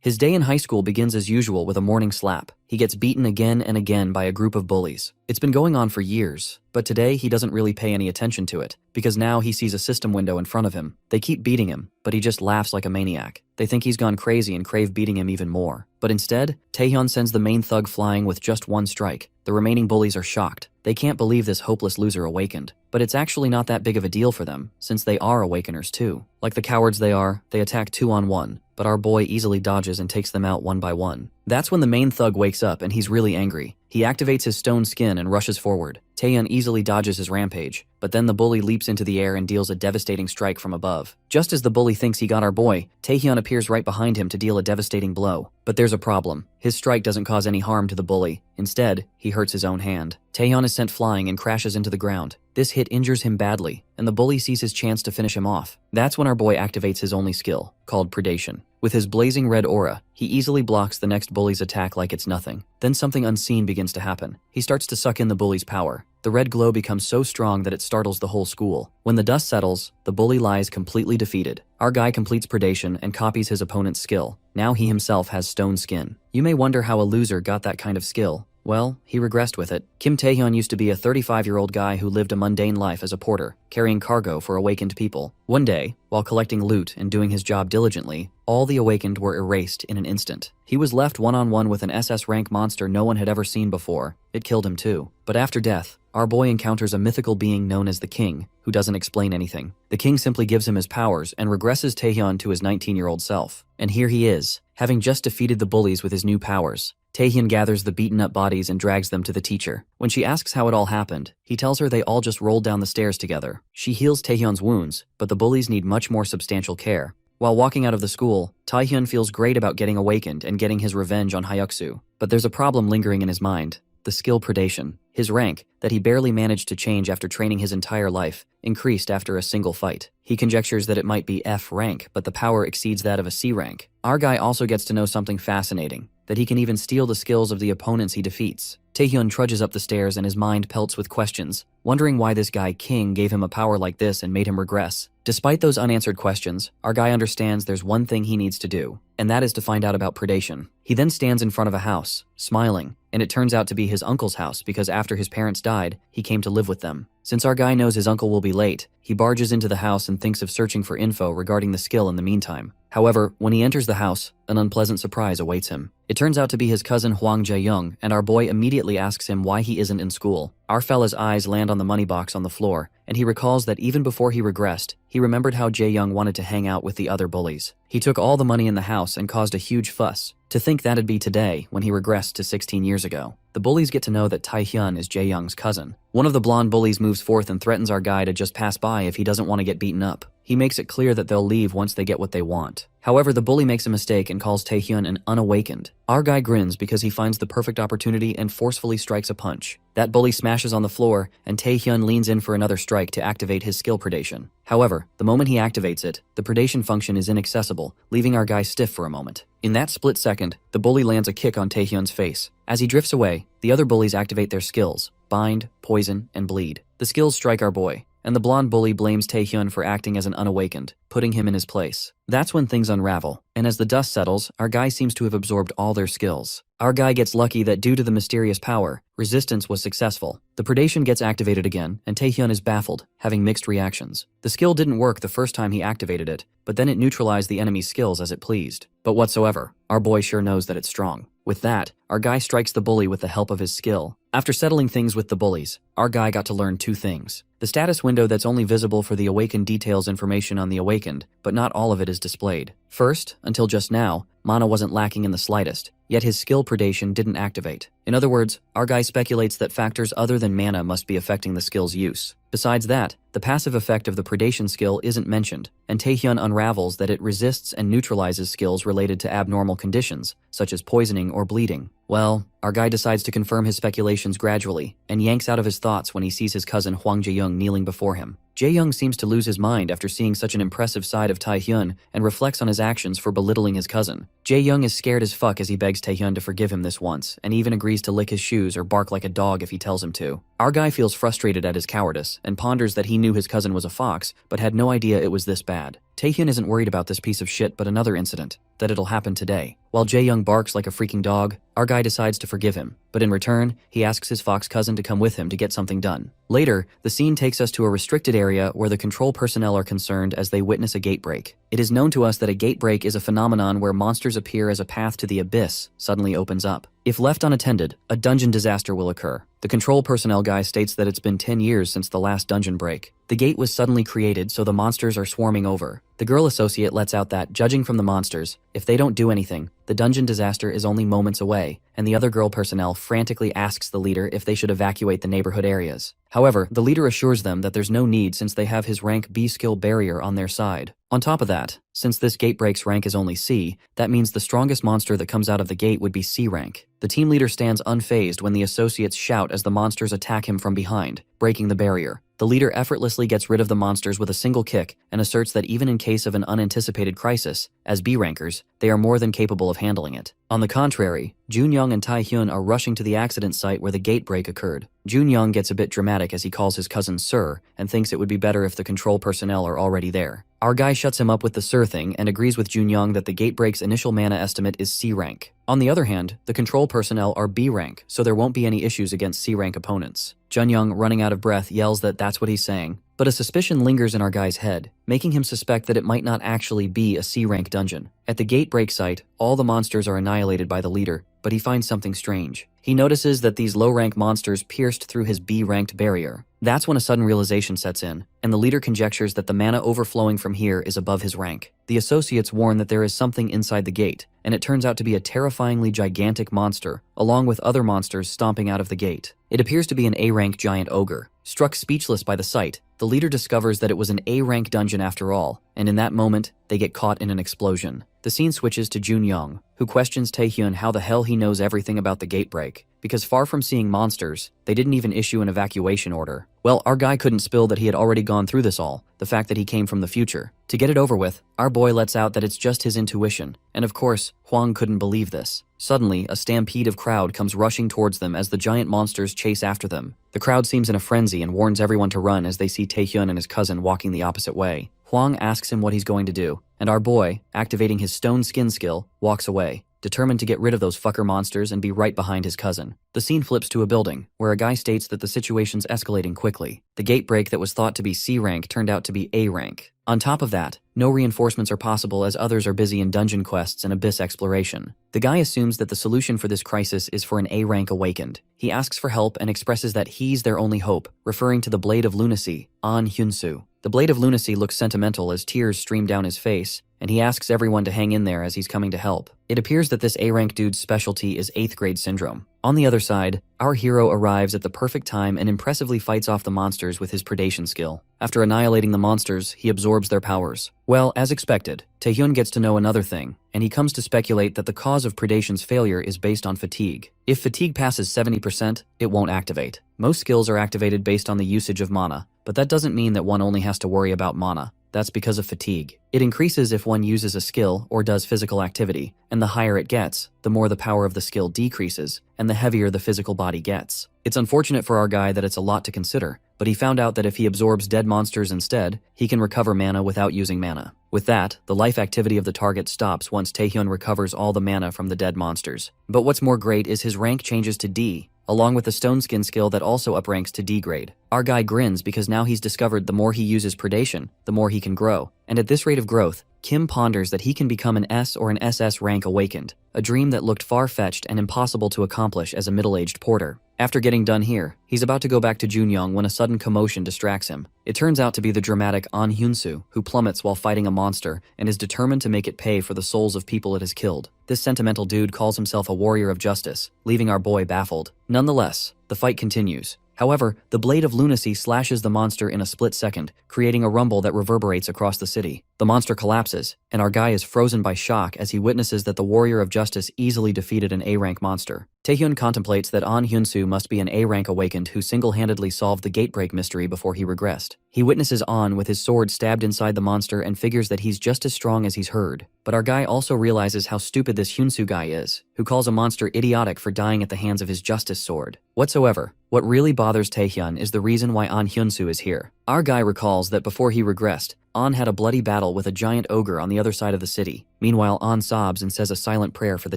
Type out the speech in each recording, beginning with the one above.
His day in high school begins as usual with a morning slap. He gets beaten again and again by a group of bullies. It's been going on for years, but today he doesn't really pay any attention to it, because now he sees a system window in front of him. They keep beating him, but he just laughs like a maniac. They think he's gone crazy and crave beating him even more. But instead, Taehyun sends the main thug flying with just one strike. The remaining bullies are shocked. They can't believe this hopeless loser awakened. But it's actually not that big of a deal for them, since they are awakeners too. Like the cowards they are, they attack 2-on-1, but our boy easily dodges and takes them out one by one. That's when the main thug wakes up and he's really angry. He activates his stone skin and rushes forward. Taehyun easily dodges his rampage, but then the bully leaps into the air and deals a devastating strike from above. Just as the bully thinks he got our boy, Taehyun appears right behind him to deal a devastating blow. But there's a problem. His strike doesn't cause any harm to the bully. Instead, he hurts his own hand. Taehyun is sent flying and crashes into the ground. This hit injures him badly, and the bully sees his chance to finish him off. That's when our boy activates his only skill, called Predation. With his blazing red aura, he easily blocks the next bully's attack like it's nothing. Then something unseen begins to happen. He starts to suck in the bully's power. The red glow becomes so strong that it startles the whole school. When the dust settles, the bully lies completely defeated. Our guy completes Predation and copies his opponent's skill. Now he himself has stone skin. You may wonder how a loser got that kind of skill. Well, he regressed with it. Kim Taehyun used to be a 35-year-old guy who lived a mundane life as a porter, carrying cargo for awakened people. One day, while collecting loot and doing his job diligently, all the awakened were erased in an instant. He was left one-on-one with an SS rank monster no one had ever seen before. It killed him too. But after death, our boy encounters a mythical being known as the King, who doesn't explain anything. The King simply gives him his powers and regresses Taehyun to his 19-year-old self. And here he is, having just defeated the bullies with his new powers. Taehyun gathers the beaten-up bodies and drags them to the teacher. When she asks how it all happened, he tells her they all just rolled down the stairs together. She heals Taehyun's wounds, but the bullies need much more substantial care. While walking out of the school, Taehyun feels great about getting awakened and getting his revenge on Hyuksu. But there's a problem lingering in his mind. The skill Predation. His rank, that he barely managed to change after training his entire life, increased after a single fight. He conjectures that it might be F rank, but the power exceeds that of a C rank. Our guy also gets to know something fascinating, that he can even steal the skills of the opponents he defeats. Taehyun trudges up the stairs and his mind pelts with questions, wondering why this guy King gave him a power like this and made him regress. Despite those unanswered questions, our guy understands there's one thing he needs to do, and that is to find out about Predation. He then stands in front of a house, smiling, and it turns out to be his uncle's house because after his parents died, he came to live with them. Since our guy knows his uncle will be late, he barges into the house and thinks of searching for info regarding the skill in the meantime. However, when he enters the house, an unpleasant surprise awaits him. It turns out to be his cousin Hwang Jae-young, and our boy immediately asks him why he isn't in school. Our fella's eyes land on the money box on the floor, and he recalls that even before he regressed, he remembered how Jae-young wanted to hang out with the other bullies. He took all the money in the house and caused a huge fuss. To think that'd be today when he regressed to 16 years ago. The bullies get to know that Taehyun is Jae-young's cousin. One of the blonde bullies moves forth and threatens our guy to just pass by if he doesn't want to get beaten up. He makes it clear that they'll leave once they get what they want. However, the bully makes a mistake and calls Taehyun an unawakened. Our guy grins because he finds the perfect opportunity and forcefully strikes a punch. That bully smashes on the floor, and Taehyun leans in for another strike to activate his skill Predation. However, the moment he activates it, the Predation function is inaccessible, leaving our guy stiff for a moment. In that split second, the bully lands a kick on Taehyun's face. As he drifts away, the other bullies activate their skills: bind, poison, and bleed. The skills strike our boy, and the blonde bully blames Taehyun for acting as an unawakened, putting him in his place. That's when things unravel, and as the dust settles, our guy seems to have absorbed all their skills. Our guy gets lucky that due to the mysterious power, resistance was successful. The Predation gets activated again, and Taehyun is baffled, having mixed reactions. The skill didn't work the first time he activated it, but then it neutralized the enemy's skills as it pleased. But whatsoever, our boy sure knows that it's strong. With that, our guy strikes the bully with the help of his skill. After settling things with the bullies, our guy got to learn two things. The status window that's only visible for the awakened details information on the awakened, but not all of it is displayed. First, until just now, mana wasn't lacking in the slightest, yet his skill Predation didn't activate. In other words, our guy speculates that factors other than mana must be affecting the skill's use. Besides that, the passive effect of the Predation skill isn't mentioned, and Taehyun unravels that it resists and neutralizes skills related to abnormal conditions, such as poisoning or bleeding. Well, our guy decides to confirm his speculations gradually, and yanks out of his thoughts when he sees his cousin Hwang Jae-young kneeling before him. Jae-young seems to lose his mind after seeing such an impressive side of Taehyun and reflects on his actions for belittling his cousin. Jae-young is scared as fuck as he begs Taehyun to forgive him this once, and even agrees to lick his shoes or bark like a dog if he tells him to. Our guy feels frustrated at his cowardice and ponders that he knew his cousin was a fox, but had no idea it was this bad. Taehyun isn't worried about this piece of shit but another incident, that it'll happen today. While Jae-young barks like a freaking dog, our guy decides to forgive him, but in return, he asks his fox cousin to come with him to get something done. Later, the scene takes us to a restricted area where the control personnel are concerned as they witness a gate break. It is known to us that a gate break is a phenomenon where monsters appear as a path to the abyss suddenly opens up. If left unattended, a dungeon disaster will occur. The control personnel guy states that it's been 10 years since the last dungeon break. The gate was suddenly created so the monsters are swarming over. The girl associate lets out that, judging from the monsters, if they don't do anything, the dungeon disaster is only moments away, and the other girl personnel frantically asks the leader if they should evacuate the neighborhood areas. However, the leader assures them that there's no need since they have his rank B skill barrier on their side. On top of that, since this gate break's rank is only C, that means the strongest monster that comes out of the gate would be C rank. The team leader stands unfazed when the associates shout as the monsters attack him from behind, breaking the barrier. The leader effortlessly gets rid of the monsters with a single kick and asserts that even in case of an unanticipated crisis, as B rankers, they are more than capable of handling it. On the contrary, Junyoung and Taehyun are rushing to the accident site where the gate break occurred. Junyoung gets a bit dramatic as he calls his cousin Sir and thinks it would be better if the control personnel are already there. Our guy shuts him up with the Sir thing and agrees with Junyoung that the gate break's initial mana estimate is C rank. On the other hand, the control personnel are B rank, so there won't be any issues against C rank opponents. Junyoung, running out of breath, yells that that's what he's saying, but a suspicion lingers in our guy's head, making him suspect that it might not actually be a C rank dungeon. At the gate break site, all the monsters are annihilated by the leader, but he finds something strange. He notices that these low-rank monsters pierced through his B-ranked barrier. That's when a sudden realization sets in, and the leader conjectures that the mana overflowing from here is above his rank. The associates warn that there is something inside the gate, and it turns out to be a terrifyingly gigantic monster, along with other monsters stomping out of the gate. It appears to be an A-rank giant ogre. Struck speechless by the sight, the leader discovers that it was an A-rank dungeon after all, and in that moment, they get caught in an explosion. The scene switches to Junyoung, who questions Taehyun how the hell he knows everything about the gate break, because far from seeing monsters, they didn't even issue an evacuation order. Well, our guy couldn't spill that he had already gone through this all, the fact that he came from the future. To get it over with, our boy lets out that it's just his intuition, and of course, Hwang couldn't believe this. Suddenly, a stampede of crowd comes rushing towards them as the giant monsters chase after them. The crowd seems in a frenzy and warns everyone to run as they see Taehyun and his cousin walking the opposite way. Hwang asks him what he's going to do, and our boy, activating his stone skin skill, walks away, determined to get rid of those fucker monsters and be right behind his cousin. The scene flips to a building, where a guy states that the situation's escalating quickly. The gate break that was thought to be C rank turned out to be A rank. On top of that, no reinforcements are possible as others are busy in dungeon quests and abyss exploration. The guy assumes that the solution for this crisis is for an A rank awakened. He asks for help and expresses that he's their only hope, referring to the Blade of Lunacy, An Hyunsu. The Blade of Lunacy looks sentimental as tears stream down his face, and he asks everyone to hang in there as he's coming to help. It appears that this A-rank dude's specialty is 8th grade syndrome. On the other side, our hero arrives at the perfect time and impressively fights off the monsters with his predation skill. After annihilating the monsters, he absorbs their powers. Well, as expected, Taehyun gets to know another thing, and he comes to speculate that the cause of predation's failure is based on fatigue. If fatigue passes 70%, it won't activate. Most skills are activated based on the usage of mana, but that doesn't mean that one only has to worry about mana. That's because of fatigue. It increases if one uses a skill or does physical activity, and the higher it gets, the more the power of the skill decreases, and the heavier the physical body gets. It's unfortunate for our guy that it's a lot to consider, but he found out that if he absorbs dead monsters instead, he can recover mana without using mana. With that, the life activity of the target stops once Taehyun recovers all the mana from the dead monsters. But what's more great is his rank changes to D, along with the stone skin skill that also upranks to D grade. Our guy grins because now he's discovered the more he uses predation, the more he can grow. And at this rate of growth, Kim ponders that he can become an S or an SS rank awakened, a dream that looked far-fetched and impossible to accomplish as a middle-aged porter. After getting done here, he's about to go back to Junyoung when a sudden commotion distracts him. It turns out to be the dramatic An Hyunsu, who plummets while fighting a monster and is determined to make it pay for the souls of people it has killed. This sentimental dude calls himself a warrior of justice, leaving our boy baffled. Nonetheless, the fight continues. However, the Blade of Lunacy slashes the monster in a split second, creating a rumble that reverberates across the city. The monster collapses, and our guy is frozen by shock as he witnesses that the Warrior of Justice easily defeated an A-rank monster. Taehyun contemplates that An Hyunsu must be an A-rank awakened who single-handedly solved the gatebreak mystery before he regressed. He witnesses An with his sword stabbed inside the monster and figures that he's just as strong as he's heard. But our guy also realizes how stupid this Hyunsu guy is, who calls a monster idiotic for dying at the hands of his justice sword. Whatsoever, What really bothers Taehyun is the reason why An Hyunsu is here. Our guy recalls that before he regressed, An had a bloody battle with a giant ogre on the other side of the city. Meanwhile, An sobs and says a silent prayer for the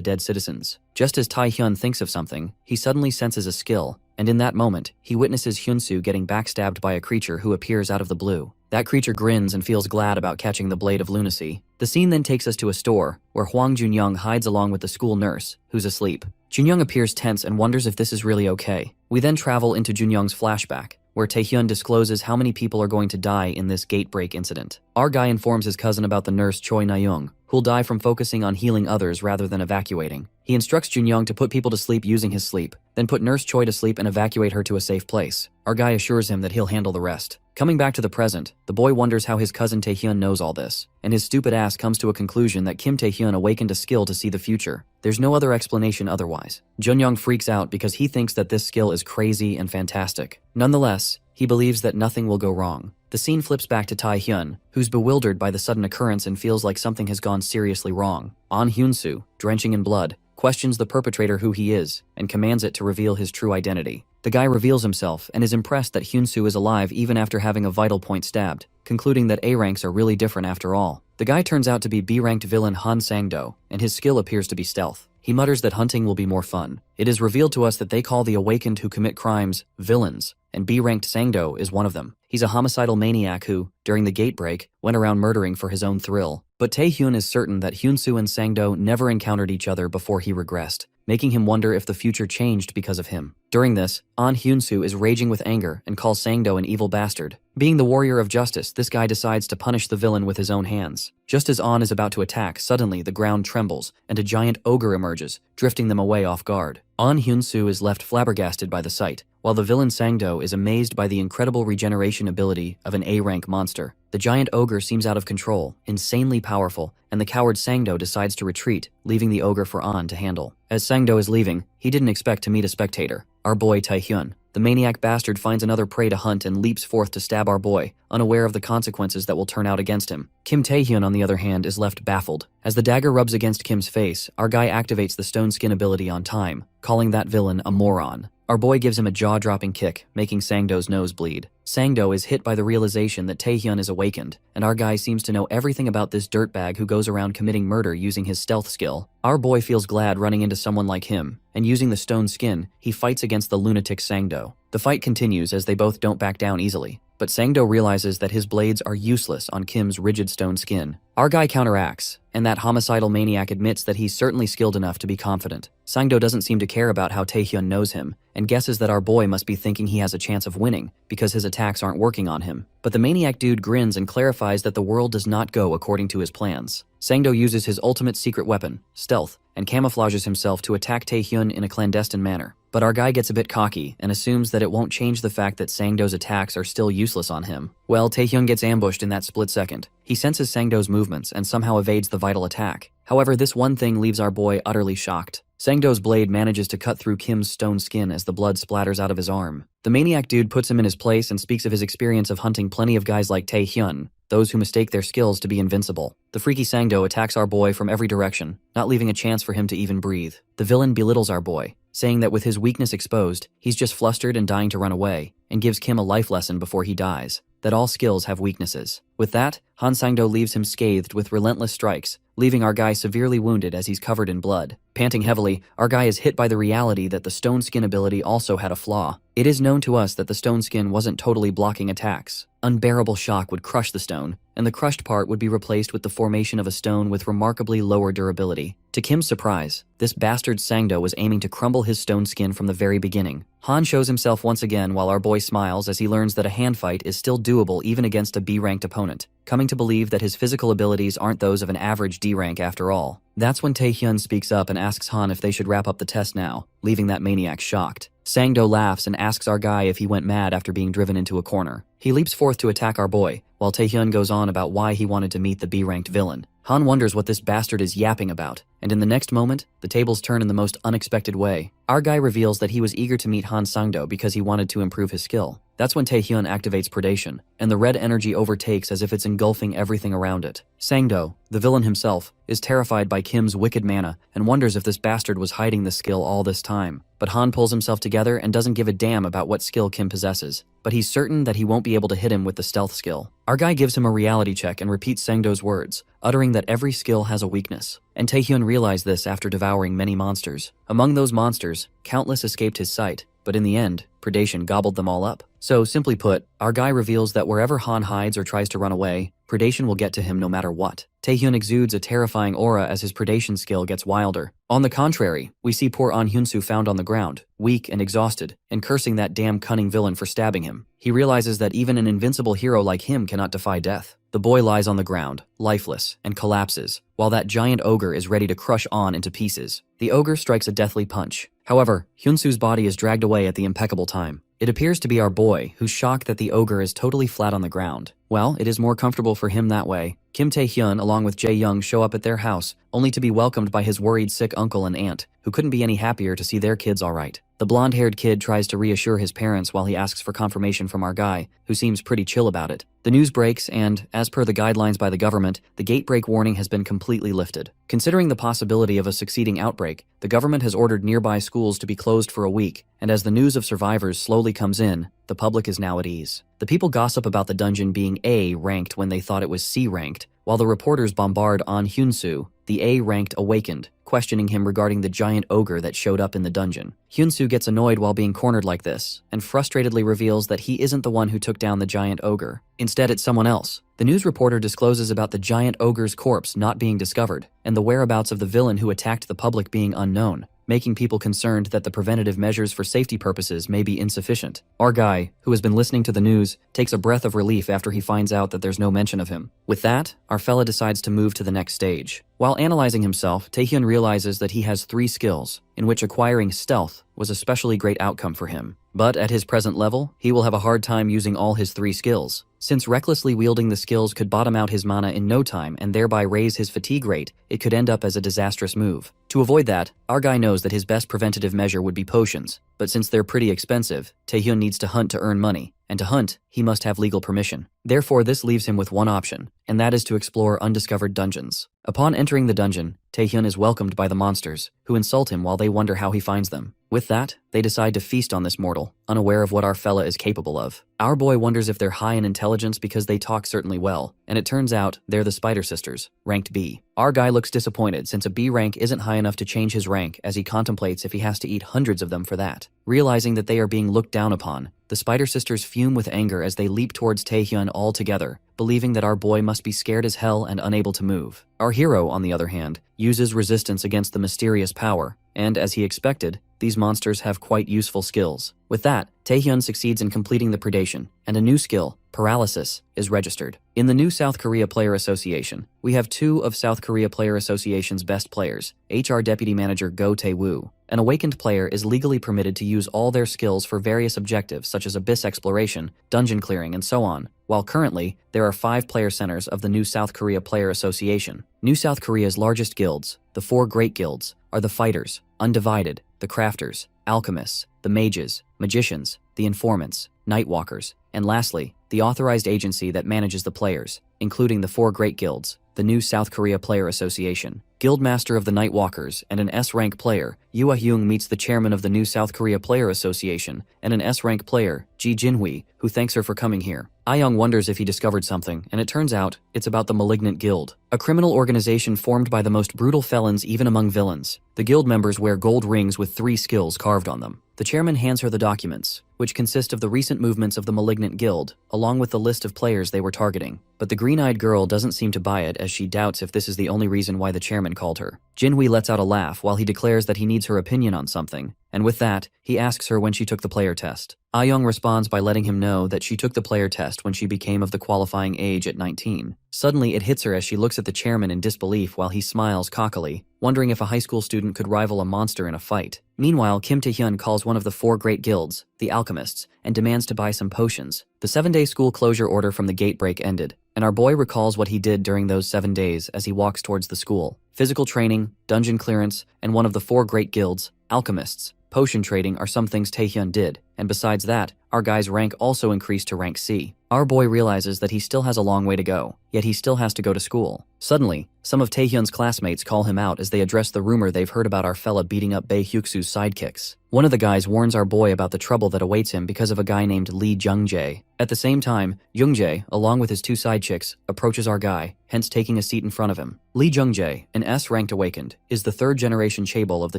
dead citizens. Just as Taehyun thinks of something, he suddenly senses a skill, and in that moment, he witnesses Hyunsu getting backstabbed by a creature who appears out of the blue. That creature grins and feels glad about catching the blade of lunacy. The scene then takes us to a store, where Hwang Junyoung hides along with the school nurse, who's asleep. Junyoung appears tense and wonders if this is really okay. We then travel into Junyoung's flashback, where Taehyun discloses how many people are going to die in this gate break incident. Our guy informs his cousin about the nurse Choi Na-young, who'll die from focusing on healing others rather than evacuating. He instructs Junyoung to put people to sleep using his sleep, then put Nurse Choi to sleep and evacuate her to a safe place. Our guy assures him that he'll handle the rest. Coming back to the present, the boy wonders how his cousin Taehyun knows all this, and his stupid ass comes to a conclusion that Kim Taehyun awakened a skill to see the future. There's no other explanation otherwise. Junyoung freaks out because he thinks that this skill is crazy and fantastic. Nonetheless, he believes that nothing will go wrong. The scene flips back to Taehyun, who's bewildered by the sudden occurrence and feels like something has gone seriously wrong. An Hyunsu, drenching in blood, questions the perpetrator who he is, and commands it to reveal his true identity. The guy reveals himself and is impressed that Hyunsu is alive even after having a vital point stabbed, concluding that A ranks are really different after all. The guy turns out to be B-ranked villain Han Sang-do, and his skill appears to be stealth. He mutters that hunting will be more fun. It is revealed to us that they call the awakened who commit crimes villains, and B-ranked Sang-do is one of them. He's a homicidal maniac who, during the gate break, went around murdering for his own thrill. But Taehyun is certain that Hyunsu and Sang-do never encountered each other before he regressed, making him wonder if the future changed because of him. During this, An Hyunsu is raging with anger and calls Sang-do an evil bastard. Being the warrior of justice, this guy decides to punish the villain with his own hands. Just as An is about to attack, suddenly the ground trembles, and a giant ogre emerges, drifting them away off guard. An Hyunsu is left flabbergasted by the sight, while the villain Sang-do is amazed by the incredible regeneration ability of an A-rank monster. The giant ogre seems out of control, insanely powerful, and the coward Sang-do decides to retreat, leaving the ogre for An to handle. As Sang-do is leaving, he didn't expect to meet a spectator, our boy Taehyun. The maniac bastard finds another prey to hunt and leaps forth to stab our boy, unaware of the consequences that will turn out against him. Kim Taehyun, on the other hand, is left baffled. As the dagger rubs against Kim's face, our guy activates the stone skin ability on time, calling that villain a moron. Our boy gives him a jaw-dropping kick, making Sang-do's nose bleed. Sang-do is hit by the realization that Taehyun is awakened, and our guy seems to know everything about this dirtbag who goes around committing murder using his stealth skill. Our boy feels glad running into someone like him, and using the stone skin, he fights against the lunatic Sang-do. The fight continues as they both don't back down easily, but Sang-do realizes that his blades are useless on Kim's rigid stone skin. Our guy counteracts, and that homicidal maniac admits that he's certainly skilled enough to be confident. Sang-do doesn't seem to care about how Taehyun knows him, and guesses that our boy must be thinking he has a chance of winning, because his attacks aren't working on him. But the maniac dude grins and clarifies that the world does not go according to his plans. Sang-do uses his ultimate secret weapon, stealth, and camouflages himself to attack Taehyun in a clandestine manner. But our guy gets a bit cocky and assumes that it won't change the fact that Sang-do's attacks are still useless on him. Well, Taehyun gets ambushed in that split second. He senses Sang-do's movements and somehow evades the vital attack. However, this one thing leaves our boy utterly shocked. Sang-do's blade manages to cut through Kim's stone skin as the blood splatters out of his arm. The maniac dude puts him in his place and speaks of his experience of hunting plenty of guys like Taehyun, those who mistake their skills to be invincible. The freaky Sang-do attacks our boy from every direction, not leaving a chance for him to even breathe. The villain belittles our boy, saying that with his weakness exposed, he's just flustered and dying to run away, and gives Kim a life lesson before he dies, that all skills have weaknesses. With that, Han Sang-do leaves him scathed with relentless strikes, leaving our guy severely wounded as he's covered in blood. Panting heavily, our guy is hit by the reality that the stone skin ability also had a flaw. It is known to us that the stone skin wasn't totally blocking attacks. Unbearable shock would crush the stone, and the crushed part would be replaced with the formation of a stone with remarkably lower durability. To Kim's surprise, this bastard Sang-do was aiming to crumble his stone skin from the very beginning. Han shows himself once again while our boy smiles as he learns that a hand fight is still doable even against a B-ranked opponent, coming to believe that his physical abilities aren't those of an average D-rank after all. That's when Taehyun speaks up and asks Han if they should wrap up the test now, leaving that maniac shocked. Sang-do laughs and asks our guy if he went mad after being driven into a corner. He leaps forth to attack our boy, while Taehyun goes on about why he wanted to meet the B-ranked villain. Han wonders what this bastard is yapping about, and in the next moment, the tables turn in the most unexpected way. Our guy reveals that he was eager to meet Han Sang-do because he wanted to improve his skill. That's when Taehyun activates predation, and the red energy overtakes as if it's engulfing everything around it. Sangdo, the villain himself, is terrified by Kim's wicked mana and wonders if this bastard was hiding the skill all this time. But Han pulls himself together and doesn't give a damn about what skill Kim possesses, but he's certain that he won't be able to hit him with the stealth skill. Our guy gives him a reality check and repeats Sangdo's words, uttering that every skill has a weakness. And Taehyun realized this after devouring many monsters. Among those monsters, countless escaped his sight, but in the end, predation gobbled them all up. So, simply put, our guy reveals that wherever Han hides or tries to run away, predation will get to him no matter what. Taehyun exudes a terrifying aura as his predation skill gets wilder. On the contrary, we see poor An Hyunsoo found on the ground, weak and exhausted, and cursing that damn cunning villain for stabbing him. He realizes that even an invincible hero like him cannot defy death. The boy lies on the ground, lifeless, and collapses, while that giant ogre is ready to crush An into pieces. The ogre strikes a deathly punch. However, Hyunsoo's body is dragged away at the impeccable time. It appears to be our boy, who's shocked that the ogre is totally flat on the ground. Well, it is more comfortable for him that way. Kim Tae-hyun along with Jae-young show up at their house, only to be welcomed by his worried sick uncle and aunt, who couldn't be any happier to see their kids alright. The blonde-haired kid tries to reassure his parents while he asks for confirmation from our guy, who seems pretty chill about it. The news breaks and, as per the guidelines by the government, the gate break warning has been completely lifted. Considering the possibility of a succeeding outbreak, the government has ordered nearby schools to be closed for a week, and as the news of survivors slowly comes in, the public is now at ease. The people gossip about the dungeon being A-ranked when they thought it was C-ranked, while the reporters bombard An Hyunsoo, the A-ranked awakened, questioning him regarding the giant ogre that showed up in the dungeon. Hyunsoo gets annoyed while being cornered like this, and frustratedly reveals that he isn't the one who took down the giant ogre. Instead, it's someone else. The news reporter discloses about the giant ogre's corpse not being discovered, and the whereabouts of the villain who attacked the public being unknown, making people concerned that the preventative measures for safety purposes may be insufficient. Our guy, who has been listening to the news, takes a breath of relief after he finds out that there's no mention of him. With that, our fella decides to move to the next stage. While analyzing himself, Taehyun realizes that he has 3 skills, in which acquiring stealth was a especially great outcome for him. But at his present level, he will have a hard time using all his 3 skills. Since recklessly wielding the skills could bottom out his mana in no time and thereby raise his fatigue rate, it could end up as a disastrous move. To avoid that, our guy knows that his best preventative measure would be potions, but since they're pretty expensive, Taehyun needs to hunt to earn money, and to hunt, he must have legal permission. Therefore, this leaves him with one option, and that is to explore undiscovered dungeons. Upon entering the dungeon, Taehyun is welcomed by the monsters, who insult him while they wonder how he finds them. With that, they decide to feast on this mortal, unaware of what our fella is capable of. Our boy wonders if they're high in intelligence because they talk certainly well, and it turns out they're the Spider Sisters, ranked B. Our guy looks disappointed since a B rank isn't high enough to change his rank as he contemplates if he has to eat hundreds of them for that. Realizing that they are being looked down upon, the Spider Sisters fume with anger as they leap towards Taehyun all together, believing that our boy must be scared as hell and unable to move. Our hero, on the other hand, uses resistance against the mysterious power, and as he expected, these monsters have quite useful skills. With that, Taehyun succeeds in completing the predation, and a new skill, Paralysis, is registered. In the new South Korea Player Association, we have 2 of South Korea Player Association's best players, HR Deputy Manager Go Tae-woo. An awakened player is legally permitted to use all their skills for various objectives such as abyss exploration, dungeon clearing, and so on, while currently, there are 5 player centers of the new South Korea Player Association. New South Korea's largest guilds, the 4 great guilds, are the Fighters, Undivided, the Crafters, Alchemists, the Mages, Magicians, the Informants, Nightwalkers, and lastly, the authorized agency that manages the players, including the 4 great guilds, the new South Korea Player Association. Guildmaster of the Nightwalkers and an S-rank player, Yoo Ah-hyung meets the chairman of the new South Korea Player Association and an S-rank player, Ji Jinhui, who thanks her for coming here. Ah-young wonders if he discovered something, and it turns out it's about the Malignant Guild, a criminal organization formed by the most brutal felons even among villains. The guild members wear gold rings with 3 skills carved on them. The chairman hands her the documents, which consist of the recent movements of the Malignant Guild, along with the list of players they were targeting. But the green-eyed girl doesn't seem to buy it as she doubts if this is the only reason why the chairman called her. Jinhui lets out a laugh while he declares that he needs her opinion on something, and with that, he asks her when she took the player test. Ah-young responds by letting him know that she took the player test when she became of the qualifying age at 19. Suddenly, it hits her as she looks at the chairman in disbelief while he smiles cockily, wondering if a high school student could rival a monster in a fight. Meanwhile, Kim Tae-hyun calls one of the 4 great guilds, the Alchemists, and demands to buy some potions. The 7-day school closure order from the gate break ended, and our boy recalls what he did during those 7 days as he walks towards the school. Physical training, dungeon clearance, and one of the 4 great guilds, Alchemists, potion trading are some things Taehyun did, and besides that, our guy's rank also increased to rank C. Our boy realizes that he still has a long way to go, yet he still has to go to school. Suddenly, some of Taehyun's classmates call him out as they address the rumor they've heard about our fella beating up Bae Hyuksu's sidekicks. One of the guys warns our boy about the trouble that awaits him because of a guy named Lee Jung-jae. At the same time, Jung-jae, along with his two side chicks, approaches our guy, hence taking a seat in front of him. Lee Jung-jae, an S-ranked awakened, is the third-generation chaebol of the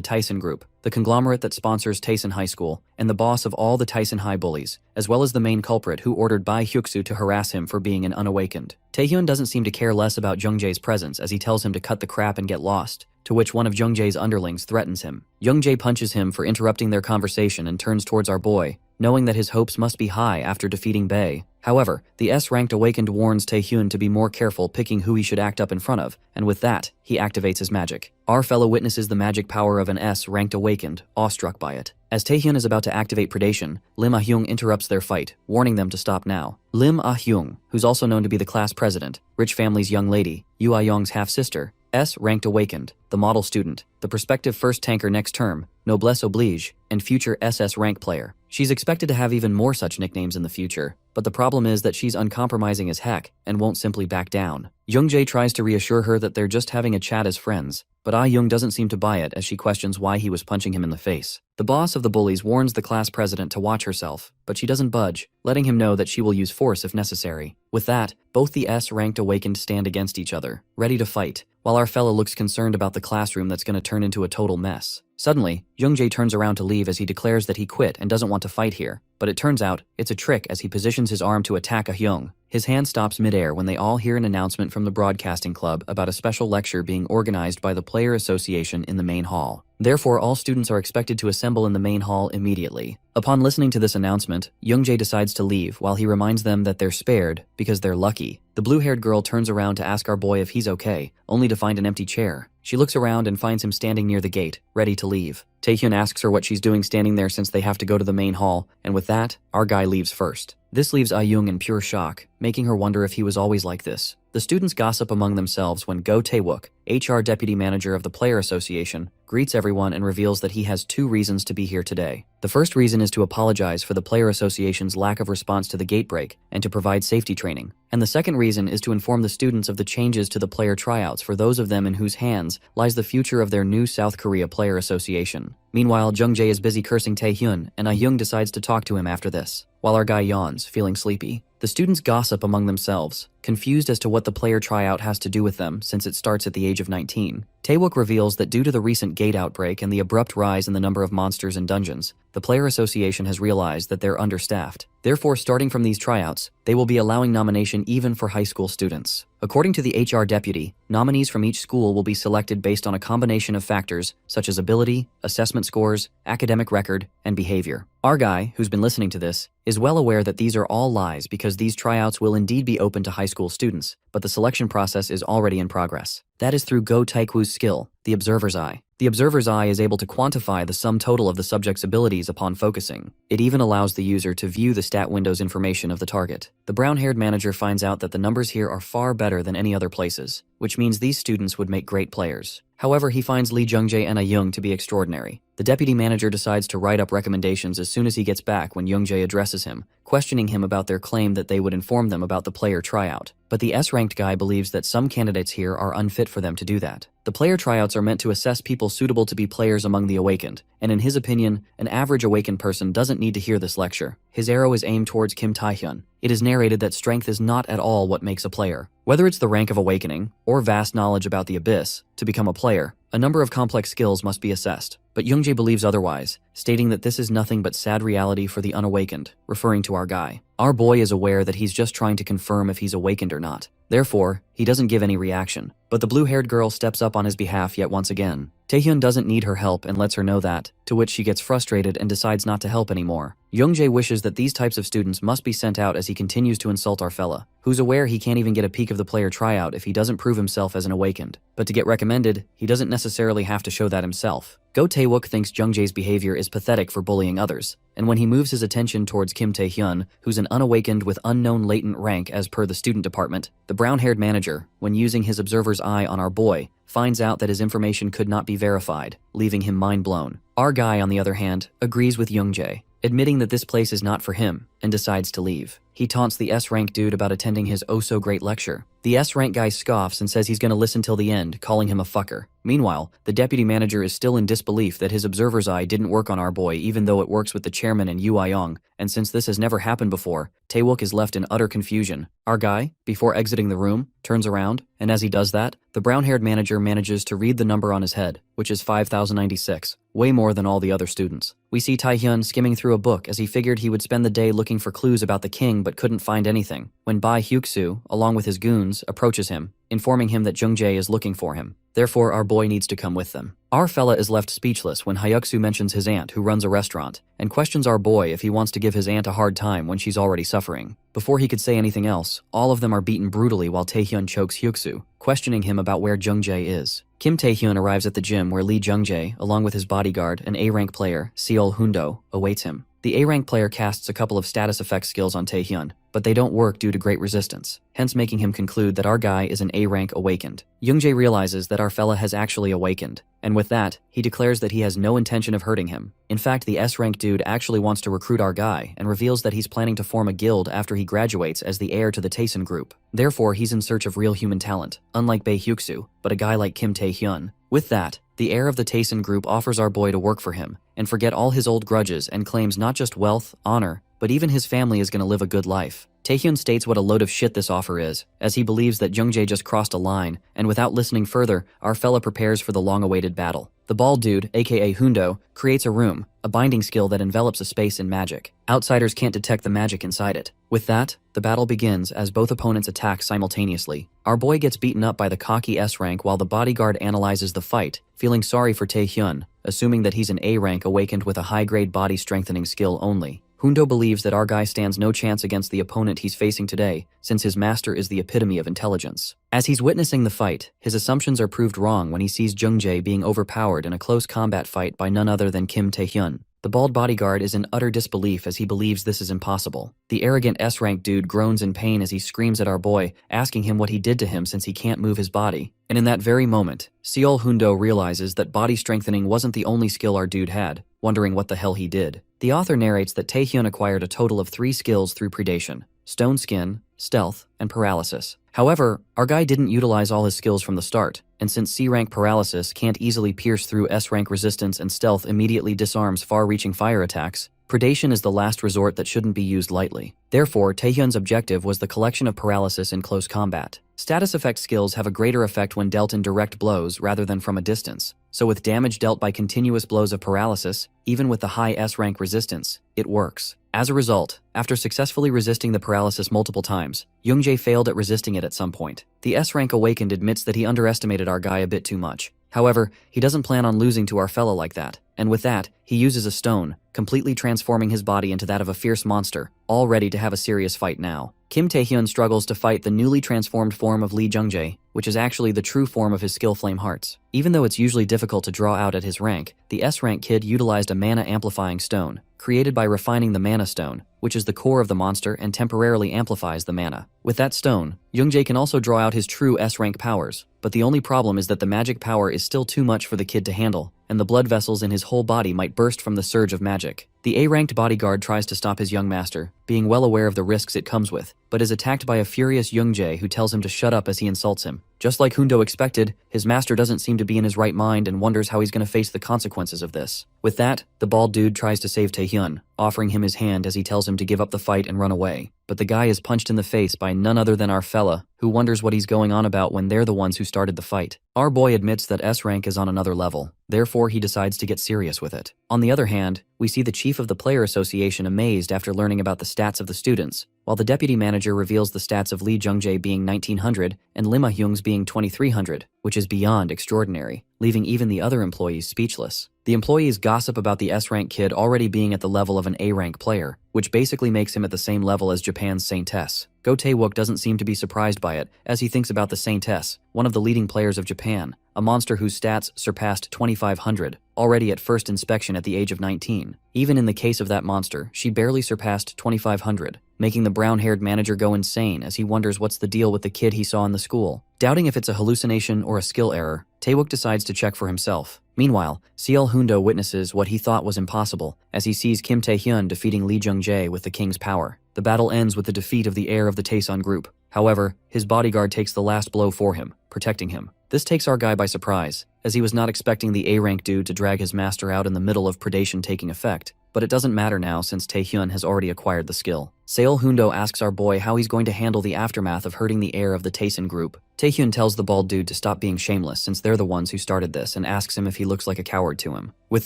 Tyson Group, the conglomerate that sponsors Tyson High School, and the boss of all the Tyson High bullies, as well as the main culprit who ordered Bae Hyuksu to harass him for being an unawakened. Taehyun doesn't seem to care less about Jung-jae's presence as he tells him to cut the crap and get lost, to which one of Jung-jae's underlings threatens him. Jung-jae punches him for interrupting their conversation and turns towards our boy, knowing that his hopes must be high after defeating Bae. However, the S-ranked awakened warns Taehyun to be more careful picking who he should act up in front of, and with that, he activates his magic. Our fellow witnesses the magic power of an S-ranked awakened, awestruck by it. As Taehyun is about to activate predation, Lim Ah-hyung interrupts their fight, warning them to stop now. Lim Ah-hyung, who's also known to be the class president, rich family's young lady, Yoo Ah-young's half-sister, S-ranked awakened, the model student, the prospective first tanker next term, noblesse oblige, and future SS rank player. She's expected to have even more such nicknames in the future, but the problem is that she's uncompromising as heck and won't simply back down. Jung-jae tries to reassure her that they're just having a chat as friends, but Ah-young doesn't seem to buy it as she questions why he was punching him in the face. The boss of the bullies warns the class president to watch herself, but she doesn't budge, letting him know that she will use force if necessary. With that, both the S-ranked awakened stand against each other, ready to fight, while our fella looks concerned about the classroom that's going to turn into a total mess. Suddenly, Jung-jae turns around to leave as he declares that he quit and doesn't want to fight here, but it turns out it's a trick as he positions his arm to attack Ah-hyung. His hand stops midair when they all hear an announcement from the broadcasting club about a special lecture being organized by the Player Association in the main hall. Therefore, all students are expected to assemble in the main hall immediately. Upon listening to this announcement, Jung-jae decides to leave while he reminds them that they're spared because they're lucky. The blue-haired girl turns around to ask our boy if he's okay, only to find an empty chair. She looks around and finds him standing near the gate, ready to leave. Taehyun asks her what she's doing standing there since they have to go to the main hall, and with that, our guy leaves first. This leaves Ah-young in pure shock, making her wonder if he was always like this. The students gossip among themselves when Go Tae-wook, HR deputy manager of the Player Association, greets everyone and reveals that he has two reasons to be here today. The first reason is to apologize for the Player Association's lack of response to the gate break and to provide safety training. And the second reason is to inform the students of the changes to the player tryouts for those of them in whose hands lies the future of their new South Korea Player Association. Meanwhile, Jung-jae is busy cursing Taehyun, and Ah-young decides to talk to him after this. While our guy yawns, feeling sleepy, the students gossip among themselves, confused as to what the player tryout has to do with them since it starts at the age of 19. Tae-wook reveals that due to the recent gate outbreak and the abrupt rise in the number of monsters and dungeons, the Player Association has realized that they're understaffed. Therefore, starting from these tryouts, they will be allowing nomination even for high school students. According to the HR deputy, nominees from each school will be selected based on a combination of factors such as ability, assessment scores, academic record, and behavior. Our guy, who's been listening to this, is well aware that these are all lies because these tryouts will indeed be open to high school students, but the selection process is already in progress. That is through Go Tae-kwoo's skill, the Observer's Eye. The Observer's Eye is able to quantify the sum total of the subject's abilities upon focusing. It even allows the user to view the stat window's information of the target. The brown-haired manager finds out that the numbers here are far better than any other places, which means these students would make great players. However, he finds Lee Jung-jae and Ah-young to be extraordinary. The deputy manager decides to write up recommendations as soon as he gets back when Jung-jae addresses him, questioning him about their claim that they would inform them about the player tryout. But the S-ranked guy believes that some candidates here are unfit for them to do that. The player tryouts are meant to assess people suitable to be players among the awakened, and in his opinion, an average awakened person doesn't need to hear this lecture. His arrow is aimed towards Kim Tae-hyun. It is narrated that strength is not at all what makes a player. Whether it's the rank of awakening, or vast knowledge about the abyss, to become a player, a number of complex skills must be assessed. But Jung-jae believes otherwise, stating that this is nothing but sad reality for the unawakened, referring to our guy. Our boy is aware that he's just trying to confirm if he's awakened or not. Therefore, he doesn't give any reaction. But the blue-haired girl steps up on his behalf yet once again. Taehyun doesn't need her help and lets her know that, to which she gets frustrated and decides not to help anymore. Jung-jae wishes that these types of students must be sent out as he continues to insult our fella, who's aware he can't even get a peek of the player tryout if he doesn't prove himself as an awakened. But to get recommended, he doesn't necessarily have to show that himself. Go Tae-wook thinks Jung-jae's behavior is pathetic for bullying others, and when he moves his attention towards Kim Tae-hyun, who's an unawakened with unknown latent rank as per the student department, the brown-haired manager, when using his observer's eye on our boy, finds out that his information could not be verified, leaving him mind blown. Our guy, on the other hand, agrees with Jung-jae, admitting that this place is not for him, and decides to leave. He taunts the S-rank dude about attending his oh-so-great lecture. The S-rank guy scoffs and says he's gonna listen till the end, calling him a fucker. Meanwhile, the deputy manager is still in disbelief that his observer's eye didn't work on our boy even though it works with the chairman and Yu Ayong, and since this has never happened before, Taewook is left in utter confusion. Our guy, before exiting the room, turns around, and as he does that, the brown-haired manager manages to read the number on his head, which is 5096, way more than all the other students. We see Taehyun skimming through a book as he figured he would spend the day looking for clues about the king but couldn't find anything, when Bai Hyuksu, along with his goons, approaches him, informing him that Jungjae is looking for him. Therefore, our boy needs to come with them. Our fella is left speechless when Hyuksu mentions his aunt who runs a restaurant, and questions our boy if he wants to give his aunt a hard time when she's already suffering. Before he could say anything else, all of them are beaten brutally while Taehyun chokes Hyuksu, questioning him about where Jungjae is. Kim Taehyun arrives at the gym where Lee Jungjae, along with his bodyguard, an A-rank player, Seol Hundo, awaits him. The A-rank player casts a couple of status effect skills on Taehyun, but they don't work due to great resistance, hence making him conclude that our guy is an A-rank awakened. Jungjae realizes that our fella has actually awakened, and with that, he declares that he has no intention of hurting him. In fact, the S-rank dude actually wants to recruit our guy and reveals that he's planning to form a guild after he graduates as the heir to the Taesun group. Therefore, he's in search of real human talent, unlike Bae Hyuksu, but a guy like Kim Taehyun. With that, the heir of the Taesun group offers our boy to work for him and forget all his old grudges and claims not just wealth, honor, but even his family is going to live a good life. Taehyun states what a load of shit this offer is, as he believes that Jungjae just crossed a line, and without listening further, our fella prepares for the long-awaited battle. The bald dude, aka Hundo, creates a room, a binding skill that envelops a space in magic. Outsiders can't detect the magic inside it. With that, the battle begins as both opponents attack simultaneously. Our boy gets beaten up by the cocky S-rank while the bodyguard analyzes the fight, feeling sorry for Taehyun, assuming that he's an A-rank awakened with a high-grade body strengthening skill only. Hundo believes that our guy stands no chance against the opponent he's facing today, since his master is the epitome of intelligence. As he's witnessing the fight, his assumptions are proved wrong when he sees Jungjae being overpowered in a close combat fight by none other than Kim Taehyun. The bald bodyguard is in utter disbelief as he believes this is impossible. The arrogant S-rank dude groans in pain as he screams at our boy, asking him what he did to him since he can't move his body. And in that very moment, Seol Hundo realizes that body strengthening wasn't the only skill our dude had, wondering what the hell he did. The author narrates that Taehyun acquired a total of 3 skills through predation: stone skin, stealth, and paralysis. However, our guy didn't utilize all his skills from the start, and since C-rank paralysis can't easily pierce through S-rank resistance and stealth immediately disarms far-reaching fire attacks, predation is the last resort that shouldn't be used lightly. Therefore, Taehyun's objective was the collection of paralysis in close combat. Status effect skills have a greater effect when dealt in direct blows rather than from a distance, so with damage dealt by continuous blows of paralysis, even with the high S-rank resistance, it works. As a result, after successfully resisting the paralysis multiple times, Jungjae failed at resisting it at some point. The S-rank awakened admits that he underestimated our guy a bit too much. However, he doesn't plan on losing to our fella like that, and with that, he uses a stone, completely transforming his body into that of a fierce monster, all ready to have a serious fight now. Kim Taehyun struggles to fight the newly transformed form of Lee Jungjae, which is actually the true form of his skill Flame Hearts. Even though it's usually difficult to draw out at his rank, the S-rank kid utilized a mana amplifying stone, created by refining the mana stone, which is the core of the monster and temporarily amplifies the mana. With that stone, Jungjae can also draw out his true S-rank powers, but the only problem is that the magic power is still too much for the kid to handle, and the blood vessels in his whole body might burst from the surge of magic. The A-ranked bodyguard tries to stop his young master, being well aware of the risks it comes with, but is attacked by a furious Jungjae who tells him to shut up as he insults him. Just like Hundo expected, his master doesn't seem to be in his right mind and wonders how he's going to face the consequences of this. With that, the bald dude tries to save Taehyun, offering him his hand as he tells him to give up the fight and run away. But the guy is punched in the face by none other than our fella, who wonders what he's going on about when they're the ones who started the fight. Our boy admits that S-rank is on another level, therefore he decides to get serious with it. On the other hand, we see the chief of the player association amazed after learning about the stats of the students, while the deputy manager reveals the stats of Lee Jungjae being 1900 and Lim Ah-hyung's being 2300, which is beyond extraordinary, leaving even the other employees speechless. The employees gossip about the S-rank kid already being at the level of an A-rank player, which basically makes him at the same level as Japan's Saintess. Go Taewook doesn't seem to be surprised by it, as he thinks about the Saintess, one of the leading players of Japan, a monster whose stats surpassed 2500, already at first inspection at the age of 19. Even in the case of that monster, she barely surpassed 2500, making the brown-haired manager go insane as he wonders what's the deal with the kid he saw in the school. Doubting if it's a hallucination or a skill error, Taewook decides to check for himself. Meanwhile, Seol Hundo witnesses what he thought was impossible as he sees Kim Tae-hyun defeating Lee Jung-jae with the king's power. The battle ends with the defeat of the heir of the Taesun group. However, his bodyguard takes the last blow for him, protecting him. This takes our guy by surprise, as he was not expecting the A-rank dude to drag his master out in the middle of predation taking effect. But it doesn't matter now since Tae-hyun has already acquired the skill. Seol Hundo asks our boy how he's going to handle the aftermath of hurting the heir of the Taesun group. Tae-hyun tells the bald dude to stop being shameless since they're the ones who started this and asks him if he looks like a coward to him. With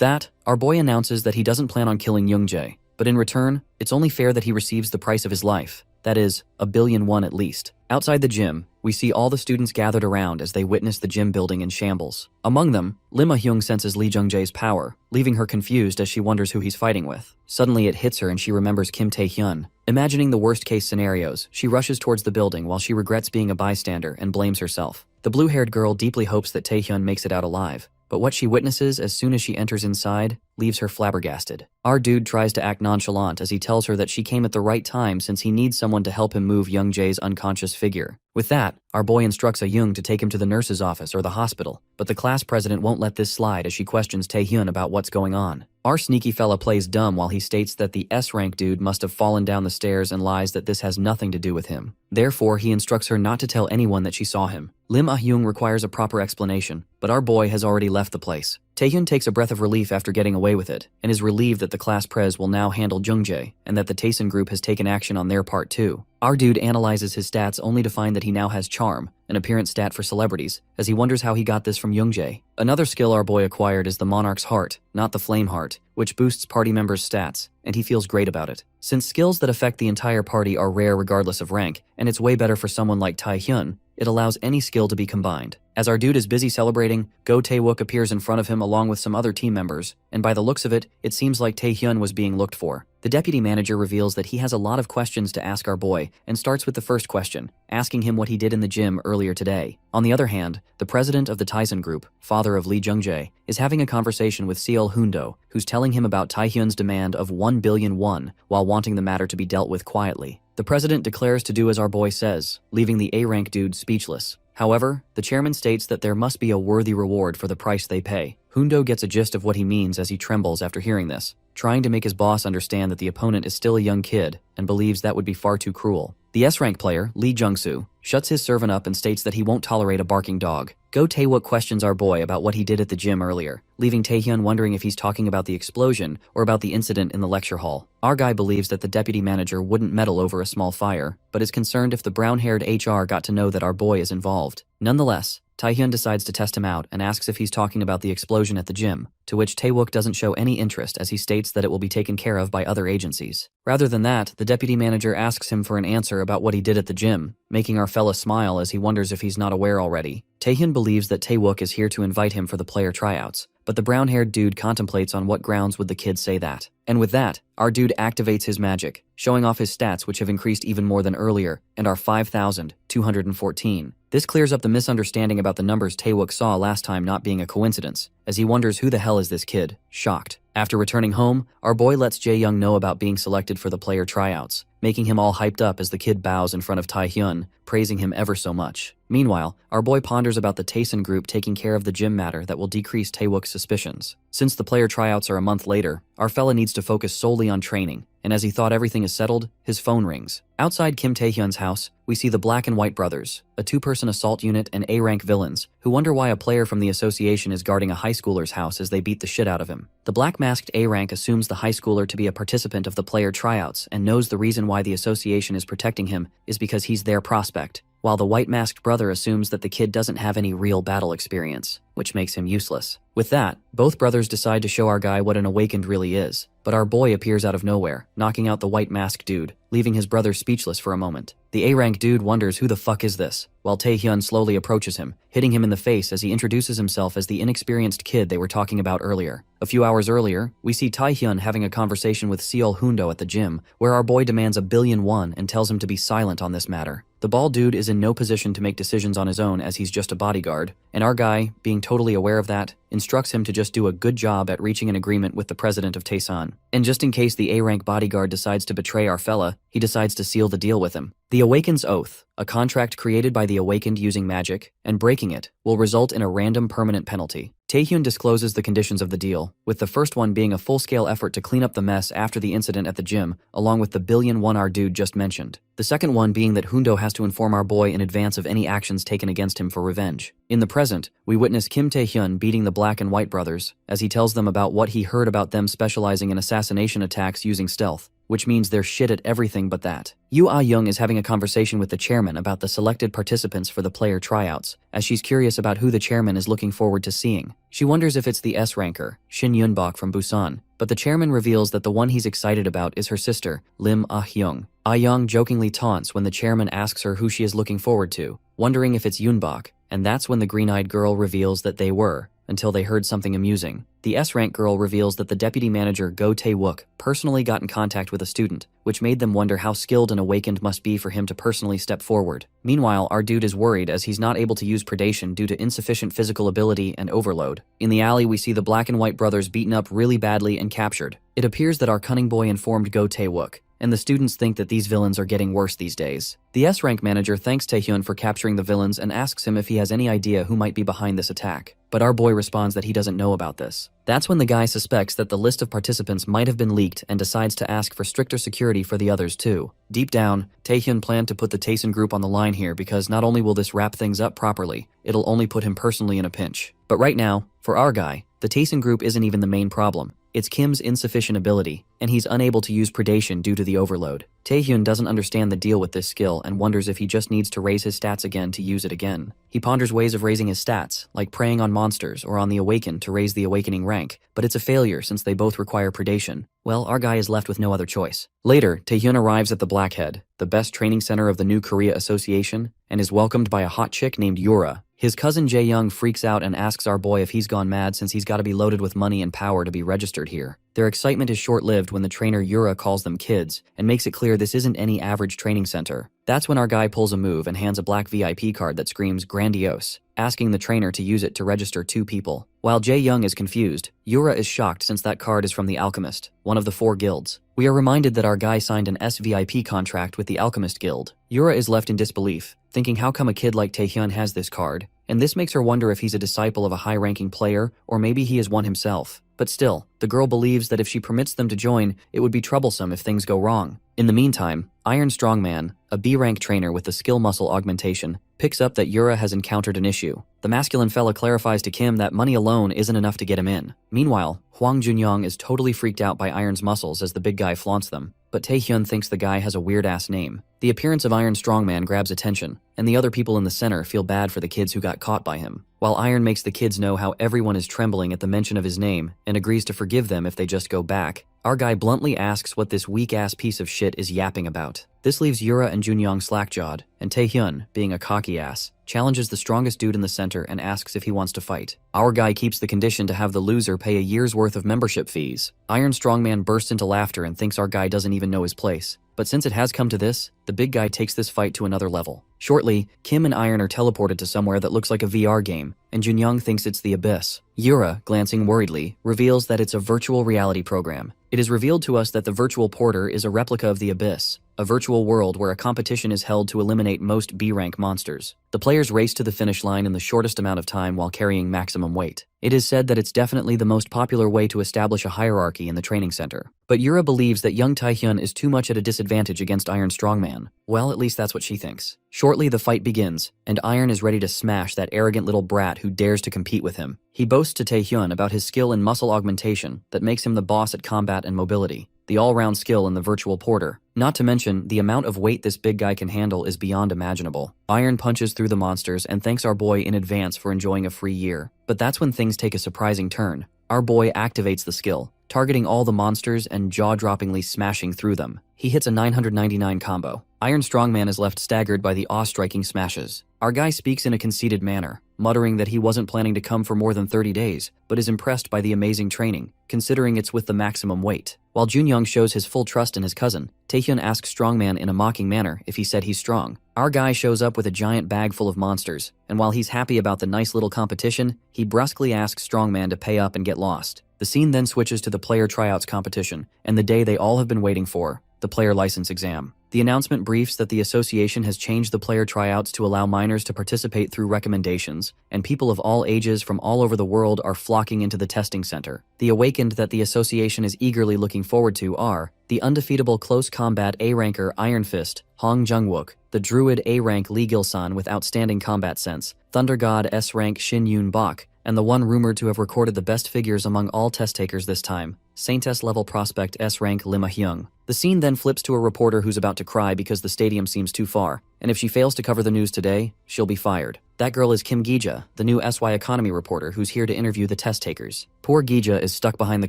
that, our boy announces that he doesn't plan on killing Young-jae, but in return, it's only fair that he receives the price of his life. That is, 1,000,000,000 won at least. Outside the gym, we see all the students gathered around as they witness the gym building in shambles. Among them, Lim Ah-hyung senses Lee Jung-jae's power, leaving her confused as she wonders who he's fighting with. Suddenly it hits her and she remembers Kim Tae-hyun. Imagining the worst-case scenarios, she rushes towards the building while she regrets being a bystander and blames herself. The blue-haired girl deeply hopes that Tae-hyun makes it out alive, but what she witnesses as soon as she enters inside leaves her flabbergasted. Our dude tries to act nonchalant as he tells her that she came at the right time since he needs someone to help him move Young-jae's unconscious figure. With that, our boy instructs Ah-young to take him to the nurse's office or the hospital, but the class president won't let this slide as she questions Tae-hyun about what's going on. Our sneaky fella plays dumb while he states that the S-rank dude must have fallen down the stairs and lies that this has nothing to do with him. Therefore, he instructs her not to tell anyone that she saw him. Lim Ah-hyung requires a proper explanation, but our boy has already left the place. Tae-hyun takes a breath of relief after getting away with it, and is relieved that the class prez will now handle Jung-jae, and that the Taesun group has taken action on their part too. Our dude analyzes his stats only to find that he now has Charm, an appearance stat for celebrities, as he wonders how he got this from Young-jae. Another skill our boy acquired is the Monarch's Heart, not the Flame Heart, which boosts party members' stats, and he feels great about it. Since skills that affect the entire party are rare regardless of rank, and it's way better for someone like Tae-hyun, it allows any skill to be combined. As our dude is busy celebrating, Go Tae-wook appears in front of him along with some other team members, and by the looks of it, it seems like Tae-hyun was being looked for. The deputy manager reveals that he has a lot of questions to ask our boy, and starts with the first question, asking him what he did in the gym earlier today. On the other hand, the president of the Taesun group, father of Lee Jung-jae, is having a conversation with Seol Hundo, who's telling him about Tae-hyun's demand of 1,000,000,000 won, while wanting the matter to be dealt with quietly. The president declares to do as our boy says, leaving the A-rank dude speechless. However, the chairman states that there must be a worthy reward for the price they pay. Hundo gets a gist of what he means as he trembles after hearing this, trying to make his boss understand that the opponent is still a young kid and believes that would be far too cruel. The S-rank player, Lee Jung-soo, shuts his servant up and states that he won't tolerate a barking dog. Go Tae-wook questions our boy about what he did at the gym earlier, leaving Tae-hyun wondering if he's talking about the explosion or about the incident in the lecture hall. Our guy believes that the deputy manager wouldn't meddle over a small fire, but is concerned if the brown-haired HR got to know that our boy is involved. Nonetheless, Tae-hyun decides to test him out and asks if he's talking about the explosion at the gym, to which Tae-wook doesn't show any interest as he states that it will be taken care of by other agencies. Rather than that, the deputy manager asks him for an answer about what he did at the gym, making our fella smile as he wonders if he's not aware already. Tae-hyun believes that Tae-wook is here to invite him for the player tryouts, but the brown-haired dude contemplates on what grounds would the kid say that. And with that, our dude activates his magic, showing off his stats which have increased even more than earlier, and are 5,214. This clears up the misunderstanding about the numbers Tae-wook saw last time not being a coincidence, as he wonders who the hell is this kid, shocked. After returning home, our boy lets Jae-young know about being selected for the player tryouts, making him all hyped up as the kid bows in front of Tae-hyun, praising him ever so much. Meanwhile, our boy ponders about the Taesun group taking care of the gym matter that will decrease Tae-wook's suspicions. Since the player tryouts are a month later, our fella needs to focus solely on training, and as he thought everything is settled, his phone rings. Outside Kim Tae-hyun's house, we see the Black and White brothers, a two-person assault unit and A-rank villains, who wonder why a player from the association is guarding a high schooler's house as they beat the shit out of him. The black-masked A-rank assumes the high schooler to be a participant of the player tryouts and knows the reason why the association is protecting him is because he's their prospect, while the white-masked brother assumes that the kid doesn't have any real battle experience, which makes him useless. With that, both brothers decide to show our guy what an awakened really is, but our boy appears out of nowhere, knocking out the white-masked dude, leaving his brother speechless for a moment. The A-rank dude wonders who the fuck is this, while Tae-hyun slowly approaches him, hitting him in the face as he introduces himself as the inexperienced kid they were talking about earlier. A few hours earlier, we see Tae-hyun having a conversation with Seol Hundo at the gym, where our boy demands 1,000,000,000 won and tells him to be silent on this matter. The bald dude is in no position to make decisions on his own as he's just a bodyguard, and our guy, being totally aware of that, instructs him to just do a good job at reaching an agreement with the president of Taesan. And just in case the A-rank bodyguard decides to betray our fella, he decides to seal the deal with him. The Awakened's Oath, a contract created by the Awakened using magic, and breaking it will result in a random permanent penalty. Taehyun discloses the conditions of the deal, with the first one being a full-scale effort to clean up the mess after the incident at the gym, along with the $1,000,000,000 dude just mentioned. The second one being that Hundo has to inform our boy in advance of any actions taken against him for revenge. In the present, we witness Kim Taehyun beating the Black and White brothers, as he tells them about what he heard about them specializing in assassination attacks using stealth, which means they're shit at everything but that. Yoo Ah-young is having a conversation with the chairman about the selected participants for the player tryouts, as she's curious about who the chairman is looking forward to seeing. She wonders if it's the S-ranker, Shin Yunbok from Busan, but the chairman reveals that the one he's excited about is her sister, Lim Ah-hyung. Ah-young jokingly taunts when the chairman asks her who she is looking forward to, wondering if it's Yunbok, and that's when the green-eyed girl reveals that they were, until they heard something amusing. The S-rank girl reveals that the deputy manager Go Tae-wook personally got in contact with a student, which made them wonder how skilled an Awakened must be for him to personally step forward. Meanwhile, our dude is worried as he's not able to use predation due to insufficient physical ability and overload. In the alley, we see the Black and White brothers beaten up really badly and captured. It appears that our cunning boy informed Go Tae-wook, and the students think that these villains are getting worse these days. The S-rank manager thanks Taehyun for capturing the villains and asks him if he has any idea who might be behind this attack. But our boy responds that he doesn't know about this. That's when the guy suspects that the list of participants might have been leaked and decides to ask for stricter security for the others too. Deep down, Taehyun planned to put the Taesan group on the line here because not only will this wrap things up properly, it'll only put him personally in a pinch. But right now, for our guy, the Taesan group isn't even the main problem. It's Kim's insufficient ability, and he's unable to use predation due to the overload. Taehyun doesn't understand the deal with this skill and wonders if he just needs to raise his stats again to use it again. He ponders ways of raising his stats, like preying on monsters or on the Awakened to raise the Awakening rank, but it's a failure since they both require predation. Well, our guy is left with no other choice. Later, Taehyun arrives at the Blackhead, the best training center of the New Korea Association, and is welcomed by a hot chick named Yura. His cousin Jae-young freaks out and asks our boy if he's gone mad since he's got to be loaded with money and power to be registered here. Their excitement is short-lived when the trainer Yura calls them kids and makes it clear this isn't any average training center. That's when our guy pulls a move and hands a black VIP card that screams grandiose, asking the trainer to use it to register 2 people. While Jae-young is confused, Yura is shocked since that card is from the Alchemist, one of the 4 guilds. We are reminded that our guy signed an SVIP contract with the Alchemist Guild. Yura is left in disbelief, thinking how come a kid like Taehyun has this card, and this makes her wonder if he's a disciple of a high-ranking player or maybe he is one himself. But still, the girl believes that if she permits them to join, it would be troublesome if things go wrong. In the meantime, Iron Strongman, a B-rank trainer with the skill muscle augmentation, picks up that Yura has encountered an issue. The masculine fella clarifies to Kim that money alone isn't enough to get him in. Meanwhile, Hwang Junyoung is totally freaked out by Iron's muscles as the big guy flaunts them, but Taehyun thinks the guy has a weird-ass name. The appearance of Iron Strongman grabs attention, and the other people in the center feel bad for the kids who got caught by him, while Iron makes the kids know how everyone is trembling at the mention of his name and agrees to forgive them if they just go back. Our guy bluntly asks what this weak-ass piece of shit is yapping about. This leaves Yura and Junyoung slack-jawed, and Taehyun, being a cocky ass, challenges the strongest dude in the center and asks if he wants to fight. Our guy keeps the condition to have the loser pay a year's worth of membership fees. Iron Strongman bursts into laughter and thinks our guy doesn't even know his place. But since it has come to this, the big guy takes this fight to another level. Shortly, Kim and Iron are teleported to somewhere that looks like a VR game, and Junyoung thinks it's the Abyss. Yura, glancing worriedly, reveals that it's a virtual reality program. It is revealed to us that the virtual porter is a replica of the Abyss, a virtual world where a competition is held to eliminate most B-rank monsters. The players race to the finish line in the shortest amount of time while carrying maximum weight. It is said that it's definitely the most popular way to establish a hierarchy in the training center. But Yura believes that young Taehyun is too much at a disadvantage against Iron Strongman. Well, at least that's what she thinks. Shortly, the fight begins, and Iron is ready to smash that arrogant little brat who dares to compete with him. He boasts to Taehyun about his skill in muscle augmentation that makes him the boss at combat and mobility, the all-round skill in the virtual porter. Not to mention, the amount of weight this big guy can handle is beyond imaginable. Iron punches through the monsters and thanks our boy in advance for enjoying a free year. But that's when things take a surprising turn. Our boy activates the skill, targeting all the monsters and jaw-droppingly smashing through them. He hits a 999 combo. Iron Strongman is left staggered by the awe-striking smashes. Our guy speaks in a conceited manner, muttering that he wasn't planning to come for more than 30 days, but is impressed by the amazing training, considering it's with the maximum weight. While Junyoung shows his full trust in his cousin, Taehyun asks Strongman in a mocking manner if he said he's strong. Our guy shows up with a giant bag full of monsters, and while he's happy about the nice little competition, he brusquely asks Strongman to pay up and get lost. The scene then switches to the player tryouts competition, and the day they all have been waiting for, the player license exam. The announcement briefs that the association has changed the player tryouts to allow minors to participate through recommendations, and people of all ages from all over the world are flocking into the testing center. The awakened that the association is eagerly looking forward to are the undefeatable close combat A-ranker Iron Fist, Hong Jung-wook, the druid A-rank Lee Gil-san with outstanding combat sense, Thunder God S-rank Shin Yoon-bok, and the one rumored to have recorded the best figures among all test takers this time, Saintess level prospect S-rank Lim Ah-hyung. The scene then flips to a reporter who's about to cry because the stadium seems too far, and if she fails to cover the news today, she'll be fired. That girl is Kim Gi-ja, the new SY Economy reporter who's here to interview the test takers. Poor Gi-ja is stuck behind the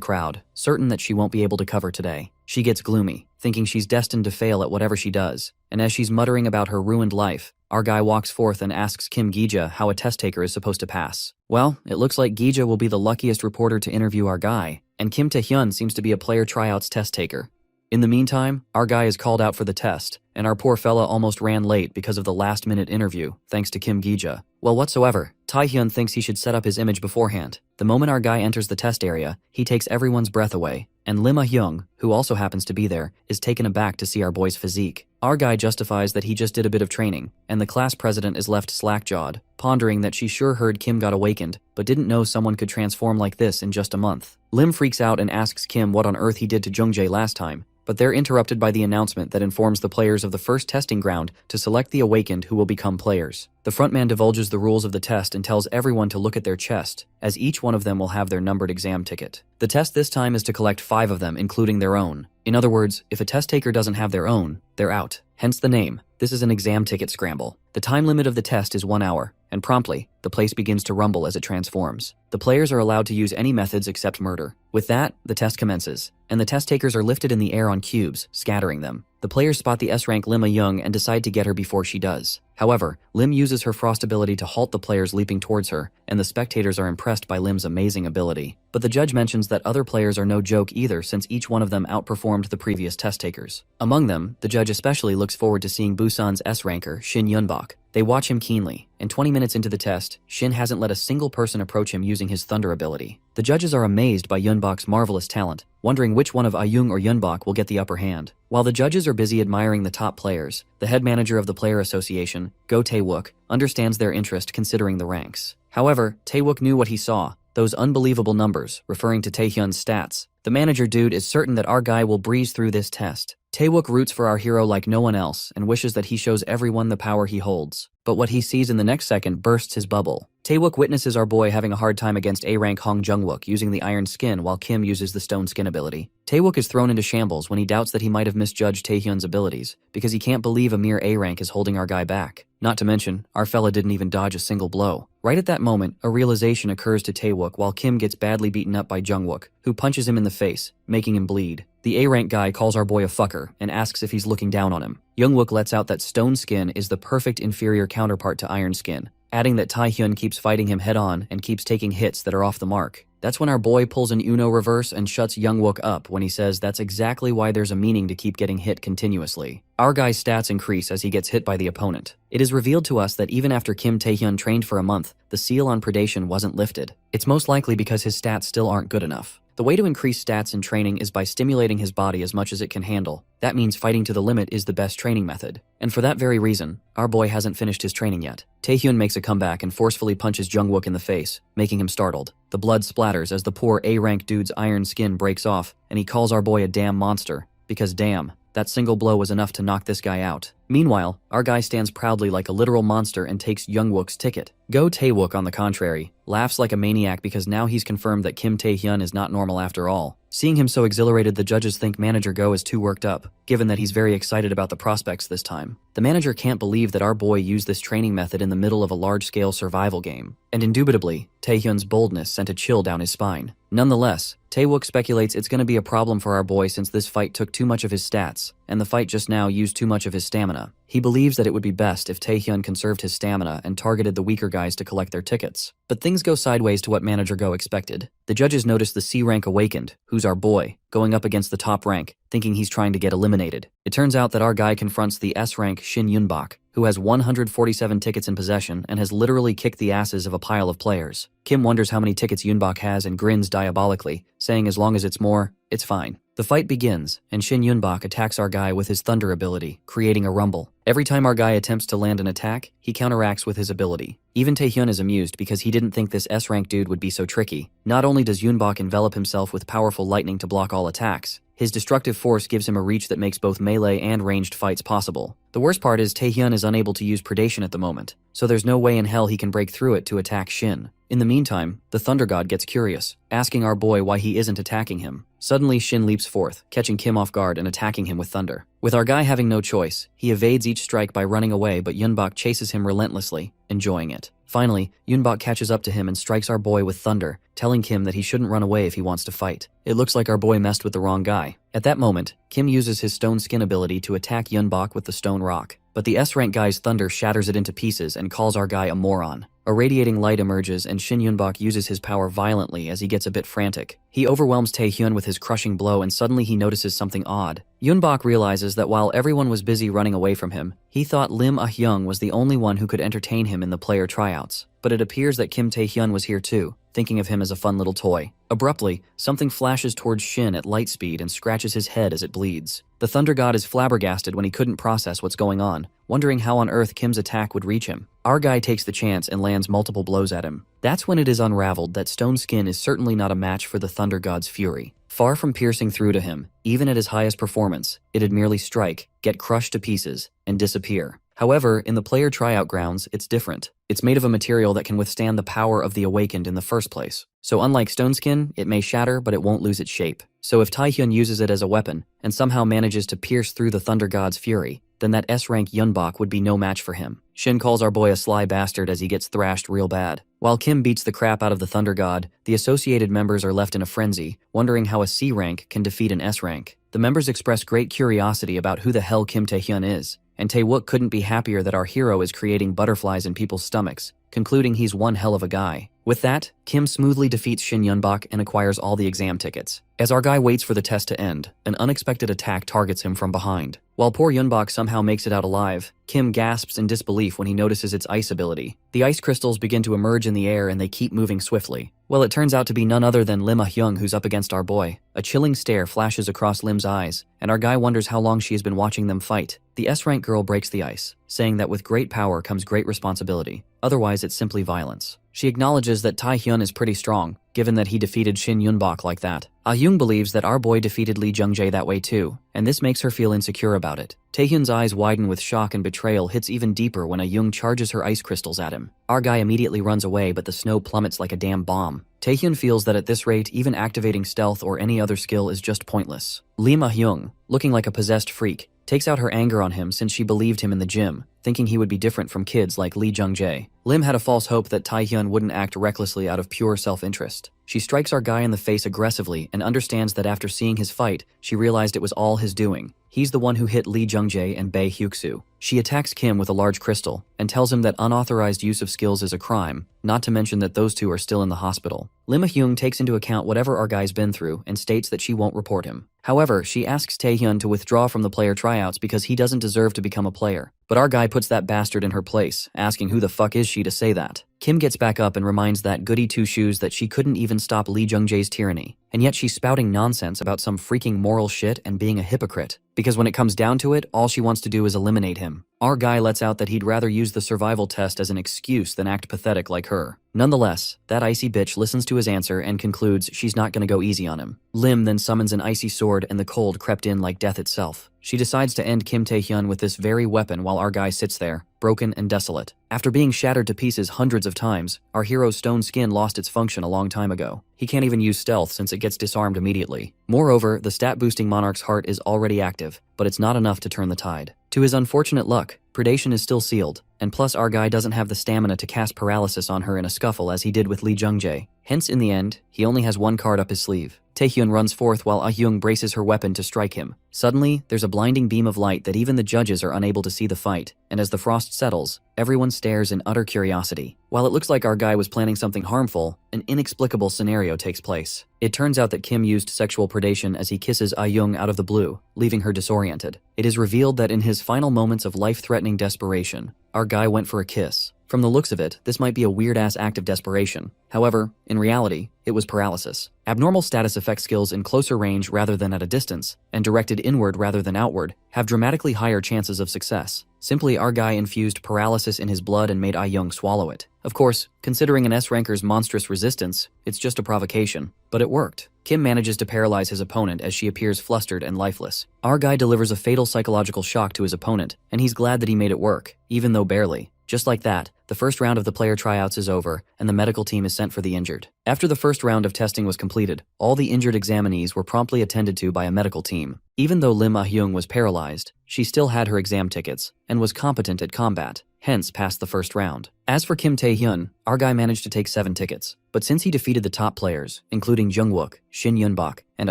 crowd, certain that she won't be able to cover today. She gets gloomy, thinking she's destined to fail at whatever she does, and as she's muttering about her ruined life, our guy walks forth and asks Kim Gi-ja how a test taker is supposed to pass. Well, it looks like Gi-ja will be the luckiest reporter to interview our guy, and Kim Tae-hyun seems to be a player tryouts test taker. In the meantime, our guy is called out for the test, and our poor fella almost ran late because of the last-minute interview, thanks to Kim Gi-ja. Well, whatsoever, Tae-hyun thinks he should set up his image beforehand. The moment our guy enters the test area, he takes everyone's breath away, and Lim Ah-hyung, who also happens to be there, is taken aback to see our boy's physique. Our guy justifies that he just did a bit of training, and the class president is left slack-jawed, pondering that she sure heard Kim got awakened, but didn't know someone could transform like this in just a month. Lim freaks out and asks Kim what on earth he did to Jungjae last time, but they're interrupted by the announcement that informs the players of the first testing ground to select the awakened who will become players. The frontman divulges the rules of the test and tells everyone to look at their chest, as each one of them will have their numbered exam ticket. The test this time is to collect 5 of them, including their own. In other words, if a test taker doesn't have their own, they're out. Hence the name. This is an exam ticket scramble. The time limit of the test is 1 hour, and promptly, the place begins to rumble as it transforms. The players are allowed to use any methods except murder. With that, the test commences, and the test takers are lifted in the air on cubes, scattering them. The players spot the S-rank Lim Ah-hyung and decide to get her before she does. However, Lim uses her frost ability to halt the players leaping towards her, and the spectators are impressed by Lim's amazing ability. But the judge mentions that other players are no joke either, since each one of them outperformed the previous test takers. Among them, the judge especially looks forward to seeing Busan's S-ranker, Shin Yoon-bok. They watch him keenly, and 20 minutes into the test, Shin hasn't let a single person approach him using his thunder ability. The judges are amazed by Yoon-bok's marvelous talent, wondering which one of Ah-hyung or Yoon-bok will get the upper hand. While the judges are busy admiring the top players, the head manager of the player association, Go Tae-wook, understands their interest considering the ranks. However, Tae-wook knew what he saw, those unbelievable numbers, referring to Tae-hyun's stats. The manager dude is certain that our guy will breeze through this test. Tae-wook roots for our hero like no one else and wishes that he shows everyone the power he holds. But what he sees in the next second bursts his bubble. Tae-wook witnesses our boy having a hard time against A-rank Hong Jung-wook using the iron skin while Kim uses the stone skin ability. Tae-wook is thrown into shambles when he doubts that he might have misjudged Tae-hyun's abilities, because he can't believe a mere A-rank is holding our guy back. Not to mention, our fella didn't even dodge a single blow. Right at that moment, a realization occurs to Tae-wook while Kim gets badly beaten up by Jung-wook, who punches him in the face, making him bleed. The A-rank guy calls our boy a fucker and asks if he's looking down on him. Jung-wook lets out that stone skin is the perfect inferior counterpart to iron skin, adding that Tae-hyun keeps fighting him head-on and keeps taking hits that are off the mark. That's when our boy pulls an Uno reverse and shuts Jung-wook up when he says that's exactly why there's a meaning to keep getting hit continuously. Our guy's stats increase as he gets hit by the opponent. It is revealed to us that even after Kim Tae-hyun trained for a month, the seal on predation wasn't lifted. It's most likely because his stats still aren't good enough. The way to increase stats in training is by stimulating his body as much as it can handle. That means fighting to the limit is the best training method. And for that very reason, our boy hasn't finished his training yet. Tae-hyun makes a comeback and forcefully punches Jung-wook in the face, making him startled. The blood splatters as the poor A-rank dude's iron skin breaks off, and he calls our boy a damn monster, because damn, that single blow was enough to knock this guy out. Meanwhile, our guy stands proudly like a literal monster and takes Jung-wook's ticket. Go Tae-wook, on the contrary, laughs like a maniac because now he's confirmed that Kim Tae-hyun is not normal after all. Seeing him so exhilarated, the judges think manager Go is too worked up, given that he's very excited about the prospects this time. The manager can't believe that our boy used this training method in the middle of a large-scale survival game, and indubitably, Tae-hyun's boldness sent a chill down his spine. Nonetheless, Tae-wook speculates it's going to be a problem for our boy since this fight took too much of his stats, and the fight just now used too much of his stamina. He believes that it would be best if Tae-hyun conserved his stamina and targeted the weaker guys to collect their tickets. But things go sideways to what manager Go expected. The judges notice the C-rank awakened, who's our boy, going up against the top rank, thinking he's trying to get eliminated. It turns out that our guy confronts the S-rank Shin Yunbok, who has 147 tickets in possession and has literally kicked the asses of a pile of players. Kim wonders how many tickets Yunbok has and grins diabolically, saying as long as it's more, it's fine. The fight begins, and Shin Yunbok attacks our guy with his thunder ability, creating a rumble. Every time our guy attempts to land an attack, he counteracts with his ability. Even Taehyun is amused because he didn't think this S-rank dude would be so tricky. Not only does Yunbok envelop himself with powerful lightning to block all attacks, his destructive force gives him a reach that makes both melee and ranged fights possible. The worst part is Taehyun is unable to use predation at the moment, so there's no way in hell he can break through it to attack Shin. In the meantime, the Thunder God gets curious, asking our boy why he isn't attacking him. Suddenly, Shin leaps forth, catching Kim off guard and attacking him with thunder. With our guy having no choice, he evades each strike by running away, but Yunbok chases him relentlessly, enjoying it. Finally, Yunbok catches up to him and strikes our boy with thunder, telling Kim that he shouldn't run away if he wants to fight. It looks like our boy messed with the wrong guy. At that moment, Kim uses his stone skin ability to attack Yunbok with the stone rock, but the S-rank guy's thunder shatters it into pieces and calls our guy a moron. A radiating light emerges and Shin Yunbok uses his power violently as he gets a bit frantic. He overwhelms Taehyun with his crushing blow and suddenly he notices something odd. Yunbok realizes that while everyone was busy running away from him, he thought Lim Ah-hyung was the only one who could entertain him in the player tryouts. But it appears that Kim Taehyun was here too, thinking of him as a fun little toy. Abruptly, something flashes towards Shin at light speed and scratches his head as it bleeds. The Thunder God is flabbergasted when he couldn't process what's going on, wondering how on earth Kim's attack would reach him. Our guy takes the chance and lands multiple blows at him. That's when it is unraveled that Stone Skin is certainly not a match for the Thunder God's fury. Far from piercing through to him, even at his highest performance, it'd merely strike, get crushed to pieces, and disappear. However, in the player tryout grounds, it's different. It's made of a material that can withstand the power of the Awakened in the first place. So unlike Stone Skin, it may shatter, but it won't lose its shape. So if Taehyun uses it as a weapon, and somehow manages to pierce through the Thunder God's fury, then that S-rank Yunbok would be no match for him. Shin calls our boy a sly bastard as he gets thrashed real bad. While Kim beats the crap out of the Thunder God, the associated members are left in a frenzy, wondering how a C-rank can defeat an S-rank. The members express great curiosity about who the hell Kim Taehyun is, and Taewook couldn't be happier that our hero is creating butterflies in people's stomachs, concluding he's one hell of a guy. With that, Kim smoothly defeats Shin Yunbok and acquires all the exam tickets. As our guy waits for the test to end, an unexpected attack targets him from behind. While poor Yunbok somehow makes it out alive, Kim gasps in disbelief when he notices its ice ability. The ice crystals begin to emerge in the air and they keep moving swiftly. Well, it turns out to be none other than Lim Ah-hyung who's up against our boy. A chilling stare flashes across Lim's eyes, and our guy wonders how long she has been watching them fight. The S-rank girl breaks the ice, saying that with great power comes great responsibility. Otherwise, it's simply violence. She acknowledges that Taehyun is pretty strong, given that he defeated Shin Yunbok like that. Ah-hyung believes that our boy defeated Lee Jung-jae that way too, and this makes her feel insecure about it. Taehyun's eyes widen with shock and betrayal hits even deeper when Ah-hyung charges her ice crystals at him. Our guy immediately runs away, but the snow plummets like a damn bomb. Taehyun feels that at this rate, even activating stealth or any other skill is just pointless. Lim Ah-hyung, looking like a possessed freak, takes out her anger on him since she believed him in the gym, thinking he would be different from kids like Lee Jung-jae. Lim had a false hope that Taehyun wouldn't act recklessly out of pure self-interest. She strikes our guy in the face aggressively and understands that after seeing his fight, she realized it was all his doing. He's the one who hit Lee Jung-jae and Bae Hyuk-soo. She attacks Kim with a large crystal and tells him that unauthorized use of skills is a crime, not to mention that those two are still in the hospital. Lim Ah-hyung takes into account whatever our guy's been through and states that she won't report him. However, she asks Taehyun to withdraw from the player tryouts because he doesn't deserve to become a player. But our guy puts that bastard in her place, asking who the fuck is she to say that. Kim gets back up and reminds that goody two-shoes that she couldn't even stop Lee Jung-jae's tyranny, and yet she's spouting nonsense about some freaking moral shit and being a hypocrite. Because when it comes down to it, all she wants to do is eliminate him. Our guy lets out that he'd rather use the survival test as an excuse than act pathetic like her. Nonetheless, that icy bitch listens to his answer and concludes she's not gonna go easy on him. Lim then summons an icy sword and the cold crept in like death itself. She decides to end Kim Taehyun with this very weapon while our guy sits there, broken and desolate. After being shattered to pieces hundreds of times, our hero's stone skin lost its function a long time ago. He can't even use stealth since it gets disarmed immediately. Moreover, the stat-boosting monarch's heart is already active, but it's not enough to turn the tide. To his unfortunate luck, predation is still sealed, and plus our guy doesn't have the stamina to cast paralysis on her in a scuffle as he did with Lee Jung-jae. Hence, in the end, he only has one card up his sleeve. Taehyun runs forth while Ah-hyung braces her weapon to strike him. Suddenly, there's a blinding beam of light that even the judges are unable to see the fight, and as the frost settles, everyone stares in utter curiosity. While it looks like our guy was planning something harmful, an inexplicable scenario takes place. It turns out that Kim used sexual predation as he kisses Ah-hyung out of the blue, leaving her disoriented. It is revealed that in his final moments of life-threatening desperation, our guy went for a kiss. From the looks of it, this might be a weird-ass act of desperation. However, in reality, it was paralysis. Abnormal status effect skills in closer range rather than at a distance, and directed inward rather than outward, have dramatically higher chances of success. Simply, our guy infused paralysis in his blood and made Ah-hyung swallow it. Of course, considering an S-ranker's monstrous resistance, it's just a provocation. But it worked. Kim manages to paralyze his opponent as she appears flustered and lifeless. Our guy delivers a fatal psychological shock to his opponent, and he's glad that he made it work, even though barely. Just like that, the first round of the player tryouts is over, and the medical team is sent for the injured. After the first round of testing was completed, all the injured examinees were promptly attended to by a medical team. Even though Lim Ah-hyung was paralyzed, she still had her exam tickets, and was competent at combat, hence passed the first round. As for Kim Tae-hyun, our guy managed to take 7 tickets, but since he defeated the top players, including Jungwook, Shin Yunbak, and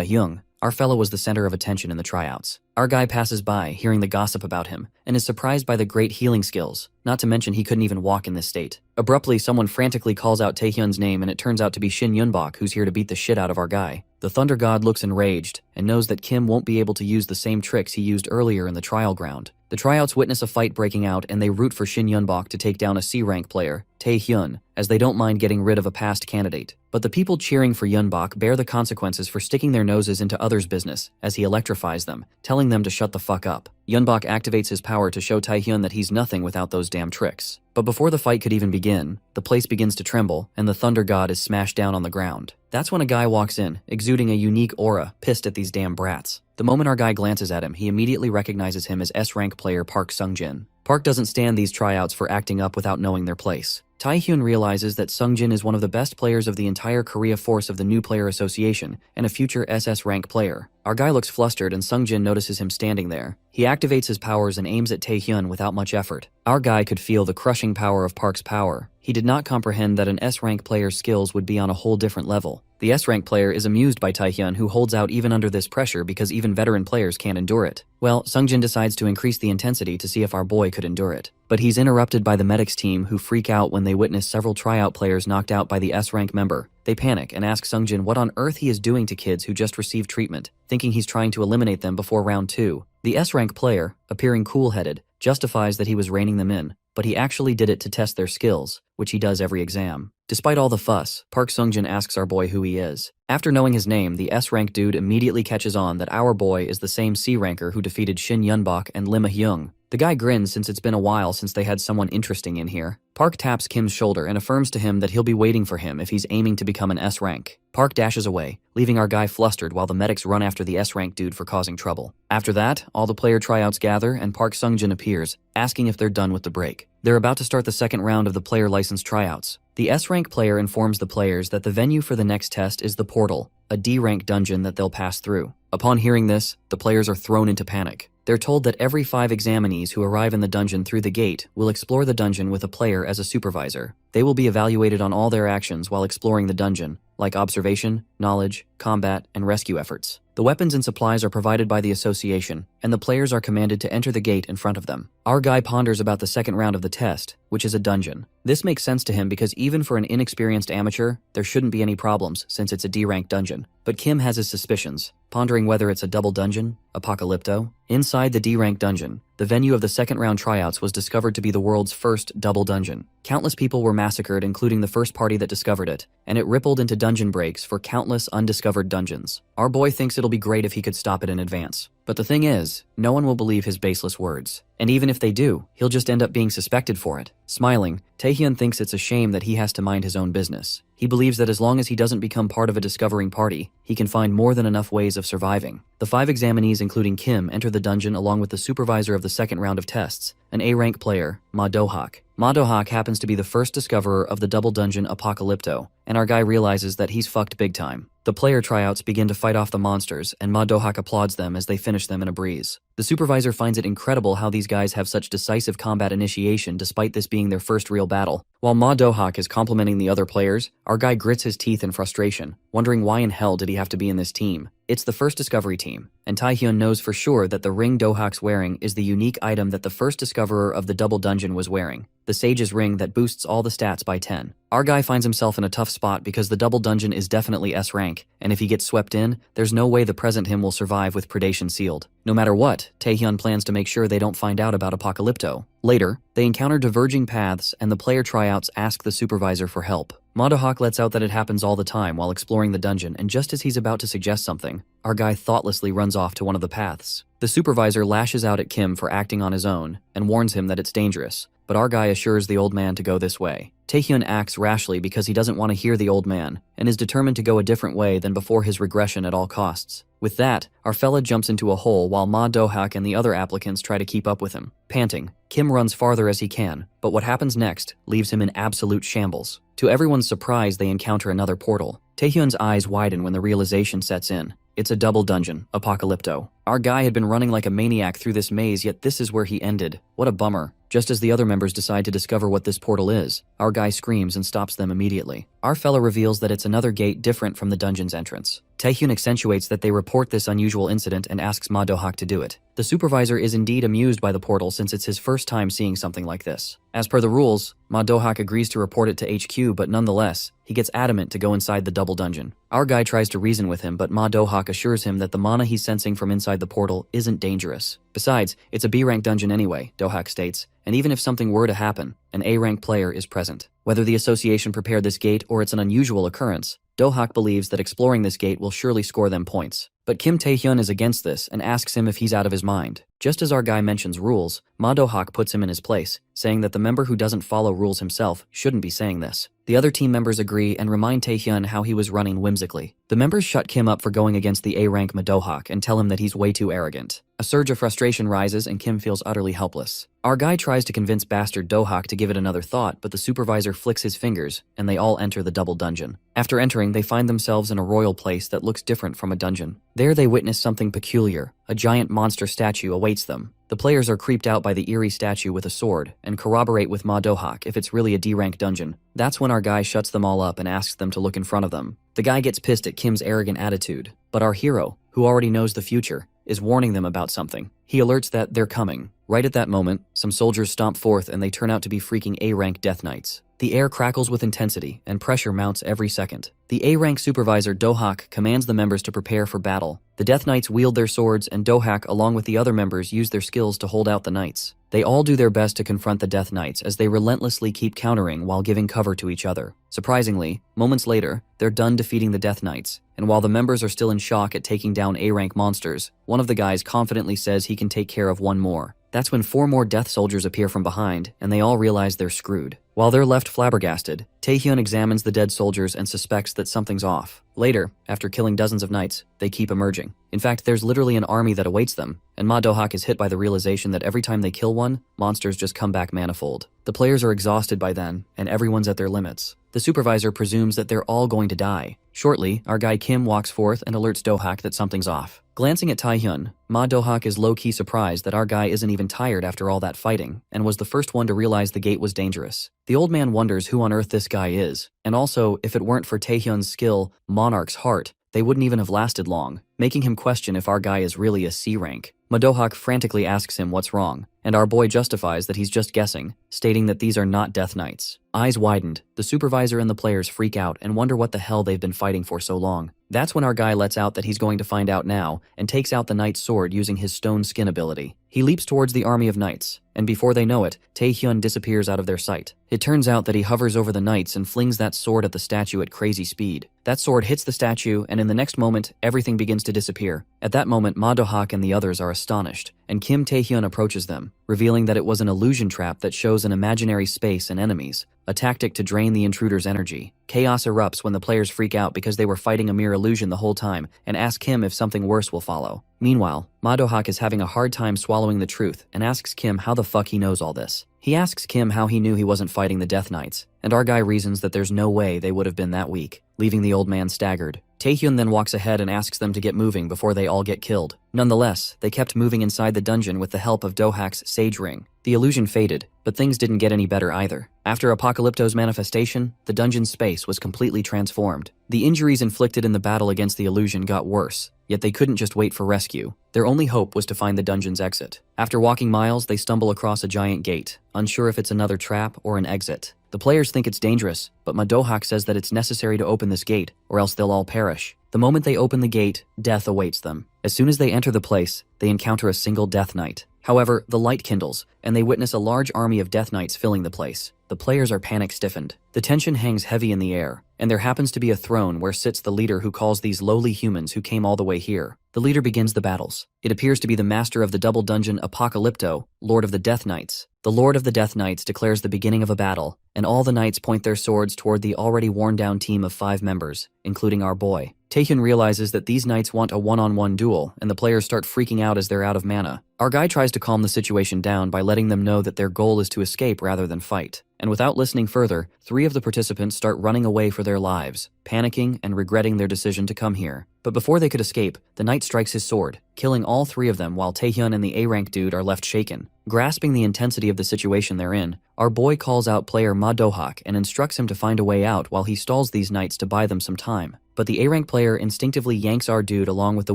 Ah-hyung, our fellow was the center of attention in the tryouts. Our guy passes by, hearing the gossip about him, and is surprised by the great healing skills, not to mention he couldn't even walk in this state. Abruptly, someone frantically calls out Taehyun's name and it turns out to be Shin Yunbak, who's here to beat the shit out of our guy. The Thunder God looks enraged, and knows that Kim won't be able to use the same tricks he used earlier in the trial ground. The tryouts witness a fight breaking out and they root for Shin Yunbak to take down a C-rank player, Taehyun, as they don't mind getting rid of a past candidate. But the people cheering for Yunbak bear the consequences for sticking their noses into others' business, as he electrifies them, telling them to shut the fuck up. Yunbak activates his power to show Taehyun that he's nothing without those damn tricks. But before the fight could even begin, the place begins to tremble, and the Thunder God is smashed down on the ground. That's when a guy walks in, exuding a unique aura, pissed at these damn brats. The moment our guy glances at him, he immediately recognizes him as S-rank player Park Sung-jin. Park doesn't stand these tryouts for acting up without knowing their place. Taehyun realizes that Sung-jin is one of the best players of the entire Korea force of the New Player Association and a future SS rank player. Our guy looks flustered and Sung-jin notices him standing there. He activates his powers and aims at Taehyun without much effort. Our guy could feel the crushing power of Park's power. He did not comprehend that an S-rank player's skills would be on a whole different level. The S-rank player is amused by Taehyun, who holds out even under this pressure because even veteran players can't endure it. Well, Sung-jin decides to increase the intensity to see if our boy could endure it. But he's interrupted by the medics team, who freak out when they witness several tryout players knocked out by the S-rank member. They panic and ask Sung-jin what on earth he is doing to kids who just received treatment, thinking he's trying to eliminate them before round 2. The S-rank player, appearing cool-headed, justifies that he was reining them in, but he actually did it to test their skills, which he does every exam. Despite all the fuss, Park Sung-jin asks our boy who he is. After knowing his name, the S-rank dude immediately catches on that our boy is the same C-ranker who defeated Shin Yunbak and Lim Ah-hyung. The guy grins since it's been a while since they had someone interesting in here. Park taps Kim's shoulder and affirms to him that he'll be waiting for him if he's aiming to become an S-rank. Park dashes away, leaving our guy flustered while the medics run after the S-rank dude for causing trouble. After that, all the player tryouts gather and Park Sung-jin appears, asking if they're done with the break. They're about to start the second round of the player license tryouts. The S-rank player informs the players that the venue for the next test is the Portal, a D-rank dungeon that they'll pass through. Upon hearing this, the players are thrown into panic. They're told that every 5 examinees who arrive in the dungeon through the gate will explore the dungeon with a player as a supervisor. They will be evaluated on all their actions while exploring the dungeon, like observation, knowledge, combat, and rescue efforts. The weapons and supplies are provided by the association, and the players are commanded to enter the gate in front of them. Our guy ponders about the second round of the test, which is a dungeon. This makes sense to him because even for an inexperienced amateur, there shouldn't be any problems since it's a D-rank dungeon. But Kim has his suspicions, pondering whether it's a double dungeon, apocalypto. Inside the D-rank dungeon, the venue of the second round tryouts was discovered to be the world's first double dungeon. Countless people were massacred, including the first party that discovered it, and it rippled into dungeon breaks for countless undiscovered dungeons. Our boy thinks it'll be great if he could stop it in advance. But the thing is, no one will believe his baseless words. And even if they do, he'll just end up being suspected for it. Smiling, Taehyun thinks it's a shame that he has to mind his own business. He believes that as long as he doesn't become part of a discovering party, he can find more than enough ways of surviving. The 5 examinees, including Kim, enter the dungeon along with the supervisor of the second round of tests, an A-rank player, Ma Dohak. Ma Dohak happens to be the first discoverer of the double dungeon Apocalypto, and our guy realizes that he's fucked big time. The player tryouts begin to fight off the monsters, and Ma Dohak applauds them as they finish them in a breeze. The supervisor finds it incredible how these guys have such decisive combat initiation despite this being their first real battle. While Ma Dohak is complimenting the other players, our guy grits his teeth in frustration, wondering why in hell did he have to be in this team. It's the first discovery team, and Taehyun knows for sure that the ring Dohak's wearing is the unique item that the first discoverer of the double dungeon was wearing, the Sage's ring that boosts all the stats by 10. Our guy finds himself in a tough spot because the double dungeon is definitely S rank, and if he gets swept in, there's no way the present him will survive with predation sealed. No matter what, Taehyun plans to make sure they don't find out about Apocalypto. Later, they encounter diverging paths and the player tryouts ask the supervisor for help. Ma Dohak lets out that it happens all the time while exploring the dungeon, and just as he's about to suggest something, our guy thoughtlessly runs off to one of the paths. The supervisor lashes out at Kim for acting on his own and warns him that it's dangerous, but our guy assures the old man to go this way. Taehyun acts rashly because he doesn't want to hear the old man and is determined to go a different way than before his regression at all costs. With that, our fella jumps into a hole while Ma Dohak and the other applicants try to keep up with him. Panting, Kim runs farther as he can, but what happens next leaves him in absolute shambles. To everyone's surprise, they encounter another portal. Taehyun's eyes widen when the realization sets in. It's a double dungeon, Apocalypto. Our guy had been running like a maniac through this maze, yet this is where he ended. What a bummer. Just as the other members decide to discover what this portal is, our guy screams and stops them immediately. Our fella reveals that it's another gate different from the dungeon's entrance. Taehyun accentuates that they report this unusual incident and asks Ma Dohak to do it. The supervisor is indeed amused by the portal since it's his first time seeing something like this. As per the rules, Ma Dohak agrees to report it to HQ, but nonetheless, he gets adamant to go inside the double dungeon. Our guy tries to reason with him, but Ma Dohak assures him that the mana he's sensing from inside the portal isn't dangerous. Besides, it's a B-rank dungeon anyway, Dohak states, and even if something were to happen, an A-rank player is present. Whether the association prepared this gate or it's an unusual occurrence, Dohak believes that exploring this gate will surely score them points. But Kim Taehyun is against this and asks him if he's out of his mind. Just as our guy mentions rules, Ma Dohak puts him in his place, saying that the member who doesn't follow rules himself shouldn't be saying this. The other team members agree and remind Taehyun how he was running whimsically. The members shut Kim up for going against the A-rank Ma Dohak and tell him that he's way too arrogant. A surge of frustration rises and Kim feels utterly helpless. Our guy tries to convince bastard Dohak to give it another thought, but the supervisor flicks his fingers and they all enter the double dungeon. After entering, they find themselves in a royal place that looks different from a dungeon. There they witness something peculiar. A giant monster statue awaits them. The players are creeped out by the eerie statue with a sword and corroborate with Ma Dohak if it's really a D-rank dungeon. That's when our guy shuts them all up and asks them to look in front of them. The guy gets pissed at Kim's arrogant attitude, but our hero, who already knows the future, is warning them about something. He alerts that they're coming. Right at that moment, some soldiers stomp forth and they turn out to be freaking A-rank Death Knights. The air crackles with intensity and pressure mounts every second. The A-rank supervisor Dohak commands the members to prepare for battle. The Death Knights wield their swords and Dohak along with the other members use their skills to hold out the knights. They all do their best to confront the Death Knights as they relentlessly keep countering while giving cover to each other. Surprisingly, moments later, they're done defeating the Death Knights, and while the members are still in shock at taking down A-rank monsters, one of the guys confidently says he can take care of one more. That's when 4 more death soldiers appear from behind, and they all realize they're screwed. While they're left flabbergasted, Taehyun examines the dead soldiers and suspects that something's off. Later, after killing dozens of knights, they keep emerging. In fact, there's literally an army that awaits them, and Ma Dohak is hit by the realization that every time they kill one, monsters just come back manifold. The players are exhausted by then, and everyone's at their limits. The supervisor presumes that they're all going to die. Shortly, our guy Kim walks forth and alerts Dohak that something's off. Glancing at Taehyun, Ma Dohak is low-key surprised that our guy isn't even tired after all that fighting, and was the first one to realize the gate was dangerous. The old man wonders who on earth this guy is, and also, if it weren't for Taehyun's skill, Monarch's heart, they wouldn't even have lasted long, making him question if our guy is really a C rank. Ma Dohak frantically asks him what's wrong, and our boy justifies that he's just guessing, stating that these are not Death Knights. Eyes widened, the supervisor and the players freak out and wonder what the hell they've been fighting for so long. That's when our guy lets out that he's going to find out now and takes out the knight's sword using his stone skin ability. He leaps towards the army of knights, and before they know it, Taehyun disappears out of their sight. It turns out that he hovers over the knights and flings that sword at the statue at crazy speed. That sword hits the statue, and in the next moment, everything begins to disappear. At that moment, Ma Dohak and the others are astonished, and Kim Taehyun approaches them, revealing that it was an illusion trap that shows an imaginary space and enemies, a tactic to drain the intruder's energy. Chaos erupts when the players freak out because they were fighting a mere illusion the whole time and ask him if something worse will follow. Meanwhile, Madohak is having a hard time swallowing the truth and asks Kim how the fuck he knows all this. He asks Kim how he knew he wasn't fighting the Death Knights, and our guy reasons that there's no way they would have been that weak, leaving the old man staggered. Taehyun then walks ahead and asks them to get moving before they all get killed. Nonetheless, they kept moving inside the dungeon with the help of Dohak's Sage Ring. The illusion faded, but things didn't get any better either. After Apocalypto's manifestation, the dungeon's space was completely transformed. The injuries inflicted in the battle against the illusion got worse, yet they couldn't just wait for rescue. Their only hope was to find the dungeon's exit. After walking miles, they stumble across a giant gate, unsure if it's another trap or an exit. The players think it's dangerous, but Madohak says that it's necessary to open this gate, or else they'll all perish. The moment they open the gate, death awaits them. As soon as they enter the place, they encounter a single Death Knight. However, the light kindles, and they witness a large army of Death Knights filling the place. The players are panic-stiffened. The tension hangs heavy in the air, and there happens to be a throne where sits the leader who calls these lowly humans who came all the way here. The leader begins the battles. It appears to be the master of the double dungeon Apocalypto, Lord of the Death Knights. The Lord of the Death Knights declares the beginning of a battle, and all the knights point their swords toward the already worn-down team of 5 members, including our boy. Taehyun realizes that these knights want a one-on-one duel, and the players start freaking out as they're out of mana. Our guy tries to calm the situation down by letting them know that their goal is to escape rather than fight. And without listening further, 3 of the participants start running away for their lives, panicking and regretting their decision to come here. But before they could escape, the knight strikes his sword, killing all 3 of them while Taehyun and the A-rank dude are left shaken. Grasping the intensity of the situation they're in, our boy calls out player Madohak and instructs him to find a way out while he stalls these knights to buy them some time. But the A-rank player instinctively yanks our dude along with the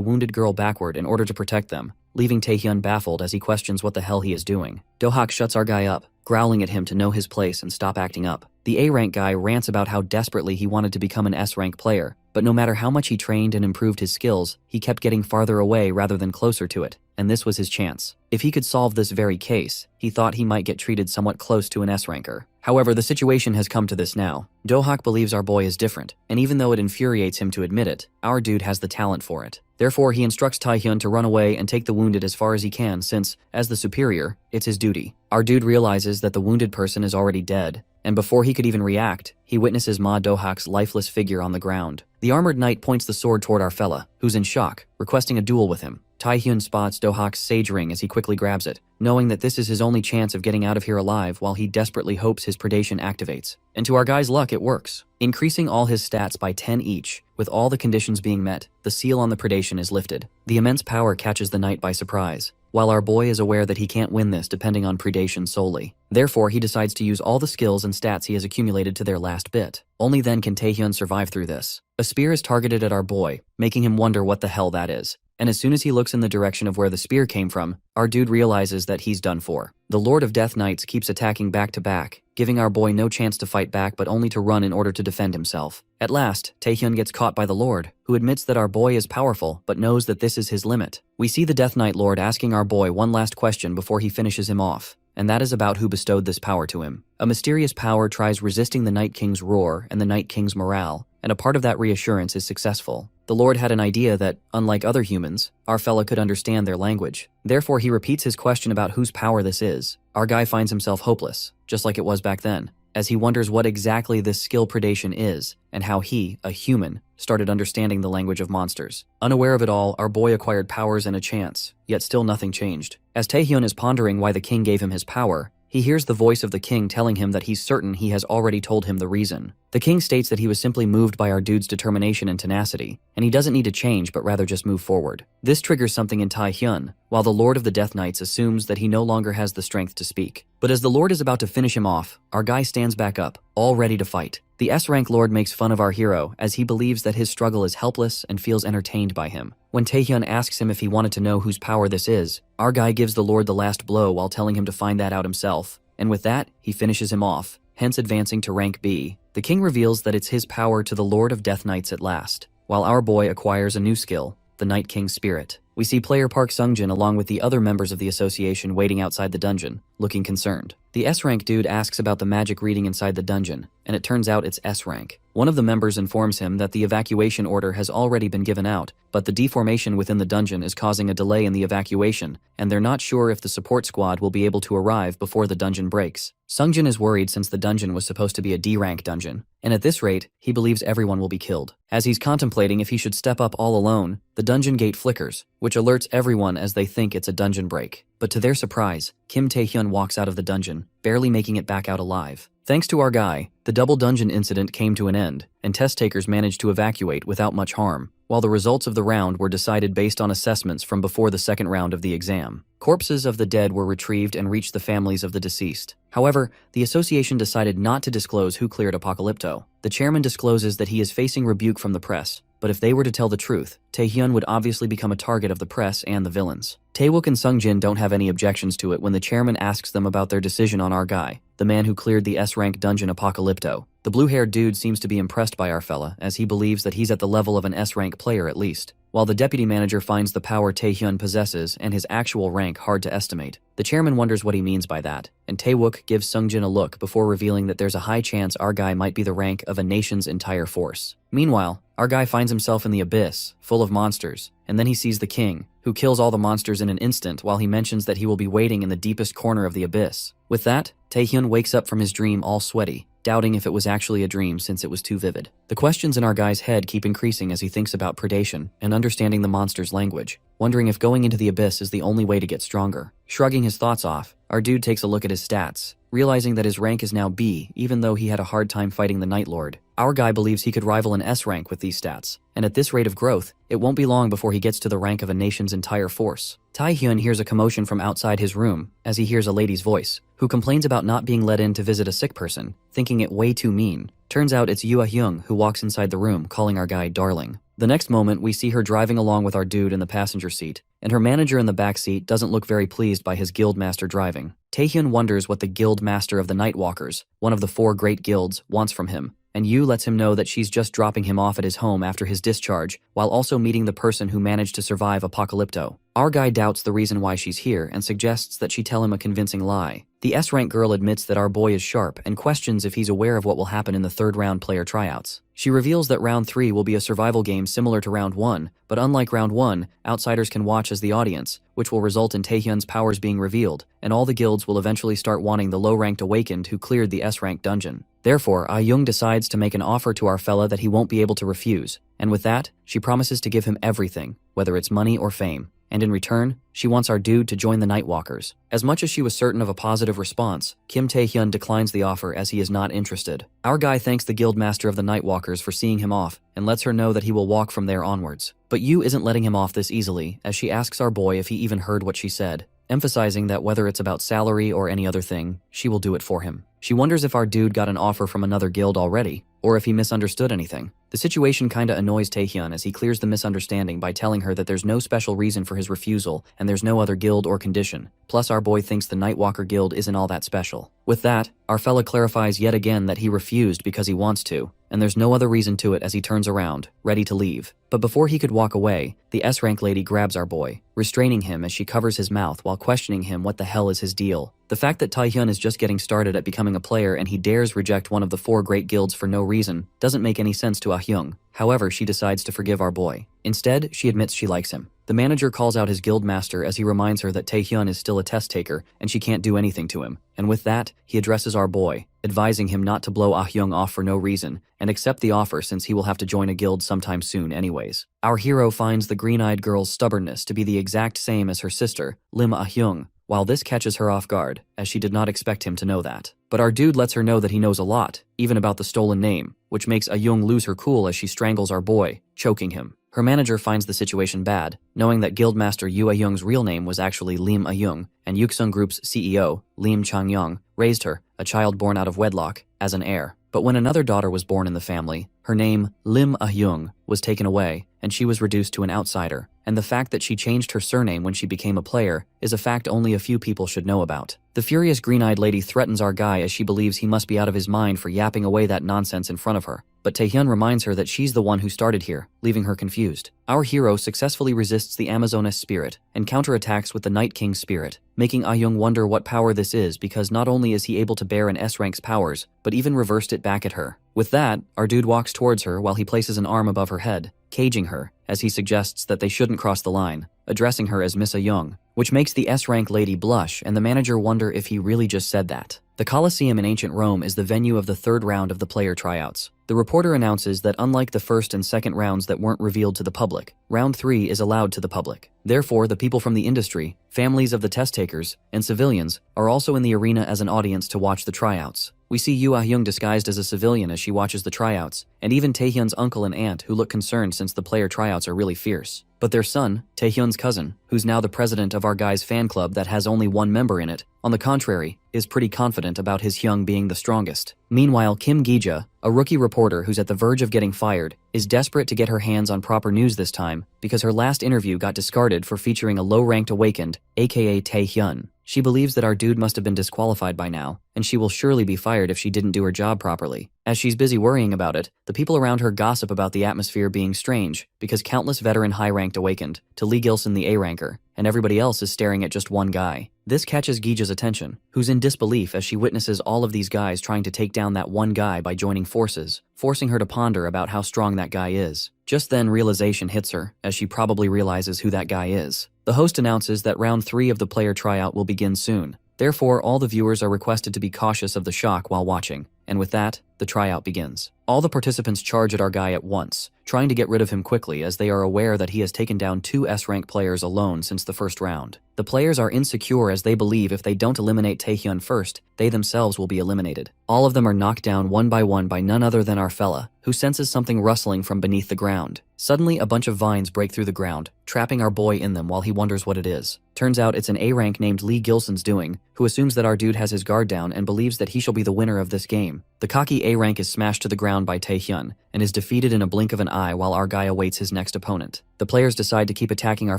wounded girl backward in order to protect them, leaving Taehyun baffled as he questions what the hell he is doing. Dohak shuts our guy up, growling at him to know his place and stop acting up. The A-rank guy rants about how desperately he wanted to become an S-rank player, but no matter how much he trained and improved his skills, he kept getting farther away rather than closer to it, and this was his chance. If he could solve this very case, he thought he might get treated somewhat close to an S-ranker. However, the situation has come to this now. Dohak believes our boy is different, and even though it infuriates him to admit it, our dude has the talent for it. Therefore, he instructs Taehyun to run away and take the wounded as far as he can since, as the superior, it's his duty. Our dude realizes that the wounded person is already dead, and before he could even react, he witnesses Ma Dohak's lifeless figure on the ground. The armored knight points the sword toward our fella, who's in shock, requesting a duel with him. Taehyun spots Dohak's Sage Ring as he quickly grabs it, knowing that this is his only chance of getting out of here alive while he desperately hopes his predation activates. And to our guy's luck, it works. Increasing all his stats by 10 each, with all the conditions being met, the seal on the predation is lifted. The immense power catches the knight by surprise, while our boy is aware that he can't win this depending on predation solely. Therefore, he decides to use all the skills and stats he has accumulated to their last bit. Only then can Taehyun survive through this. A spear is targeted at our boy, making him wonder what the hell that is. And as soon as he looks in the direction of where the spear came from, our dude realizes that he's done for. The Lord of Death Knights keeps attacking back to back, giving our boy no chance to fight back but only to run in order to defend himself. At last, Taehyun gets caught by the Lord, who admits that our boy is powerful but knows that this is his limit. We see the Death Knight Lord asking our boy one last question before he finishes him off, and that is about who bestowed this power to him. A mysterious power tries resisting the Night King's roar and the Night King's morale, and a part of that reassurance is successful. The Lord had an idea that, unlike other humans, our fella could understand their language. Therefore, he repeats his question about whose power this is. Our guy finds himself hopeless, just like it was back then, as he wonders what exactly this skill predation is, and how he, a human, started understanding the language of monsters. Unaware of it all, our boy acquired powers and a chance, yet still nothing changed. As Taehyun is pondering why the king gave him his power, he hears the voice of the king telling him that he's certain he has already told him the reason. The king states that he was simply moved by our dude's determination and tenacity, and he doesn't need to change but rather just move forward. This triggers something in Taehyun, while the Lord of the Death Knights assumes that he no longer has the strength to speak. But as the Lord is about to finish him off, our guy stands back up, all ready to fight. The S-rank Lord makes fun of our hero as he believes that his struggle is helpless and feels entertained by him. When Taehyun asks him if he wanted to know whose power this is, our guy gives the Lord the last blow while telling him to find that out himself. And with that, he finishes him off, hence advancing to rank B. The king reveals that it's his power to the Lord of Death Knights at last, while our boy acquires a new skill, the Night King's Spirit. We see player Park Sungjin along with the other members of the association waiting outside the dungeon, looking concerned. The S-rank dude asks about the magic reading inside the dungeon, and it turns out it's S-rank. One of the members informs him that the evacuation order has already been given out, but the deformation within the dungeon is causing a delay in the evacuation, and they're not sure if the support squad will be able to arrive before the dungeon breaks. Sungjin is worried since the dungeon was supposed to be a D-rank dungeon, and at this rate, he believes everyone will be killed. As he's contemplating if he should step up all alone, the dungeon gate flickers, which alerts everyone as they think it's a dungeon break. But to their surprise, Kim Taehyun walks out of the dungeon, barely making it back out alive. Thanks to our guy, the double dungeon incident came to an end, and test takers managed to evacuate without much harm, while the results of the round were decided based on assessments from before the second round of the exam. Corpses of the dead were retrieved and reached the families of the deceased. However, the association decided not to disclose who cleared Apocalypto. The chairman discloses that he is facing rebuke from the press, but if they were to tell the truth, Taehyun would obviously become a target of the press and the villains. Taewook and Sungjin don't have any objections to it when the chairman asks them about their decision on our guy, the man who cleared the S-rank dungeon Apocalypto. The blue-haired dude seems to be impressed by our fella, as he believes that he's at the level of an S-rank player at least, while the deputy manager finds the power Taehyun possesses and his actual rank hard to estimate. The chairman wonders what he means by that, and Taewook gives Sungjin a look before revealing that there's a high chance our guy might be the rank of a nation's entire force. Meanwhile, our guy finds himself in the abyss, full of monsters, and then he sees the king, who kills all the monsters in an instant while he mentions that he will be waiting in the deepest corner of the abyss. With that, Taehyun wakes up from his dream all sweaty, doubting if it was actually a dream since it was too vivid. The questions in our guy's head keep increasing as he thinks about predation and understanding the monster's language, wondering if going into the abyss is the only way to get stronger. Shrugging his thoughts off, our dude takes a look at his stats, realizing that his rank is now B even though he had a hard time fighting the Night Lord. Our guy believes he could rival an S rank with these stats, and at this rate of growth, it won't be long before he gets to the rank of a nation's entire force. Taehyun hears a commotion from outside his room as he hears a lady's voice, who complains about not being let in to visit a sick person, thinking it way too mean. Turns out it's Yoo Ah-hyung who walks inside the room, calling our guy darling. The next moment, we see her driving along with our dude in the passenger seat, and her manager in the back seat doesn't look very pleased by his guild master driving. Taehyun wonders what the guild master of the Nightwalkers, one of the 4 great guilds, wants from him, and Yu lets him know that she's just dropping him off at his home after his discharge, while also meeting the person who managed to survive Apocalypto. Our guy doubts the reason why she's here and suggests that she tell him a convincing lie. The S-rank girl admits that our boy is sharp and questions if he's aware of what will happen in the third round player tryouts. She reveals that round 3 will be a survival game similar to round 1, but unlike round 1, outsiders can watch as the audience, which will result in Taehyun's powers being revealed, and all the guilds will eventually start wanting the low-ranked awakened who cleared the S-rank dungeon. Therefore, Ah-young decides to make an offer to our fella that he won't be able to refuse, and with that, she promises to give him everything, whether it's money or fame. And in return, she wants our dude to join the Nightwalkers. As much as she was certain of a positive response, Kim Taehyun declines the offer as he is not interested. Our guy thanks the guildmaster of the Nightwalkers for seeing him off and lets her know that he will walk from there onwards. But Yu isn't letting him off this easily, as she asks our boy if he even heard what she said, emphasizing that whether it's about salary or any other thing, she will do it for him. She wonders if our dude got an offer from another guild already, or if he misunderstood anything. The situation kinda annoys Taehyun as he clears the misunderstanding by telling her that there's no special reason for his refusal and there's no other guild or condition. Plus our boy thinks the Nightwalker guild isn't all that special. With that, our fella clarifies yet again that he refused because he wants to, and there's no other reason to it as he turns around, ready to leave. But before he could walk away, the S-rank lady grabs our boy, restraining him as she covers his mouth while questioning him what the hell is his deal. The fact that Taehyun is just getting started at becoming a player and he dares reject one of the 4 great guilds for no reason doesn't make any sense to Ah-hyung. However, she decides to forgive our boy. Instead, she admits she likes him. The manager calls out his guild master as he reminds her that Taehyun is still a test taker and she can't do anything to him. And with that, he addresses our boy, advising him not to blow Ah-hyung off for no reason and accept the offer since he will have to join a guild sometime soon anyways. Our hero finds the green-eyed girl's stubbornness to be the exact same as her sister, Lim Ah-hyung, while this catches her off guard, as she did not expect him to know that. But our dude lets her know that he knows a lot, even about the stolen name, which makes Ah-young lose her cool as she strangles our boy, choking him. Her manager finds the situation bad, knowing that Guildmaster Yu Ah-young's real name was actually Lim Ah-young, and Yuksung Group's CEO, Lim Chang-young, raised her, a child born out of wedlock, as an heir. But when another daughter was born in the family, her name, Lim Ah-young, was taken away, and she was reduced to an outsider. And the fact that she changed her surname when she became a player is a fact only a few people should know about. The furious green-eyed lady threatens our guy as she believes he must be out of his mind for yapping away that nonsense in front of her. but Taehyun reminds her that she's the one who started here, leaving her confused. Our hero successfully resists the Amazoness spirit and counterattacks with the Night King's spirit, making Ah-young wonder what power this is because not only is he able to bear an S-rank's powers, but even reversed it back at her. With that, our dude walks towards her while he places an arm above her head, caging her, as he suggests that they shouldn't cross the line, addressing her as Miss Ah-young, which makes the S-rank lady blush and the manager wonder if he really just said that. The Colosseum in ancient Rome is the venue of the third round of the player tryouts. The reporter announces that unlike the first and second rounds that weren't revealed to the public, round 3 is allowed to the public. Therefore, the people from the industry, families of the test takers, and civilians are also in the arena as an audience to watch the tryouts. We see Yoo Ah-young disguised as a civilian as she watches the tryouts, and even Taehyun's uncle and aunt who look concerned since the player tryouts are really fierce. But their son, Taehyun's cousin, who's now the president of our guy's fan club that has only one member in it, on the contrary, is pretty confident about his Hyung being the strongest. Meanwhile, Kim Gi-ja, a rookie reporter who's at the verge of getting fired, is desperate to get her hands on proper news this time because her last interview got discarded for featuring a low-ranked awakened, aka Taehyun. She believes that our dude must have been disqualified by now, and she will surely be fired if she didn't do her job properly. As she's busy worrying about it, the people around her gossip about the atmosphere being strange because countless veteran high-ranked awakened to Lee Gilson the A-ranker, and everybody else is staring at just one guy. This catches Gija's attention, who's in disbelief as she witnesses all of these guys trying to take down that one guy by joining forces, forcing her to ponder about how strong that guy is. Just then, realization hits her, as she probably realizes who that guy is. The host announces that round 3 of the player tryout will begin soon. Therefore, all the viewers are requested to be cautious of the shock while watching, and with that, the tryout begins. All the participants charge at our guy at once, trying to get rid of him quickly as they are aware that he has taken down 2 S-rank players alone since the first round. The players are insecure as they believe if they don't eliminate Taehyun first, they themselves will be eliminated. All of them are knocked down one by none other than our fella, who senses something rustling from beneath the ground. Suddenly, a bunch of vines break through the ground, trapping our boy in them while he wonders what it is. Turns out it's an A-rank named Lee Gilson's doing, who assumes that our dude has his guard down and believes that he shall be the winner of this game. The cocky A-rank is smashed to the ground by Taehyun, and is defeated in a blink of an eye while our guy awaits his next opponent. The players decide to keep attacking our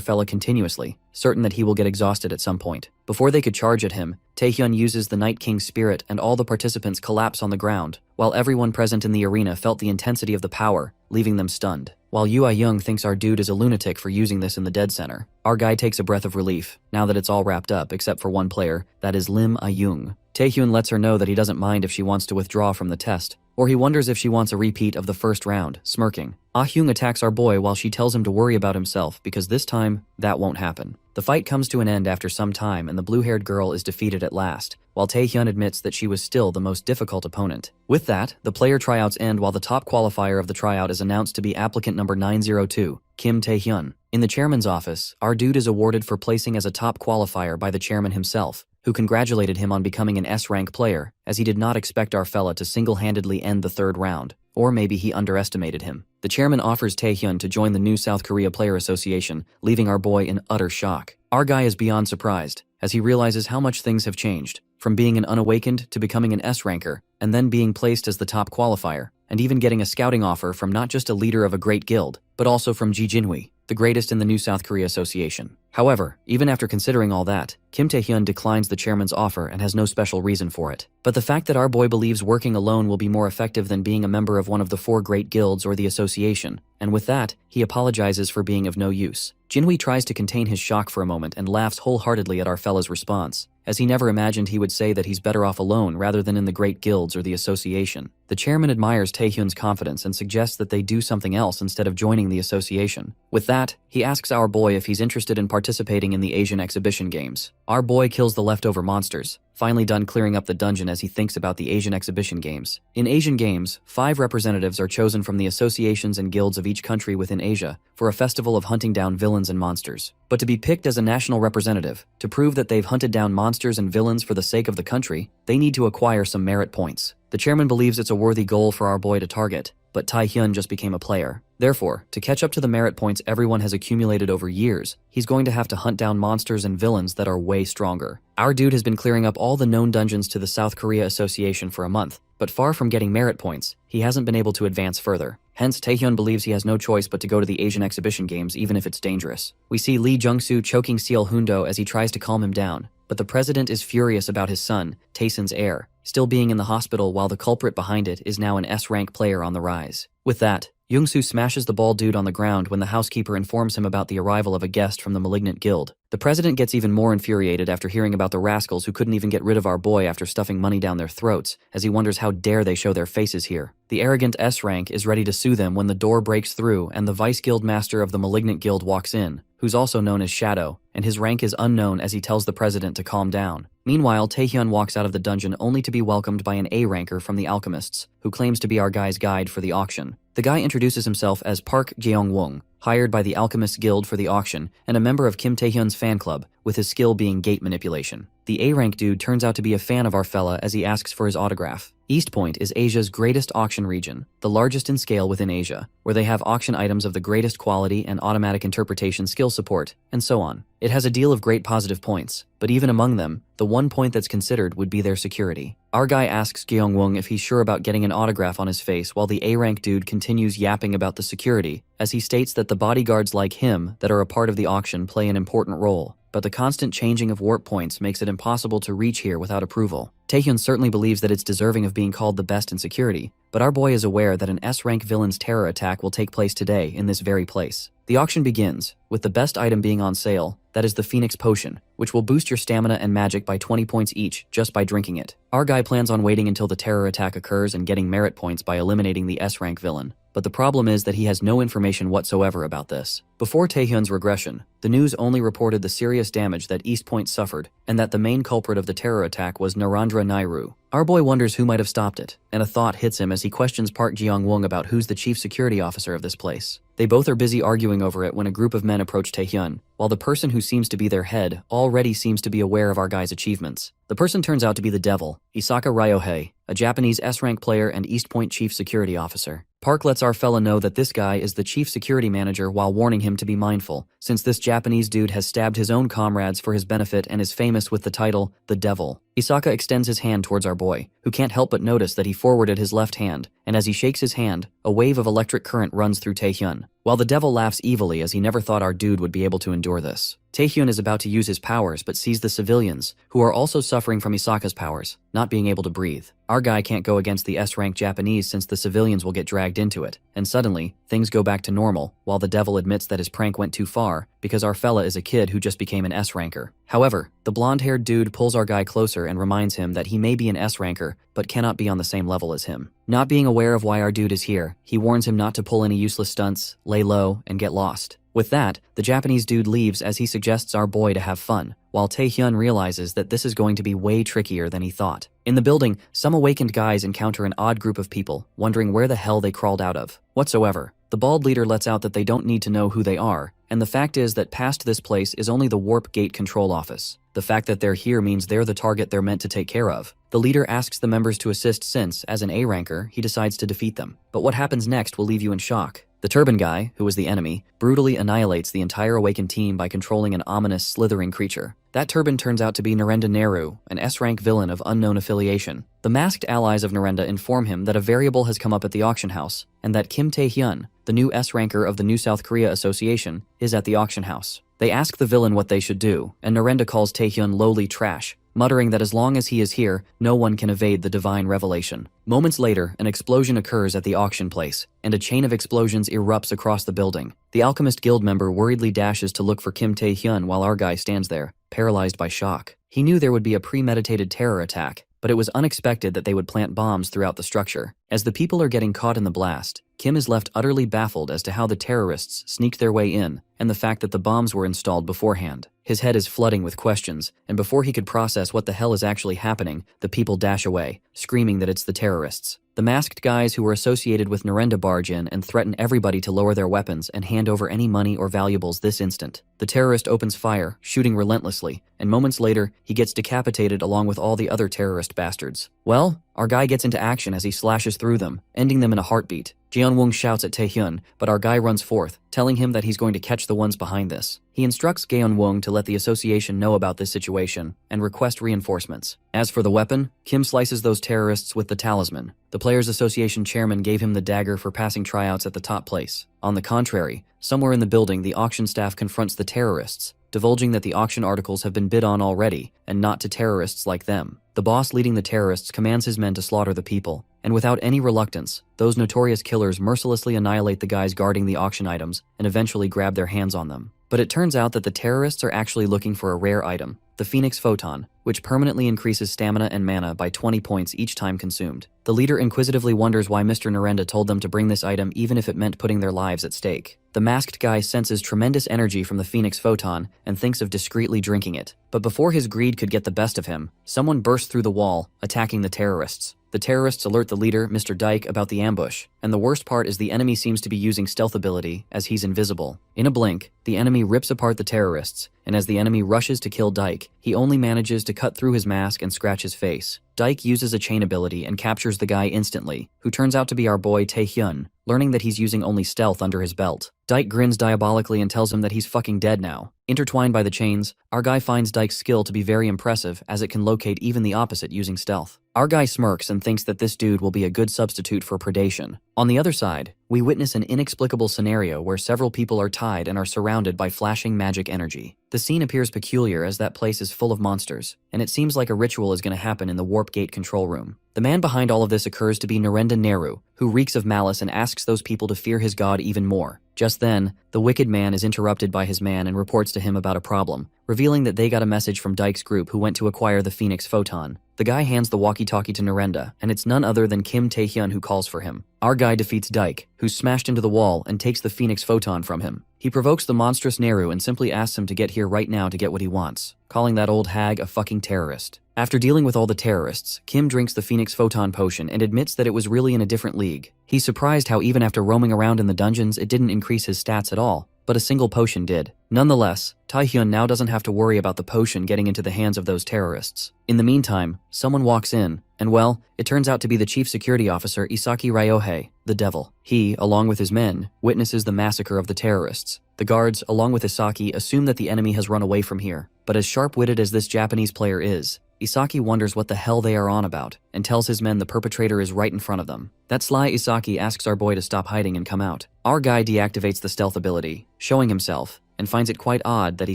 fella continuously, certain that he will get exhausted at some point. Before they could charge at him, Taehyun uses the Night King's spirit and all the participants collapse on the ground, while everyone present in the arena felt the intensity of the power, leaving them stunned. While Yoo Ah-young thinks our dude is a lunatic for using this in the dead center, our guy takes a breath of relief, now that it's all wrapped up except for one player, that is Lim Ah-young. Taehyun lets her know that he doesn't mind if she wants to withdraw from the test, or he wonders if she wants a repeat of the first round, smirking. Ah-hyung attacks our boy while she tells him to worry about himself because this time, that won't happen. The fight comes to an end after some time and the blue-haired girl is defeated at last, while Taehyun admits that she was still the most difficult opponent. With that, the player tryouts end while the top qualifier of the tryout is announced to be applicant number 902, Kim Taehyun. In the chairman's office, our dude is awarded for placing as a top qualifier by the chairman himself, who congratulated him on becoming an S-rank player, as he did not expect our fella to single-handedly end the third round, or maybe he underestimated him. The chairman offers Taehyun to join the new South Korea Player Association, leaving our boy in utter shock. Our guy is beyond surprised, as he realizes how much things have changed, from being an unawakened to becoming an S-ranker, and then being placed as the top qualifier, and even getting a scouting offer from not just a leader of a great guild, but also from Ji Jinhui, the greatest in the new South Korea Association. However, even after considering all that, Kim Taehyun declines the chairman's offer and has no special reason for it. But the fact that our boy believes working alone will be more effective than being a member of one of the 4 great guilds or the association, and with that, he apologizes for being of no use. Jinhui tries to contain his shock for a moment and laughs wholeheartedly at our fella's response, as he never imagined he would say that he's better off alone rather than in the great guilds or the association. The chairman admires Taehyun's confidence and suggests that they do something else instead of joining the association. With that, he asks our boy if he's interested in participating in the Asian exhibition games. Our boy kills the leftover monsters, finally done clearing up the dungeon as he thinks about the Asian exhibition games. In Asian games, 5 representatives are chosen from the associations and guilds of each country within Asia for a festival of hunting down villains and monsters. But to be picked as a national representative, to prove that they've hunted down monsters and villains for the sake of the country, they need to acquire some merit points. The chairman believes it's a worthy goal for our boy to target, but Taehyun just became a player. Therefore, to catch up to the merit points everyone has accumulated over years, he's going to have to hunt down monsters and villains that are way stronger. Our dude has been clearing up all the known dungeons to the South Korea Association for a month, but far from getting merit points, he hasn't been able to advance further. Hence, Taehyun believes he has no choice but to go to the Asian exhibition games even if it's dangerous. We see Lee Jung-soo choking Seo Hundo as he tries to calm him down, but the president is furious about his son, Taeson's heir, still being in the hospital while the culprit behind it is now an S-rank player on the rise. With that, Young-soo smashes the bald dude on the ground when the housekeeper informs him about the arrival of a guest from the malignant guild. The president gets even more infuriated after hearing about the rascals who couldn't even get rid of our boy after stuffing money down their throats, as he wonders how dare they show their faces here. The arrogant S-rank is ready to sue them when the door breaks through and the vice guild master of the malignant guild walks in, who's also known as Shadow, and his rank is unknown as he tells the president to calm down. Meanwhile, Taehyun walks out of the dungeon only to be welcomed by an A-ranker from the alchemists, who claims to be our guy's guide for the auction. The guy introduces himself as Park Jeong-won, hired by the Alchemists Guild for the auction and a member of Kim Taehyun's fan club, with his skill being gate manipulation. The A-rank dude turns out to be a fan of our fella as he asks for his autograph. East Point is Asia's greatest auction region, the largest in scale within Asia, where they have auction items of the greatest quality and automatic interpretation skill support, and so on. It has a deal of great positive points, but even among them, the one point that's considered would be their security. Our guy asks Gyeong-won if he's sure about getting an autograph on his face while the A-rank dude continues yapping about the security, as he states that the bodyguards like him that are a part of the auction play an important role, but the constant changing of warp points makes it impossible to reach here without approval. Taehyun certainly believes that it's deserving of being called the best in security, but our boy is aware that an S-rank villain's terror attack will take place today in this very place. The auction begins, with the best item being on sale, that is the Phoenix Potion, which will boost your stamina and magic by 20 points each just by drinking it. Our guy plans on waiting until the terror attack occurs and getting merit points by eliminating the S-rank villain. But the problem is that he has no information whatsoever about this. Before Taehyun's regression, the news only reported the serious damage that East Point suffered, and that the main culprit of the terror attack was Narendra Nairu. Our boy wonders who might have stopped it, and a thought hits him as he questions Park Jeong-won about who's the chief security officer of this place. They both are busy arguing over it when a group of men approach Taehyun, while the person who seems to be their head already seems to be aware of our guy's achievements. The person turns out to be the devil, Isaka Ryohei, a Japanese S-rank player and East Point chief security officer. Park lets our fella know that this guy is the chief security manager while warning him to be mindful, since this Japanese dude has stabbed his own comrades for his benefit and is famous with the title, the Devil. Isaka extends his hand towards our boy, who can't help but notice that he forwarded his left hand, and as he shakes his hand, a wave of electric current runs through Taehyun, while the devil laughs evilly as he never thought our dude would be able to endure this. Taehyun is about to use his powers but sees the civilians, who are also suffering from Isaka's powers, not being able to breathe. Our guy can't go against the S-rank Japanese since the civilians will get dragged into it, and suddenly, things go back to normal, while the devil admits that his prank went too far, because our fella is a kid who just became an S-ranker. However, the blonde-haired dude pulls our guy closer and reminds him that he may be an S-ranker, but cannot be on the same level as him. Not being aware of why our dude is here, he warns him not to pull any useless stunts, lay low, and get lost. With that, the Japanese dude leaves as he suggests our boy to have fun, while Taehyun realizes that this is going to be way trickier than he thought. In the building, some awakened guys encounter an odd group of people, wondering where the hell they crawled out of. Whatsoever. The bald leader lets out that they don't need to know who they are, and the fact is that past this place is only the warp gate control office. The fact that they're here means they're the target they're meant to take care of. The leader asks the members to assist since, as an A-ranker, he decides to defeat them. But what happens next will leave you in shock. The turban guy, who was the enemy, brutally annihilates the entire awakened team by controlling an ominous, slithering creature. That turban turns out to be Narendra Nairu, an S-rank villain of unknown affiliation. The masked allies of Narendra inform him that a variable has come up at the auction house, and that Kim Taehyun, the new S-ranker of the New South Korea Association, is at the auction house. They ask the villain what they should do, and Narendra calls Taehyun lowly trash, muttering that as long as he is here, no one can evade the divine revelation. Moments later, an explosion occurs at the auction place, and a chain of explosions erupts across the building. The Alchemist Guild member worriedly dashes to look for Kim Taehyun while our guy stands there, paralyzed by shock. He knew there would be a premeditated terror attack, but it was unexpected that they would plant bombs throughout the structure. As the people are getting caught in the blast, Kim is left utterly baffled as to how the terrorists sneaked their way in, and the fact that the bombs were installed beforehand. His head is flooding with questions, and before he could process what the hell is actually happening, the people dash away, screaming that it's the terrorists. The masked guys who were associated with Narendra barge in and threaten everybody to lower their weapons and hand over any money or valuables this instant. The terrorist opens fire, shooting relentlessly, and moments later, he gets decapitated along with all the other terrorist bastards. Well, our guy gets into action as he slashes through them, ending them in a heartbeat. Jeon-won shouts at Taehyun, but our guy runs forth, telling him that he's going to catch the ones behind this. He instructs Jeon-won to let the association know about this situation and request reinforcements. As for the weapon, Kim slices those terrorists with the talisman. The Players Association chairman gave him the dagger for passing tryouts at the top place. On the contrary, somewhere in the building, the auction staff confronts the terrorists, divulging that the auction articles have been bid on already, and not to terrorists like them. The boss leading the terrorists commands his men to slaughter the people, and without any reluctance, those notorious killers mercilessly annihilate the guys guarding the auction items and eventually grab their hands on them. But it turns out that the terrorists are actually looking for a rare item, the Phoenix Photon, which permanently increases stamina and mana by 20 points each time consumed. The leader inquisitively wonders why Mr. Narenda told them to bring this item even if it meant putting their lives at stake. The masked guy senses tremendous energy from the Phoenix Photon and thinks of discreetly drinking it. But before his greed could get the best of him, someone bursts through the wall, attacking the terrorists. The terrorists alert the leader, Mr. Dyke, about the ambush, and the worst part is the enemy seems to be using stealth ability as he's invisible. In a blink, the enemy rips apart the terrorists, and as the enemy rushes to kill Dyke, he only manages to cut through his mask and scratch his face. Dyke uses a chain ability and captures the guy instantly, who turns out to be our boy Taehyun, learning that he's using only stealth under his belt. Dyke grins diabolically and tells him that he's fucking dead now. Intertwined by the chains, our guy finds Dyke's skill to be very impressive as it can locate even the opposite using stealth. Our guy smirks and thinks that this dude will be a good substitute for predation. On the other side, we witness an inexplicable scenario where several people are tied and are surrounded by flashing magic energy. The scene appears peculiar as that place is full of monsters, and it seems like a ritual is going to happen in the warp gate control room. The man behind all of this occurs to be Narenda Nehru, who reeks of malice and asks those people to fear his god even more. Just then, the wicked man is interrupted by his man and reports to him about a problem, revealing that they got a message from Dyke's group who went to acquire the Phoenix Photon. The guy hands the walkie-talkie to Narenda, and it's none other than Kim Taehyun who calls for him. Our guy defeats Dyke, who's smashed into the wall and takes the Phoenix Photon from him. He provokes the monstrous Nehru and simply asks him to get here right now to get what he wants, calling that old hag a fucking terrorist. After dealing with all the terrorists, Kim drinks the Phoenix Photon potion and admits that it was really in a different league. He's surprised how even after roaming around in the dungeons it didn't increase his stats at all, but a single potion did. Nonetheless, Taehyun now doesn't have to worry about the potion getting into the hands of those terrorists. In the meantime, someone walks in, and well, it turns out to be the chief security officer Isaki Ryohei, the devil. He, along with his men, witnesses the massacre of the terrorists. The guards, along with Isaki, assume that the enemy has run away from here, but as sharp-witted as this Japanese player is, Isaki wonders what the hell they are on about, and tells his men the perpetrator is right in front of them. That sly Isaki asks our boy to stop hiding and come out. Our guy deactivates the stealth ability, showing himself, and finds it quite odd that he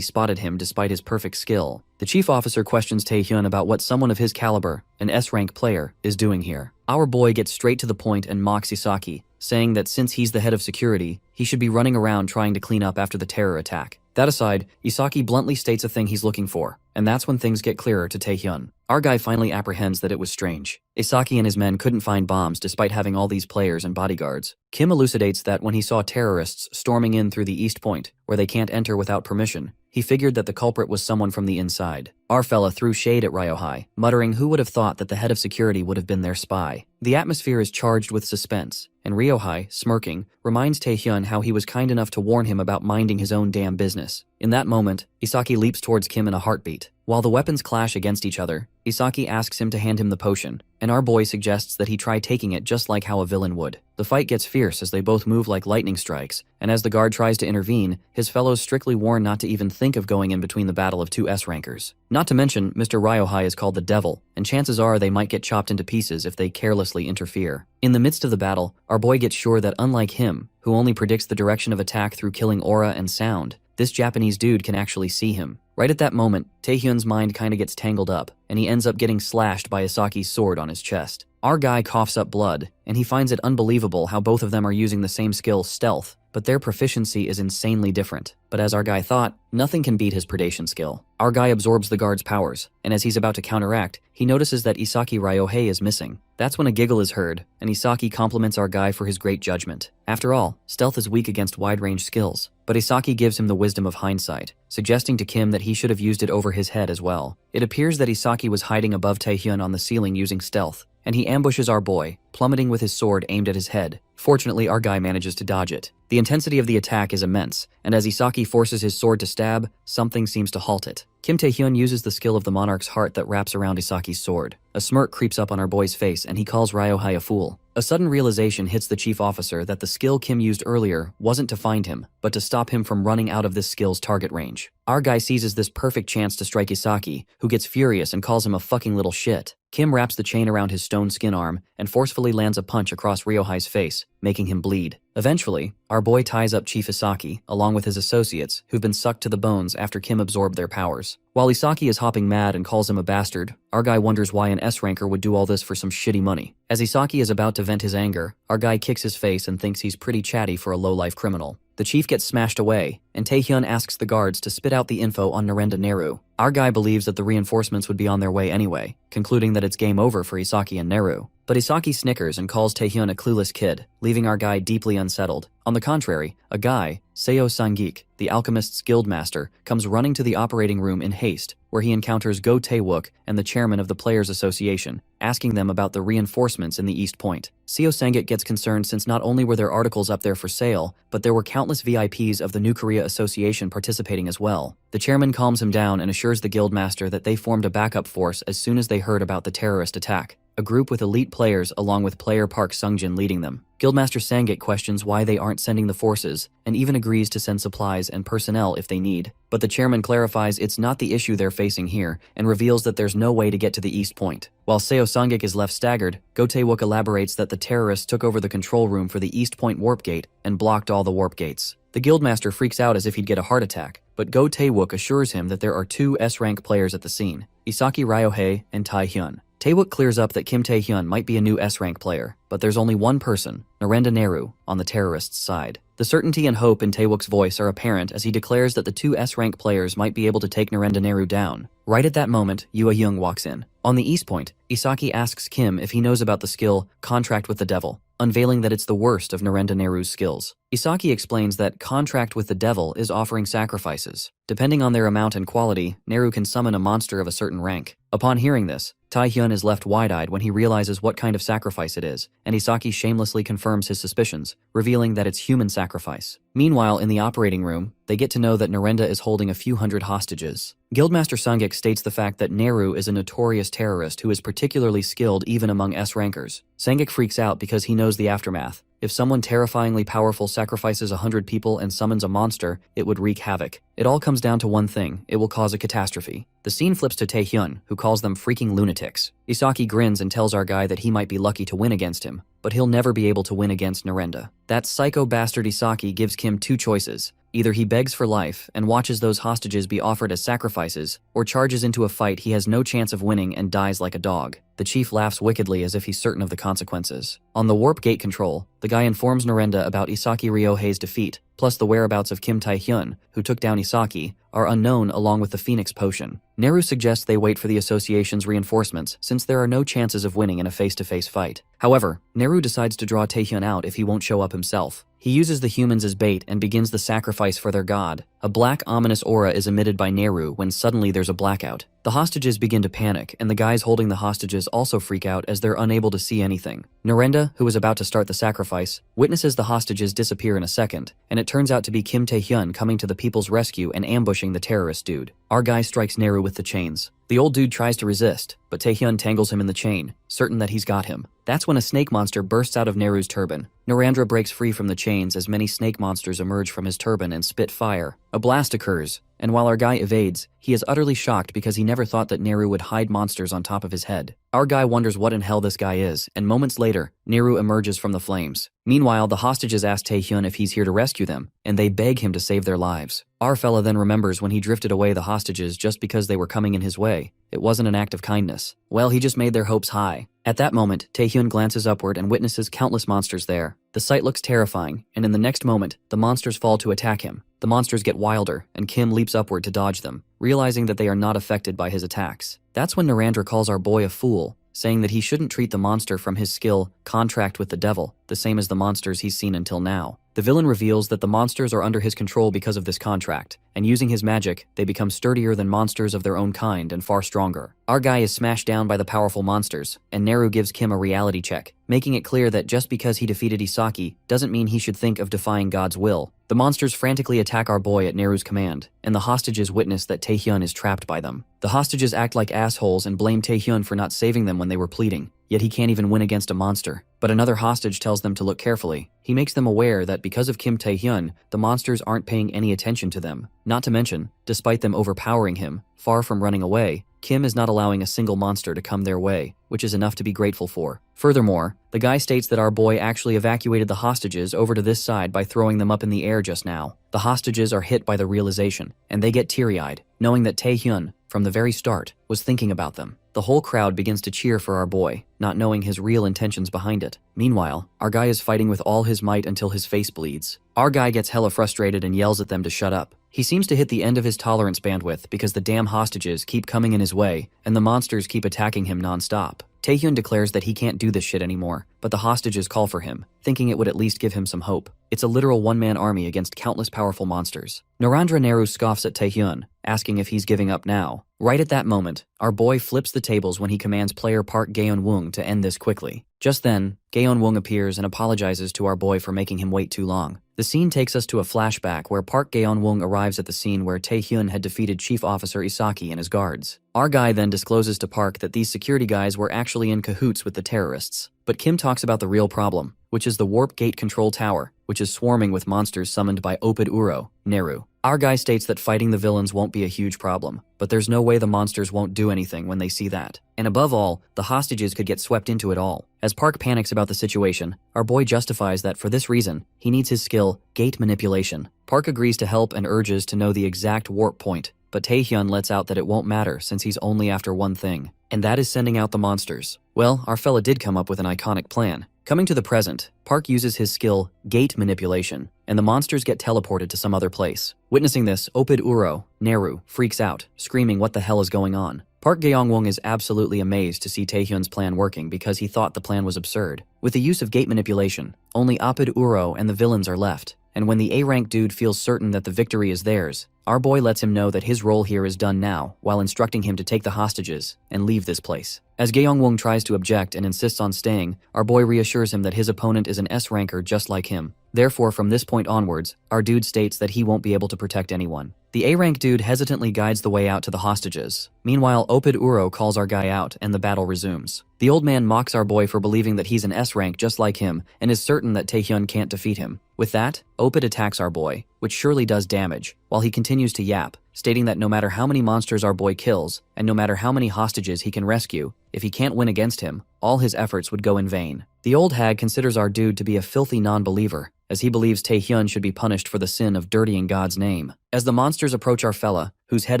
spotted him despite his perfect skill. The chief officer questions Taehyun about what someone of his caliber, an S-rank player, is doing here. Our boy gets straight to the point and mocks Isaki, saying that since he's the head of security, he should be running around trying to clean up after the terror attack. That aside, Isaki bluntly states a thing he's looking for, and that's when things get clearer to Taehyun. Our guy finally apprehends that it was strange. Isaki and his men couldn't find bombs despite having all these players and bodyguards. Kim elucidates that when he saw terrorists storming in through the East Point, where they can't enter without permission, he figured that the culprit was someone from the inside. Our fella threw shade at Ryohei, muttering who would have thought that the head of security would have been their spy. The atmosphere is charged with suspense, and Ryohei, smirking, reminds Taehyun how he was kind enough to warn him about minding his own damn business. In that moment, Isaki leaps towards Kim in a heartbeat. While the weapons clash against each other, Isaki asks him to hand him the potion, and our boy suggests that he try taking it just like how a villain would. The fight gets fierce as they both move like lightning strikes, and as the guard tries to intervene, his fellows strictly warn not to even think of going in between the battle of two S-rankers. Not to mention, Mr. Ryohei is called the Devil, and chances are they might get chopped into pieces if they carelessly interfere. In the midst of the battle, our boy gets sure that unlike him, who only predicts the direction of attack through killing aura and sound, this Japanese dude can actually see him. Right at that moment, Taehyun's mind kinda gets tangled up, and he ends up getting slashed by Isaki's sword on his chest. Our guy coughs up blood, and he finds it unbelievable how both of them are using the same skill, stealth, but their proficiency is insanely different. But as our guy thought, nothing can beat his predation skill. Our guy absorbs the guard's powers, and as he's about to counteract, he notices that Isaki Ryohei is missing. That's when a giggle is heard, and Isaki compliments our guy for his great judgment. After all, stealth is weak against wide-range skills, but Isaki gives him the wisdom of hindsight, suggesting to Kim that he should have used it over his head as well. It appears that Isaki was hiding above Taehyun on the ceiling using stealth, and he ambushes our boy, plummeting with his sword aimed at his head. Fortunately, our guy manages to dodge it. The intensity of the attack is immense, and as Isaki forces his sword to stab, something seems to halt it. Kim Taehyun uses the skill of the monarch's heart that wraps around Isaki's sword. A smirk creeps up on our boy's face and he calls Ryohei a fool. A sudden realization hits the chief officer that the skill Kim used earlier wasn't to find him, but to stop him from running out of this skill's target range. Our guy seizes this perfect chance to strike Isaki, who gets furious and calls him a fucking little shit. Kim wraps the chain around his stone skin arm and forcefully lands a punch across Ryohei's face, making him bleed. Eventually, our boy ties up Chief Isaki, along with his associates, who've been sucked to the bones after Kim absorbed their powers. While Isaki is hopping mad and calls him a bastard, our guy wonders why an S-ranker would do all this for some shitty money. As Isaki is about to vent his anger, our guy kicks his face and thinks he's pretty chatty for a low-life criminal. The chief gets smashed away, and Taehyun asks the guards to spit out the info on Narendra Neru. Our guy believes that the reinforcements would be on their way anyway, concluding that it's game over for Isaki and Neru. But Isaki snickers and calls Taehyun a clueless kid, leaving our guy deeply unsettled. On the contrary, a guy, Seo Sangik, the alchemist's guildmaster, comes running to the operating room in haste, where he encounters Go Tae-wook and the chairman of the Players Association, asking them about the reinforcements in the East Point. Seo Sangik gets concerned since not only were there articles up there for sale, but there were countless VIPs of the New Korea Association participating as well. The chairman calms him down and assures the guildmaster that they formed a backup force as soon as they heard about the terrorist attack. A group with elite players along with player Park Sungjin leading them. Guildmaster Sangik questions why they aren't sending the forces, and even agrees to send supplies and personnel if they need. But the chairman clarifies it's not the issue they're facing here, and reveals that there's no way to get to the East Point. While Seo Sangik is left staggered, Go Tae-wook elaborates that the terrorists took over the control room for the East Point warp gate and blocked all the warp gates. The guildmaster freaks out as if he'd get a heart attack, but Go Tae-wook assures him that there are two S-rank players at the scene, Isaki Ryohei and Taehyun. Tae-wook clears up that Kim Taehyun might be a new S-rank player, but there's only one person, Narendra Neru, on the terrorists' side. The certainty and hope in Tae-wook's voice are apparent as he declares that the two S-rank players might be able to take Narendra Neru down. Right at that moment, Yua Young walks in. On the East Point, Isaki asks Kim if he knows about the skill Contract with the Devil, unveiling that it's the worst of Narendra Neru's skills. Isaki explains that Contract with the Devil is offering sacrifices. Depending on their amount and quality, Neru can summon a monster of a certain rank. Upon hearing this, Taehyun is left wide-eyed when he realizes what kind of sacrifice it is, and Isaki shamelessly confirms his suspicions, revealing that it's human sacrifice. Meanwhile, in the operating room, they get to know that Narendra is holding a few hundred hostages. Guildmaster Sangik states the fact that Neru is a notorious terrorist who is particularly skilled even among S-rankers. Sangik freaks out because he knows the aftermath. If someone terrifyingly powerful sacrifices 100 people and summons a monster, it would wreak havoc. It all comes down to one thing: it will cause a catastrophe. The scene flips to Taehyun, who calls them freaking lunatics. Isaki grins and tells our guy that he might be lucky to win against him, but he'll never be able to win against Narendra. That psycho bastard Isaki gives Kim two choices. Either he begs for life and watches those hostages be offered as sacrifices, or charges into a fight he has no chance of winning and dies like a dog. The chief laughs wickedly as if he's certain of the consequences. On the warp gate control, the guy informs Narendra about Isaki Ryohei's defeat, plus the whereabouts of Kim Taehyun, who took down Isaki, are unknown along with the Phoenix Potion. Neru suggests they wait for the association's reinforcements since there are no chances of winning in a face-to-face fight. However, Neru decides to draw Taehyun out if he won't show up himself. He uses the humans as bait and begins the sacrifice for their god. A black ominous aura is emitted by Neru when suddenly there's a blackout. The hostages begin to panic, and the guys holding the hostages also freak out as they're unable to see anything. Narendra, who is about to start the sacrifice, witnesses the hostages disappear in a second, and it turns out to be Kim Taehyun coming to the people's rescue and ambushing the terrorist dude. Our guy strikes Neru with the chains. The old dude tries to resist, but Taehyun tangles him in the chain, certain that he's got him. That's when a snake monster bursts out of Neru's turban. Narendra breaks free from the chains as many snake monsters emerge from his turban and spit fire. A blast occurs, and while our guy evades, he is utterly shocked because he never thought that Neru would hide monsters on top of his head. Our guy wonders what in hell this guy is, and moments later, Neru emerges from the flames. Meanwhile, the hostages ask Taehyun if he's here to rescue them, and they beg him to save their lives. Our fella then remembers when he drifted away the hostages just because they were coming in his way. It wasn't an act of kindness. Well, he just made their hopes high. At that moment, Taehyun glances upward and witnesses countless monsters there. The sight looks terrifying, and in the next moment, the monsters fall to attack him. The monsters get wilder, and Kim leaps upward to dodge them, realizing that they are not affected by his attacks. That's when Narendra calls our boy a fool, saying that he shouldn't treat the monster from his skill, Contract with the Devil, the same as the monsters he's seen until now. The villain reveals that the monsters are under his control because of this contract, and using his magic, they become sturdier than monsters of their own kind and far stronger. Our guy is smashed down by the powerful monsters, and Neru gives Kim a reality check, making it clear that just because he defeated Isaki doesn't mean he should think of defying God's will. The monsters frantically attack our boy at Neru's command, and the hostages witness that Taehyun is trapped by them. The hostages act like assholes and blame Taehyun for not saving them when they were pleading. yet he can't even win against a monster. But another hostage tells them to look carefully. He makes them aware that because of Kim Tae-hyun, the monsters aren't paying any attention to them. Not to mention, despite them overpowering him, far from running away, Kim is not allowing a single monster to come their way, which is enough to be grateful for. Furthermore, the guy states that our boy actually evacuated the hostages over to this side by throwing them up in the air just now. The hostages are hit by the realization, and they get teary-eyed, knowing that Tae-hyun, from the very start, was thinking about them. The whole crowd begins to cheer for our boy, not knowing his real intentions behind it. Meanwhile, our guy is fighting with all his might until his face bleeds. Our guy gets hella frustrated and yells at them to shut up. He seems to hit the end of his tolerance bandwidth because the damn hostages keep coming in his way and the monsters keep attacking him non-stop. Taehyun declares that he can't do this shit anymore, but the hostages call for him, thinking it would at least give him some hope. It's a literal one-man army against countless powerful monsters. Narendra Nehru scoffs at Taehyun, asking if he's giving up now. Right at that moment, our boy flips the tables when he commands player Park Gaeon-woong to end this quickly. Just then, Gaeon-woong appears and apologizes to our boy for making him wait too long. The scene takes us to a flashback where Park Gaeon-woong arrives at the scene where Taehyun had defeated Chief Officer Isaki and his guards. Our guy then discloses to Park that these security guys were actually in cahoots with the terrorists. But Kim talks about the real problem, which is the warp gate control tower, which is swarming with monsters summoned by Opid Uro, Nehru. Our guy states that fighting the villains won't be a huge problem, but there's no way the monsters won't do anything when they see that. And above all, the hostages could get swept into it all. As Park panics about the situation, our boy justifies that for this reason, he needs his skill, gate manipulation. Park agrees to help and urges to know the exact warp point, but Taehyun lets out that it won't matter since he's only after one thing, and that is sending out the monsters. Well, our fella did come up with an iconic plan. Coming to the present, Park uses his skill, gate manipulation, and the monsters get teleported to some other place. Witnessing this, Opid Uro, Nehru, freaks out, screaming what the hell is going on. Park Gaeon-woong is absolutely amazed to see Taehyun's plan working because he thought the plan was absurd. With the use of gate manipulation, only Opid Uro and the villains are left, and when the A-rank dude feels certain that the victory is theirs, our boy lets him know that his role here is done now, while instructing him to take the hostages and leave this place. As Gaeon-woong tries to object and insists on staying, our boy reassures him that his opponent is an S-ranker just like him. Therefore, from this point onwards, our dude states that he won't be able to protect anyone. The A-rank dude hesitantly guides the way out to the hostages. Meanwhile, Opid Uro calls our guy out and the battle resumes. The old man mocks our boy for believing that he's an S-rank just like him and is certain that Taehyun can't defeat him. With that, Opid attacks our boy, which surely does damage, while he continues to yap, stating that no matter how many monsters our boy kills, and no matter how many hostages he can rescue, if he can't win against him, all his efforts would go in vain. The old hag considers our dude to be a filthy non-believer, as he believes Taehyun should be punished for the sin of dirtying God's name. As the monsters approach our fella, whose head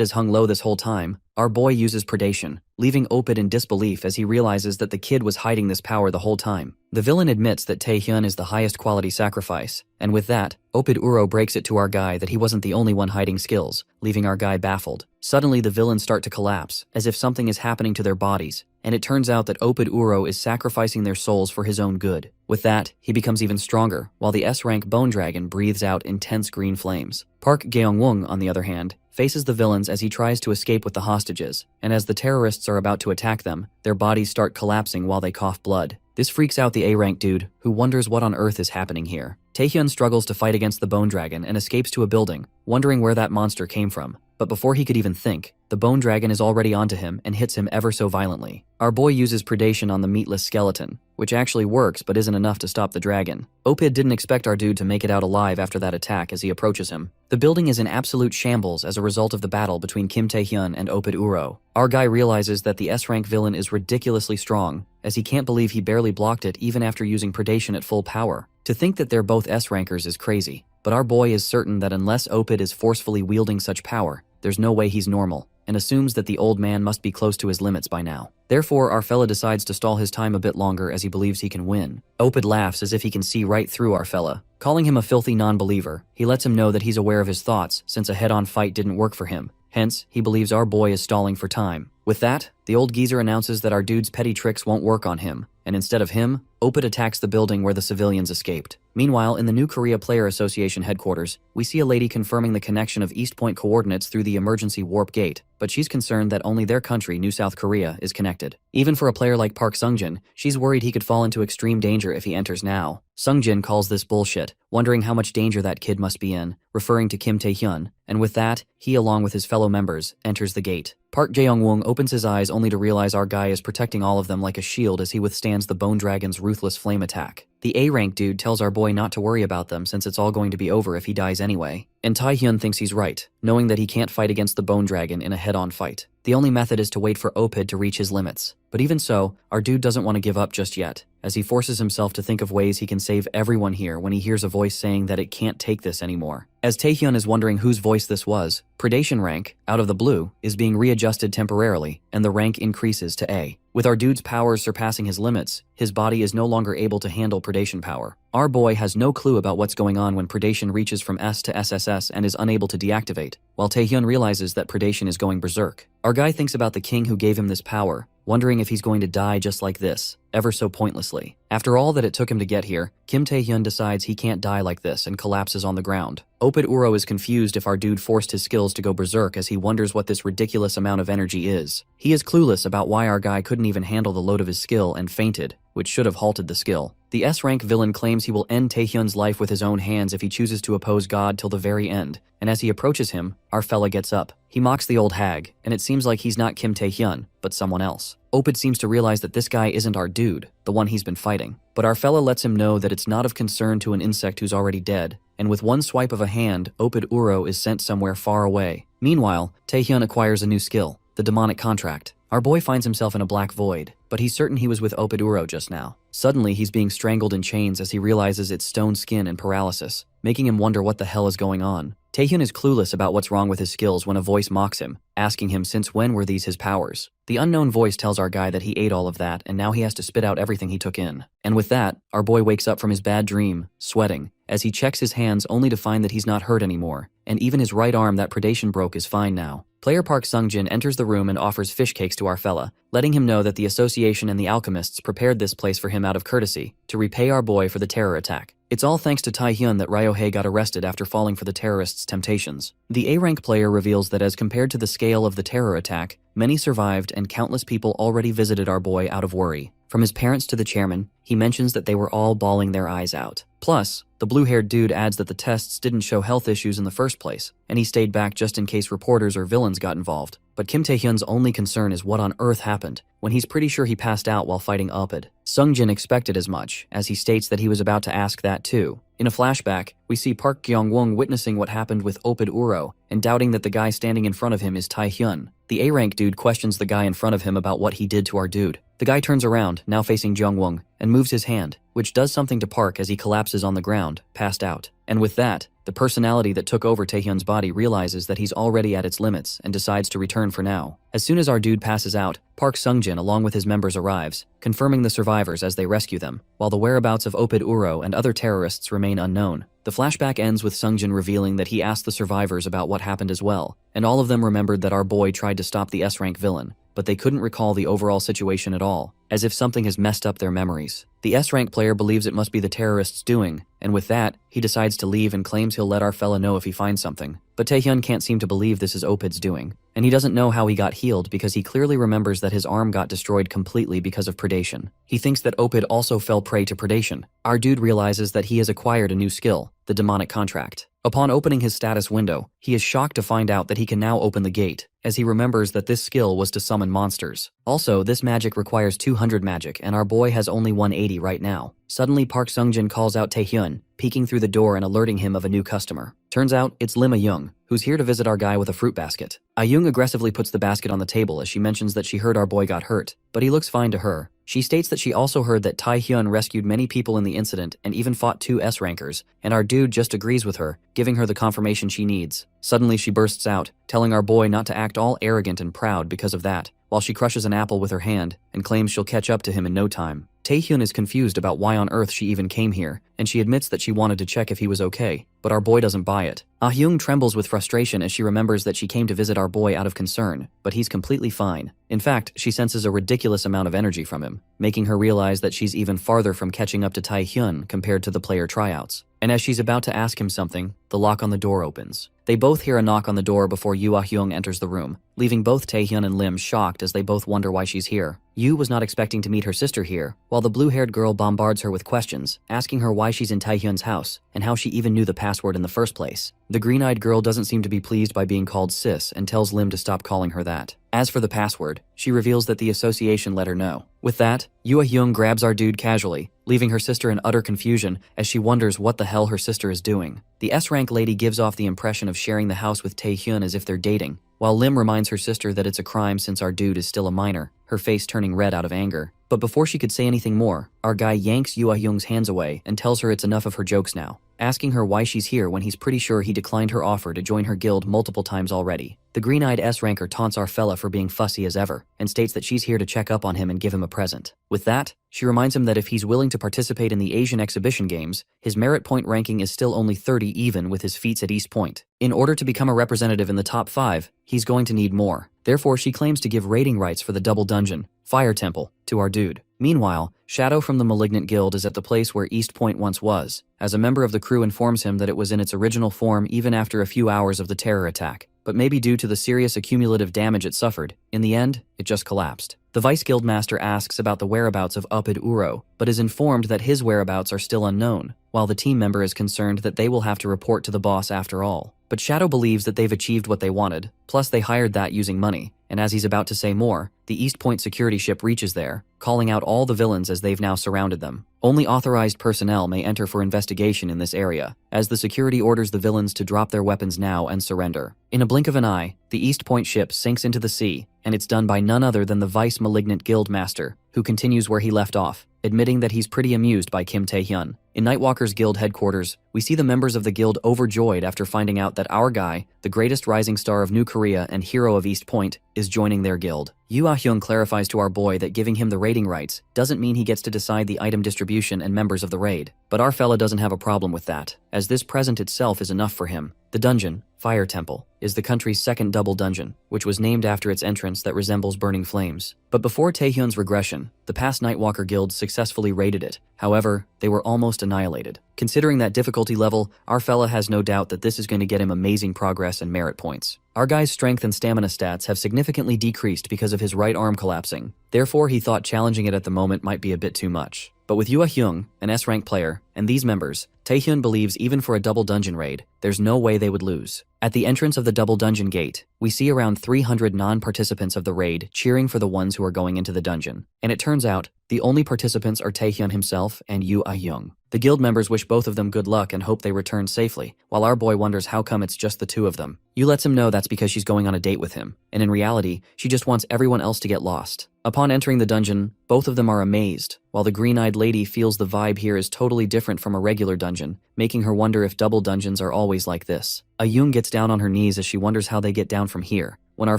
is hung low this whole time, our boy uses predation, leaving Opid in disbelief as he realizes that the kid was hiding this power the whole time. The villain admits that Taehyun is the highest quality sacrifice, and with that, Opid Uro breaks it to our guy that he wasn't the only one hiding skills, leaving our guy baffled. Suddenly the villains start to collapse, as if something is happening to their bodies, and it turns out that Opid Uro is sacrificing their souls for his own good. With that, he becomes even stronger, while the S-rank Bone Dragon breathes out intense green flames. Park Gaeon-woong, on the other hand, faces the villains as he tries to escape with the hostages, and as the terrorists are about to attack them, their bodies start collapsing while they cough blood. This freaks out the A-rank dude, who wonders what on earth is happening here. Taehyun struggles to fight against the Bone Dragon and escapes to a building, wondering where that monster came from. But before he could even think, the Bone Dragon is already onto him and hits him ever so violently. Our boy uses predation on the meatless skeleton, which actually works but isn't enough to stop the dragon. Opid didn't expect our dude to make it out alive after that attack as he approaches him. The building is in absolute shambles as a result of the battle between Kim Taehyun and Opid Uro. Our guy realizes that the S-rank villain is ridiculously strong, as he can't believe he barely blocked it even after using predation at full power. To think that they're both S-rankers is crazy, but our boy is certain that unless Opid is forcefully wielding such power, there's no way he's normal, and assumes that the old man must be close to his limits by now. Therefore, our fella decides to stall his time a bit longer as he believes he can win. Opid laughs as if he can see right through our fella. Calling him a filthy non-believer, he lets him know that he's aware of his thoughts since a head-on fight didn't work for him. Hence, he believes our boy is stalling for time. With that, the old geezer announces that our dude's petty tricks won't work on him, and instead of him, Oped attacks the building where the civilians escaped. Meanwhile, in the New Korea Player Association headquarters, we see a lady confirming the connection of East Point coordinates through the emergency warp gate, but she's concerned that only their country, New South Korea, is connected. Even for a player like Park Sungjin, she's worried he could fall into extreme danger if he enters now. Sungjin calls this bullshit, wondering how much danger that kid must be in, referring to Kim Tae-hyun, and with that, he along with his fellow members, enters the gate. Park Jae-young-woong opens his eyes only to realize our guy is protecting all of them like a shield as he withstands the Bone Dragon's ruthless flame attack. The A-rank dude tells our boy not to worry about them since it's all going to be over if he dies anyway. And Tae-hyun thinks he's right, knowing that he can't fight against the Bone Dragon in a head-on fight. The only method is to wait for Oped to reach his limits. But even so, our dude doesn't want to give up just yet, as he forces himself to think of ways he can save everyone here when he hears a voice saying that it can't take this anymore. As Tae-hyun is wondering whose voice this was, Predation rank, out of the blue, is being readjusted temporarily, and the rank increases to A. With our dude's powers surpassing his limits, his body is no longer able to handle predation power. Our boy has no clue about what's going on when predation reaches from S to SSS and is unable to deactivate, while Tae-hyun realizes that predation is going berserk. Our guy thinks about the king who gave him this power, wondering if he's going to die just like this, ever so pointlessly. After all that it took him to get here, Kim Tae-hyun decides he can't die like this and collapses on the ground. Oped Uro is confused if our dude forced his skills to go berserk as he wonders what this ridiculous amount of energy is. He is clueless about why our guy couldn't even handle the load of his skill and fainted, which should have halted the skill. The S-rank villain claims he will end Tae-hyun's life with his own hands if he chooses to oppose God till the very end, and as he approaches him, our fella gets up. He mocks the old hag, and it seems like he's not Kim Tae-hyun, but someone else. Oped seems to realize that this guy isn't our dude, the one he's been fighting. But our fella lets him know that it's not of concern to an insect who's already dead, and with one swipe of a hand, Oped Uro is sent somewhere far away. Meanwhile, Tae-hyun acquires a new skill, the demonic contract. Our boy finds himself in a black void, but he's certain he was with Oped Uro just now. Suddenly, he's being strangled in chains as he realizes it's stone skin and paralysis, making him wonder what the hell is going on. Tae-hyun is clueless about what's wrong with his skills when a voice mocks him, asking him since when were these his powers. The unknown voice tells our guy that he ate all of that and now he has to spit out everything he took in. And with that, our boy wakes up from his bad dream, sweating, as he checks his hands only to find that he's not hurt anymore, and even his right arm that predation broke is fine now. Player Park Sungjin enters the room and offers fish cakes to our fella, letting him know that the association and the alchemists prepared this place for him out of courtesy, to repay our boy for the terror attack. It's all thanks to Tae-hyun that Ryo-hye got arrested after falling for the terrorists' temptations. The A-rank player reveals that as compared to the scale of the terror attack, many survived and countless people already visited our boy out of worry. From his parents to the chairman, he mentions that they were all bawling their eyes out. Plus, the blue-haired dude adds that the tests didn't show health issues in the first place, and he stayed back just in case reporters or villains got involved. But Kim Tae-hyun's only concern is what on earth happened, when he's pretty sure he passed out while fighting Oped. Sungjin expected as much, as he states that he was about to ask that too. In a flashback, we see Park Gyeong-woong witnessing what happened with Oped Uro, and doubting that the guy standing in front of him is Tae-hyun. The A-rank dude questions the guy in front of him about what he did to our dude. The guy turns around, now facing Jeong-woong, and moves his hand, which does something to Park as he collapses on the ground, passed out. And with that, the personality that took over Tae-hyun's body realizes that he's already at its limits and decides to return for now. As soon as our dude passes out, Park Sungjin along with his members arrives, confirming the survivors as they rescue them, while the whereabouts of Oped Uro and other terrorists remain unknown. The flashback ends with Sungjin revealing that he asked the survivors about what happened as well, and all of them remembered that our boy tried to stop the S-rank villain, but they couldn't recall the overall situation at all, as if something has messed up their memories. The S-rank player believes it must be the terrorists' doing, and with that, he decides to leave and claims he'll let our fella know if he finds something. But Tae-hyun can't seem to believe this is Oped's doing, and he doesn't know how he got healed because he clearly remembers that his arm got destroyed completely because of predation. He thinks that Oped also fell prey to predation. Our dude realizes that he has acquired a new skill, the demonic contract. Upon opening his status window, he is shocked to find out that he can now open the gate, as he remembers that this skill was to summon monsters. Also, this magic requires 200 magic, and our boy has only 180 right now. Suddenly, Park Sungjin calls out Tae-hyun, peeking through the door and alerting him of a new customer. Turns out, it's Lim A-young, who's here to visit our guy with a fruit basket. A-young aggressively puts the basket on the table as she mentions that she heard our boy got hurt, but he looks fine to her. She states that she also heard that Tae-hyun rescued many people in the incident and even fought 2 S-rankers, and our dude just agrees with her, giving her the confirmation she needs. Suddenly she bursts out, telling our boy not to act all arrogant and proud because of that, while she crushes an apple with her hand and claims she'll catch up to him in no time. Taehyun is confused about why on earth she even came here, and she admits that she wanted to check if he was okay, but our boy doesn't buy it. Ah-hyung trembles with frustration as she remembers that she came to visit our boy out of concern, but he's completely fine. In fact, she senses a ridiculous amount of energy from him, making her realize that she's even farther from catching up to Taehyun compared to the player tryouts. And as she's about to ask him something, the lock on the door opens. They both hear a knock on the door before Yoo Ah-hyung enters the room, leaving both Taehyun and Lim shocked as they both wonder why she's here. Yoo was not expecting to meet her sister here, while the blue-haired girl bombards her with questions, asking her why she's in Taehyun's house and how she even knew the password in the first place. The green-eyed girl doesn't seem to be pleased by being called sis and tells Lim to stop calling her that. As for the password, she reveals that the association let her know. With that, Yoo Ah-hyung grabs our dude casually, leaving her sister in utter confusion as she wonders what the hell her sister is doing. The S-rank lady gives off the impression of sharing the house with Taehyun as if they're dating, while Lim reminds her sister that it's a crime since our dude is still a minor, her face turning red out of anger. But before she could say anything more, our guy yanks Yoo Ah-hyung's hands away and tells her it's enough of her jokes now, asking her why she's here when he's pretty sure he declined her offer to join her guild multiple times already. The green-eyed S-ranker taunts our fella for being fussy as ever, and states that she's here to check up on him and give him a present. With that, she reminds him that if he's willing to participate in the Asian exhibition games, his merit point ranking is still only 30 even with his feats at East Point. In order to become a representative in the top 5, he's going to need more. Therefore, she claims to give rating rights for the double dungeon, Fire Temple, to our dude. Meanwhile, Shadow from the Malignant Guild is at the place where East Point once was, as a member of the crew informs him that it was in its original form even after a few hours of the terror attack, but maybe due to the serious accumulative damage it suffered, in the end, it just collapsed. The Vice Guildmaster asks about the whereabouts of Upid Uro, but is informed that his whereabouts are still unknown, while the team member is concerned that they will have to report to the boss after all. But Shadow believes that they've achieved what they wanted, plus they hired that using money, and as he's about to say more, the East Point security ship reaches there, calling out all the villains as they've now surrounded them. Only authorized personnel may enter for investigation in this area, as the security orders the villains to drop their weapons now and surrender. In a blink of an eye, the East Point ship sinks into the sea, and it's done by none other than the Vice Malignant Guildmaster, who continues where he left off, admitting that he's pretty amused by Kim Taehyun. In Nightwalker's guild headquarters, we see the members of the guild overjoyed after finding out that our guy, the greatest rising star of New Korea and hero of East Point, is joining their guild. Yoo Ah-hyung clarifies to our boy that giving him the raiding rights doesn't mean he gets to decide the item distribution and members of the raid, but our fella doesn't have a problem with that, as this present itself is enough for him. The dungeon, Fire Temple, is the country's second double dungeon, which was named after its entrance that resembles burning flames. But before Taehyun's regression, the past Nightwalker guilds successfully raided it. However, they were almost annihilated. Considering that difficulty level, our fella has no doubt that this is going to get him amazing progress and merit points. Our guy's strength and stamina stats have significantly decreased because of his right arm collapsing. Therefore, he thought challenging it at the moment might be a bit too much. But with Yoo Ah-hyung, an S-rank player, and these members, Taehyun believes even for a double dungeon raid, there's no way they would lose. At the entrance of the double dungeon gate, we see around 300 non-participants of the raid cheering for the ones who are going into the dungeon. And it turns out, the only participants are Taehyun himself and Yoo Ah-hyung. The guild members wish both of them good luck and hope they return safely, while our boy wonders how come it's just the two of them. Yoo lets him know that's because she's going on a date with him, and in reality, she just wants everyone else to get lost. Upon entering the dungeon, both of them are amazed, while the green-eyed lady feels the vibe here is totally different from a regular dungeon, making her wonder if double dungeons are always like this. Ah-hyung gets down on her knees as she wonders how they get down from here, when our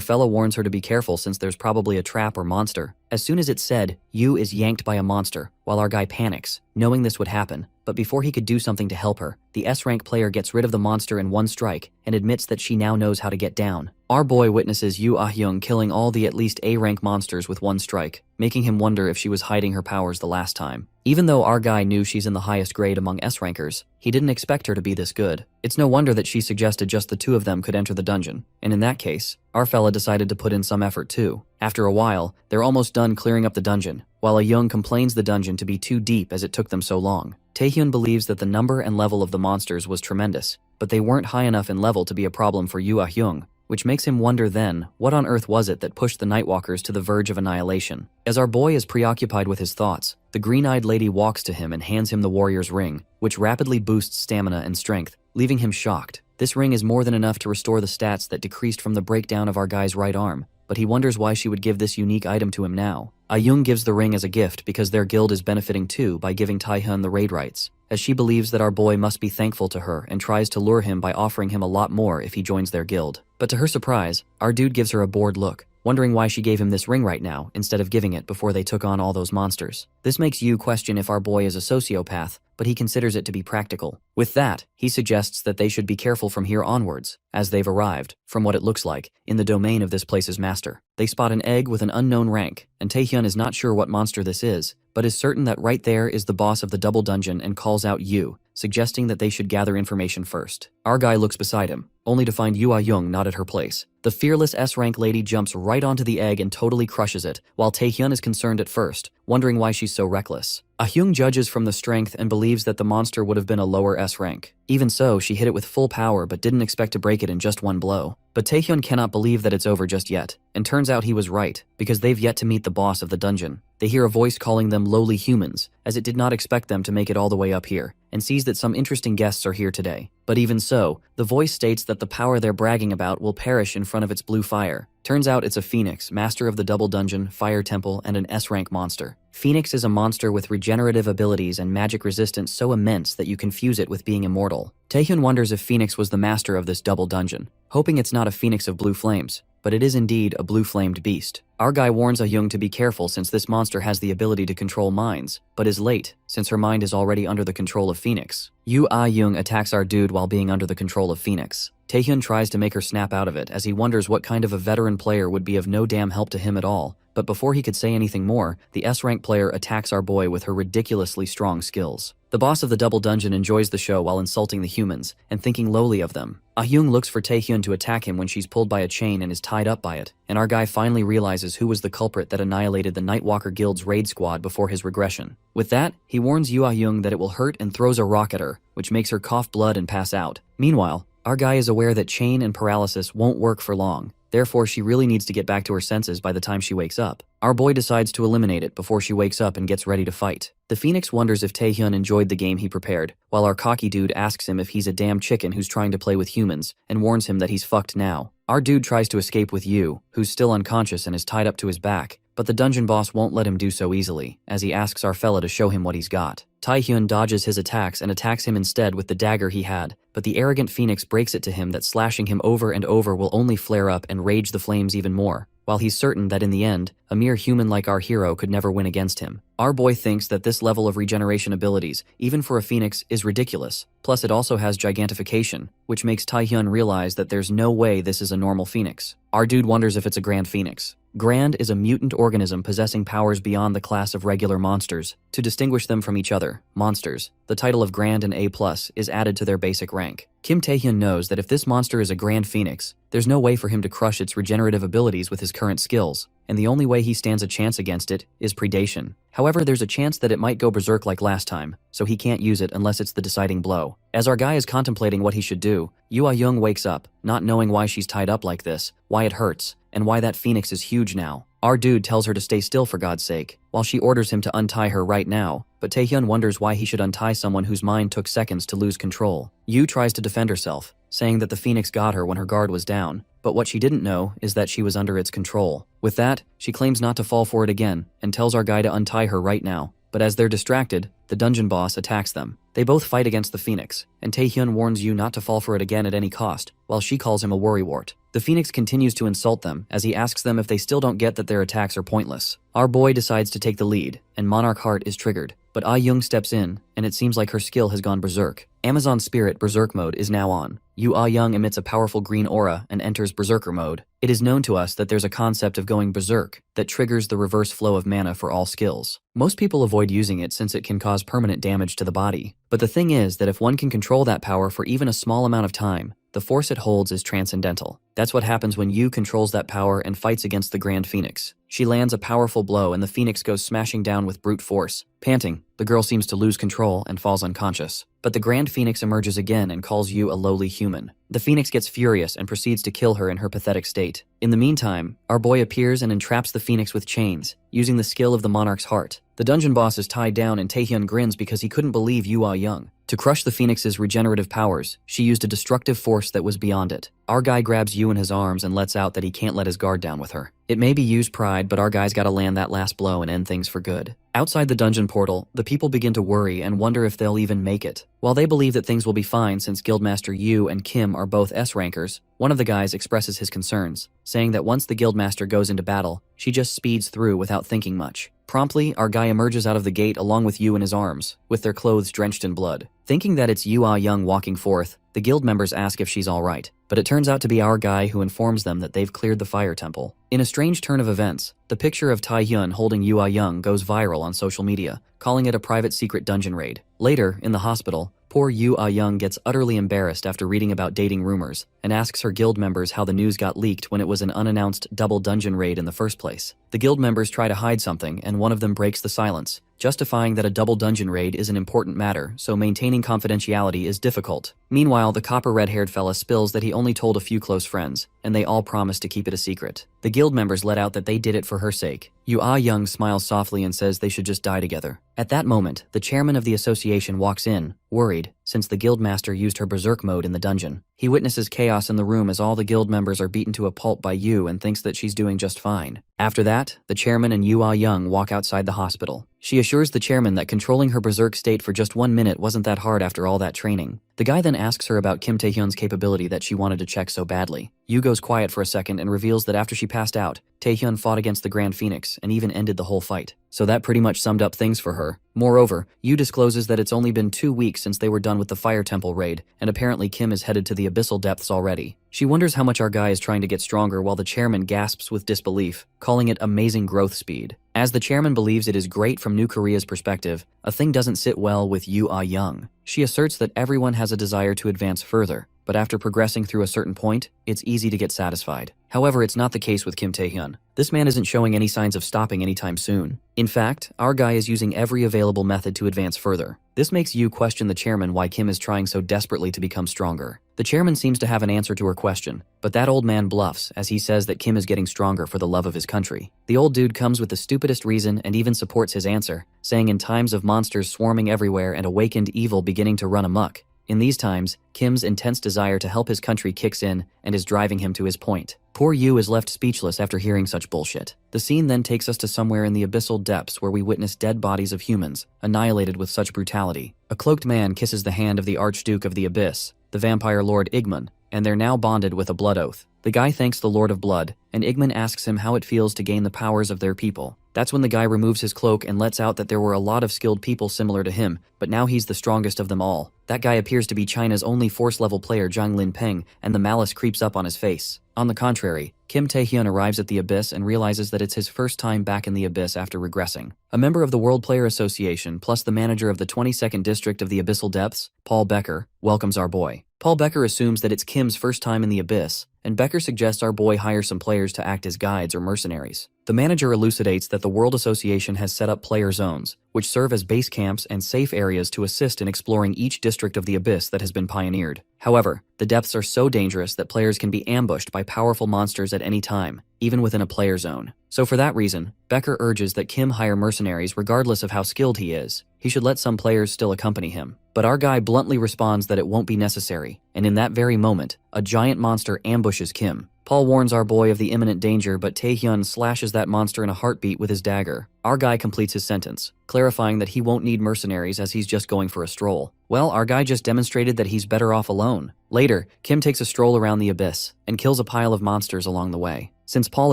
fella warns her to be careful since there's probably a trap or monster. As soon as it's said, Yoo is yanked by a monster, while our guy panics, knowing this would happen. But before he could do something to help her, the S-rank player gets rid of the monster in one strike and admits that she now knows how to get down. Our boy witnesses Yoo Ah-hyung killing all the at least A-rank monsters with one strike, making him wonder if she was hiding her powers the last time. Even though our guy knew she's in the highest grade among S-rankers, he didn't expect her to be this good. It's no wonder that she suggested just the two of them could enter the dungeon, and in that case, our fella decided to put in some effort too. After a while, they're almost done clearing up the dungeon, while Ah-hyung complains the dungeon to be too deep as it took them so long. Taehyun believes that the number and level of the monsters was tremendous, but they weren't high enough in level to be a problem for Yoo Ah-hyung, which makes him wonder then, what on earth was it that pushed the Nightwalkers to the verge of annihilation? As our boy is preoccupied with his thoughts, the green-eyed lady walks to him and hands him the warrior's ring, which rapidly boosts stamina and strength, leaving him shocked. This ring is more than enough to restore the stats that decreased from the breakdown of our guy's right arm, but he wonders why she would give this unique item to him now. Ah-hyung gives the ring as a gift because their guild is benefiting too by giving Taehyun the raid rights, as she believes that our boy must be thankful to her and tries to lure him by offering him a lot more if he joins their guild. But to her surprise, our dude gives her a bored look, wondering why she gave him this ring right now instead of giving it before they took on all those monsters. This makes Yu question if our boy is a sociopath, but he considers it to be practical. With that, he suggests that they should be careful from here onwards, as they've arrived, from what it looks like, in the domain of this place's master. They spot an egg with an unknown rank, and Taehyun is not sure what monster this is, but is certain that right there is the boss of the double dungeon and calls out Yu, suggesting that they should gather information first. Our guy looks beside him, only to find Yu Ah-young not at her place. The fearless S-rank lady jumps right onto the egg and totally crushes it, while Taehyun is concerned at first, wondering why she's so reckless. Ah-young judges from the strength and believes that the monster would have been a lower S rank. Even so, she hit it with full power but didn't expect to break it in just one blow. But Taehyun cannot believe that it's over just yet, and turns out he was right, because they've yet to meet the boss of the dungeon. They hear a voice calling them lowly humans, as it did not expect them to make it all the way up here, and sees that some interesting guests are here today. But even so, the voice states that the power they're bragging about will perish in front of its blue fire. Turns out it's a phoenix, master of the double dungeon, fire temple, and an S-rank monster. Phoenix is a monster with regenerative abilities and magic resistance so immense that you confuse it with being immortal. Taehyun wonders if Phoenix was the master of this double dungeon, hoping it's not a phoenix of blue flames, but it is indeed a blue-flamed beast. Our guy warns Ah-young to be careful since this monster has the ability to control minds, but is late, since her mind is already under the control of Phoenix. Yu Ah-young attacks our dude while being under the control of Phoenix. Taehyun tries to make her snap out of it as he wonders what kind of a veteran player would be of no damn help to him at all, but before he could say anything more, the S-rank player attacks our boy with her ridiculously strong skills. The boss of the double dungeon enjoys the show while insulting the humans, and thinking lowly of them. Ah-young looks for Taehyun to attack him when she's pulled by a chain and is tied up by it, and our guy finally realizes who was the culprit that annihilated the Nightwalker Guild's raid squad before his regression. With that, he warns Yu Ah-young that it will hurt and throws a rock at her, which makes her cough blood and pass out. Meanwhile, our guy is aware that chain and paralysis won't work for long. Therefore, she really needs to get back to her senses by the time she wakes up. Our boy decides to eliminate it before she wakes up and gets ready to fight. The Phoenix wonders if Taehyun enjoyed the game he prepared, while our cocky dude asks him if he's a damn chicken who's trying to play with humans, and warns him that he's fucked now. Our dude tries to escape with Yu, who's still unconscious and is tied up to his back, but the dungeon boss won't let him do so easily, as he asks our fella to show him what he's got. Taehyun dodges his attacks and attacks him instead with the dagger he had, but the arrogant Phoenix breaks it to him that slashing him over and over will only flare up and rage the flames even more, while he's certain that in the end, a mere human like our hero could never win against him. Our boy thinks that this level of regeneration abilities, even for a Phoenix, is ridiculous, plus it also has gigantification, which makes Taehyun realize that there's no way this is a normal Phoenix. Our dude wonders if it's a Grand Phoenix. Grand is a mutant organism possessing powers beyond the class of regular monsters. To distinguish them from each other, monsters, the title of Grand and A+ is added to their basic rank. Kim Taehyun knows that if this monster is a Grand Phoenix, there's no way for him to crush its regenerative abilities with his current skills, and the only way he stands a chance against it is predation. However, there's a chance that it might go berserk like last time, so he can't use it unless it's the deciding blow. As our guy is contemplating what he should do, Yu Ah-young wakes up, not knowing why she's tied up like this, why it hurts, and why that Phoenix is huge now. Our dude tells her to stay still for God's sake, while she orders him to untie her right now, but Taehyun wonders why he should untie someone whose mind took seconds to lose control. Yu tries to defend herself, saying that the Phoenix got her when her guard was down, but what she didn't know is that she was under its control. With that, she claims not to fall for it again, and tells our guy to untie her right now. But as they're distracted, the dungeon boss attacks them. They both fight against the Phoenix, and Taehyun warns Yu not to fall for it again at any cost, while she calls him a worrywart. The Phoenix continues to insult them as he asks them if they still don't get that their attacks are pointless. Our boy decides to take the lead, and Monarch Heart is triggered, but Ah-young steps in, and it seems like her skill has gone berserk. Amazon Spirit Berserk mode is now on. Yu Ah-young emits a powerful green aura and enters Berserker mode. It is known to us that there's a concept of going berserk that triggers the reverse flow of mana for all skills. Most people avoid using it since it can cause permanent damage to the body. But the thing is that if one can control that power for even a small amount of time, the force it holds is transcendental. That's what happens when Yu controls that power and fights against the Grand Phoenix. She lands a powerful blow and the Phoenix goes smashing down with brute force. Panting, the girl seems to lose control and falls unconscious. But the Grand Phoenix emerges again and calls Yu a lowly human. The Phoenix gets furious and proceeds to kill her in her pathetic state. In the meantime, our boy appears and entraps the Phoenix with chains, using the skill of the Monarch's heart. The dungeon boss is tied down and Taehyun grins because he couldn't believe Yu Ah-young. To crush the Phoenix's regenerative powers, she used a destructive force that was beyond it. Our guy grabs Yu in his arms and lets out that he can't let his guard down with her. It may be Yu's pride, but our guy's gotta land that last blow and end things for good. Outside the dungeon portal, the people begin to worry and wonder if they'll even make it. While they believe that things will be fine since Guildmaster Yu and Kim are both S-rankers, one of the guys expresses his concerns, saying that once the Guildmaster goes into battle, she just speeds through without thinking much. Promptly, our guy emerges out of the gate along with Yu in his arms, with their clothes drenched in blood. Thinking that it's Yu Ah-young walking forth, the guild members ask if she's alright, but it turns out to be our guy who informs them that they've cleared the fire temple. In a strange turn of events, the picture of Tai-hyun holding Yu Ah-young goes viral on social media, calling it a private secret dungeon raid. Later, in the hospital, poor Yu Ah-young gets utterly embarrassed after reading about dating rumors and asks her guild members how the news got leaked when it was an unannounced double dungeon raid in the first place. The guild members try to hide something and one of them breaks the silence, justifying that a double dungeon raid is an important matter, so maintaining confidentiality is difficult. Meanwhile, the copper red-haired fella spills that he only told a few close friends, and they all promise to keep it a secret. The guild members let out that they did it for her sake. Yu Ah-young smiles softly and says they should just die together. At that moment, the chairman of the association walks in, worried, since the guildmaster used her berserk mode in the dungeon. He witnesses chaos in the room as all the guild members are beaten to a pulp by Yu and thinks that she's doing just fine. After that, the chairman and Yu Ah-young walk outside the hospital. She assures the chairman that controlling her berserk state for just 1 minute wasn't that hard after all that training. The guy then asks her about Kim Taehyun's capability that she wanted to check so badly. Yu goes quiet for a second and reveals that after she passed out, Taehyun fought against the Grand Phoenix and even ended the whole fight. So that pretty much summed up things for her. Moreover, Yu discloses that it's only been 2 weeks since they were done with the Fire Temple raid, and apparently Kim is headed to the abyssal depths already. She wonders how much our guy is trying to get stronger while the chairman gasps with disbelief, calling it amazing growth speed. As the chairman believes it is great from New Korea's perspective, a thing doesn't sit well with Yu Ah-young. She asserts that everyone has a desire to advance further, but after progressing through a certain point, it's easy to get satisfied. However, it's not the case with Kim Taehyun. This man isn't showing any signs of stopping anytime soon. In fact, our guy is using every available method to advance further. This makes Yu question the chairman why Kim is trying so desperately to become stronger. The chairman seems to have an answer to her question, but that old man bluffs as he says that Kim is getting stronger for the love of his country. The old dude comes with the stupidest reason and even supports his answer, saying in times of monsters swarming everywhere and awakened evil beginning to run amok, in these times, Kim's intense desire to help his country kicks in and is driving him to his point. Poor Yu is left speechless after hearing such bullshit. The scene then takes us to somewhere in the abyssal depths where we witness dead bodies of humans, annihilated with such brutality. A cloaked man kisses the hand of the Archduke of the Abyss, the vampire lord Igman, and they're now bonded with a blood oath. The guy thanks the Lord of Blood, and Igman asks him how it feels to gain the powers of their people. That's when the guy removes his cloak and lets out that there were a lot of skilled people similar to him, but now he's the strongest of them all. That guy appears to be China's only force-level player Zhang Linpeng, and the malice creeps up on his face. On the contrary, Kim Taehyun arrives at the Abyss and realizes that it's his first time back in the Abyss after regressing. A member of the World Player Association plus the manager of the 22nd District of the Abyssal Depths, Paul Becker, welcomes our boy. Paul Becker assumes that it's Kim's first time in the Abyss, and Becker suggests our boy hire some players to act as guides or mercenaries. The manager elucidates that the World Association has set up player zones, which serve as base camps and safe areas to assist in exploring each district of the Abyss that has been pioneered. However, the depths are so dangerous that players can be ambushed by powerful monsters at any time, even within a player zone. So for that reason, Becker urges that Kim hire mercenaries regardless of how skilled he is. He should let some players still accompany him. But our guy bluntly responds that it won't be necessary, and in that very moment, a giant monster ambushes Kim. Paul warns our boy of the imminent danger, but Taehyun slashes that monster in a heartbeat with his dagger. Our guy completes his sentence, clarifying that he won't need mercenaries as he's just going for a stroll. Well, our guy just demonstrated that he's better off alone. Later, Kim takes a stroll around the Abyss and kills a pile of monsters along the way. Since Paul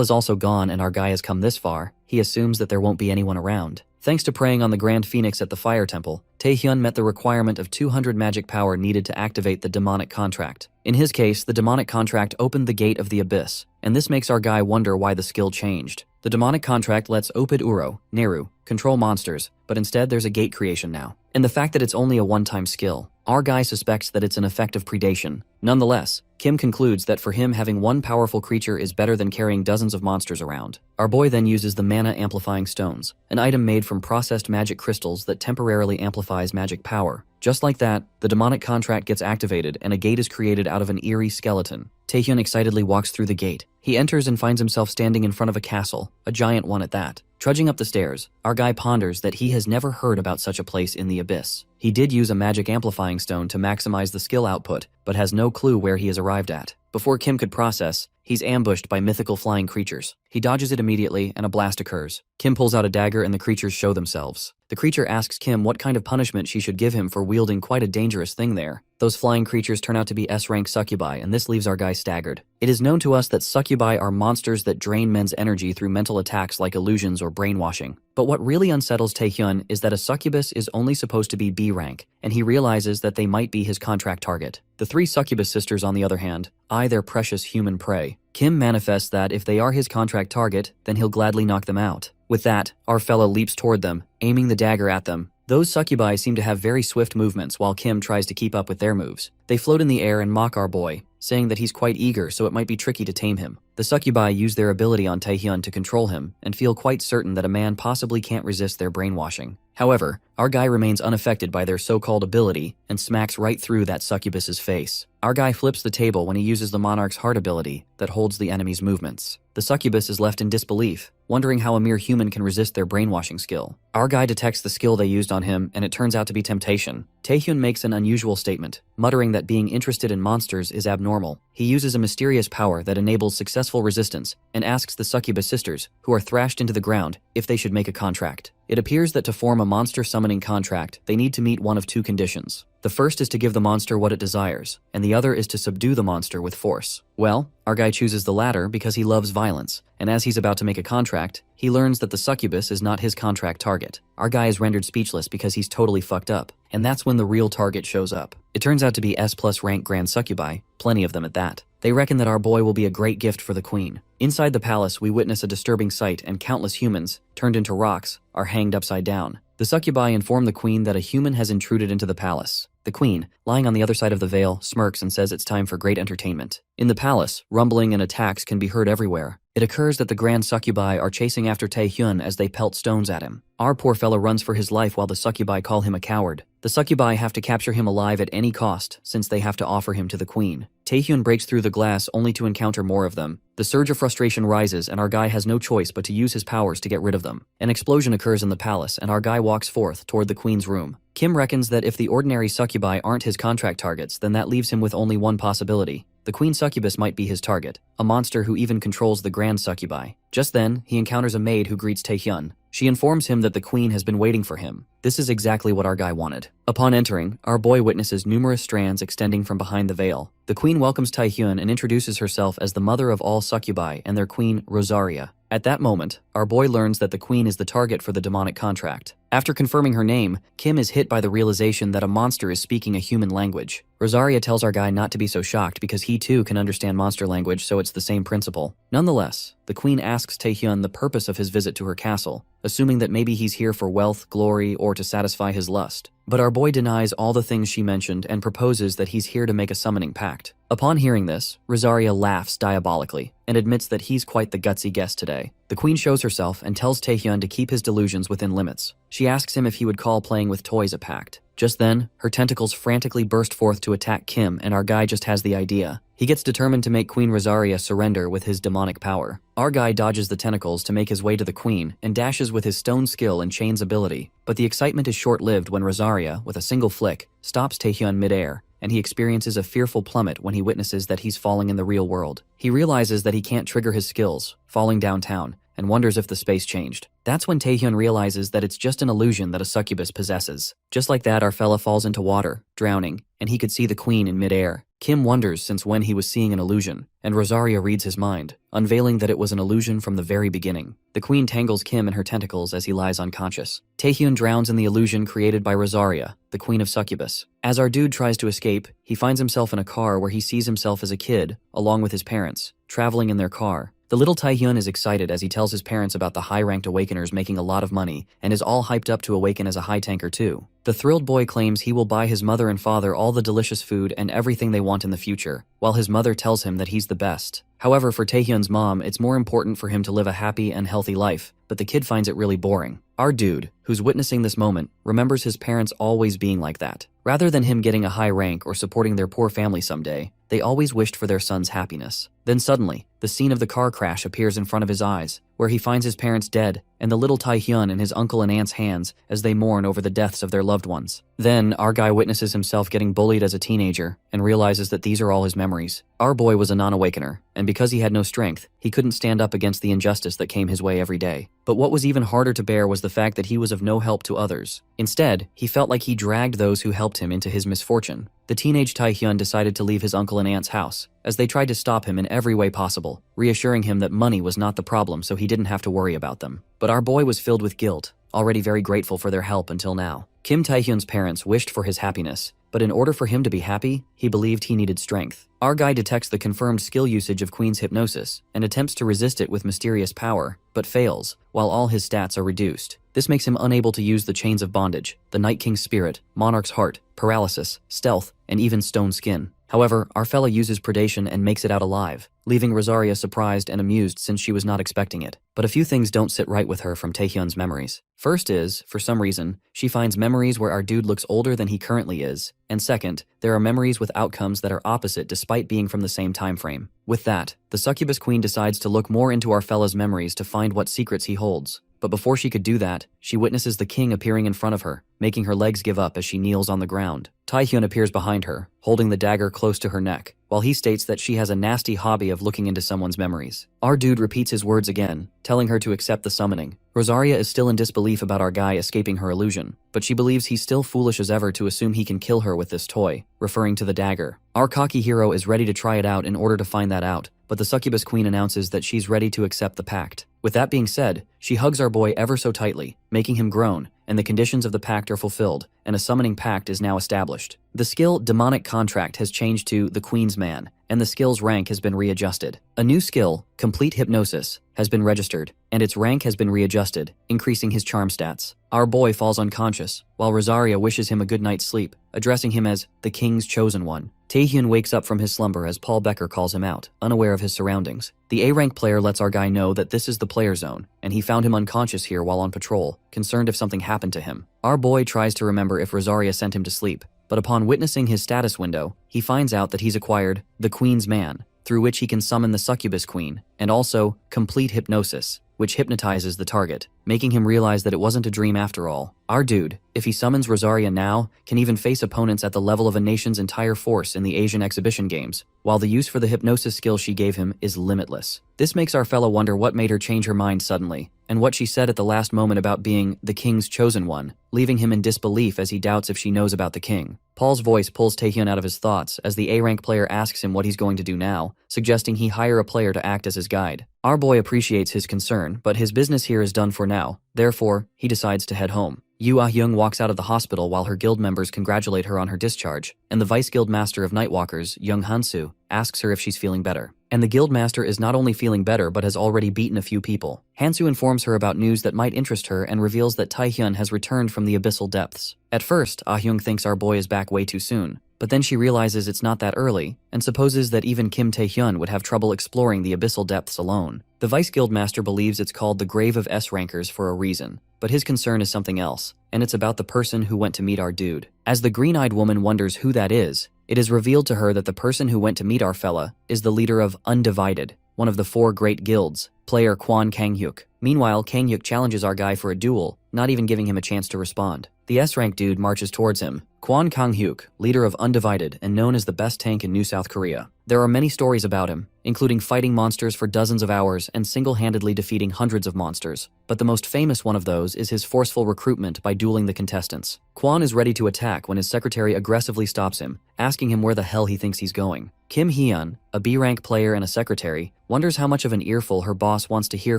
is also gone and our guy has come this far, he assumes that there won't be anyone around. Thanks to praying on the Grand Phoenix at the Fire Temple, Taehyun met the requirement of 200 magic power needed to activate the demonic contract. In his case, the demonic contract opened the gate of the Abyss, and this makes our guy wonder why the skill changed. The demonic contract lets Opid Uro, Neru, control monsters, but instead there's a gate creation now. And the fact that it's only a one-time skill, our guy suspects that it's an effect of predation. Nonetheless, Kim concludes that for him having one powerful creature is better than carrying dozens of monsters around. Our boy then uses the mana amplifying stones, an item made from processed magic crystals that temporarily amplifies magic power. Just like that, the demonic contract gets activated and a gate is created out of an eerie skeleton. Taehyun excitedly walks through the gate. He enters and finds himself standing in front of a castle, a giant one at that. Trudging up the stairs, our guy ponders that he has never heard about such a place in the Abyss. He did use a magic amplifying stone to maximize the skill output, but has no clue where he has arrived at. Before Kim could process, he's ambushed by mythical flying creatures. He dodges it immediately and a blast occurs. Kim pulls out a dagger and the creatures show themselves. The creature asks Kim what kind of punishment she should give him for wielding quite a dangerous thing there. Those flying creatures turn out to be S-rank succubi, and this leaves our guy staggered. It is known to us that succubi are monsters that drain men's energy through mental attacks like illusions or brainwashing. But what really unsettles Taehyun is that a succubus is only supposed to be B rank, and he realizes that they might be his contract target. The three succubus sisters, on the other hand, eye their precious human prey. Kim manifests that if they are his contract target, then he'll gladly knock them out. With that, our fella leaps toward them, aiming the dagger at them. Those succubi seem to have very swift movements while Kim tries to keep up with their moves. They float in the air and mock our boy, saying that he's quite eager, so it might be tricky to tame him. The succubi use their ability on Taehyun to control him and feel quite certain that a man possibly can't resist their brainwashing. However, our guy remains unaffected by their so-called ability and smacks right through that succubus's face. Our guy flips the table when he uses the monarch's heart ability that holds the enemy's movements. The succubus is left in disbelief, wondering how a mere human can resist their brainwashing skill. Our guy detects the skill they used on him, and it turns out to be temptation. Taehyun makes an unusual statement, muttering that being interested in monsters is abnormal. He uses a mysterious power that enables successful resistance and asks the succubus sisters, who are thrashed into the ground, if they should make a contract. It appears that to form a monster summoning contract, they need to meet one of two conditions. The first is to give the monster what it desires, and the other is to subdue the monster with force. Well, our guy chooses the latter because he loves violence, and as he's about to make a contract, he learns that the succubus is not his contract target. Our guy is rendered speechless because he's totally fucked up, and that's when the real target shows up. It turns out to be S+ rank grand succubi, plenty of them at that. They reckon that our boy will be a great gift for the queen. Inside the palace, we witness a disturbing sight, and countless humans, turned into rocks, are hanged upside down. The succubi inform the queen that a human has intruded into the palace. The queen, lying on the other side of the veil, smirks and says it's time for great entertainment. In the palace, rumbling and attacks can be heard everywhere. It occurs that the grand succubi are chasing after Taehyun as they pelt stones at him. Our poor fella runs for his life while the succubi call him a coward. The succubi have to capture him alive at any cost, since they have to offer him to the queen. Taehyun breaks through the glass only to encounter more of them. The surge of frustration rises, and our guy has no choice but to use his powers to get rid of them. An explosion occurs in the palace, and our guy walks forth toward the queen's room. Kim reckons that if the ordinary succubi aren't his contract targets, then that leaves him with only one possibility. The queen succubus might be his target, a monster who even controls the grand succubi. Just then, he encounters a maid who greets Taehyun. She informs him that the queen has been waiting for him. This is exactly what our guy wanted. Upon entering, our boy witnesses numerous strands extending from behind the veil. The queen welcomes Taehyun and introduces herself as the mother of all succubi and their queen, Rosaria. At that moment, our boy learns that the queen is the target for the demonic contract. After confirming her name, Kim is hit by the realization that a monster is speaking a human language. Rosaria tells our guy not to be so shocked because he too can understand monster language, so it's the same principle. Nonetheless, the queen asks Taehyun the purpose of his visit to her castle, assuming that maybe he's here for wealth, glory, or to satisfy his lust. But our boy denies all the things she mentioned and proposes that he's here to make a summoning pact. Upon hearing this, Rosaria laughs diabolically and admits that he's quite the gutsy guest today. The queen shows herself and tells Taehyun to keep his delusions within limits. She asks him if he would call playing with toys a pact. Just then, her tentacles frantically burst forth to attack Kim, and our guy just has the idea. He gets determined to make Queen Rosaria surrender with his demonic power. Our guy dodges the tentacles to make his way to the queen and dashes with his stone skill and chains ability. But the excitement is short-lived when Rosaria, with a single flick, stops Taehyun midair, and he experiences a fearful plummet when he witnesses that he's falling in the real world. He realizes that he can't trigger his skills, falling downtown, and wonders if the space changed. That's when Taehyun realizes that it's just an illusion that a succubus possesses. Just like that, our fella falls into water, drowning, and he could see the queen in midair. Kim wonders since when he was seeing an illusion, and Rosaria reads his mind, unveiling that it was an illusion from the very beginning. The queen tangles Kim in her tentacles as he lies unconscious. Taehyun drowns in the illusion created by Rosaria, the queen of succubus. As our dude tries to escape, he finds himself in a car where he sees himself as a kid, along with his parents, traveling in their car. The little Taehyun is excited as he tells his parents about the high-ranked awakeners making a lot of money and is all hyped up to awaken as a high tanker too. The thrilled boy claims he will buy his mother and father all the delicious food and everything they want in the future, while his mother tells him that he's the best. However, for Taehyun's mom, it's more important for him to live a happy and healthy life, but the kid finds it really boring. Our dude, who's witnessing this moment, remembers his parents always being like that. Rather than him getting a high rank or supporting their poor family someday, they always wished for their son's happiness. Then suddenly, the scene of the car crash appears in front of his eyes, where he finds his parents dead and the little Taehyun in his uncle and aunt's hands as they mourn over the deaths of their loved ones. Then, our guy witnesses himself getting bullied as a teenager and realizes that these are all his memories. Our boy was a non-awakener, and because he had no strength, he couldn't stand up against the injustice that came his way every day. But what was even harder to bear was the fact that he was of no help to others. Instead, he felt like he dragged those who helped him into his misfortune. The teenage Taehyun decided to leave his uncle and aunt's house, as they tried to stop him in every way possible, reassuring him that money was not the problem so he didn't have to worry about them. But our boy was filled with guilt, already very grateful for their help until now. Kim Taehyun's parents wished for his happiness, but in order for him to be happy, he believed he needed strength. Our guy detects the confirmed skill usage of Queen's hypnosis and attempts to resist it with mysterious power, but fails, while all his stats are reduced. This makes him unable to use the chains of bondage, the Night King's spirit, Monarch's heart, paralysis, stealth, and even stone skin. However, our fella uses predation and makes it out alive, leaving Rosaria surprised and amused since she was not expecting it. But a few things don't sit right with her from Taehyun's memories. First is, for some reason, she finds memories where our dude looks older than he currently is, and second, there are memories with outcomes that are opposite despite being from the same time frame. With that, the succubus queen decides to look more into our fella's memories to find what secrets he holds. But before she could do that, she witnesses the king appearing in front of her, making her legs give up as she kneels on the ground. Taehyun appears behind her, holding the dagger close to her neck, while he states that she has a nasty hobby of looking into someone's memories. Our dude repeats his words again, telling her to accept the summoning. Rosaria is still in disbelief about our guy escaping her illusion, but she believes he's still foolish as ever to assume he can kill her with this toy, referring to the dagger. Our cocky hero is ready to try it out in order to find that out, but the succubus queen announces that she's ready to accept the pact. With that being said, she hugs our boy ever so tightly, making him groan, and the conditions of the pact are fulfilled, and a summoning pact is now established. The skill Demonic Contract has changed to the Queen's Man, and the skill's rank has been readjusted. A new skill, Complete Hypnosis, has been registered, and its rank has been readjusted, increasing his charm stats. Our boy falls unconscious, while Rosaria wishes him a good night's sleep, addressing him as the King's Chosen One. Taehyun wakes up from his slumber as Paul Becker calls him out, unaware of his surroundings. The A-rank player lets our guy know that this is the player zone, and he found him unconscious here while on patrol, concerned if something happened to him. Our boy tries to remember if Rosaria sent him to sleep, but upon witnessing his status window, he finds out that he's acquired the Queen's Man, through which he can summon the succubus queen, and also Complete Hypnosis, which hypnotizes the target, making him realize that it wasn't a dream after all. Our dude, if he summons Rosaria now, can even face opponents at the level of a nation's entire force in the Asian exhibition games, while the use for the hypnosis skill she gave him is limitless. This makes our fella wonder what made her change her mind suddenly, and what she said at the last moment about being the King's Chosen One, leaving him in disbelief as he doubts if she knows about the king. Paul's voice pulls Taehyun out of his thoughts as the A-rank player asks him what he's going to do now, suggesting he hire a player to act as his guide. Our boy appreciates his concern, but his business here is done for now. Therefore, he decides to head home. Yoo Ah-young walks out of the hospital while her guild members congratulate her on her discharge, and the vice guild master of Nightwalkers, Young Hansu, asks her if she's feeling better. And the guild master is not only feeling better but has already beaten a few people. Hansu informs her about news that might interest her and reveals that Taehyun has returned from the abyssal depths. At first, Ah-young thinks our boy is back way too soon, but then she realizes it's not that early, and supposes that even Kim Taehyun would have trouble exploring the abyssal depths alone. The Vice Guild Master believes it's called the Grave of S-Rankers for a reason, but his concern is something else, and it's about the person who went to meet our dude. As the green-eyed woman wonders who that is, it is revealed to her that the person who went to meet our fella is the leader of Undivided, one of the 4 great guilds, player Kwon Kang-hyuk. Meanwhile, Kang-hyuk challenges our guy for a duel, not even giving him a chance to respond. The S-rank dude marches towards him. Kwon Kang-hyuk, leader of Undivided and known as the best tank in New South Korea. There are many stories about him, including fighting monsters for dozens of hours and single-handedly defeating hundreds of monsters. But the most famous one of those is his forceful recruitment by dueling the contestants. Kwon is ready to attack when his secretary aggressively stops him, asking him where the hell he thinks he's going. Kim Hyun, a B-rank player and a secretary, wonders how much of an earful her boss wants to hear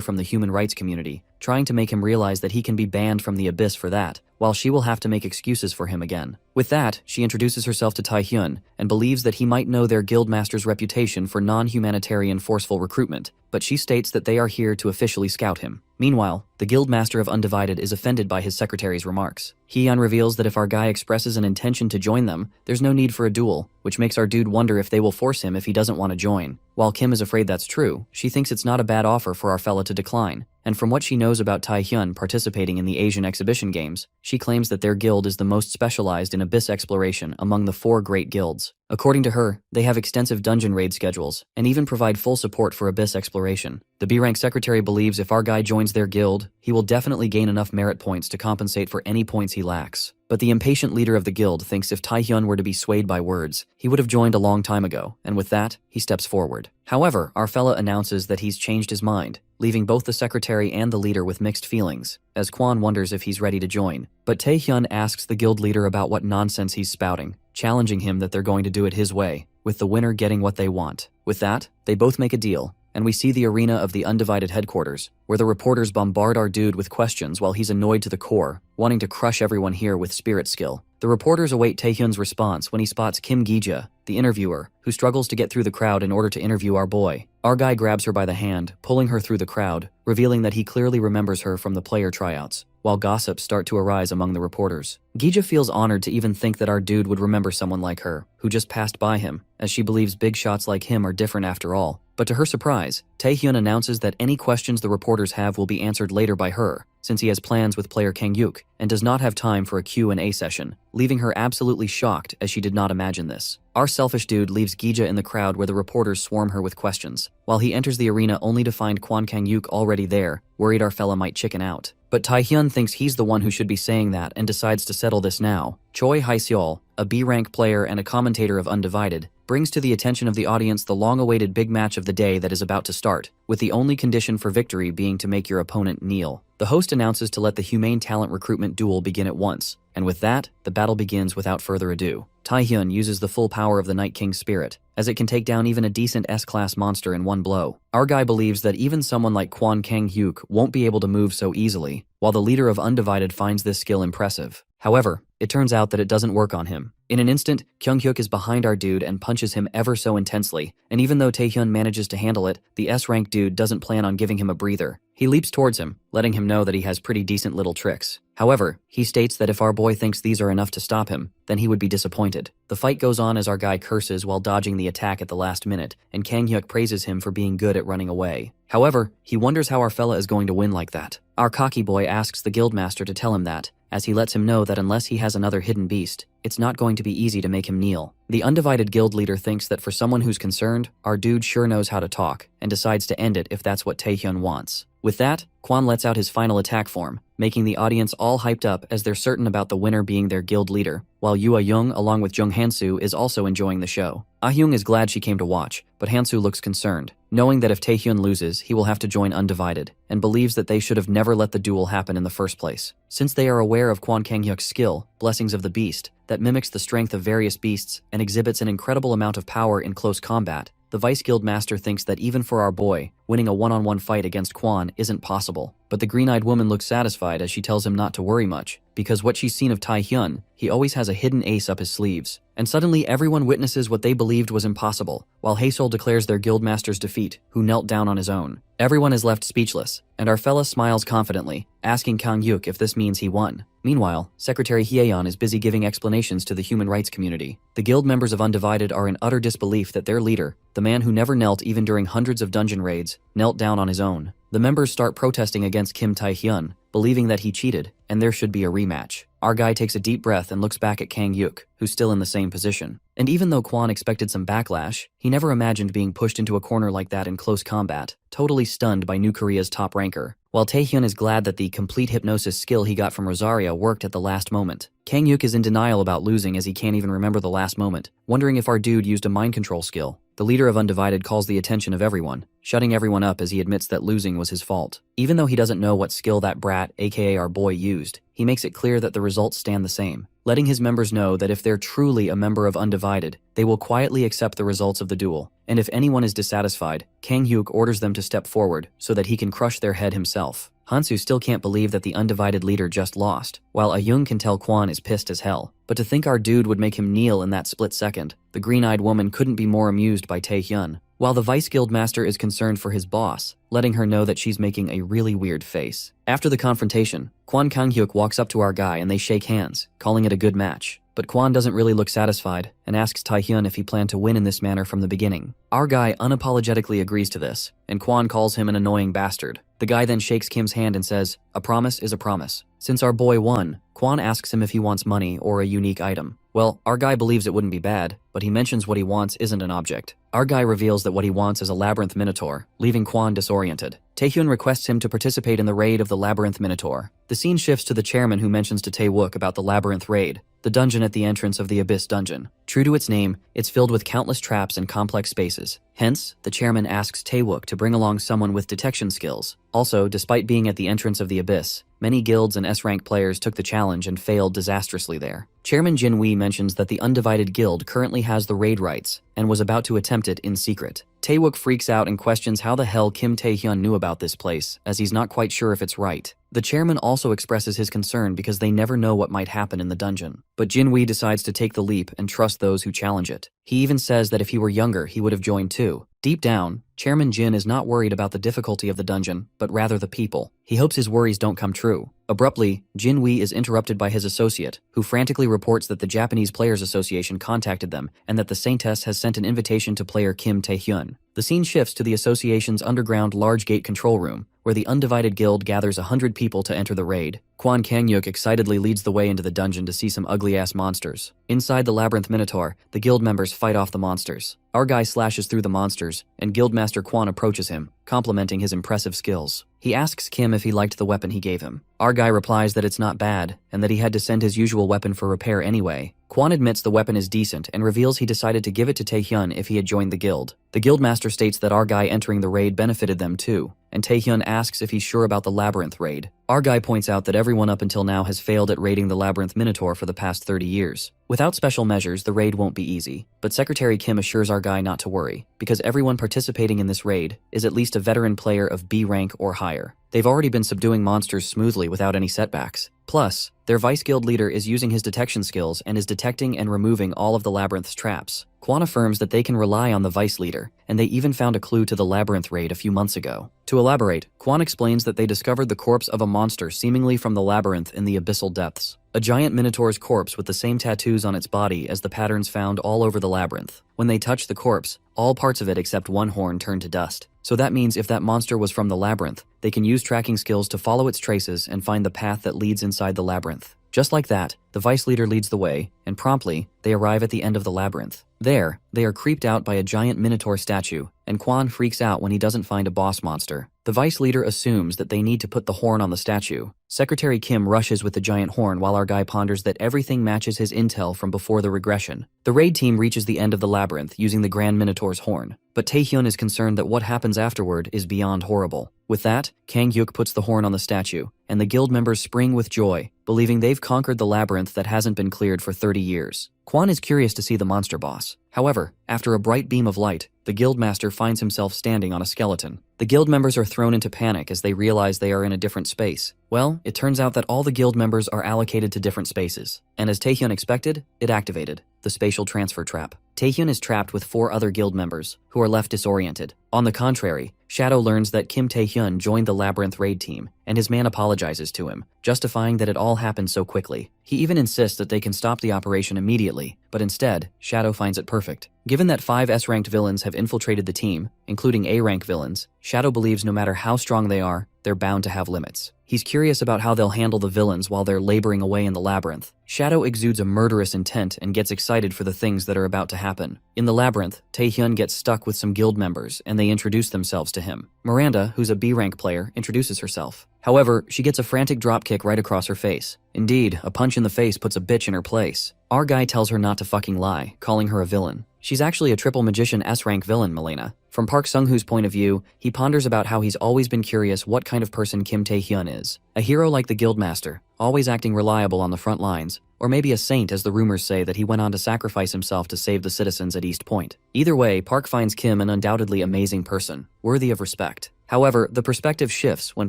from the human rights community, trying to make him realize that he can be banned from the abyss for that, while she will have to make excuses for him again. With that, she introduces herself to Taehyun and believes that he might know their guildmaster's reputation for non-humanitarian forceful recruitment, but she states that they are here to officially scout him. Meanwhile, The guildmaster of Undivided is offended by his secretary's remarks. Hee-yeon reveals that if our guy expresses an intention to join them, there's no need for a duel, which makes our dude wonder if they will force him if he doesn't want to join. While Kim is afraid that's true, she thinks it's not a bad offer for our fella to decline. And from what she knows about Taehyun participating in the Asian exhibition games, she claims that their guild is the most specialized in abyss exploration among the 4 great guilds. According to her, they have extensive dungeon raid schedules, and even provide full support for abyss exploration. The B-rank secretary believes if our guy joins their guild, he will definitely gain enough merit points to compensate for any points he lacks. But the impatient leader of the guild thinks if Taehyun were to be swayed by words, he would have joined a long time ago, and with that, he steps forward. However, our fella announces that he's changed his mind, leaving both the secretary and the leader with mixed feelings, as Kwon wonders if he's ready to join. But Taehyun asks the guild leader about what nonsense he's spouting, challenging him that they're going to do it his way, with the winner getting what they want. With that, they both make a deal, and we see the arena of the Undivided headquarters, where the reporters bombard our dude with questions while he's annoyed to the core, wanting to crush everyone here with spirit skill. The reporters await Taehyun's response when he spots Kim Gi-ja, the interviewer, who struggles to get through the crowd in order to interview our boy. Our guy grabs her by the hand, pulling her through the crowd, revealing that he clearly remembers her from the player tryouts, while gossips start to arise among the reporters. Gi-ja feels honored to even think that our dude would remember someone like her, who just passed by him, as she believes big shots like him are different after all. But to her surprise, Taehyun announces that any questions the reporters have will be answered later by her, since he has plans with player Kang-yuk, and does not have time for a Q&A session, leaving her absolutely shocked as she did not imagine this. Our selfish dude leaves Gi-ja in the crowd where the reporters swarm her with questions, while he enters the arena only to find Kwon Kang-yuk already there, worried our fella might chicken out. But Taehyun thinks he's the one who should be saying that and decides to settle this now. Choi Hae-seol, a B-rank player and a commentator of Undivided, brings to the attention of the audience the long-awaited big match of the day that is about to start, with the only condition for victory being to make your opponent kneel. The host announces to let the Humane Talent Recruitment duel begin at once, and with that, the battle begins without further ado. Taehyun uses the full power of the Night King's spirit, as it can take down even a decent S-class monster in one blow. Our guy believes that even someone like Kwon Kang-hyuk won't be able to move so easily, while the leader of Undivided finds this skill impressive. However, it turns out that it doesn't work on him. In an instant, Kyung-hyuk is behind our dude and punches him ever so intensely, and even though Taehyun manages to handle it, the S-rank dude doesn't plan on giving him a breather. He leaps towards him, letting him know that he has pretty decent little tricks. However, he states that if our boy thinks these are enough to stop him, then he would be disappointed. The fight goes on as our guy curses while dodging the attack at the last minute, and Kang-hyuk praises him for being good at running away. However, he wonders how our fella is going to win like that. Our cocky boy asks the guildmaster to tell him that, as he lets him know that unless he has another hidden beast, it's not going to be easy to make him kneel. The Undivided guild leader thinks that for someone who's concerned, our dude sure knows how to talk, and decides to end it if that's what Taehyun wants. With that, Kwon lets out his final attack form, making the audience all hyped up as they're certain about the winner being their guild leader, while Yoo Ah-young along with Jung Han-soo is also enjoying the show. Ah-young is glad she came to watch, but Han-soo looks concerned, knowing that if Taehyun loses, he will have to join Undivided, and believes that they should have never let the duel happen in the first place. Since they are aware of Kwon Kang-hyuk's skill, Blessings of the Beast, that mimics the strength of various beasts and exhibits an incredible amount of power in close combat, the Vice Guild Master thinks that even for our boy, winning a one-on-one fight against Kwon isn't possible. But the green-eyed woman looks satisfied as she tells him not to worry much, because what she's seen of Taehyun, he always has a hidden ace up his sleeves. And suddenly everyone witnesses what they believed was impossible, while Hae-seol declares their guildmaster's defeat, who knelt down on his own. Everyone is left speechless, and our fella smiles confidently, asking Kang-hyuk if this means he won. Meanwhile, Secretary Hye-yeon is busy giving explanations to the human rights community. The guild members of Undivided are in utter disbelief that their leader, the man who never knelt even during hundreds of dungeon raids, knelt down on his own. The members start protesting against Kim Taehyun, believing that he cheated, and there should be a rematch. Our guy takes a deep breath and looks back at Kang-hyuk, who's still in the same position. And even though Kwon expected some backlash, he never imagined being pushed into a corner like that in close combat, totally stunned by New Korea's top ranker. While Taehyun is glad that the complete hypnosis skill he got from Rosaria worked at the last moment, Kang-hyuk is in denial about losing as he can't even remember the last moment, wondering if our dude used a mind control skill. The leader of Undivided calls the attention of everyone, shutting everyone up as he admits that losing was his fault. Even though he doesn't know what skill that brat, aka our boy, used, he makes it clear that the results stand the same, letting his members know that if they're truly a member of Undivided, they will quietly accept the results of the duel. And if anyone is dissatisfied, Kang-hyuk orders them to step forward so that he can crush their head himself. Han-soo still can't believe that the Undivided leader just lost, while Ah-young can tell Kwon is pissed as hell. But to think our dude would make him kneel in that split second, the green-eyed woman couldn't be more amused by Taehyun, while the Vice Guildmaster is concerned for his boss, letting her know that she's making a really weird face. After the confrontation, Kwon Kang-hyuk walks up to our guy and they shake hands, calling it a good match. But Kwon doesn't really look satisfied and asks Taehyun if he planned to win in this manner from the beginning. Our guy unapologetically agrees to this, and Kwon calls him an annoying bastard. The guy then shakes Kim's hand and says, "A promise is a promise." Since our boy won, Kwon asks him if he wants money or a unique item. Well, our guy believes it wouldn't be bad, but he mentions what he wants isn't an object. Our guy reveals that what he wants is a labyrinth minotaur, leaving Kwon disoriented. Taehyun requests him to participate in the raid of the labyrinth minotaur. The scene shifts to the chairman who mentions to Tae-wook about the labyrinth raid, the dungeon at the entrance of the Abyss dungeon. True to its name, it's filled with countless traps and complex spaces. Hence, the chairman asks Tae-wook to bring along someone with detection skills. Also, despite being at the entrance of the Abyss, many guilds and S-rank players took the challenge and failed disastrously there. Chairman Jin-wee mentions that the Undivided Guild currently has the raid rights and was about to attempt it in secret. Tae-wook freaks out and questions how the hell Kim Tae-hyun knew about this place, as he's not quite sure if it's right. The chairman also expresses his concern because they never know what might happen in the dungeon. But Jin-wee decides to take the leap and trust those who challenge it. He even says that if he were younger, he would have joined too. Deep down, Chairman Jin is not worried about the difficulty of the dungeon, but rather the people. He hopes his worries don't come true. Abruptly, Jin-wee is interrupted by his associate, who frantically reports that the Japanese Players Association contacted them and that the Saintess has sent an invitation to player Kim Tae-hyun. The scene shifts to the association's underground large gate control room, where the Undivided Guild gathers 100 people to enter the raid. Kwon Kang-hyuk excitedly leads the way into the dungeon to see some ugly-ass monsters. Inside the Labyrinth Minotaur, the guild members fight off the monsters. Our guy slashes through the monsters, and Guildmaster Kwon approaches him, complimenting his impressive skills. He asks Kim if he liked the weapon he gave him. Our guy replies that it's not bad, and that he had to send his usual weapon for repair anyway. Kwon admits the weapon is decent and reveals he decided to give it to Taehyun if he had joined the guild. The Guildmaster states that our guy entering the raid benefited them too, and Taehyun asks if he's sure about the Labyrinth raid. Our guy points out that everyone up until now has failed at raiding the Labyrinth Minotaur for the past 30 years. Without special measures, the raid won't be easy, but Secretary Kim assures our guy not to worry, because everyone participating in this raid is at least a veteran player of B rank or higher. They've already been subduing monsters smoothly without any setbacks. Plus, their Vice Guild leader is using his detection skills and is detecting and removing all of the Labyrinth's traps. Kwon affirms that they can rely on the Vice leader, and they even found a clue to the Labyrinth raid a few months ago. To elaborate, Kwon explains that they discovered the corpse of a monster seemingly from the Labyrinth in the abyssal depths. A giant minotaur's corpse with the same tattoos on its body as the patterns found all over the Labyrinth. When they touched the corpse, all parts of it except one horn turned to dust. So that means if that monster was from the Labyrinth, they can use tracking skills to follow its traces and find the path that leads inside the Labyrinth. Just like that, the Vice leader leads the way, and promptly, they arrive at the end of the Labyrinth. There, they are creeped out by a giant minotaur statue, and Kwon freaks out when he doesn't find a boss monster. The Vice leader assumes that they need to put the horn on the statue. Secretary Kim rushes with the giant horn while our guy ponders that everything matches his intel from before the regression. The raid team reaches the end of the Labyrinth using the Grand Minotaur's horn, but Taehyun is concerned that what happens afterward is beyond horrible. With that, Kang-hyuk puts the horn on the statue, and the guild members spring with joy, believing they've conquered the Labyrinth that hasn't been cleared for 30 years. Kwon is curious to see the monster boss. However, after a bright beam of light, the guildmaster finds himself standing on a skeleton. The guild members are thrown into panic as they realize they are in a different space. Well, it turns out that all the guild members are allocated to different spaces, and as Taehyun expected, it activated the spatial transfer trap. Taehyun is trapped with 4 other guild members, who are left disoriented. On the contrary, Shadow learns that Kim Taehyun joined the Labyrinth raid team, and his man apologizes to him, justifying that it all happened so quickly. He even insists that they can stop the operation immediately, but instead, Shadow finds it perfect. Given that 5 S-ranked villains have infiltrated the team, including A-rank villains, Shadow believes no matter how strong they are, they're bound to have limits. He's curious about how they'll handle the villains while they're laboring away in the Labyrinth. Shadow exudes a murderous intent and gets excited for the things that are about to happen. In the Labyrinth, Taehyun gets stuck with some guild members and they introduce themselves to him. Miranda, who's a B-rank player, introduces herself. However, she gets a frantic dropkick right across her face. Indeed, a punch in the face puts a bitch in her place. Our guy tells her not to fucking lie, calling her a villain. She's actually a triple magician S-rank villain, Milena. From Park Sung-hoo's point of view, he ponders about how he's always been curious what kind of person Kim Tae-hyun is. A hero like the Guildmaster, always acting reliable on the front lines, or maybe a saint as the rumors say that he went on to sacrifice himself to save the citizens at East Point. Either way, Park finds Kim an undoubtedly amazing person, worthy of respect. However, the perspective shifts when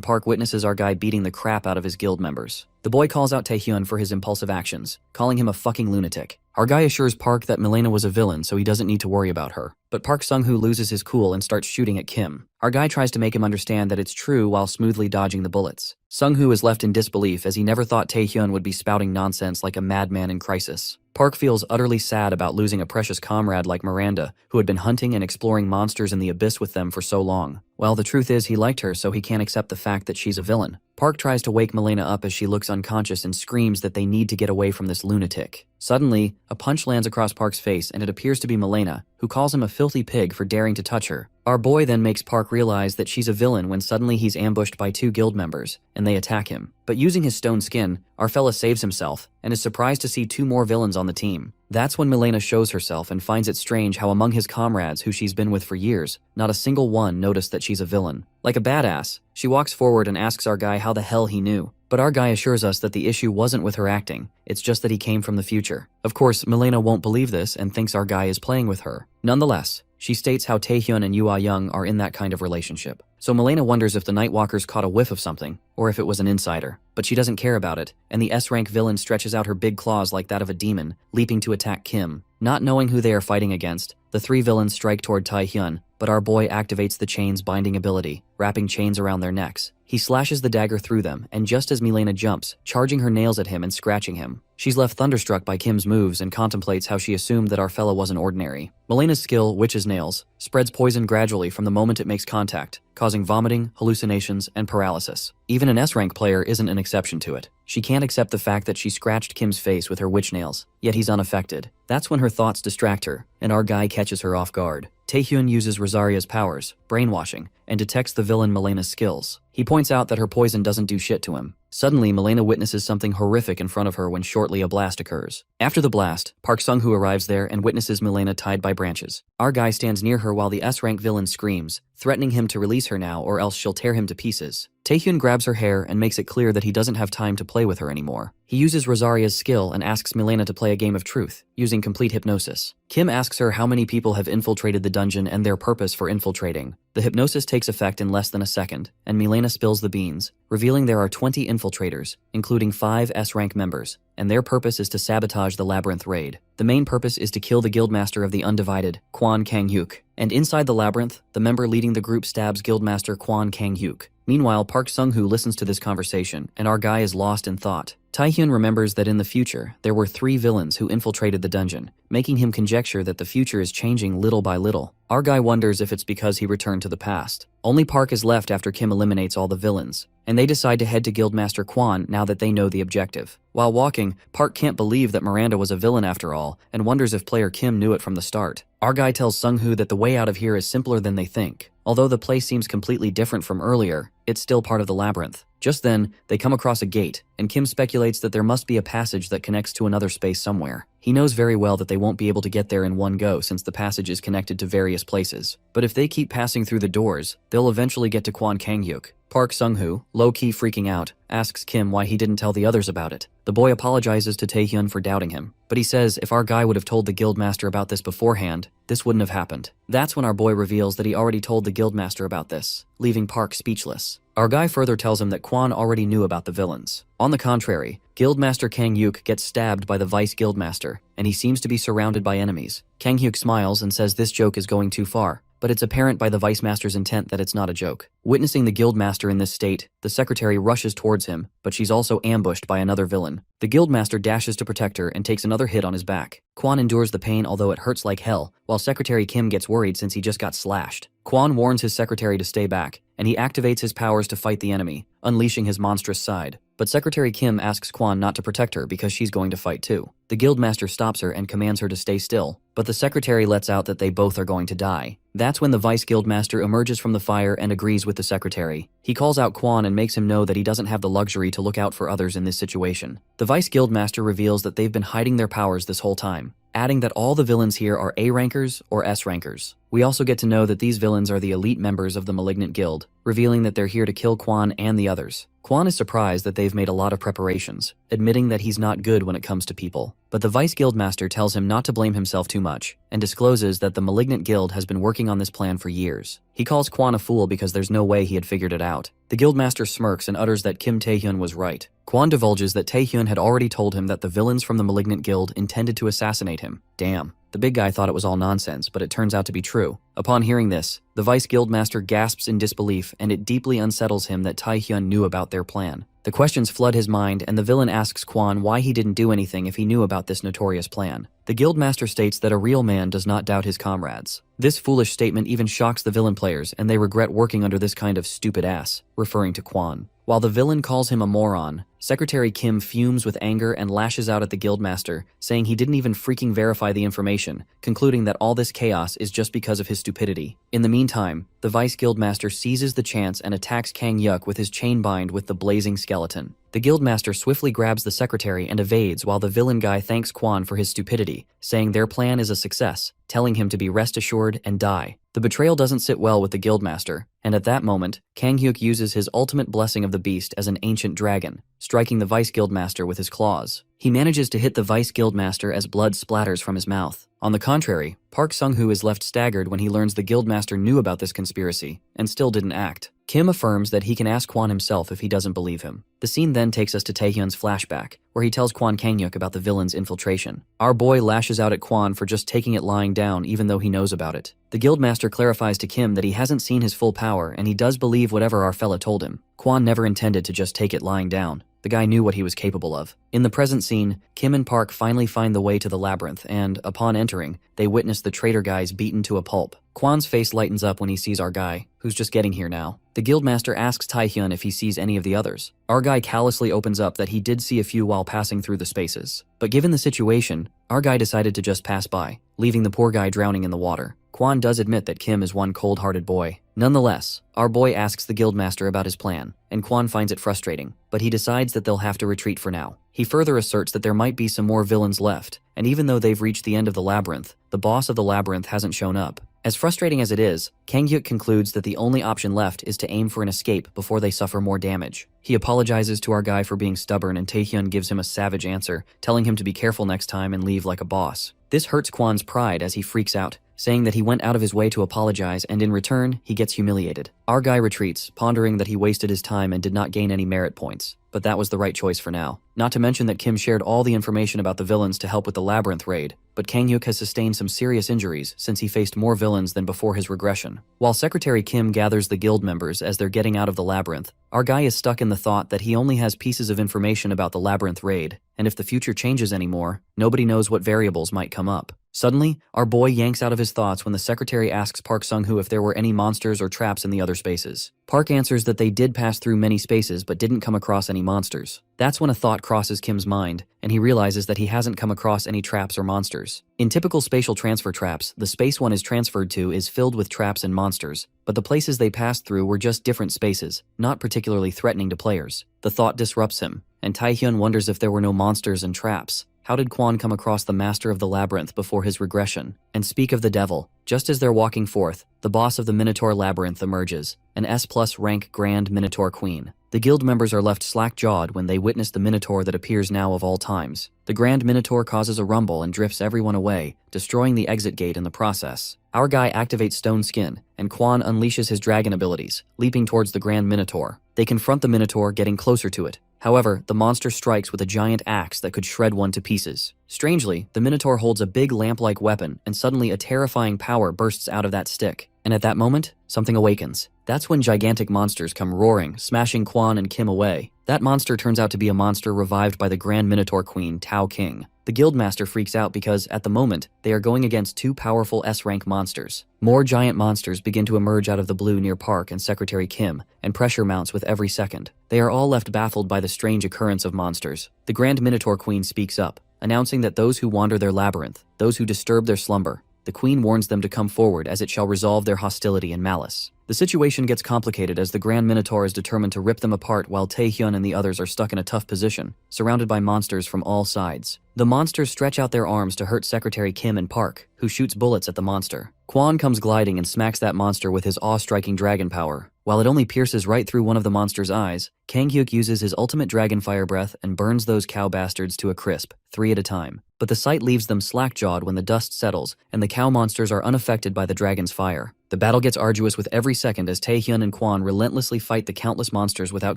Park witnesses our guy beating the crap out of his guild members. The boy calls out Taehyun for his impulsive actions, calling him a fucking lunatic. Our guy assures Park that Milena was a villain, so he doesn't need to worry about her. But Park Sung-hoo loses his cool and starts shooting at Kim. Our guy tries to make him understand that it's true while smoothly dodging the bullets. Sung-hoo is left in disbelief as he never thought Taehyun would be spouting nonsense like a madman in crisis. Park feels utterly sad about losing a precious comrade like Miranda, who had been hunting and exploring monsters in the abyss with them for so long. Well, the truth is he liked her, so he can't accept the fact that she's a villain. Park tries to wake Milena up as she looks unconscious and screams that they need to get away from this lunatic. Suddenly, a punch lands across Park's face and it appears to be Milena, who calls him a filthy pig for daring to touch her. Our boy then makes Park realize that she's a villain when suddenly he's ambushed by 2 guild members, and they attack him. But using his stone skin, our fella saves himself, and is surprised to see 2 more villains on the team. That's when Milena shows herself and finds it strange how among his comrades who she's been with for years, not a single one noticed that she's a villain. Like a badass, she walks forward and asks our guy how the hell he knew. But our guy assures us that the issue wasn't with her acting, it's just that he came from the future. Of course, Milena won't believe this and thinks our guy is playing with her. Nonetheless, she states how Taehyun and Yoo Ah-young are in that kind of relationship. So Milena wonders if the Nightwalkers caught a whiff of something, or if it was an insider. But she doesn't care about it, and the S-rank villain stretches out her big claws like that of a demon, leaping to attack Kim. Not knowing who they are fighting against, the 3 villains strike toward Taehyun, but our boy activates the chains binding ability, wrapping chains around their necks. He slashes the dagger through them, and just as Milena jumps, charging her nails at him and scratching him. She's left thunderstruck by Kim's moves and contemplates how she assumed that our fella wasn't ordinary. Milena's skill, Witch's Nails, spreads poison gradually from the moment it makes contact, causing vomiting, hallucinations, and paralysis. Even an S-rank player isn't an exception to it. She can't accept the fact that she scratched Kim's face with her witch nails, yet he's unaffected. That's when her thoughts distract her, and our guy catches her off guard. Taehyun uses Rosaria's powers, brainwashing, and detects the villain Milena's skills. He points out that her poison doesn't do shit to him. Suddenly, Milena witnesses something horrific in front of her when shortly a blast occurs. After the blast, Park Sung-hoo arrives there and witnesses Milena tied by branches. Our guy stands near her while the S-rank villain screams, threatening him to release her now or else she'll tear him to pieces. Taehyun grabs her hair and makes it clear that he doesn't have time to play with her anymore. He uses Rosaria's skill and asks Milena to play a game of truth, using complete hypnosis. Kim asks her how many people have infiltrated the dungeon and their purpose for infiltrating. The hypnosis takes effect in less than a second, and Milena spills the beans, revealing there are 20 infiltrators, including 5 S-rank members, and their purpose is to sabotage the Labyrinth raid. The main purpose is to kill the Guildmaster of the Undivided, Kwon Kang-hyuk. And inside the Labyrinth, the member leading the group stabs Guildmaster Kwon Kang-hyuk. Meanwhile, Park Sung-hoo listens to this conversation, and our guy is lost in thought. Taehyun remembers that in the future, there were 3 villains who infiltrated the dungeon, making him conjecture that the future is changing little by little. Our guy wonders if it's because he returned to the past. Only Park is left after Kim eliminates all the villains, and they decide to head to Guildmaster Kwon now that they know the objective. While walking, Park can't believe that Miranda was a villain after all, and wonders if player Kim knew it from the start. Our guy tells Sung-hoo that the way out of here is simpler than they think. Although the place seems completely different from earlier, it's still part of the labyrinth. Just then, they come across a gate, and Kim speculates that there must be a passage that connects to another space somewhere. He knows very well that they won't be able to get there in one go since the passage is connected to various places. But if they keep passing through the doors, they'll eventually get to Kwon Kang-hyuk. Park Sung-hoo, low-key freaking out, asks Kim why he didn't tell the others about it. The boy apologizes to Taehyun for doubting him, but he says if our guy would have told the Guildmaster about this beforehand, this wouldn't have happened. That's when our boy reveals that he already told the Guildmaster about this, leaving Park speechless. Our guy further tells him that Kwon already knew about the villains. On the contrary, Guildmaster Kang-hyuk gets stabbed by the Vice Guildmaster, and he seems to be surrounded by enemies. Kang-hyuk smiles and says this joke is going too far, but it's apparent by the Vice Master's intent that it's not a joke. Witnessing the Guildmaster in this state, the secretary rushes towards him, but she's also ambushed by another villain. The Guildmaster dashes to protect her and takes another hit on his back. Kwon endures the pain although it hurts like hell, while Secretary Kim gets worried since he just got slashed. Kwon warns his secretary to stay back, and he activates his powers to fight the enemy, unleashing his monstrous side. But Secretary Kim asks Kwon not to protect her because she's going to fight too. The Guildmaster stops her and commands her to stay still, but the secretary lets out that they both are going to die. That's when the Vice Guildmaster emerges from the fire and agrees with the secretary. He calls out Kwon and makes him know that he doesn't have the luxury to look out for others in this situation. The Vice Guildmaster reveals that they've been hiding their powers this whole time, adding that all the villains here are A-rankers or S-rankers. We also get to know that these villains are the elite members of the Malignant Guild, revealing that they're here to kill Kwon and the others. Kwon is surprised that they've made a lot of preparations, admitting that he's not good when it comes to people. But the Vice Guildmaster tells him not to blame himself too much, and discloses that the Malignant Guild has been working on this plan for years. He calls Kwon a fool because there's no way he had figured it out. The guildmaster smirks and utters that Kim Taehyun was right. Kwon divulges that Taehyun had already told him that the villains from the Malignant Guild intended to assassinate him. Damn. The big guy thought it was all nonsense, but it turns out to be true. Upon hearing this, the Vice Guildmaster gasps in disbelief, and it deeply unsettles him that Taehyun knew about their plan. The questions flood his mind, and the villain asks Kwon why he didn't do anything if he knew about this notorious plan. The Guildmaster states that a real man does not doubt his comrades. This foolish statement even shocks the villain players, and they regret working under this kind of stupid ass, referring to Kwon. While the villain calls him a moron, Secretary Kim fumes with anger and lashes out at the Guildmaster, saying he didn't even freaking verify the information, concluding that all this chaos is just because of his stupidity. In the meantime, the Vice Guildmaster seizes the chance and attacks Kang Yuk with his chain bind with the blazing skeleton. The Guildmaster swiftly grabs the secretary and evades while the villain guy thanks Kwon for his stupidity, saying their plan is a success, telling him to be rest assured and die. The betrayal doesn't sit well with the Guildmaster, and at that moment, Kang Hyuk uses his ultimate blessing of the beast as an ancient dragon, striking the Vice Guildmaster with his claws. He manages to hit the Vice Guildmaster as blood splatters from his mouth. On the contrary, Park Sung-hoo is left staggered when he learns the Guildmaster knew about this conspiracy, and still didn't act. Kim affirms that he can ask Kwon himself if he doesn't believe him. The scene then takes us to Taehyun's flashback, where he tells Kwon Kang-hyuk about the villain's infiltration. Our boy lashes out at Kwon for just taking it lying down even though he knows about it. The Guildmaster clarifies to Kim that he hasn't seen his full power and he does believe whatever our fella told him. Kwon never intended to just take it lying down. The guy knew what he was capable of. In the present scene, Kim and Park finally find the way to the labyrinth and, upon entering, they witness the traitor guys beaten to a pulp. Kwon's face lightens up when he sees our guy, who's just getting here now. The Guildmaster asks Taehyun if he sees any of the others. Our guy callously opens up that he did see a few while passing through the spaces. But given the situation, our guy decided to just pass by, leaving the poor guy drowning in the water. Kwon does admit that Kim is one cold-hearted boy. Nonetheless, our boy asks the Guildmaster about his plan, and Kwon finds it frustrating, but he decides that they'll have to retreat for now. He further asserts that there might be some more villains left, and even though they've reached the end of the labyrinth, the boss of the labyrinth hasn't shown up. As frustrating as it is, Kang Hyuk concludes that the only option left is to aim for an escape before they suffer more damage. He apologizes to our guy for being stubborn, and Taehyun gives him a savage answer, telling him to be careful next time and leave like a boss. This hurts Kwon's pride as he freaks out, saying that he went out of his way to apologize and in return, he gets humiliated. Our guy retreats, pondering that he wasted his time and did not gain any merit points. But that was the right choice for now. Not to mention that Kim shared all the information about the villains to help with the labyrinth raid, but Kang Hyuk has sustained some serious injuries since he faced more villains than before his regression. While Secretary Kim gathers the guild members as they're getting out of the labyrinth, our guy is stuck in the thought that he only has pieces of information about the labyrinth raid, and if the future changes anymore, nobody knows what variables might come up. Suddenly, our boy yanks out of his thoughts when the secretary asks Park Sung-hoo if there were any monsters or traps in the other spaces. Park answers that they did pass through many spaces but didn't come across any monsters. That's when a thought crosses Kim's mind, and he realizes that he hasn't come across any traps or monsters. In typical spatial transfer traps, the space one is transferred to is filled with traps and monsters, but the places they passed through were just different spaces, not particularly threatening to players. The thought disrupts him, and Taehyun wonders if there were no monsters and traps. How did Kwon come across the master of the labyrinth before his regression? And speak of the devil, just as they're walking forth, the boss of the Minotaur labyrinth emerges, an S+ rank Grand Minotaur Queen. The guild members are left slack-jawed when they witness the Minotaur that appears now of all times. The Grand Minotaur causes a rumble and drifts everyone away, destroying the exit gate in the process. Our guy activates Stone Skin, and Kwon unleashes his dragon abilities, leaping towards the Grand Minotaur. They confront the Minotaur, getting closer to it. However, the monster strikes with a giant axe that could shred one to pieces. Strangely, the Minotaur holds a big lamp-like weapon, and suddenly a terrifying power bursts out of that stick. And at that moment, something awakens. That's when gigantic monsters come roaring, smashing Kwon and Kim away. That monster turns out to be a monster revived by the Grand Minotaur Queen, Tao King. The Guildmaster freaks out because, at the moment, they are going against two powerful S-rank monsters. More giant monsters begin to emerge out of the blue near Park and Secretary Kim, and pressure mounts with every second. They are all left baffled by the strange occurrence of monsters. The Grand Minotaur Queen speaks up, announcing that those who wander their labyrinth, those who disturb their slumber, the Queen warns them to come forward as it shall resolve their hostility and malice. The situation gets complicated as the Grand Minotaur is determined to rip them apart while Taehyun and the others are stuck in a tough position, surrounded by monsters from all sides. The monsters stretch out their arms to hurt Secretary Kim and Park, who shoots bullets at the monster. Kwon comes gliding and smacks that monster with his awe-striking dragon power. While it only pierces right through one of the monster's eyes, Kang Hyuk uses his ultimate dragon fire breath and burns those cow bastards to a crisp, 3 at a time. But the sight leaves them slack-jawed when the dust settles, and the cow monsters are unaffected by the dragon's fire. The battle gets arduous with every second as Taehyun and Kwon relentlessly fight the countless monsters without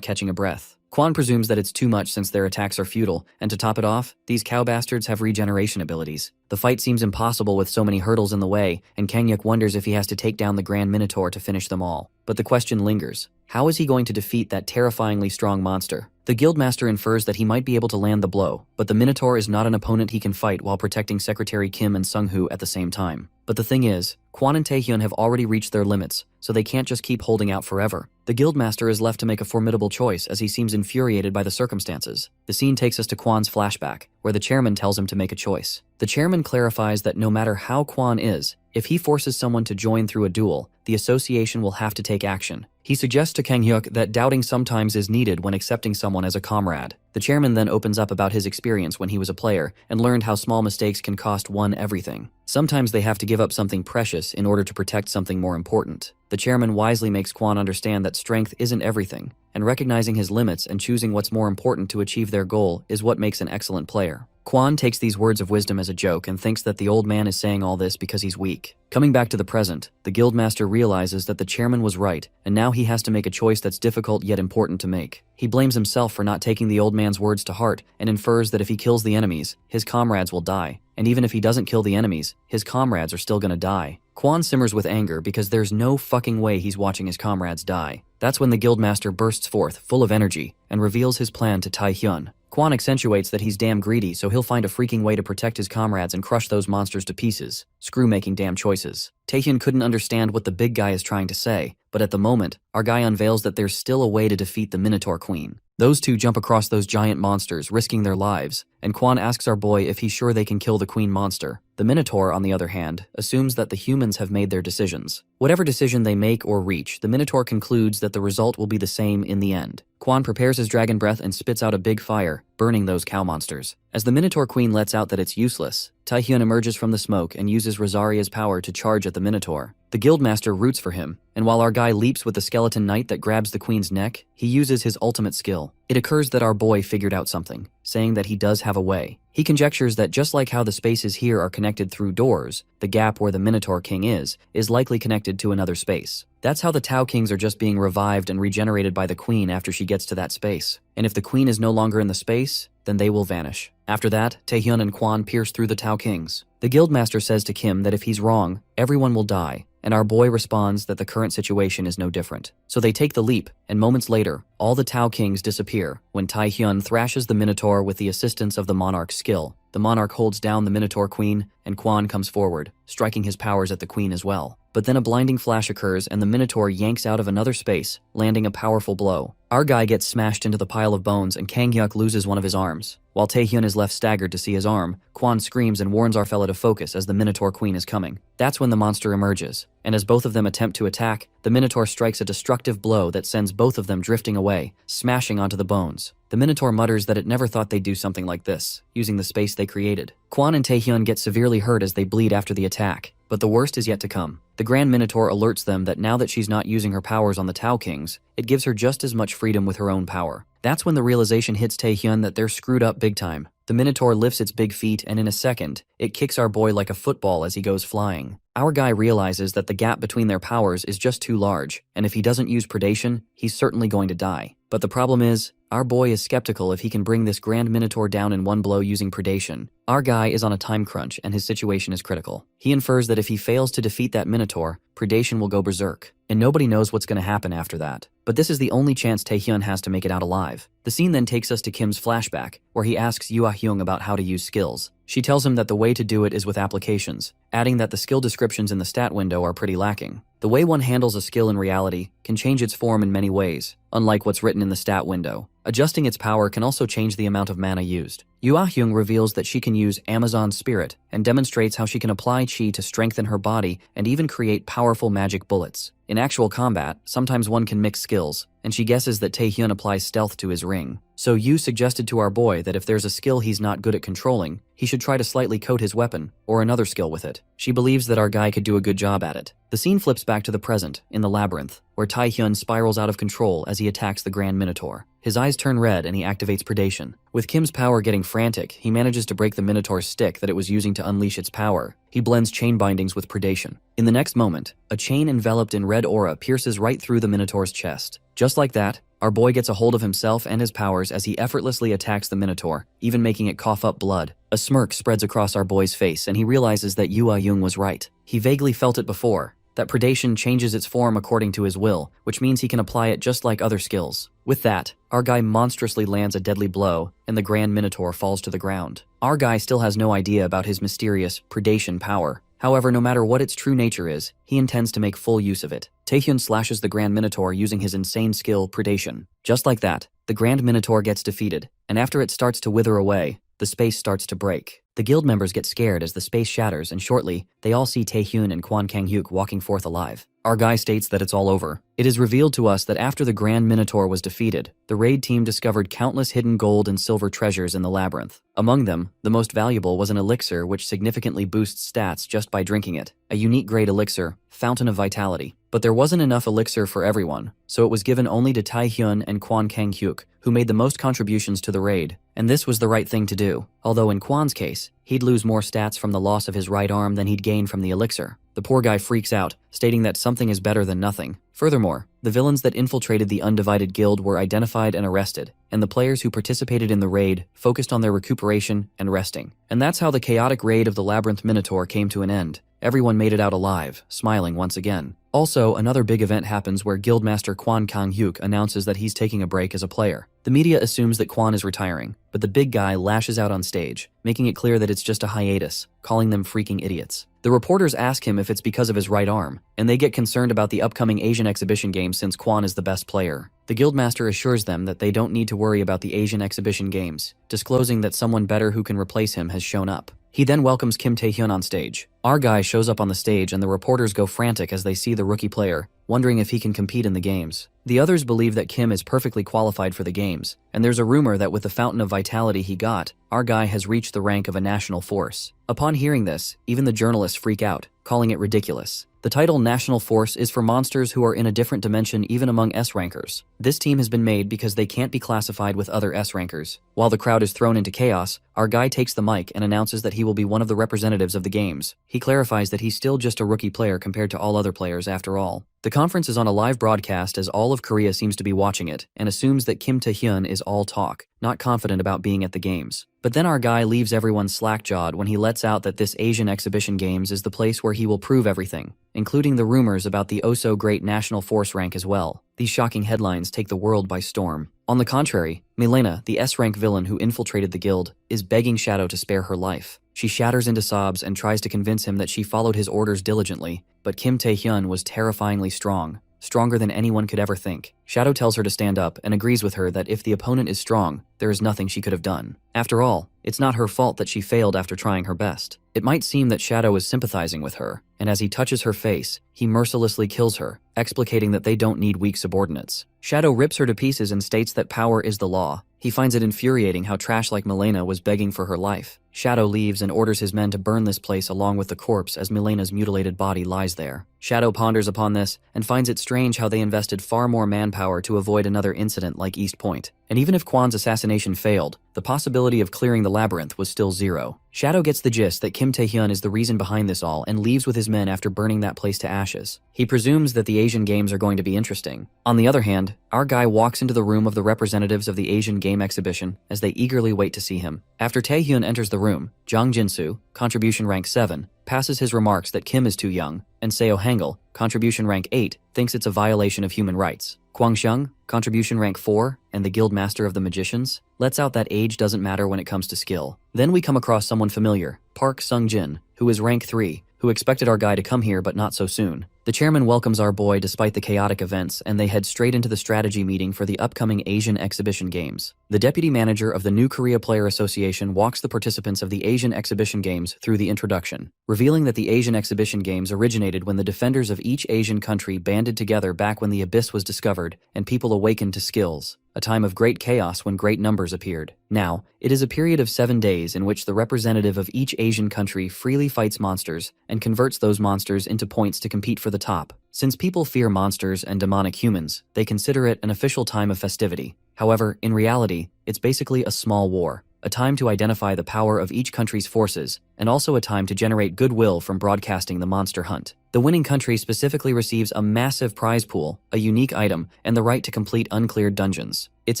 catching a breath. Kwon presumes that it's too much since their attacks are futile, and to top it off, these cow bastards have regeneration abilities. The fight seems impossible with so many hurdles in the way, and Kanghyuk wonders if he has to take down the Grand Minotaur to finish them all. But the question lingers. How is he going to defeat that terrifyingly strong monster? The Guildmaster infers that he might be able to land the blow, but the Minotaur is not an opponent he can fight while protecting Secretary Kim and Sung-hoo at the same time. But the thing is, Kwon and Taehyun have already reached their limits, so they can't just keep holding out forever. The Guildmaster is left to make a formidable choice as he seems infuriated by the circumstances. The scene takes us to Kwon's flashback, where the chairman tells him to make a choice. The chairman clarifies that no matter how Kwon is, if he forces someone to join through a duel, the association will have to take action. He suggests to Kanghyuk that doubting sometimes is needed when accepting someone as a comrade. The chairman then opens up about his experience when he was a player and learned how small mistakes can cost one everything. Sometimes they have to give up something precious in order to protect something more important. The chairman wisely makes Kwon understand that strength isn't everything, and recognizing his limits and choosing what's more important to achieve their goal is what makes an excellent player. Kwon takes these words of wisdom as a joke and thinks that the old man is saying all this because he's weak. Coming back to the present, the Guildmaster realizes that the chairman was right, and now he has to make a choice that's difficult yet important to make. He blames himself for not taking the old man's words to heart and infers that if he kills the enemies, his comrades will die. And even if he doesn't kill the enemies, his comrades are still gonna die. Kwon simmers with anger because there's no fucking way he's watching his comrades die. That's when the Guildmaster bursts forth, full of energy, and reveals his plan to Taehyun. Kwon accentuates that he's damn greedy, so he'll find a freaking way to protect his comrades and crush those monsters to pieces. Screw making damn choices. Taehyun couldn't understand what the big guy is trying to say, but at the moment, our guy unveils that there's still a way to defeat the Minotaur Queen. Those two jump across those giant monsters, risking their lives, and Kwon asks our boy if he's sure they can kill the Queen monster. The Minotaur, on the other hand, assumes that the humans have made their decisions. Whatever decision they make or reach, the Minotaur concludes that the result will be the same in the end. Kwon prepares his dragon breath and spits out a big fire, burning those cow monsters. As the Minotaur Queen lets out that it's useless, Taehyun emerges from the smoke and uses Rosaria's power to charge at the Minotaur. The Guildmaster roots for him, and while our guy leaps with the skeleton knight that grabs the Queen's neck, he uses his ultimate skill. It occurs that our boy figured out something, saying that he does have a way. He conjectures that just like how the spaces here are connected through doors, the gap where the Minotaur King is likely connected to another space. That's how the Tau Kings are just being revived and regenerated by the Queen after she gets to that space. And if the Queen is no longer in the space, then they will vanish. After that, Taehyun and Kwon pierce through the Tau Kings. The Guildmaster says to Kim that if he's wrong, everyone will die, and our boy responds that the current situation is no different. So they take the leap, and moments later, all the Tau Kings disappear when Taehyun thrashes the Minotaur with the assistance of the Monarch's skill. The Monarch holds down the Minotaur Queen, and Kwon comes forward, striking his powers at the Queen as well. But then a blinding flash occurs and the Minotaur yanks out of another space, landing a powerful blow. Our guy gets smashed into the pile of bones and Kanghyuk loses one of his arms. While Taehyun is left staggered to see his arm, Kwon screams and warns our fella to focus as the Minotaur Queen is coming. That's when the monster emerges, and as both of them attempt to attack, the Minotaur strikes a destructive blow that sends both of them drifting away, smashing onto the bones. The Minotaur mutters that it never thought they'd do something like this, using the space they created. Kwon and Taehyun get severely hurt as they bleed after the attack, but the worst is yet to come. The Grand Minotaur alerts them that now that she's not using her powers on the Tau Kings, it gives her just as much freedom with her own power. That's when the realization hits Taehyun that they're screwed up big time. The Minotaur lifts its big feet and in a second, it kicks our boy like a football as he goes flying. Our guy realizes that the gap between their powers is just too large, and if he doesn't use predation, he's certainly going to die. But the problem is, our boy is skeptical if he can bring this Grand Minotaur down in one blow using predation. Our guy is on a time crunch and his situation is critical. He infers that if he fails to defeat that Minotaur, predation will go berserk, and nobody knows what's going to happen after that. But this is the only chance Taehyun has to make it out alive. The scene then takes us to Kim's flashback, where he asks Yuahyung about how to use skills. She tells him that the way to do it is with applications, adding that the skill descriptions in the stat window are pretty lacking. The way one handles a skill in reality can change its form in many ways, unlike what's written in the stat window. Adjusting its power can also change the amount of mana used. Yuahyung reveals that she can use Amazon's spirit and demonstrates how she can apply chi to strengthen her body and even create powerful magic bullets. In actual combat, sometimes one can mix skills, and she guesses that Taehyun applies stealth to his ring. So Yu suggested to our boy that if there's a skill he's not good at controlling, he should try to slightly coat his weapon, or another skill with it. She believes that our guy could do a good job at it. The scene flips back to the present, in the labyrinth, where Taehyun spirals out of control as he attacks the Grand Minotaur. His eyes turn red and he activates predation. With Kim's power getting frantic, he manages to break the Minotaur's stick that it was using to unleash its power. He blends chain bindings with predation. In the next moment, a chain enveloped in red aura pierces right through the Minotaur's chest. Just like that, our boy gets a hold of himself and his powers as he effortlessly attacks the Minotaur, even making it cough up blood. A smirk spreads across our boy's face and he realizes that Yoo Ah-young was right. He vaguely felt it before, that predation changes its form according to his will, which means he can apply it just like other skills. With that, our guy monstrously lands a deadly blow, and the Grand Minotaur falls to the ground. Our guy still has no idea about his mysterious predation power. However, no matter what its true nature is, he intends to make full use of it. Taehyun slashes the Grand Minotaur using his insane skill, predation. Just like that, the Grand Minotaur gets defeated, and after it starts to wither away, the space starts to break. The guild members get scared as the space shatters, and shortly, they all see Taehyun and Kwon Kang-hyuk walking forth alive. Our guy states that it's all over. It is revealed to us that after the Grand Minotaur was defeated, the raid team discovered countless hidden gold and silver treasures in the labyrinth. Among them, the most valuable was an elixir which significantly boosts stats just by drinking it, a unique grade elixir, Fountain of Vitality. But there wasn't enough elixir for everyone, so it was given only to Taehyun and Kwon Kang-hyuk, who made the most contributions to the raid, and this was the right thing to do. Although in Kwon's case, he'd lose more stats from the loss of his right arm than he'd gain from the elixir. The poor guy freaks out, stating that something is better than nothing. Furthermore, the villains that infiltrated the Undivided Guild were identified and arrested, and the players who participated in the raid focused on their recuperation and resting. And that's how the chaotic raid of the Labyrinth Minotaur came to an end. Everyone made it out alive, smiling once again. Also, another big event happens where Guildmaster Kwon Kang-hyuk announces that he's taking a break as a player. The media assumes that Kwon is retiring, but the big guy lashes out on stage, making it clear that it's just a hiatus, calling them freaking idiots. The reporters ask him if it's because of his right arm, and they get concerned about the upcoming Asian Exhibition Games since Kwon is the best player. The Guildmaster assures them that they don't need to worry about the Asian Exhibition Games, disclosing that someone better who can replace him has shown up. He then welcomes Kim Taehyun on stage. Our guy shows up on the stage and the reporters go frantic as they see the rookie player, wondering if he can compete in the games. The others believe that Kim is perfectly qualified for the games, and there's a rumor that with the Fountain of Vitality he got, our guy has reached the rank of a national force. Upon hearing this, even the journalists freak out, calling it ridiculous. The title National Force is for monsters who are in a different dimension even among S-rankers. This team has been made because they can't be classified with other S-rankers. While the crowd is thrown into chaos, our guy takes the mic and announces that he will be one of the representatives of the games. He clarifies that he's still just a rookie player compared to all other players after all. The conference is on a live broadcast as all of Korea seems to be watching it and assumes that Kim Taehyun is all talk, not confident about being at the games. But then our guy leaves everyone slack-jawed when he lets out that this Asian Exhibition Games is the place where he will prove everything, including the rumors about the oh-so-great National Force rank as well. These shocking headlines take the world by storm. On the contrary, Milena, the S-rank villain who infiltrated the guild, is begging Shadow to spare her life. She shatters into sobs and tries to convince him that she followed his orders diligently, but Kim Taehyun was terrifyingly strong, stronger than anyone could ever think. Shadow tells her to stand up and agrees with her that if the opponent is strong, there is nothing she could have done. After all, it's not her fault that she failed after trying her best. It might seem that Shadow is sympathizing with her, and as he touches her face, he mercilessly kills her, explicating that they don't need weak subordinates. Shadow rips her to pieces and states that power is the law. He finds it infuriating how trash like Milena was begging for her life. Shadow leaves and orders his men to burn this place along with the corpse as Milena's mutilated body lies there. Shadow ponders upon this and finds it strange how they invested far more manpower to avoid another incident like East Point. And even if Kwon's assassination failed, the possibility of clearing the labyrinth was still zero. Shadow gets the gist that Kim Taehyun is the reason behind this all and leaves with his men after burning that place to ashes. He presumes that the Asian Games are going to be interesting. On the other hand, our guy walks into the room of the representatives of the Asian Game Exhibition as they eagerly wait to see him. After Taehyun enters the room, Jang Jinsu, contribution rank 7, passes his remarks that Kim is too young, and Seo Hangul, contribution rank 8, thinks it's a violation of human rights. Kwang Xiang, contribution rank 4, and the Guild Master of the Magicians, lets out that age doesn't matter when it comes to skill. Then we come across someone familiar, Park Sung-jin, who is rank 3, who expected our guy to come here but not so soon. The chairman welcomes our boy despite the chaotic events, and they head straight into the strategy meeting for the upcoming Asian Exhibition Games. The deputy manager of the New Korea Player Association walks the participants of the Asian Exhibition Games through the introduction, revealing that the Asian Exhibition Games originated when the defenders of each Asian country banded together back when the Abyss was discovered and people awakened to skills. a time of great chaos when great numbers appeared. Now, it is a period of 7 days in which the representative of each Asian country freely fights monsters and converts those monsters into points to compete for the top. Since people fear monsters and demonic humans, they consider it an official time of festivity. However, in reality, it's basically a small war, a time to identify the power of each country's forces, and also a time to generate goodwill from broadcasting the monster hunt. The winning country specifically receives a massive prize pool, a unique item, and the right to complete uncleared dungeons. It's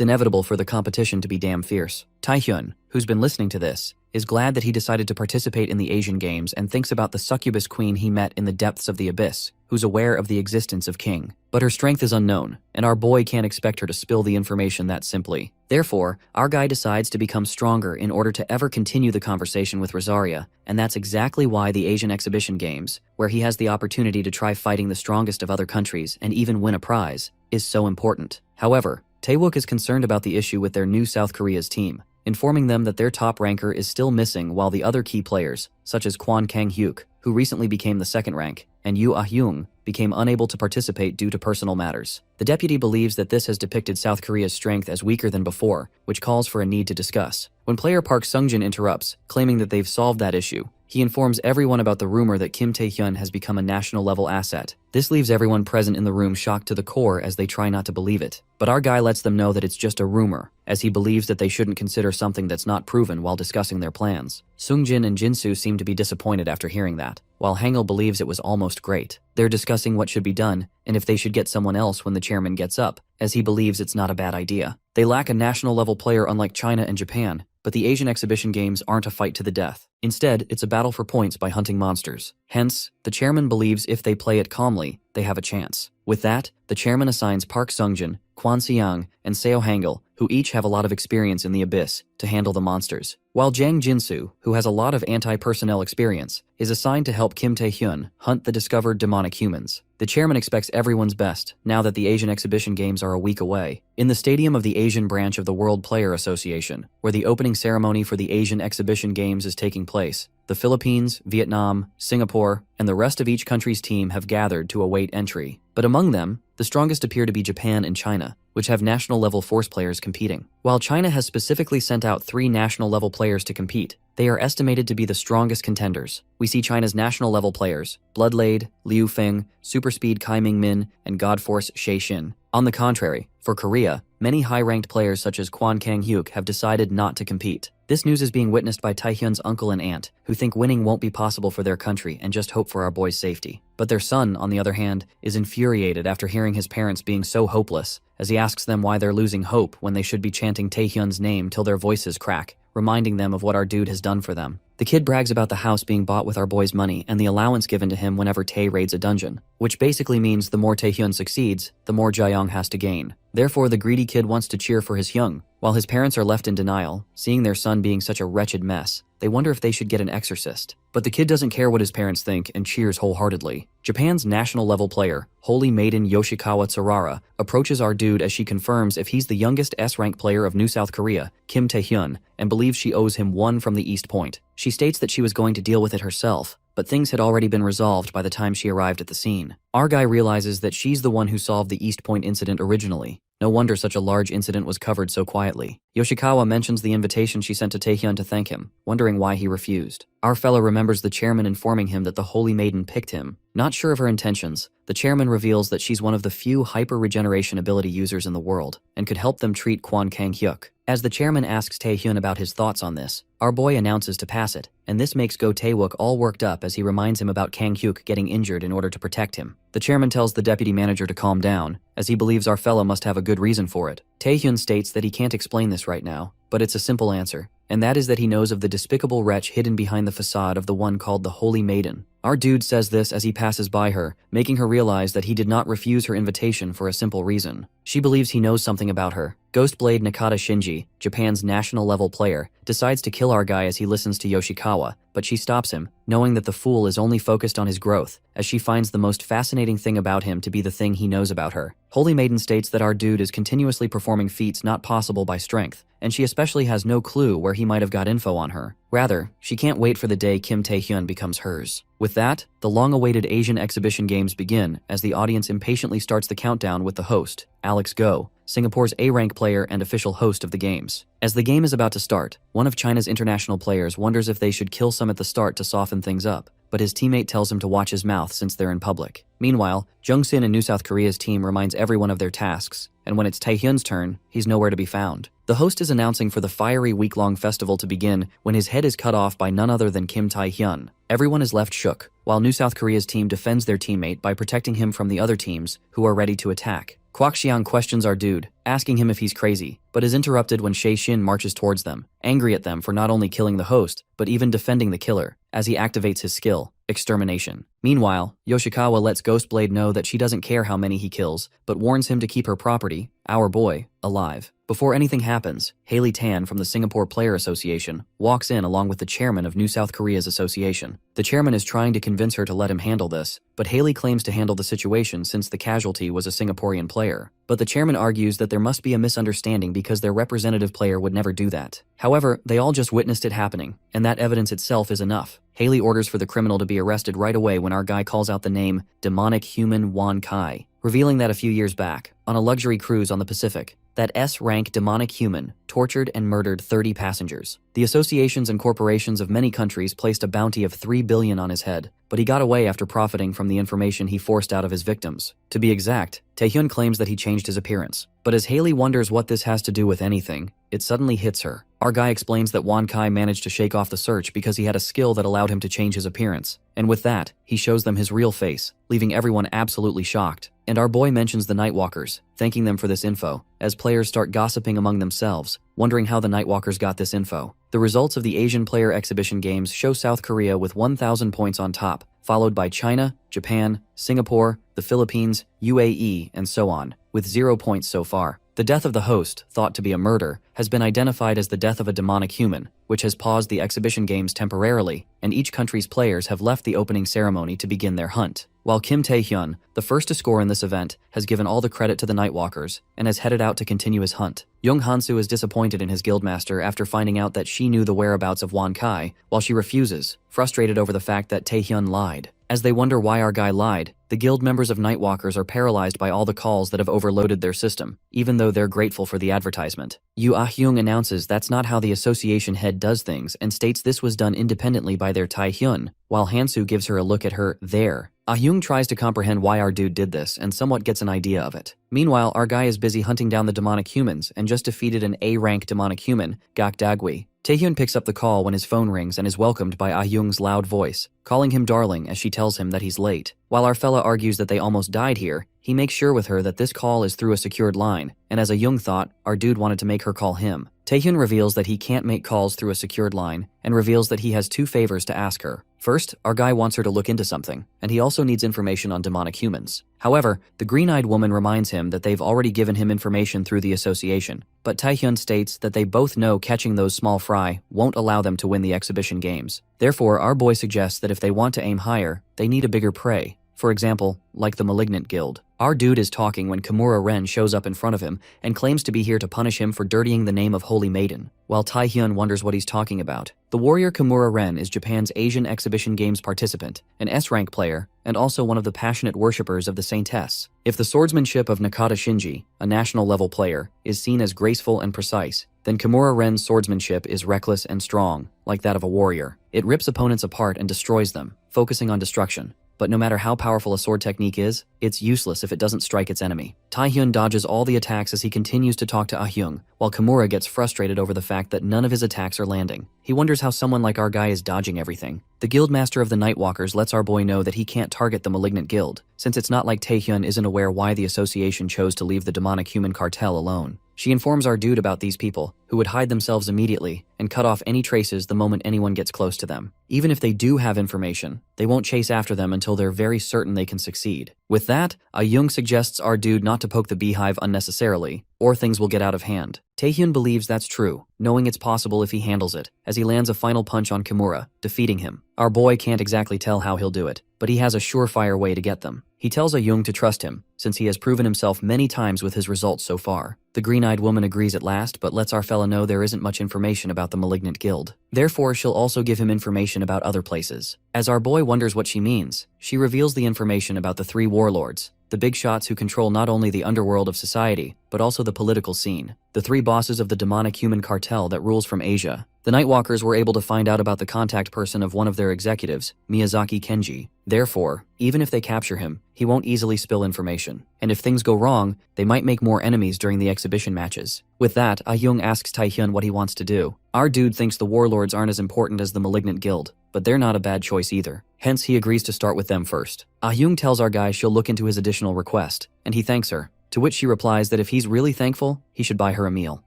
inevitable for the competition to be damn fierce. Taehyun, who's been listening to this, is glad that he decided to participate in the Asian Games and thinks about the succubus queen he met in the depths of the abyss, who's aware of the existence of King. But her strength is unknown, and our boy can't expect her to spill the information that simply. Therefore, our guy decides to become stronger in order to ever continue the conversation with Rosaria, and that's exactly why the Asian Exhibition Games, where he has the opportunity to try fighting the strongest of other countries and even win a prize, is so important. However, Taewook is concerned about the issue with their new South Korea's team, informing them that their top ranker is still missing while the other key players, such as Kwon Kang-hyuk, who recently became the second rank, and Yoo Ah-young, became unable to participate due to personal matters. The deputy believes that this has depicted South Korea's strength as weaker than before, which calls for a need to discuss. When player Park Sungjin interrupts, claiming that they've solved that issue, he informs everyone about the rumor that Kim Tae-hyun has become a national-level asset. This leaves everyone present in the room shocked to the core as they try not to believe it. But our guy lets them know that it's just a rumor, as he believes that they shouldn't consider something that's not proven while discussing their plans. Sungjin and Jinsu seem to be disappointed after hearing that, while Hangul believes it was almost great. They're discussing what should be done, and if they should get someone else when the chairman gets up, as he believes it's not a bad idea. They lack a national-level player unlike China and Japan, but the Asian Exhibition Games aren't a fight to the death. Instead, it's a battle for points by hunting monsters. Hence, the chairman believes if they play it calmly, they have a chance. With that, the chairman assigns Park Sungjin, Kwon Seong, and Seo Hangul, who each have a lot of experience in the abyss, to handle the monsters, while Jang Jinsu, who has a lot of anti-personnel experience, is assigned to help Kim Tae-hyun hunt the discovered demonic humans. The chairman expects everyone's best, now that the Asian Exhibition Games are a week away. In the stadium of the Asian branch of the World Player Association, where the opening ceremony for the Asian Exhibition Games is taking place, the Philippines, Vietnam, Singapore, and the rest of each country's team have gathered to await entry. But among them, the strongest appear to be Japan and China, which have national-level force players competing. While China has specifically sent out 3 national-level players to compete, they are estimated to be the strongest contenders. We see China's national-level players, Bloodlade, Liu Feng, Superspeed Kai Ming-min, and Godforce Xie Xin. On the contrary, for Korea, many high-ranked players such as Kwon Kang-hyuk have decided not to compete. This news is being witnessed by Taehyun's uncle and aunt, who think winning won't be possible for their country and just hope for our boy's safety. But their son, on the other hand, is infuriated after hearing his parents being so hopeless, as he asks them why they're losing hope when they should be chanting Taehyun's name till their voices crack, reminding them of what our dude has done for them. The kid brags about the house being bought with our boy's money and the allowance given to him whenever Tae raids a dungeon, which basically means the more Taehyun succeeds, the more Jaeyoung has to gain. Therefore, the greedy kid wants to cheer for his Hyung. While his parents are left in denial, seeing their son being such a wretched mess, they wonder if they should get an exorcist. But the kid doesn't care what his parents think and cheers wholeheartedly. Japan's national-level player, Holy Maiden Yoshikawa Tsurara, approaches our dude as she confirms if he's the youngest S-rank player of New South Korea, Kim Tae-hyun, and believes she owes him 1 from the East Point. She states that she was going to deal with it herself, but things had already been resolved by the time she arrived at the scene. Our guy realizes that she's the one who solved the East Point incident originally. No wonder such a large incident was covered so quietly. Yoshikawa mentions the invitation she sent to Taehyun to thank him, wondering why he refused. Our fellow remembers the chairman informing him that the Holy Maiden picked him. Not sure of her intentions, the chairman reveals that she's one of the few hyper-regeneration ability users in the world, and could help them treat Kwon Kang-hyuk. As the chairman asks Taehyun about his thoughts on this, our boy announces to pass it, and this makes Go Taewook all worked up as he reminds him about Kang-hyuk getting injured in order to protect him. The chairman tells the deputy manager to calm down, as he believes our fellow must have a good reason for it. Taehyun states that he can't explain this right now, but it's a simple answer, and that is that he knows of the despicable wretch hidden behind the facade of the one called the Holy Maiden. Our dude says this as he passes by her, making her realize that he did not refuse her invitation for a simple reason. She believes he knows something about her. Ghostblade Nakata Shinji, Japan's national-level player, decides to kill our guy as he listens to Yoshikawa, but she stops him, knowing that the fool is only focused on his growth, as she finds the most fascinating thing about him to be the thing he knows about her. Holy Maiden states that our dude is continuously performing feats not possible by strength, and she especially has no clue where he might have got info on her. Rather, she can't wait for the day Kim Tae-hyun becomes hers. With that, the long-awaited Asian Exhibition Games begin as the audience impatiently starts the countdown with the host, Alex Go, Singapore's A-rank player and official host of the games. As the game is about to start, one of China's international players wonders if they should kill some at the start to soften things up, but his teammate tells him to watch his mouth since they're in public. Meanwhile, Jungsin and New South Korea's team reminds everyone of their tasks, and when it's Taehyun's turn, he's nowhere to be found. The host is announcing for the fiery week-long festival to begin when his head is cut off by none other than Kim Taehyun. Everyone is left shook, while New South Korea's team defends their teammate by protecting him from the other teams, who are ready to attack. Kwak Xiang questions our dude, asking him if he's crazy, but is interrupted when Shay Shin marches towards them, angry at them for not only killing the host, but even defending the killer, as he activates his skill, Extermination. Meanwhile, Yoshikawa lets Ghostblade know that she doesn't care how many he kills, but warns him to keep her property, our boy, alive. Before anything happens, Haley Tan from the Singapore Player Association walks in along with the chairman of New South Korea's association. The chairman is trying to convince her to let him handle this, but Haley claims to handle the situation since the casualty was a Singaporean player. But the chairman argues that there must be a misunderstanding because their representative player would never do that. However, they all just witnessed it happening, and that evidence itself is enough. Haley orders for the criminal to be arrested right away when our guy calls out the name Demonic Human Wan Kai, revealing that a few years back, on a luxury cruise on the Pacific, that S-rank demonic human tortured and murdered 30 passengers. The associations and corporations of many countries placed a bounty of $3 billion on his head, but he got away after profiting from the information he forced out of his victims. To be exact, Taehyun claims that he changed his appearance. But as Haley wonders what this has to do with anything, it suddenly hits her. Our guy explains that Wan Kai managed to shake off the search because he had a skill that allowed him to change his appearance. And with that, he shows them his real face, leaving everyone absolutely shocked. And our boy mentions the Nightwalkers, thanking them for this info, as players start gossiping among themselves, wondering how the Nightwalkers got this info. The results of the Asian Player Exhibition Games show South Korea with 1,000 points on top, followed by China, Japan, Singapore, the Philippines, UAE, and so on, with 0 points so far. The death of the host, thought to be a murder, has been identified as the death of a demonic human, which has paused the exhibition games temporarily, and each country's players have left the opening ceremony to begin their hunt. While Kim Taehyun, the first to score in this event, has given all the credit to the Nightwalkers and has headed out to continue his hunt. Young Hansu is disappointed in his guildmaster after finding out that she knew the whereabouts of Wan Kai, while she refuses, frustrated over the fact that Taehyun lied. As they wonder why our guy lied, the guild members of Nightwalkers are paralyzed by all the calls that have overloaded their system, even though they're grateful for the advertisement. Yu Ah-hyung announces that's not how the association head does things and states this was done independently by their Taehyun, while Hansu gives her a look at her there. Ah-hyung tries to comprehend why our dude did this and somewhat gets an idea of it. Meanwhile, our guy is busy hunting down the demonic humans and just defeated an A-rank demonic human, Gak Dagwi. Taehyun picks up the call when his phone rings and is welcomed by Ah-hyung's loud voice, calling him darling as she tells him that he's late. While our fella argues that they almost died here, he makes sure with her that this call is through a secured line, and as Young thought, our dude wanted to make her call him. Taehyun reveals that he can't make calls through a secured line, and reveals that he has 2 favors to ask her. First, our guy wants her to look into something, and he also needs information on demonic humans. However, the green-eyed woman reminds him that they've already given him information through the association, but Taehyun states that they both know catching those small fry won't allow them to win the exhibition games. Therefore, our boy suggests that if they want to aim higher, they need a bigger prey. For example, like the Malignant Guild. Our dude is talking when Kimura Ren shows up in front of him and claims to be here to punish him for dirtying the name of Holy Maiden, while Taehyun wonders what he's talking about. The warrior Kimura Ren is Japan's Asian Exhibition Games participant, an S-rank player, and also one of the passionate worshippers of the Saintess. If the swordsmanship of Nakata Shinji, a national-level player, is seen as graceful and precise, then Kimura Ren's swordsmanship is reckless and strong, like that of a warrior. It rips opponents apart and destroys them, focusing on destruction. But no matter how powerful a sword technique is, it's useless if it doesn't strike its enemy. Taehyun dodges all the attacks as he continues to talk to Ah-hyung, while Kimura gets frustrated over the fact that none of his attacks are landing. He wonders how someone like our guy is dodging everything. The guildmaster of the Nightwalkers lets our boy know that he can't target the Malignant Guild, since it's not like Taehyun isn't aware why the association chose to leave the demonic human cartel alone. She informs our dude about these people, who would hide themselves immediately and cut off any traces the moment anyone gets close to them. Even if they do have information, they won't chase after them until they're very certain they can succeed. With that, Ah-hyung suggests our dude not to poke the beehive unnecessarily, or things will get out of hand. Taehyun believes that's true, knowing it's possible if he handles it, as he lands a final punch on Kimura, defeating him. Our boy can't exactly tell how he'll do it, but he has a surefire way to get them. He tells Ah-hyung to trust him, since he has proven himself many times with his results so far. The green-eyed woman agrees at last, but lets our fella know there isn't much information about the Malignant Guild. Therefore, she'll also give him information about other places. As our boy wonders what she means, she reveals the information about the 3 warlords. the big shots who control not only the underworld of society, but also the political scene. The three bosses of the demonic human cartel that rules from Asia. The Nightwalkers were able to find out about the contact person of one of their executives, Miyazaki Kenji. Therefore, even if they capture him, he won't easily spill information. And if things go wrong, they might make more enemies during the exhibition matches. With that, Ah-hyung asks Taehyun what he wants to do. Our dude thinks the warlords aren't as important as the Malignant Guild, but they're not a bad choice either. Hence, he agrees to start with them first. Ah-hyung tells our guy she'll look into his additional request, and he thanks her. To which she replies that if he's really thankful, he should buy her a meal.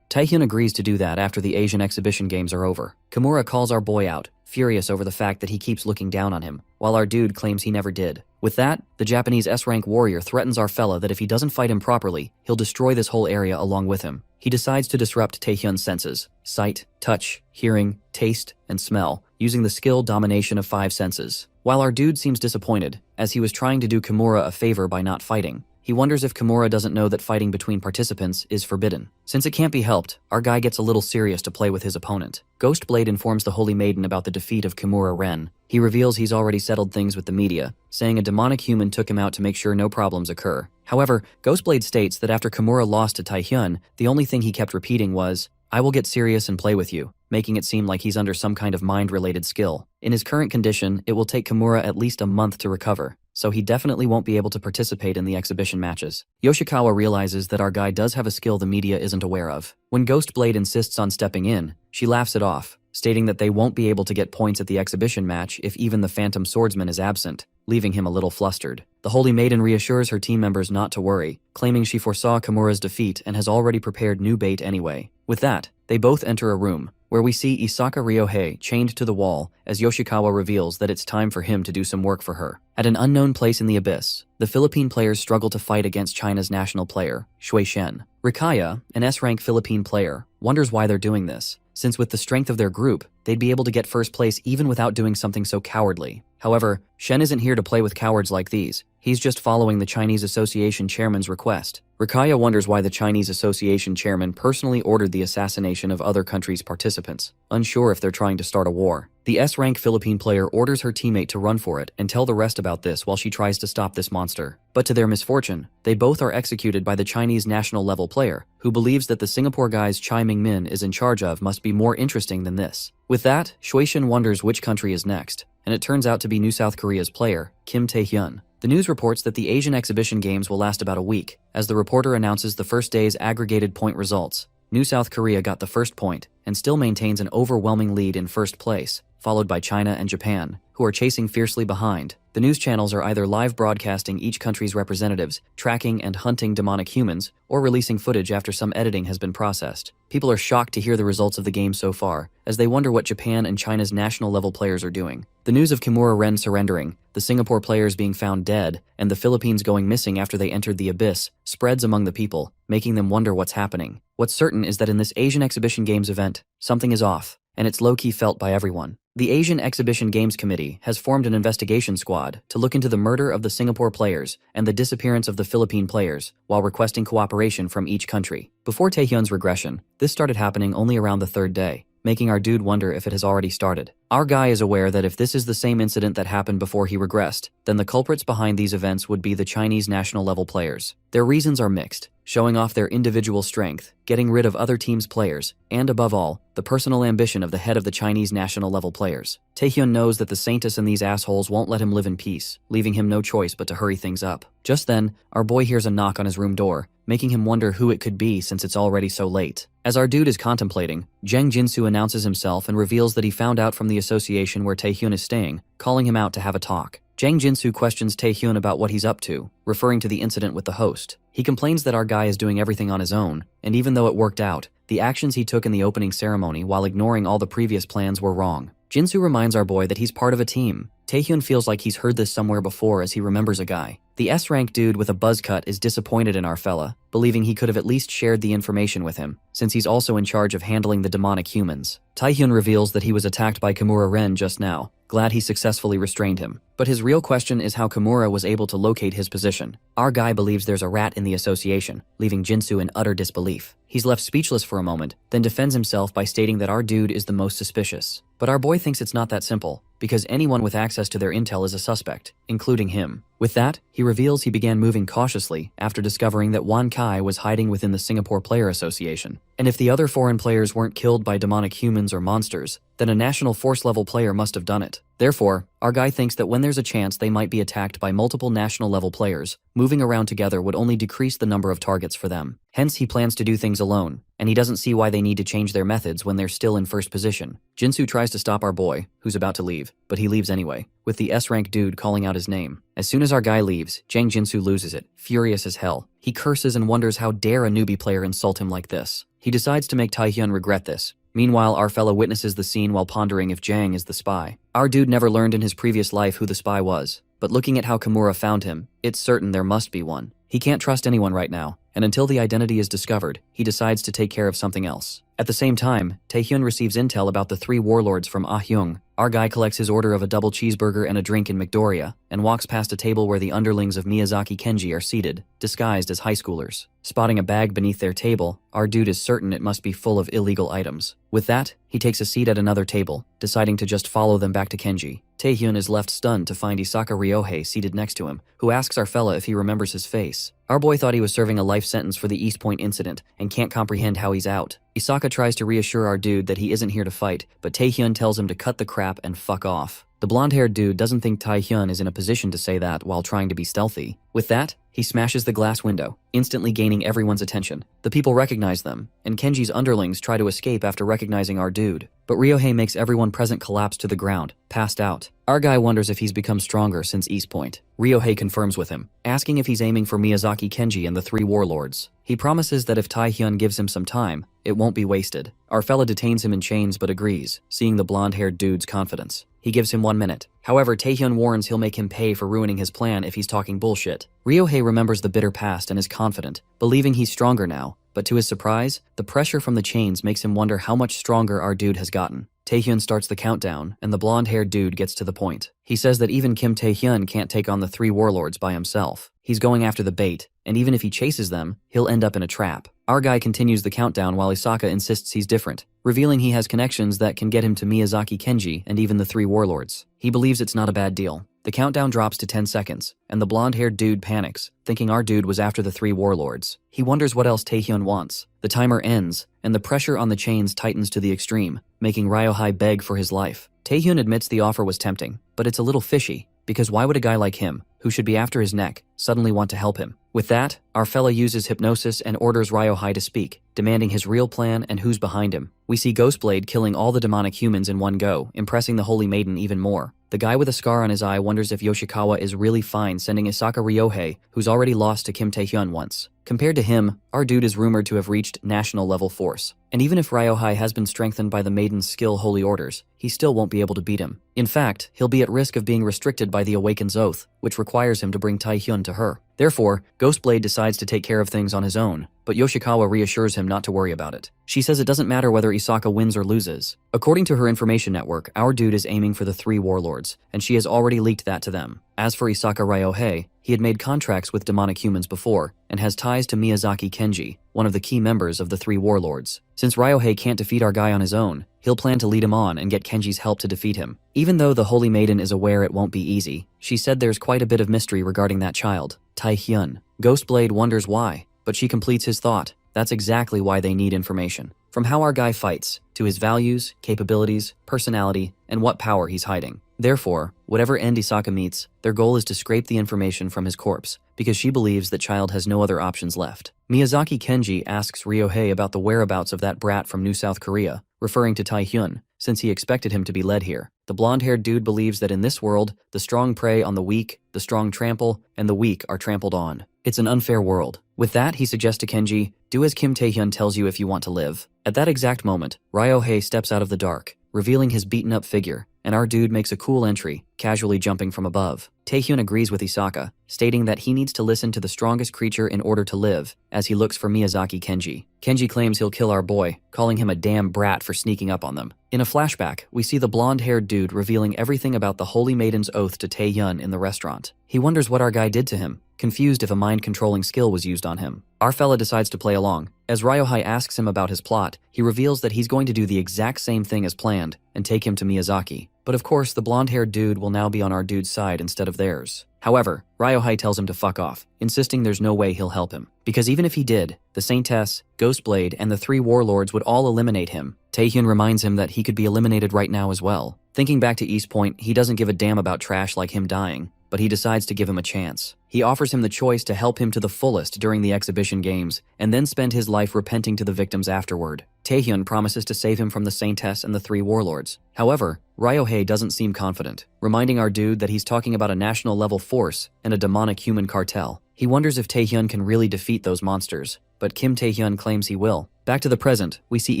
Taehyun agrees to do that after the Asian exhibition games are over. Kimura calls our boy out, furious over the fact that he keeps looking down on him, while our dude claims he never did. With that, the Japanese S-rank warrior threatens our fella that if he doesn't fight him properly, he'll destroy this whole area along with him. He decides to disrupt Taehyun's senses: sight, touch, hearing, taste, and smell, using the skill domination of 5 senses. While our dude seems disappointed, as he was trying to do Kimura a favor by not fighting, he wonders if Kimura doesn't know that fighting between participants is forbidden. Since it can't be helped, our guy gets a little serious to play with his opponent. Ghostblade informs the Holy Maiden about the defeat of Kimura Ren. He reveals he's already settled things with the media, saying a demonic human took him out to make sure no problems occur. However, Ghostblade states that after Kimura lost to Taehyun, the only thing he kept repeating was, "I will get serious and play with you," making it seem like he's under some kind of mind-related skill. In his current condition, it will take Kimura at least a month to recover, so he definitely won't be able to participate in the exhibition matches. Yoshikawa realizes that our guy does have a skill the media isn't aware of. When Ghostblade insists on stepping in, she laughs it off, stating that they won't be able to get points at the exhibition match if even the Phantom Swordsman is absent, leaving him a little flustered. The Holy Maiden reassures her team members not to worry, claiming she foresaw Kimura's defeat and has already prepared new bait anyway. With that, they both enter a room, where we see Isaka Ryohei chained to the wall as Yoshikawa reveals that it's time for him to do some work for her. At an unknown place in the abyss, the Philippine players struggle to fight against China's national player, Shui Shen. Rikaya, an S-rank Philippine player, wonders why they're doing this, since with the strength of their group, they'd be able to get first place even without doing something so cowardly. However, Shen isn't here to play with cowards like these. He's just following the Chinese Association chairman's request. Rikaya wonders why the Chinese Association chairman personally ordered the assassination of other countries' participants, unsure if they're trying to start a war. The S-rank Philippine player orders her teammate to run for it and tell the rest about this while she tries to stop this monster. But to their misfortune, they both are executed by the Chinese national level player, who believes that the Singapore guy's Chai Ming-min is in charge of must be more interesting than this. With that, Shueishan wonders which country is next, and it turns out to be New South Korea's player, Kim Tae-hyun. The news reports that the Asian exhibition games will last about a week, as the reporter announces the first day's aggregated point results. New South Korea got the first point, and still maintains an overwhelming lead in first place, followed by China and Japan, who are chasing fiercely behind. The news channels are either live broadcasting each country's representatives, tracking and hunting demonic humans, or releasing footage after some editing has been processed. People are shocked to hear the results of the game so far, as they wonder what Japan and China's national-level players are doing. The news of Kimura Ren surrendering, the Singapore players being found dead, and the Philippines going missing after they entered the abyss, spreads among the people, making them wonder what's happening. What's certain is that in this Asian Exhibition Games event, something is off, and it's low-key felt by everyone. The Asian Exhibition Games Committee has formed an investigation squad to look into the murder of the Singapore players and the disappearance of the Philippine players, while requesting cooperation from each country. Before Taehyun's regression, this started happening only around the 3rd day, making our dude wonder if it has already started. Our guy is aware that if this is the same incident that happened before he regressed, then the culprits behind these events would be the Chinese national level players. Their reasons are mixed, showing off their individual strength, getting rid of other teams' players, and above all, the personal ambition of the head of the Chinese national level players. Taehyun knows that the Saintus and these assholes won't let him live in peace, leaving him no choice but to hurry things up. Just then, our boy hears a knock on his room door, making him wonder who it could be since it's already so late. As our dude is contemplating, Jang Jinsu announces himself and reveals that he found out from the association where Taehyun is staying, calling him out to have a talk. Jang Jinsu questions Taehyun about what he's up to, referring to the incident with the host. He complains that our guy is doing everything on his own, and even though it worked out, the actions he took in the opening ceremony while ignoring all the previous plans were wrong. Jinsu reminds our boy that he's part of a team. Taehyun feels like he's heard this somewhere before as he remembers a guy. The S-rank dude with a buzz cut is disappointed in our fella, believing he could have at least shared the information with him, since he's also in charge of handling the demonic humans. Taehyun reveals that he was attacked by Kimura Ren just now, glad he successfully restrained him. But his real question is how Kimura was able to locate his position. Our guy believes there's a rat in the association, leaving Jinsu in utter disbelief. He's left speechless for a moment, then defends himself by stating that our dude is the most suspicious. But our boy thinks it's not that simple, because anyone with access to their intel is a suspect, including him. With that, he reveals he began moving cautiously after discovering that Wan Kai was hiding within the Singapore Player Association. And if the other foreign players weren't killed by demonic humans or monsters, then a national force level player must have done it. Therefore, our guy thinks that when there's a chance they might be attacked by multiple national level players, moving around together would only decrease the number of targets for them. Hence, he plans to do things alone, and he doesn't see why they need to change their methods when they're still in first position. Jinsu tries to stop our boy, who's about to leave, but he leaves anyway, with the S-rank dude calling out his name. As soon as our guy leaves, Jang Jinsu loses it, furious as hell. He curses and wonders how dare a newbie player insult him like this. He decides to make Taehyun regret this. Meanwhile, our fella witnesses the scene while pondering if Jang is the spy. Our dude never learned in his previous life who the spy was, but looking at how Kimura found him, it's certain there must be one. He can't trust anyone right now, and until the identity is discovered, he decides to take care of something else. At the same time, Taehyun receives intel about the 3 warlords from Ah Hyung. Our guy collects his order of a double cheeseburger and a drink in McDoria, and walks past a table where the underlings of Miyazaki Kenji are seated, disguised as high schoolers. Spotting a bag beneath their table, our dude is certain it must be full of illegal items. With that, he takes a seat at another table, deciding to just follow them back to Kenji. Taehyun is left stunned to find Isaka Ryohei seated next to him, who asks our fella if he remembers his face. Our boy thought he was serving a life sentence for the East Point incident and can't comprehend how he's out. Isaka tries to reassure our dude that he isn't here to fight, but Taehyun tells him to cut the crap and fuck off. The blonde-haired dude doesn't think Taehyun is in a position to say that while trying to be stealthy. With that, he smashes the glass window, instantly gaining everyone's attention. The people recognize them, and Kenji's underlings try to escape after recognizing our dude. But Ryohei makes everyone present collapse to the ground, passed out. Our guy wonders if he's become stronger since East Point. Ryohei confirms with him, asking if he's aiming for Miyazaki Kenji and the 3 warlords. He promises that if Taehyun gives him some time, it won't be wasted. Our fella detains him in chains but agrees, seeing the blonde-haired dude's confidence. He gives him 1 minute. However, Taehyun warns he'll make him pay for ruining his plan if he's talking bullshit. Ryohei remembers the bitter past and is confident, believing he's stronger now. But to his surprise, the pressure from the chains makes him wonder how much stronger our dude has gotten. Taehyun starts the countdown, and the blonde-haired dude gets to the point. He says that even Kim Taehyun can't take on the 3 warlords by himself. He's going after the bait, and even if he chases them, he'll end up in a trap. Our guy continues the countdown while Isaka insists he's different, revealing he has connections that can get him to Miyazaki Kenji and even the 3 warlords. He believes it's not a bad deal. The countdown drops to 10 seconds, and the blonde-haired dude panics, thinking our dude was after the 3 warlords. He wonders what else Taehyun wants. The timer ends, and the pressure on the chains tightens to the extreme, making Ryohei beg for his life. Taehyun admits the offer was tempting, but it's a little fishy, because why would a guy like him, who should be after his neck, suddenly want to help him? With that, our fella uses hypnosis and orders Ryohei to speak, demanding his real plan and who's behind him. We see Ghostblade killing all the demonic humans in one go, impressing the Holy Maiden even more. The guy with a scar on his eye wonders if Yoshikawa is really fine sending Isaka Ryohei, who's already lost to Kim Taehyun once. Compared to him, our dude is rumored to have reached national level force. And even if Ryohei has been strengthened by the Maiden's skill holy orders, he still won't be able to beat him. In fact, he'll be at risk of being restricted by the Awaken's Oath, which requires him to bring Taehyun to her. Therefore, Ghostblade decides to take care of things on his own, but Yoshikawa reassures him not to worry about it. She says it doesn't matter whether Isaka wins or loses. According to her information network, our dude is aiming for the 3 warlords, and she has already leaked that to them. As for Isaka Ryohei, he had made contracts with demonic humans before, and has ties to Miyazaki Kenji, one of the key members of the 3 warlords. Since Ryohei can't defeat our guy on his own, he'll plan to lead him on and get Kenji's help to defeat him. Even though the Holy Maiden is aware it won't be easy, she said there's quite a bit of mystery regarding that child, Taehyun. Ghostblade wonders why, but she completes his thought. That's exactly why they need information. From how our guy fights, to his values, capabilities, personality, and what power he's hiding. Therefore, whatever end Isaka meets, their goal is to scrape the information from his corpse, because she believes that child has no other options left. Miyazaki Kenji asks Ryohei about the whereabouts of that brat from New South Korea, referring to Taehyun, since he expected him to be led here. The blonde-haired dude believes that in this world, the strong prey on the weak, the strong trample, and the weak are trampled on. It's an unfair world. With that, he suggests to Kenji, do as Kim Taehyun tells you if you want to live. At that exact moment, Ryohei steps out of the dark, revealing his beaten-up figure, and our dude makes a cool entry, casually jumping from above. Taehyun agrees with Isaka, stating that he needs to listen to the strongest creature in order to live, as he looks for Miyazaki Kenji. Kenji claims he'll kill our boy, calling him a damn brat for sneaking up on them. In a flashback, we see the blonde-haired dude revealing everything about the Holy Maiden's oath to Taehyun in the restaurant. He wonders what our guy did to him, confused if a mind-controlling skill was used on him. Our fella decides to play along. As Ryohei asks him about his plot, he reveals that he's going to do the exact same thing as planned and take him to Miyazaki. But of course, the blonde-haired dude will now be on our dude's side instead of theirs. However, Ryohei tells him to fuck off, insisting there's no way he'll help him. Because even if he did, the Saintess, Ghostblade, and the 3 warlords would all eliminate him. Taehyun reminds him that he could be eliminated right now as well. Thinking back to East Point, he doesn't give a damn about trash like him dying, but he decides to give him a chance. He offers him the choice to help him to the fullest during the exhibition games, and then spend his life repenting to the victims afterward. Taehyun promises to save him from the Saintess and the 3 warlords. However, Ryohei doesn't seem confident, reminding our dude that he's talking about a national-level force and a demonic human cartel. He wonders if Taehyun can really defeat those monsters, but Kim Taehyun claims he will. Back to the present, we see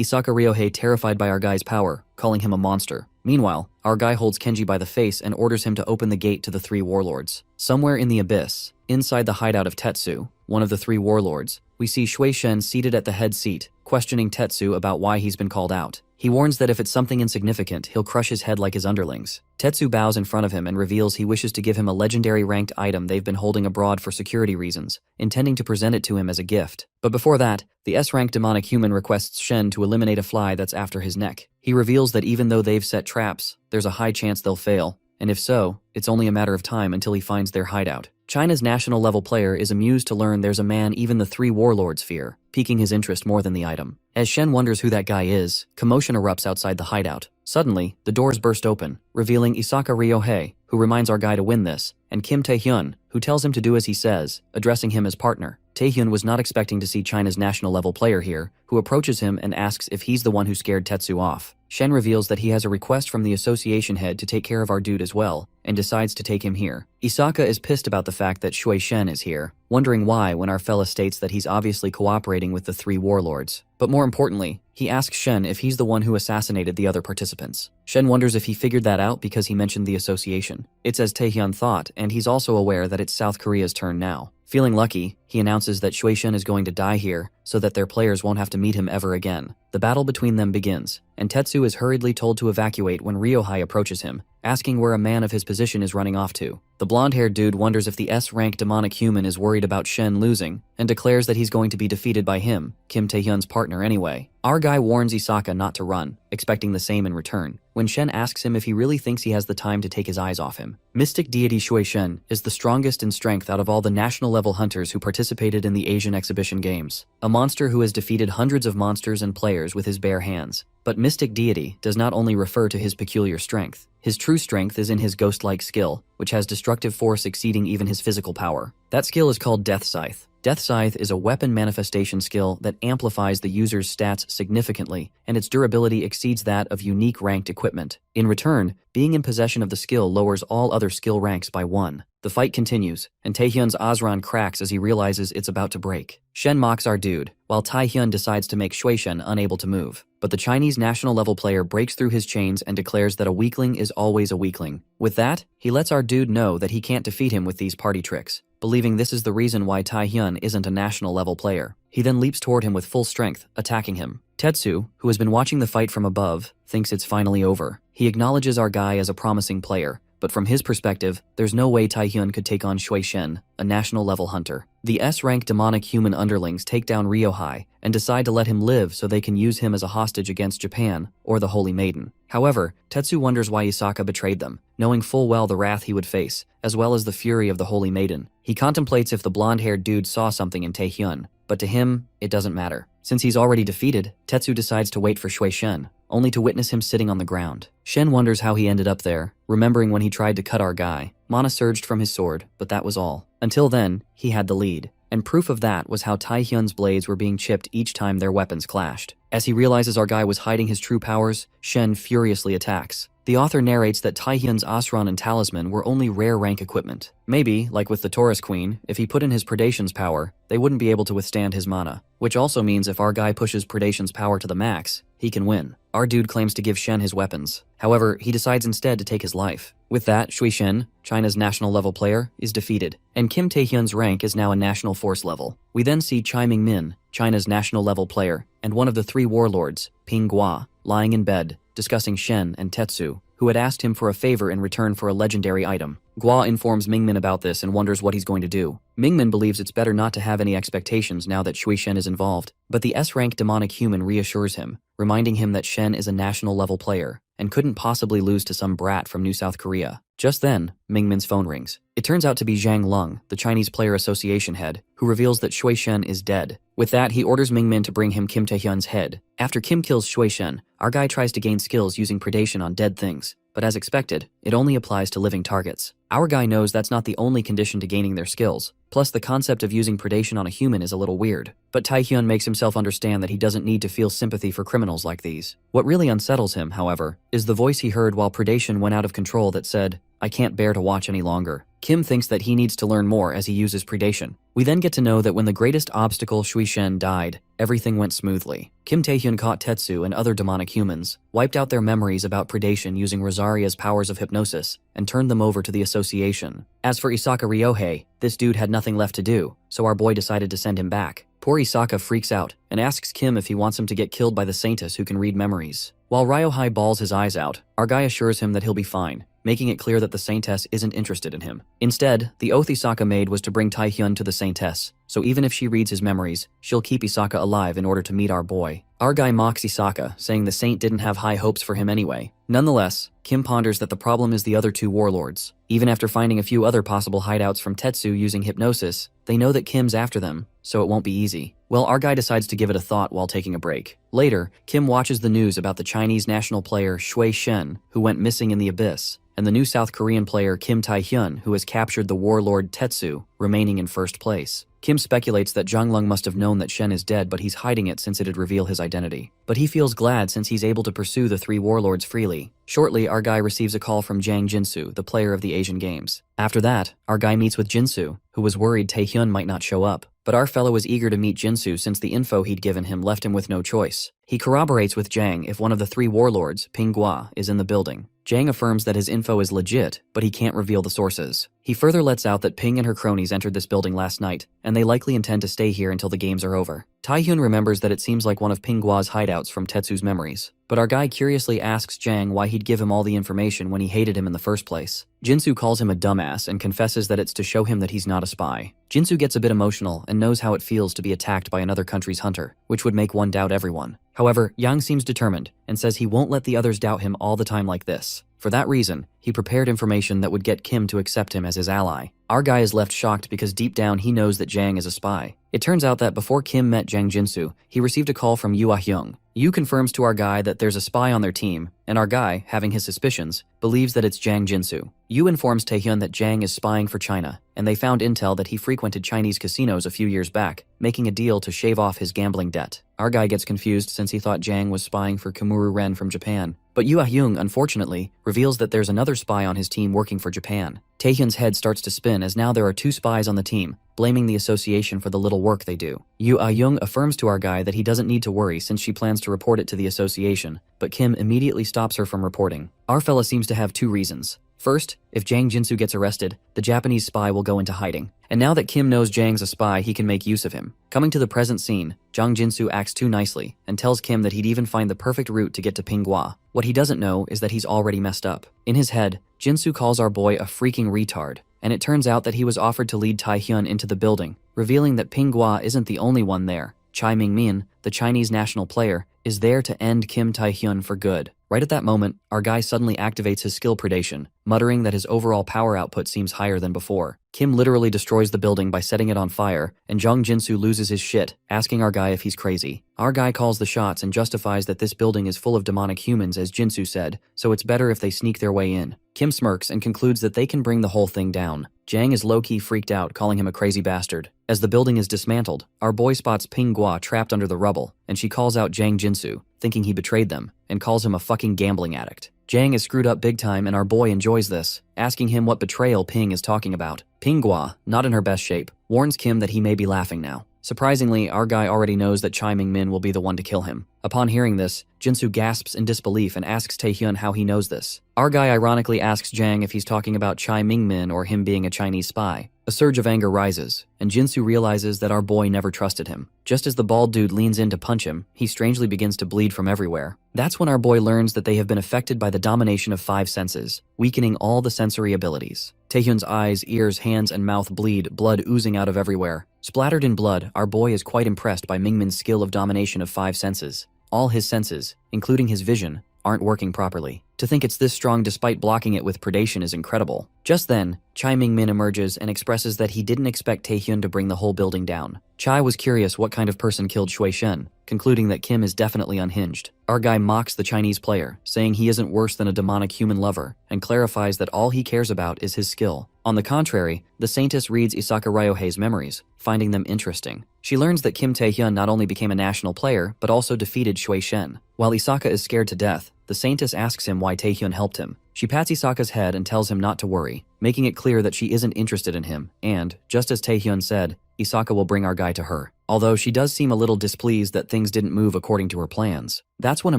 Isaka Ryohei terrified by our guy's power, calling him a monster. Meanwhile, our guy holds Kenji by the face and orders him to open the gate to the 3 warlords. Somewhere in the abyss, inside the hideout of Tetsu, one of the 3 warlords, we see Shui Shen seated at the head seat, questioning Tetsu about why he's been called out. He warns that if it's something insignificant, he'll crush his head like his underlings. Tetsu bows in front of him and reveals he wishes to give him a legendary ranked item they've been holding abroad for security reasons, intending to present it to him as a gift. But before that, the S-rank demonic human requests Shen to eliminate a fly that's after his neck. He reveals that even though they've set traps, there's a high chance they'll fail, and if so, it's only a matter of time until he finds their hideout. China's national-level player is amused to learn there's a man even the 3 warlords fear, piquing his interest more than the item. As Shen wonders who that guy is, commotion erupts outside the hideout. Suddenly, the doors burst open, revealing Isaka Ryohei, who reminds our guy to win this, and Kim Taehyun, who tells him to do as he says, addressing him as partner. Taehyun was not expecting to see China's national-level player here, who approaches him and asks if he's the one who scared Tetsu off. Shen reveals that he has a request from the association head to take care of our dude as well, and decides to take him here. Isaka is pissed about the fact that Shui Shen is here, wondering why when our fella states that he's obviously cooperating with the 3 warlords. But more importantly, he asks Shen if he's the one who assassinated the other participants. Shen wonders if he figured that out because he mentioned the association. It's as Taehyun thought, and he's also aware that it's South Korea's turn now. Feeling lucky, he announces that Shui Shen is going to die here so that their players won't have to meet him ever again. The battle between them begins, and Tetsu is hurriedly told to evacuate when Ryohei approaches him, asking where a man of his position is running off to. The blonde-haired dude wonders if the S-rank demonic human is worried about Shen losing, and declares that he's going to be defeated by him, Kim Taehyun's partner anyway. Our guy warns Isaka not to run, expecting the same in return, when Shen asks him if he really thinks he has the time to take his eyes off him. Mystic deity Shui Shen is the strongest in strength out of all the national-level hunters who participated in the Asian exhibition games, a monster who has defeated hundreds of monsters and players with his bare hands. But mystic deity does not only refer to his peculiar strength. His true strength is in his ghost-like skill, which has destructive force exceeding even his physical power. That skill is called Death Scythe. Death Scythe is a weapon manifestation skill that amplifies the user's stats significantly, and its durability exceeds that of unique ranked equipment. In return, being in possession of the skill lowers all other skill ranks by 1. The fight continues, and Taehyun's Azran cracks as he realizes it's about to break. Shen mocks our dude, while Taehyun decides to make Shui Shen unable to move. But the Chinese national-level player breaks through his chains and declares that a weakling is always a weakling. With that, he lets our dude know that he can't defeat him with these party tricks, believing this is the reason why Taehyun isn't a national-level player. He then leaps toward him with full strength, attacking him. Tetsu, who has been watching the fight from above, thinks it's finally over. He acknowledges our guy as a promising player, but from his perspective, there's no way Taehyun could take on Shui Shen, a national-level hunter. The S-rank demonic human underlings take down Ryohei and decide to let him live so they can use him as a hostage against Japan or the Holy Maiden. However, Tetsu wonders why Isaka betrayed them, knowing full well the wrath he would face, as well as the fury of the Holy Maiden. He contemplates if the blonde-haired dude saw something in Taehyun, but to him, it doesn't matter. Since he's already defeated, Tetsu decides to wait for Shui Shen, only to witness him sitting on the ground. Shen wonders how he ended up there, remembering when he tried to cut our guy. Mana surged from his sword, but that was all. Until then, he had the lead, and proof of that was how Taehyun's blades were being chipped each time their weapons clashed. As he realizes our guy was hiding his true powers, Shen furiously attacks. The author narrates that Taehyun's Asran and Talisman were only rare rank equipment. Maybe, like with the Taurus Queen, if he put in his Predation's power, they wouldn't be able to withstand his mana. Which also means if our guy pushes Predation's power to the max, he can win. Our dude claims to give Shen his weapons. However, he decides instead to take his life. With that, Shui Shen, China's national-level player, is defeated, and Kim Taehyun's rank is now a national force level. We then see Chai Ming-min, China's national-level player, and one of the 3 warlords, Ping Gua, lying in bed, discussing Shen and Tetsu, who had asked him for a favor in return for a legendary item. Gua informs Mingmin about this and wonders what he's going to do. Mingmin believes it's better not to have any expectations now that Shui Shen is involved, but the S-rank demonic human reassures him, reminding him that Shen is a national-level player and couldn't possibly lose to some brat from New South Korea. Just then, Mingmin's phone rings. It turns out to be Zhang Lung, the Chinese Player Association head, who reveals that Shui Shen is dead. With that, he orders Mingmin to bring him Kim Taehyun's head. After Kim kills Shui Shen, our guy tries to gain skills using predation on dead things, but as expected, it only applies to living targets. Our guy knows that's not the only condition to gaining their skills, plus the concept of using predation on a human is a little weird. But Taehyun makes himself understand that he doesn't need to feel sympathy for criminals like these. What really unsettles him, however, is the voice he heard while predation went out of control that said, "I can't bear to watch any longer." Kim thinks that he needs to learn more as he uses predation. We then get to know that when the greatest obstacle Shui Shen died, everything went smoothly. Kim Taehyun caught Tetsu and other demonic humans, wiped out their memories about predation using Rosaria's powers of hypnosis, and turned them over to the association. As for Isaka Ryohei, this dude had nothing left to do, so our boy decided to send him back. Poor Isaka freaks out and asks Kim if he wants him to get killed by the Saintess who can read memories. While Ryohei bawls his eyes out, our guy assures him that he'll be fine, making it clear that the Saintess isn't interested in him. Instead, the oath Isaka made was to bring Taehyun to the Saintess, so even if she reads his memories, she'll keep Isaka alive in order to meet our boy. Our guy mocks Isaka, saying the saint didn't have high hopes for him anyway. Nonetheless, Kim ponders that the problem is the other two warlords. Even after finding a few other possible hideouts from Tetsu using hypnosis, they know that Kim's after them, so it won't be easy. Well, our guy decides to give it a thought while taking a break. Later, Kim watches the news about the Chinese national player Shui Shen, who went missing in the abyss, and the new South Korean player Kim Taehyun, who has captured the warlord Tetsu, remaining in first place. Kim speculates that Zhang Lung must have known that Shen is dead, but he's hiding it since it'd reveal his identity. But he feels glad since he's able to pursue the three warlords freely. Shortly, our guy receives a call from Jang Jinsu, the player of the Asian Games. After that, our guy meets with Jinsu, who was worried Taehyun might not show up. But our fellow was eager to meet Jinsu since the info he'd given him left him with no choice. He corroborates with Jang if one of the three warlords, Ping Gua, is in the building. Jang affirms that his info is legit, but he can't reveal the sources. He further lets out that Ping and her cronies entered this building last night, and they likely intend to stay here until the games are over. Taehyun remembers that it seems like one of Ping Gua's hideouts from Tetsu's memories, but our guy curiously asks Jang why he'd give him all the information when he hated him in the first place. Jinsu calls him a dumbass and confesses that it's to show him that he's not a spy. Jinsu gets a bit emotional and knows how it feels to be attacked by another country's hunter, which would make one doubt everyone. However, Yang seems determined and says he won't let the others doubt him all the time like this. For that reason, he prepared information that would get Kim to accept him as his ally. Our guy is left shocked because deep down he knows that Jang is a spy. It turns out that before Kim met Jang Jinsu, he received a call from Yu Ah-hyung. Yu confirms to our guy that there's a spy on their team, and our guy, having his suspicions, believes that it's Jang Jinsu. Yu informs Taehyun that Jang is spying for China, and they found intel that he frequented Chinese casinos a few years back, making a deal to shave off his gambling debt. Our guy gets confused since he thought Jang was spying for Kumuru Ren from Japan. But Yu Ah-hyung, unfortunately, reveals that there's another spy on his team working for Japan. Taehyun's head starts to spin as now there are two spies on the team, blaming the association for the little work they do. Yu Ah-hyung affirms to our guy that he doesn't need to worry since she plans to report it to the association, but Kim immediately stops her from reporting. Our fella seems to have two reasons. First, if Jang Jinsu gets arrested, the Japanese spy will go into hiding. And now that Kim knows Jang's a spy, he can make use of him. Coming to the present scene, Jang Jinsu acts too nicely and tells Kim that he'd even find the perfect route to get to Ping Gua. What he doesn't know is that he's already messed up. In his head, Jinsu calls our boy a freaking retard, and it turns out that he was offered to lead Taehyun into the building, revealing that Ping Gua isn't the only one there. Chai Mingmin, the Chinese national player, is there to end Kim Taehyun for good. Right at that moment, our guy suddenly activates his skill predation, muttering that his overall power output seems higher than before. Kim literally destroys the building by setting it on fire, and Jang Jinsu loses his shit, asking our guy if he's crazy. Our guy calls the shots and justifies that this building is full of demonic humans, as Jinsu said, so it's better if they sneak their way in. Kim smirks and concludes that they can bring the whole thing down. Jang is low-key freaked out, calling him a crazy bastard. As the building is dismantled, our boy spots Ping Gua trapped under the rubble, and she calls out Jang Jinsu, thinking he betrayed them, and calls him a fucking gambling addict. Jang is screwed up big time and our boy enjoys this, asking him what betrayal Ping is talking about. Ping Gua, not in her best shape, warns Kim that he may be laughing now. Surprisingly, our guy already knows that Chai Mingmin will be the one to kill him. Upon hearing this, Jinsu gasps in disbelief and asks Taehyun how he knows this. Our guy ironically asks Jang if he's talking about Chai Mingmin or him being a Chinese spy. A surge of anger rises, and Jinsu realizes that our boy never trusted him. Just as the bald dude leans in to punch him, he strangely begins to bleed from everywhere. That's when our boy learns that they have been affected by the domination of 5 senses, weakening all the sensory abilities. Taehyun's eyes, ears, hands, and mouth bleed, blood oozing out of everywhere. Splattered in blood, our boy is quite impressed by Mingmin's skill of domination of 5 senses. All his senses, including his vision, aren't working properly. To think it's this strong despite blocking it with predation is incredible. Just then, Chai Mingmin emerges and expresses that he didn't expect Taehyun to bring the whole building down. Chai was curious what kind of person killed Shui Shen, concluding that Kim is definitely unhinged. Our guy mocks the Chinese player, saying he isn't worse than a demonic human lover, and clarifies that all he cares about is his skill. On the contrary, the Saintess reads Isaka Ryohei's memories, finding them interesting. She learns that Kim Taehyun not only became a national player, but also defeated Shui Shen. While Isaka is scared to death, the Saintess asks him why Taehyun helped him. She pats Isaka's head and tells him not to worry, making it clear that she isn't interested in him, and, just as Taehyun said, Isaka will bring our guy to her. Although she does seem a little displeased that things didn't move according to her plans. That's when a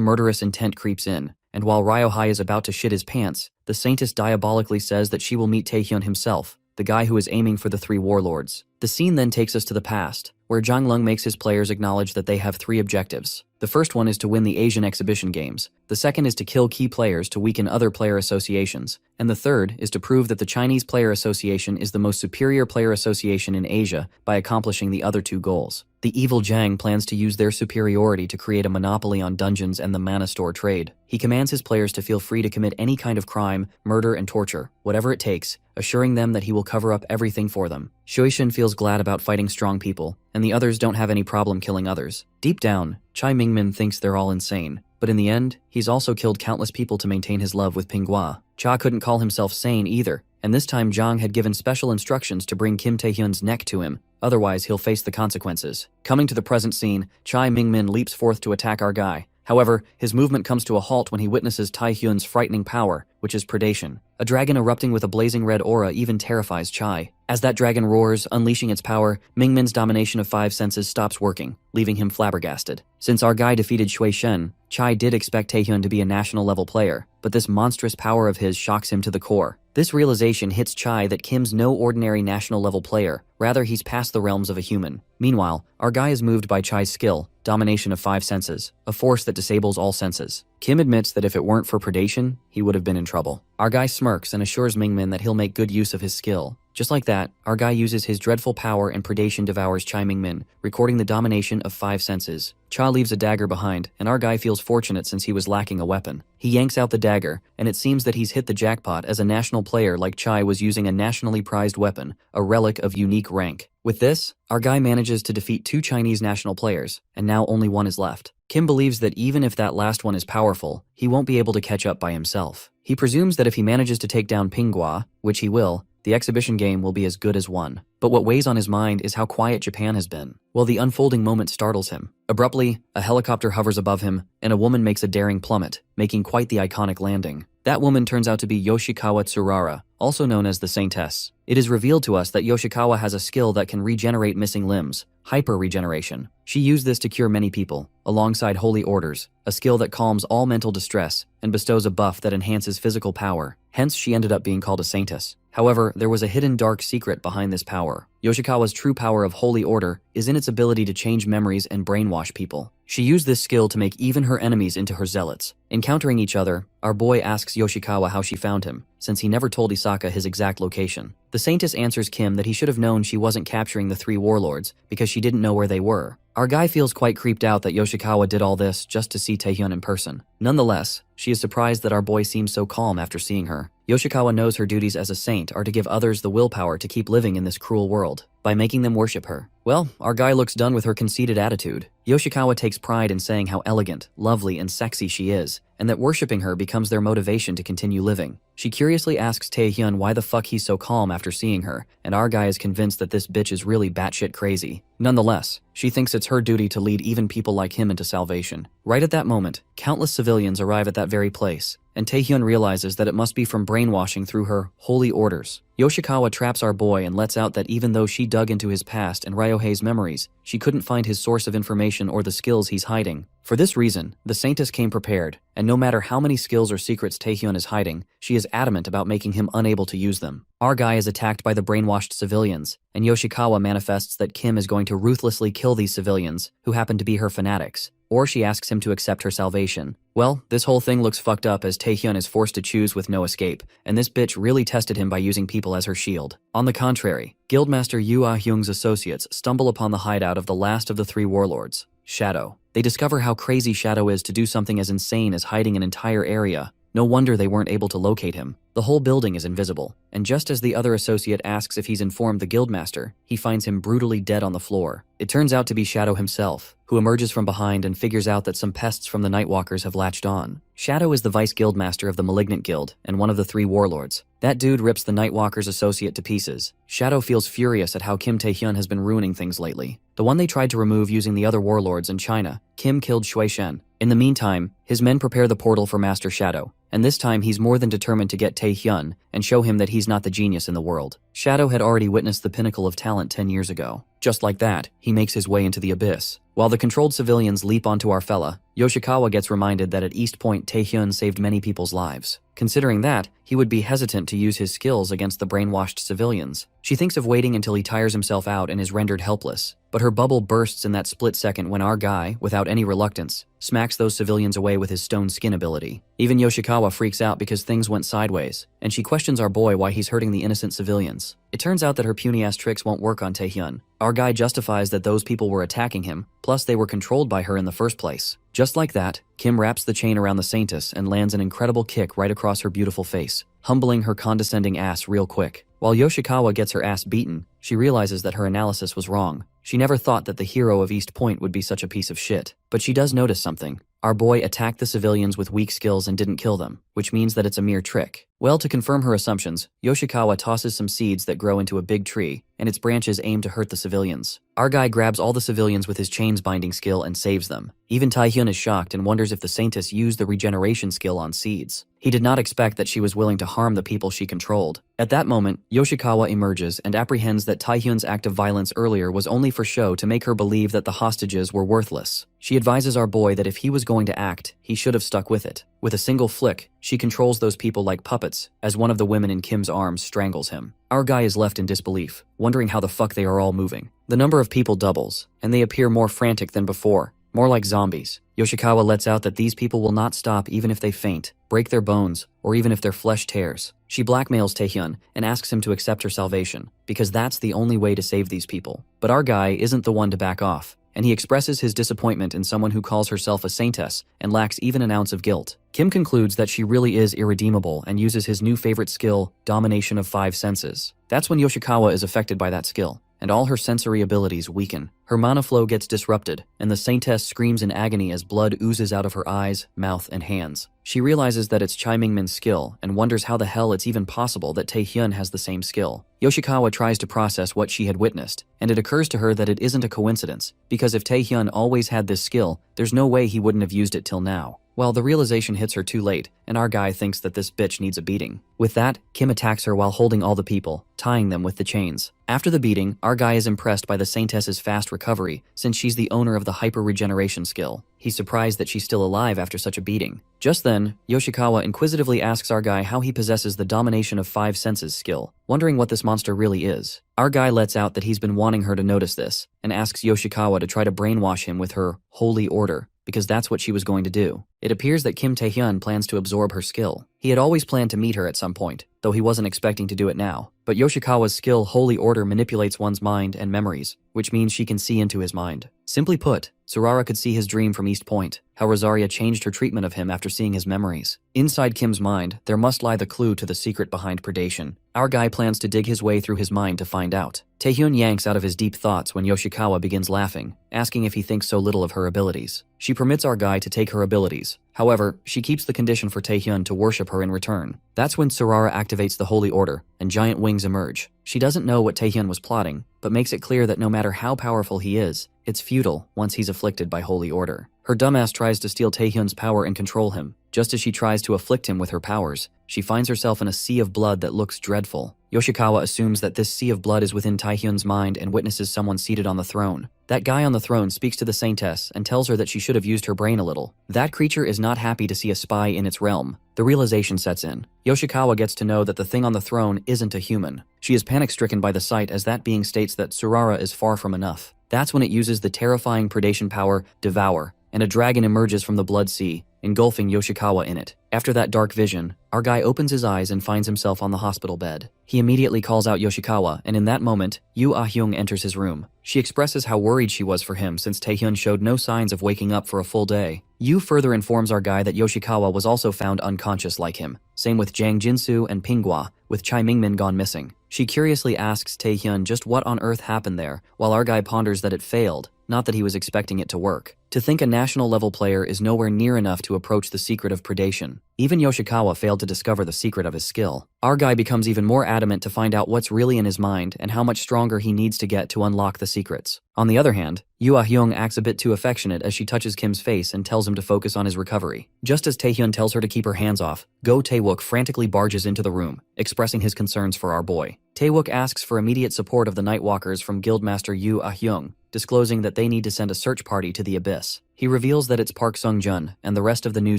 murderous intent creeps in, and while Ryohei is about to shit his pants, the Saintess diabolically says that she will meet Taehyun himself, the guy who is aiming for the 3 warlords. The scene then takes us to the past, where Zhang Lung makes his players acknowledge that they have 3 objectives. The first one is to win the Asian exhibition games, the second is to kill key players to weaken other player associations, and the third is to prove that the Chinese Player Association is the most superior player association in Asia by accomplishing the other 2 goals. The evil Zhang plans to use their superiority to create a monopoly on dungeons and the mana store trade. He commands his players to feel free to commit any kind of crime, murder, and torture, whatever it takes, assuring them that he will cover up everything for them. Shueishin feels glad about fighting strong people, and the others don't have any problem killing others. Deep down, Chai Mingmin thinks they're all insane, but in the end, he's also killed countless people to maintain his love with Pinghua. Cha couldn't call himself sane either, and this time Zhang had given special instructions to bring Kim Taehyun's neck to him, otherwise he'll face the consequences. Coming to the present scene, Chai Mingmin leaps forth to attack our guy. However, his movement comes to a halt when he witnesses Taehyun's frightening power, which is predation. A dragon erupting with a blazing red aura even terrifies Chai. As that dragon roars, unleashing its power, Mingmin's domination of 5 senses stops working, leaving him flabbergasted. Since our guy defeated Shui Shen, Chai did expect Taehyun to be a national-level player, but this monstrous power of his shocks him to the core. This realization hits Chai that Kim's no ordinary national-level player, rather he's past the realms of a human. Meanwhile, our guy is moved by Chai's skill, domination of 5 senses, a force that disables all senses. Kim admits that if it weren't for predation, he would have been in trouble. Our guy smirks and assures Mingmin that he'll make good use of his skill. Just like that, our guy uses his dreadful power and predation devours Chai Mingmin, recording the domination of 5 senses. Cha leaves a dagger behind, and our guy feels fortunate since he was lacking a weapon. He yanks out the dagger, and it seems that he's hit the jackpot as a national player like Chai was using a nationally prized weapon, a relic of unique rank. With this, our guy manages to defeat 2 Chinese national players, and now only 1 is left. Kim believes that even if that last one is powerful, he won't be able to catch up by himself. He presumes that if he manages to take down Pinghua, which he will, the exhibition game will be as good as won. But what weighs on his mind is how quiet Japan has been. Well, the unfolding moment startles him. Abruptly, a helicopter hovers above him, and a woman makes a daring plummet, making quite the iconic landing. That woman turns out to be Yoshikawa Tsurara, also known as the Saintess. It is revealed to us that Yoshikawa has a skill that can regenerate missing limbs, hyper-regeneration. She used this to cure many people, alongside holy orders, a skill that calms all mental distress and bestows a buff that enhances physical power. Hence, she ended up being called a Saintess. However, there was a hidden dark secret behind this power. Yoshikawa's true power of holy order is in its ability to change memories and brainwash people. She used this skill to make even her enemies into her zealots. Encountering each other, our boy asks Yoshikawa how she found him, since he never told Isaka his exact location. The Saintess answers Kim that he should have known she wasn't capturing the 3 warlords because she didn't know where they were. Our guy feels quite creeped out that Yoshikawa did all this just to see Taehyun in person. Nonetheless, she is surprised that our boy seems so calm after seeing her. Yoshikawa knows her duties as a saint are to give others the willpower to keep living in this cruel world, by making them worship her. Well, our guy looks done with her conceited attitude. Yoshikawa takes pride in saying how elegant, lovely, and sexy she is, and that worshipping her becomes their motivation to continue living. She curiously asks Taehyun why the fuck he's so calm after seeing her, and our guy is convinced that this bitch is really batshit crazy. Nonetheless, she thinks it's her duty to lead even people like him into salvation. Right at that moment, countless civilians arrive at that very place, and Taehyun realizes that it must be from brainwashing through her holy orders. Yoshikawa traps our boy and lets out that even though she dug into his past and Ryohei's memories, she couldn't find his source of information or the skills he's hiding. For this reason, the Saintess came prepared, and no matter how many skills or secrets Taehyun is hiding, she is adamant about making him unable to use them. Our guy is attacked by the brainwashed civilians, and Yoshikawa manifests that Kim is going to ruthlessly kill these civilians, who happen to be her fanatics. Or she asks him to accept her salvation. Well, this whole thing looks fucked up as Taehyun is forced to choose with no escape, and this bitch really tested him by using people as her shield. On the contrary, Guildmaster Yu Ah-hyung's associates stumble upon the hideout of the last of the three warlords, Shadow. They discover how crazy Shadow is to do something as insane as hiding an entire area. No wonder they weren't able to locate him. The whole building is invisible, and just as the other associate asks if he's informed the guildmaster, he finds him brutally dead on the floor. It turns out to be Shadow himself, who emerges from behind and figures out that some pests from the Nightwalkers have latched on. Shadow is the vice guildmaster of the Malignant Guild and one of the three warlords. That dude rips the Nightwalkers associate to pieces. Shadow feels furious at how Kim Taehyun has been ruining things lately. The one they tried to remove using the other warlords in China, Kim killed Shui Shen. In the meantime, his men prepare the portal for Master Shadow, and this time he's more than determined to get Taehyun and show him that he's not the genius in the world. Shadow had already witnessed the pinnacle of talent 10 years ago. Just like that, he makes his way into the abyss. While the controlled civilians leap onto our fella, Yoshikawa gets reminded that at East Point Taehyun saved many people's lives. Considering that, he would be hesitant to use his skills against the brainwashed civilians. She thinks of waiting until he tires himself out and is rendered helpless, but her bubble bursts in that split second when our guy, without any reluctance, smacks those civilians away with his stone skin ability. Even Yoshikawa freaks out because things went sideways, and she questions our boy why he's hurting the innocent civilians. It turns out that her puny-ass tricks won't work on Taehyun. Our guy justifies that those people were attacking him, plus they were controlled by her in the first place. Just like that, Kim wraps the chain around the Saintess and lands an incredible kick right across her beautiful face, humbling her condescending ass real quick. While Yoshikawa gets her ass beaten, she realizes that her analysis was wrong. She never thought that the hero of East Point would be such a piece of shit. But she does notice something. Our boy attacked the civilians with weak skills and didn't kill them, which means that it's a mere trick. Well, to confirm her assumptions, Yoshikawa tosses some seeds that grow into a big tree, and its branches aim to hurt the civilians. Our guy grabs all the civilians with his chains binding skill and saves them. Even Taehyun is shocked and wonders if the Saintess used the regeneration skill on seeds. He did not expect that she was willing to harm the people she controlled. At that moment, Yoshikawa emerges and apprehends that Taehyun's act of violence earlier was only for show to make her believe that the hostages were worthless. She advises our boy that if he was going to act, he should have stuck with it. With a single flick, she controls those people like puppets, as one of the women in Kim's arms strangles him. Our guy is left in disbelief, wondering how the fuck they are all moving. The number of people doubles, and they appear more frantic than before, more like zombies. Yoshikawa lets out that these people will not stop even if they faint, break their bones, or even if their flesh tears. She blackmails Taehyun and asks him to accept her salvation, because that's the only way to save these people. But our guy isn't the one to back off, and he expresses his disappointment in someone who calls herself a saintess and lacks even an ounce of guilt. Kim concludes that she really is irredeemable and uses his new favorite skill, Domination of 5 Senses. That's when Yoshikawa is affected by that skill, and all her sensory abilities weaken. Her mana flow gets disrupted, and the Saintess screams in agony as blood oozes out of her eyes, mouth, and hands. She realizes that it's Chai Mingmin's skill and wonders how the hell it's even possible that Taehyun has the same skill. Yoshikawa tries to process what she had witnessed, and it occurs to her that it isn't a coincidence, because if Taehyun always had this skill, there's no way he wouldn't have used it till now. Well, the realization hits her too late, and our guy thinks that this bitch needs a beating. With that, Kim attacks her while holding all the people, tying them with the chains. After the beating, our guy is impressed by the Saintess's fast recovery, since she's the owner of the hyper-regeneration skill. He's surprised that she's still alive after such a beating. Just then, Yoshikawa inquisitively asks our guy how he possesses the Domination of 5 Senses skill, wondering what this monster really is. Our guy lets out that he's been wanting her to notice this, and asks Yoshikawa to try to brainwash him with her holy order, because that's what she was going to do. It appears that Kim Taehyun plans to absorb her skill. He had always planned to meet her at some point, though he wasn't expecting to do it now. But Yoshikawa's skill Holy Order manipulates one's mind and memories, which means she can see into his mind. Simply put, Surara could see his dream from East Point, how Rosaria changed her treatment of him after seeing his memories. Inside Kim's mind, there must lie the clue to the secret behind predation. Our guy plans to dig his way through his mind to find out. Taehyun yanks out of his deep thoughts when Yoshikawa begins laughing, asking if he thinks so little of her abilities. She permits our guy to take her abilities. However, she keeps the condition for Taehyun to worship her in return. That's when Surara activates the Holy Order, and giant wings warnings emerge. She doesn't know what Taehyun was plotting, but makes it clear that no matter how powerful he is, it's futile once he's afflicted by holy order. Her dumbass tries to steal Taehyun's power and control him. Just as she tries to afflict him with her powers, she finds herself in a sea of blood that looks dreadful. Yoshikawa assumes that this sea of blood is within Taehyun's mind and witnesses someone seated on the throne. That guy on the throne speaks to the saintess and tells her that she should have used her brain a little. That creature is not happy to see a spy in its realm. The realization sets in. Yoshikawa gets to know that the thing on the throne isn't a human. She is panic-stricken by the sight as that being states that Surara is far from enough. That's when it uses the terrifying predation power, Devour, and a dragon emerges from the blood sea, engulfing Yoshikawa in it. After that dark vision, our guy opens his eyes and finds himself on the hospital bed. He immediately calls out Yoshikawa, and in that moment, Yoo Ah-hyung enters his room. She expresses how worried she was for him since Taehyun showed no signs of waking up for a full day. Yoo further informs our guy that Yoshikawa was also found unconscious like him. Same with Jang Jinsu and Pinghua, with Chai Mingmin gone missing. She curiously asks Taehyun just what on earth happened there, while our guy ponders that it failed, not that he was expecting it to work. To think a national level player is nowhere near enough to approach the secret of predation. Even Yoshikawa failed to discover the secret of his skill. Our guy becomes even more adamant to find out what's really in his mind and how much stronger he needs to get to unlock the secrets. On the other hand, Yoo Ah-hyung acts a bit too affectionate as she touches Kim's face and tells him to focus on his recovery. Just as Taehyun tells her to keep her hands off, Go Taewook frantically barges into the room, expressing his concerns for our boy. Taewook asks for immediate support of the Nightwalkers from Guildmaster Yoo Ah-hyung, disclosing that they need to send a search party to the Abyss. He reveals that it's Park Sung-jun and the rest of the new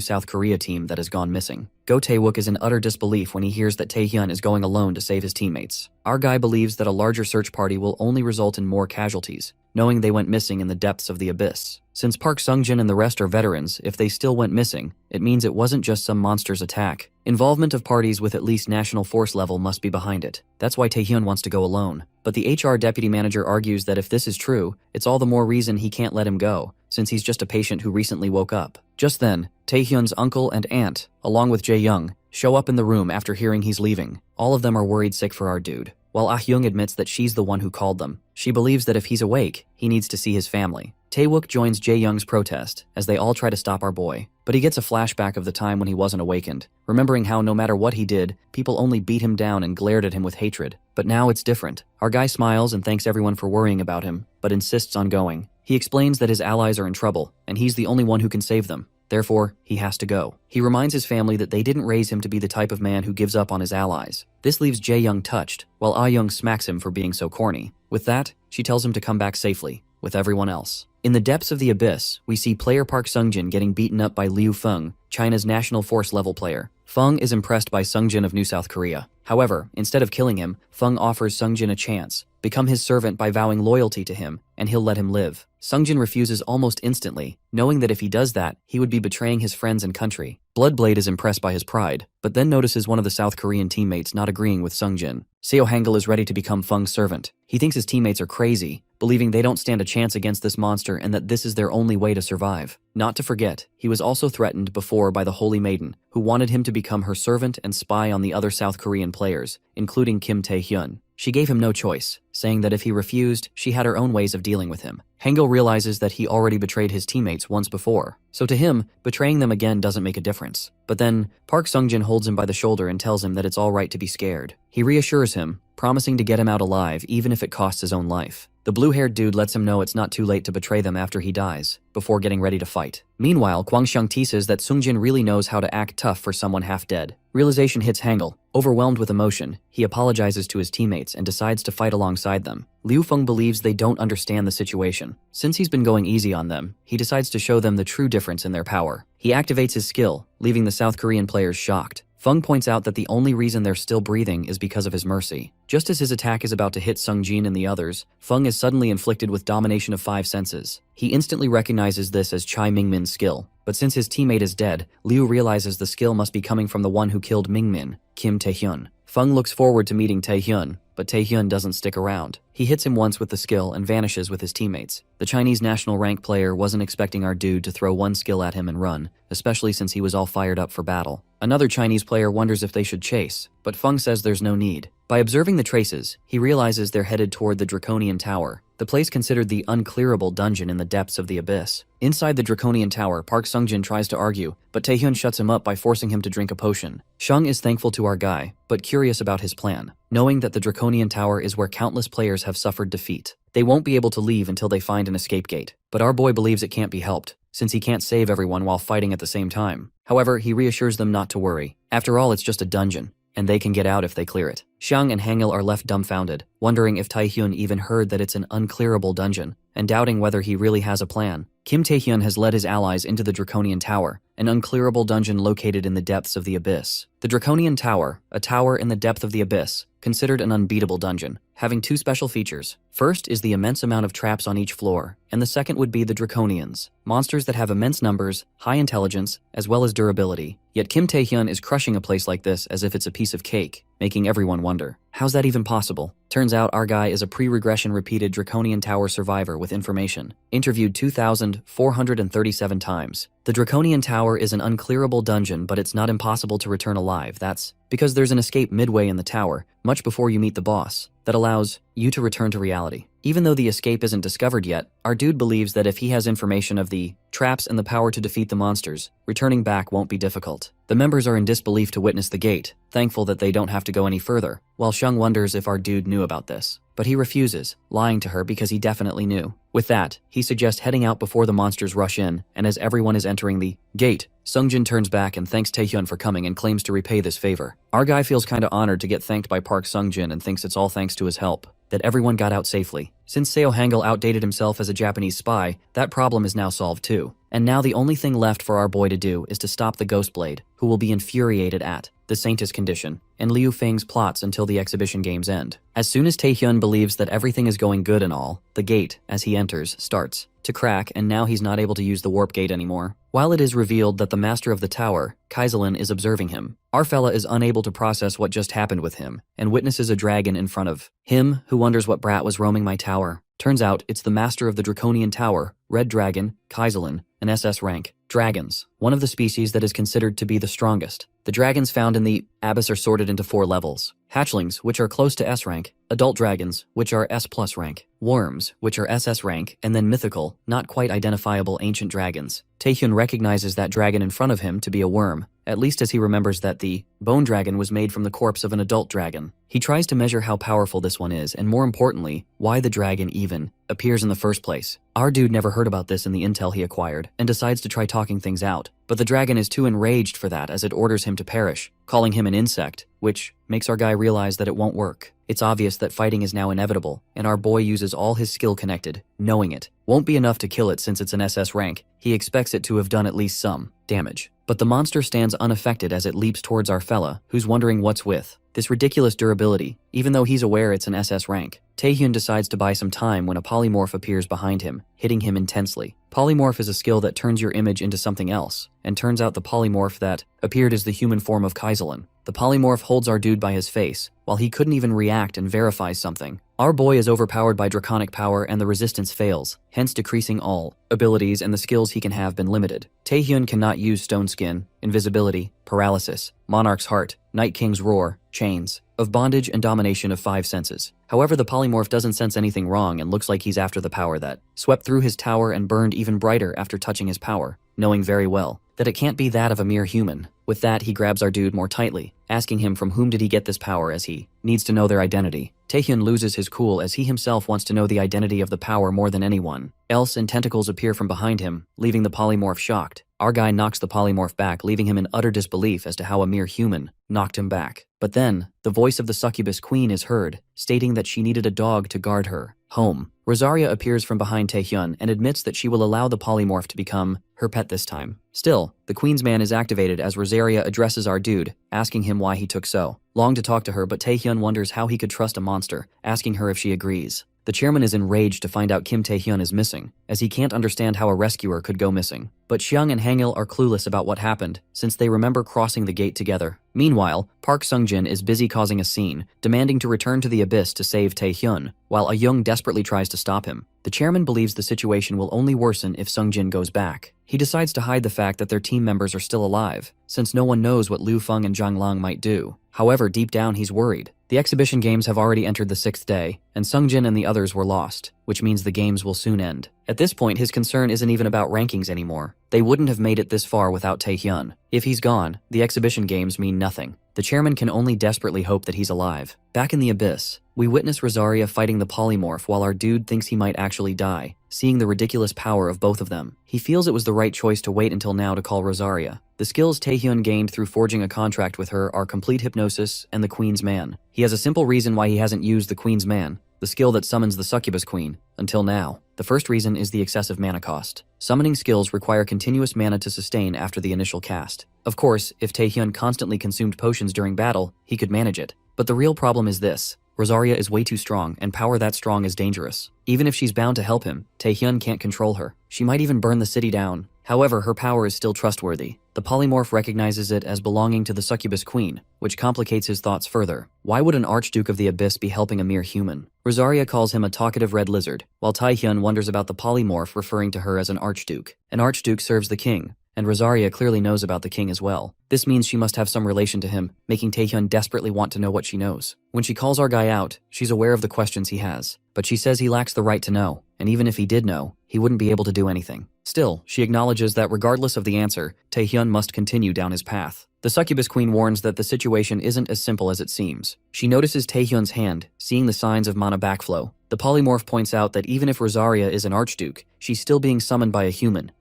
South Korea team that has gone missing. Go Taewook is in utter disbelief when he hears that Taehyun is going alone to save his teammates. Our guy believes that a larger search party will only result in more casualties, knowing they went missing in the depths of the Abyss. Since Park Sung-jun and the rest are veterans, if they still went missing, it means it wasn't just some monster's attack. Involvement of parties with at least national force level must be behind it. That's why Taehyun wants to go alone. But the HR deputy manager argues that if this is true, it's all the more reason he can't let him go, since he's just a patient who recently woke up. Just then, Taehyun's uncle and aunt, along with Jae-young, show up in the room after hearing he's leaving. All of them are worried sick for our dude. While Ah-hyung admits that she's the one who called them, she believes that if he's awake, he needs to see his family. Taewook joins Jae-young's protest, as they all try to stop our boy, but he gets a flashback of the time when he wasn't awakened, remembering how no matter what he did, people only beat him down and glared at him with hatred. But now it's different. Our guy smiles and thanks everyone for worrying about him, but insists on going. He explains that his allies are in trouble, and he's the only one who can save them. Therefore, he has to go. He reminds his family that they didn't raise him to be the type of man who gives up on his allies. This leaves Jae-young touched, while Ah-young smacks him for being so corny. With that, she tells him to come back safely, with everyone else. In the depths of the Abyss, we see player Park Sung-jin getting beaten up by Liu Feng, China's national force level player. Feng is impressed by Sung-jin of New South Korea. However, instead of killing him, Feng offers Sung-jin a chance. Become his servant by vowing loyalty to him, and he'll let him live. Sung-jin refuses almost instantly, knowing that if he does that, he would be betraying his friends and country. Bloodblade is impressed by his pride, but then notices one of the South Korean teammates not agreeing with Sung-jin. Seo Hangul is ready to become Feng's servant. He thinks his teammates are crazy, believing they don't stand a chance against this monster and that this is their only way to survive. Not to forget, he was also threatened before by the Holy Maiden, who wanted him to become her servant and spy on the other South Korean players, including Kim Tae-hyun. She gave him no choice, saying that if he refused, she had her own ways of dealing with him. Hangul realizes that he already betrayed his teammates once before, so to him, betraying them again doesn't make a difference. But then, Park Sung-jin holds him by the shoulder and tells him that it's alright to be scared. He reassures him, promising to get him out alive even if it costs his own life. The blue-haired dude lets him know it's not too late to betray them after he dies, before getting ready to fight. Meanwhile, Kwang Xiang teases that Sung-jin really knows how to act tough for someone half dead. Realization hits Hangul. Overwhelmed with emotion, he apologizes to his teammates and decides to fight alongside them. Liu Feng believes they don't understand the situation. Since he's been going easy on them, he decides to show them the true difference in their power. He activates his skill, leaving the South Korean players shocked. Feng points out that the only reason they're still breathing is because of his mercy. Just as his attack is about to hit Sung-jin and the others, Feng is suddenly inflicted with domination of 5 senses. He instantly recognizes this as Chai Mingmin's skill, but since his teammate is dead, Liu realizes the skill must be coming from the one who killed Mingmin, Kim Tae-hyun. Feng looks forward to meeting Tae-hyun, but Tae-hyun doesn't stick around. He hits him once with the skill and vanishes with his teammates. The Chinese national rank player wasn't expecting our dude to throw one skill at him and run, especially since he was all fired up for battle. Another Chinese player wonders if they should chase, but Feng says there's no need. By observing the traces, he realizes they're headed toward the Draconian Tower. the place considered the unclearable dungeon in the depths of the abyss. Inside the Draconian Tower, Park Sungjin tries to argue, but Taehyun shuts him up by forcing him to drink a potion. Shung is thankful to our guy, but curious about his plan, knowing that the Draconian Tower is where countless players have suffered defeat. They won't be able to leave until they find an escape gate, but our boy believes it can't be helped, since he can't save everyone while fighting at the same time. However, he reassures them not to worry. After all, it's just a dungeon, and they can get out if they clear it. Shung and Hangil are left dumbfounded, wondering if Taehyun even heard that it's an unclearable dungeon, and doubting whether he really has a plan. Kim Taehyun has led his allies into the Draconian Tower, an unclearable dungeon located in the depths of the abyss. The Draconian Tower, a tower in the depth of the abyss, considered an unbeatable dungeon, having two special features. First is the immense amount of traps on each floor, and the second would be the Draconians, monsters that have immense numbers, high intelligence, as well as durability. Yet Kim Taehyun is crushing a place like this as if it's a piece of cake, making everyone wonder, how's that even possible? Turns out our guy is a pre-regression repeated Draconian Tower survivor with information, interviewed 2,437 times. The Draconian Tower is an unclearable dungeon, but it's not impossible to return alive. That's because there's an escape midway in the tower, much before you meet the boss, that allows you to return to reality. Even though the escape isn't discovered yet, our dude believes that if he has information of the traps and the power to defeat the monsters, returning back won't be difficult. The members are in disbelief to witness the gate, thankful that they don't have to go any further, while Shung wonders if our dude knew about this. But he refuses, lying to her because he definitely knew. With that, he suggests heading out before the monsters rush in, and as everyone is entering the gate, Sungjin turns back and thanks Taehyun for coming and claims to repay this favor. Our guy feels kinda honored to get thanked by Park Sungjin and thinks it's all thanks to his help that everyone got out safely. Since Seo Hangul outdated himself as a Japanese spy, that problem is now solved too. And now the only thing left for our boy to do is to stop the Ghost Blade, who will be infuriated at the Saintess condition, and Liu Feng's plots until the exhibition games end. As soon as Taehyun believes that everything is going good and all, the gate, as he enters, starts to crack, and now he's not able to use the warp gate anymore. While it is revealed that the master of the tower, Kaiselin, is observing him, our fella is unable to process what just happened with him, and witnesses a dragon in front of him, who wonders what brat was roaming my tower. Turns out it's the master of the Draconian Tower, Red Dragon, Kaiselin, an SS rank. Dragons, one of the species that is considered to be the strongest. The dragons found in the abyss are sorted into 4 levels. Hatchlings, which are close to S rank, adult dragons, which are S+ rank, worms, which are SS rank, and then mythical, not quite identifiable ancient dragons. Taehyun recognizes that dragon in front of him to be a worm, at least as he remembers that the bone dragon was made from the corpse of an adult dragon. He tries to measure how powerful this one is, and more importantly, why the dragon even appears in the first place. Our dude never heard about this in the intel he acquired, and decides to try talking things out. But the dragon is too enraged for that as it orders him to perish, calling him an insect, which makes our guy realize that it won't work. It's obvious that fighting is now inevitable, and our boy uses all his skill connected, knowing it won't be enough to kill it since it's an SS rank. He expects it to have done at least some damage. But the monster stands unaffected as it leaps towards our fella, who's wondering what's with this ridiculous durability, even though he's aware it's an SS rank. Taehyun decides to buy some time when a polymorph appears behind him, hitting him intensely. Polymorph is a skill that turns your image into something else, and turns out the polymorph that appeared is the human form of Kaiselin. The polymorph holds our dude by his face, while he couldn't even react and verifies something. Our boy is overpowered by draconic power and the resistance fails, hence decreasing all abilities and the skills he can have been limited. Taehyun cannot use Stone Skin, Invisibility, Paralysis, Monarch's Heart, Night King's Roar, Chains, of Bondage and Domination of 5 senses. However, the polymorph doesn't sense anything wrong and looks like he's after the power that swept through his tower and burned even brighter after touching his power, knowing very well that it can't be that of a mere human. With that, he grabs our dude more tightly, asking him from whom did he get this power as he needs to know their identity. Taehyun loses his cool as he himself wants to know the identity of the power more than anyone else, and tentacles appear from behind him, leaving the polymorph shocked. Our guy knocks the polymorph back, leaving him in utter disbelief as to how a mere human knocked him back. But then, the voice of the succubus queen is heard, stating that she needed a dog to guard her home. Rosaria appears from behind Taehyun and admits that she will allow the polymorph to become her pet this time. Still, the Queen's Man is activated as Rosaria addresses our dude, asking him why he took so long to talk to her, but Taehyun wonders how he could trust a monster, asking her if she agrees. The chairman is enraged to find out Kim Taehyun is missing, as he can't understand how a rescuer could go missing. But Xiang and Hangil are clueless about what happened, since they remember crossing the gate together. Meanwhile, Park Sungjin is busy causing a scene, demanding to return to the abyss to save Taehyun, while Young desperately tries to stop him. The chairman believes the situation will only worsen if Sungjin goes back. He decides to hide the fact that their team members are still alive, since no one knows what Liu Feng and Zhang Lang might do. However, deep down he's worried The exhibition games have already entered the 6th day, and Sungjin and the others were lost, which means the games will soon end. At this point, his concern isn't even about rankings anymore. They wouldn't have made it this far without Taehyun. If he's gone, the exhibition games mean nothing. The chairman can only desperately hope that he's alive. Back in the abyss, we witness Rosaria fighting the polymorph while our dude thinks he might actually die, seeing the ridiculous power of both of them. He feels it was the right choice to wait until now to call Rosaria. The skills Taehyun gained through forging a contract with her are complete hypnosis and the Queen's Man. He has a simple reason why he hasn't used the Queen's Man, the skill that summons the succubus queen, until now. The first reason is the excessive mana cost. Summoning skills require continuous mana to sustain after the initial cast. Of course, if Taehyun constantly consumed potions during battle, he could manage it. But the real problem is this. Rosaria is way too strong, and power that strong is dangerous. Even if she's bound to help him, Taehyun can't control her. She might even burn the city down. However, her power is still trustworthy. The polymorph recognizes it as belonging to the succubus queen, which complicates his thoughts further. Why would an Archduke of the Abyss be helping a mere human? Rosaria calls him a talkative red lizard, while Taehyun wonders about the polymorph referring to her as an Archduke. An Archduke serves the king, and Rosaria clearly knows about the king as well. This means she must have some relation to him, making Taehyun desperately want to know what she knows. When she calls our guy out, she's aware of the questions he has, but she says he lacks the right to know, and even if he did know, he wouldn't be able to do anything. Still, she acknowledges that regardless of the answer, Taehyun must continue down his path. The succubus queen warns that the situation isn't as simple as it seems. She notices Taehyun's hand, seeing the signs of mana backflow. The polymorph points out that even if Rosaria is an archduke, she's still being summoned by a human